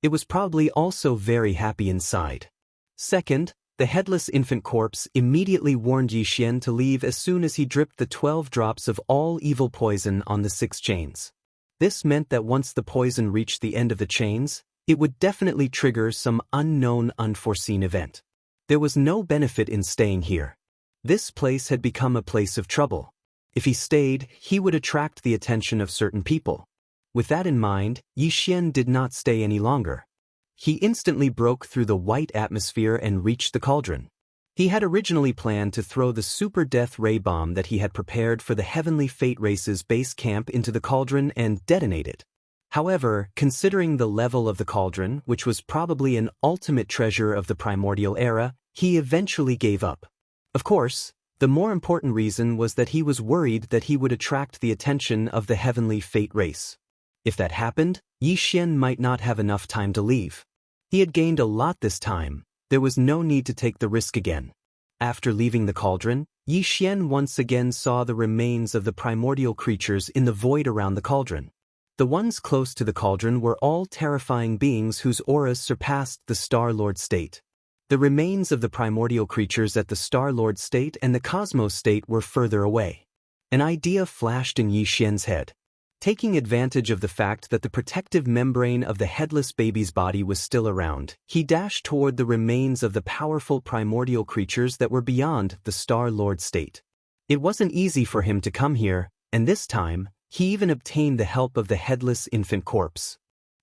It was probably also very happy inside. Second, the headless infant corpse immediately warned Yi Xian to leave as soon as he dripped the 12 drops of all evil poison on the 6 chains. This meant that once the poison reached the end of the chains, it would definitely trigger some unknown, unforeseen event. There was no benefit in staying here. This place had become a place of trouble. If he stayed, he would attract the attention of certain people. With that in mind, Yi Xian did not stay any longer. He instantly broke through the white atmosphere and reached the cauldron. He had originally planned to throw the super death ray bomb that he had prepared for the Heavenly Fate Race's base camp into the cauldron and detonate it. However, considering the level of the cauldron, which was probably an ultimate treasure of the primordial era, he eventually gave up. Of course, the more important reason was that he was worried that he would attract the attention of the Heavenly Fate Race. If that happened, Yi Xian might not have enough time to leave. He had gained a lot this time. There was no need to take the risk again. After leaving the cauldron, Yi Xian once again saw the remains of the primordial creatures in the void around the cauldron. The ones close to the cauldron were all terrifying beings whose auras surpassed the Star Lord state. The remains of the primordial creatures at the Star Lord state and the Cosmos state were further away. An idea flashed in Yi Xian's head. Taking advantage of the fact that the protective membrane of the headless baby's body was still around, he dashed toward the remains of the powerful primordial creatures that were beyond the Star Lord state. It wasn't easy for him to come here, and this time, he even obtained the help of the headless infant corpse.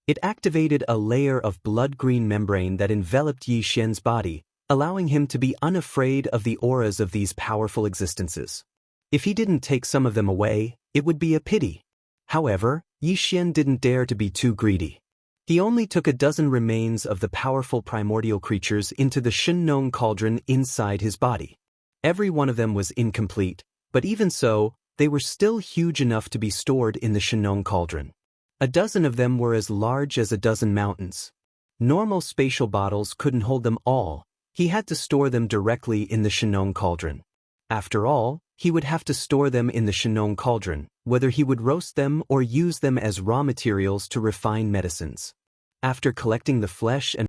It activated a layer of blood-green membrane that enveloped Yi Xian's body, allowing him to be unafraid of the auras of these powerful existences. If he didn't take some of them away, it would be a pity. However, Yi Xian didn't dare to be too greedy. He only took a dozen remains of the powerful primordial creatures into the Shunnong cauldron inside his body. Every one of them was incomplete, but even so, they were still huge enough to be stored in the Shunnong cauldron. A dozen of them were as large as a dozen mountains. Normal spatial bottles couldn't hold them all. He had to store them directly in the Shunnong cauldron. After all, he would have to store them in the Shunnong cauldron, whether he would roast them or use them as raw materials to refine medicines. After collecting the flesh and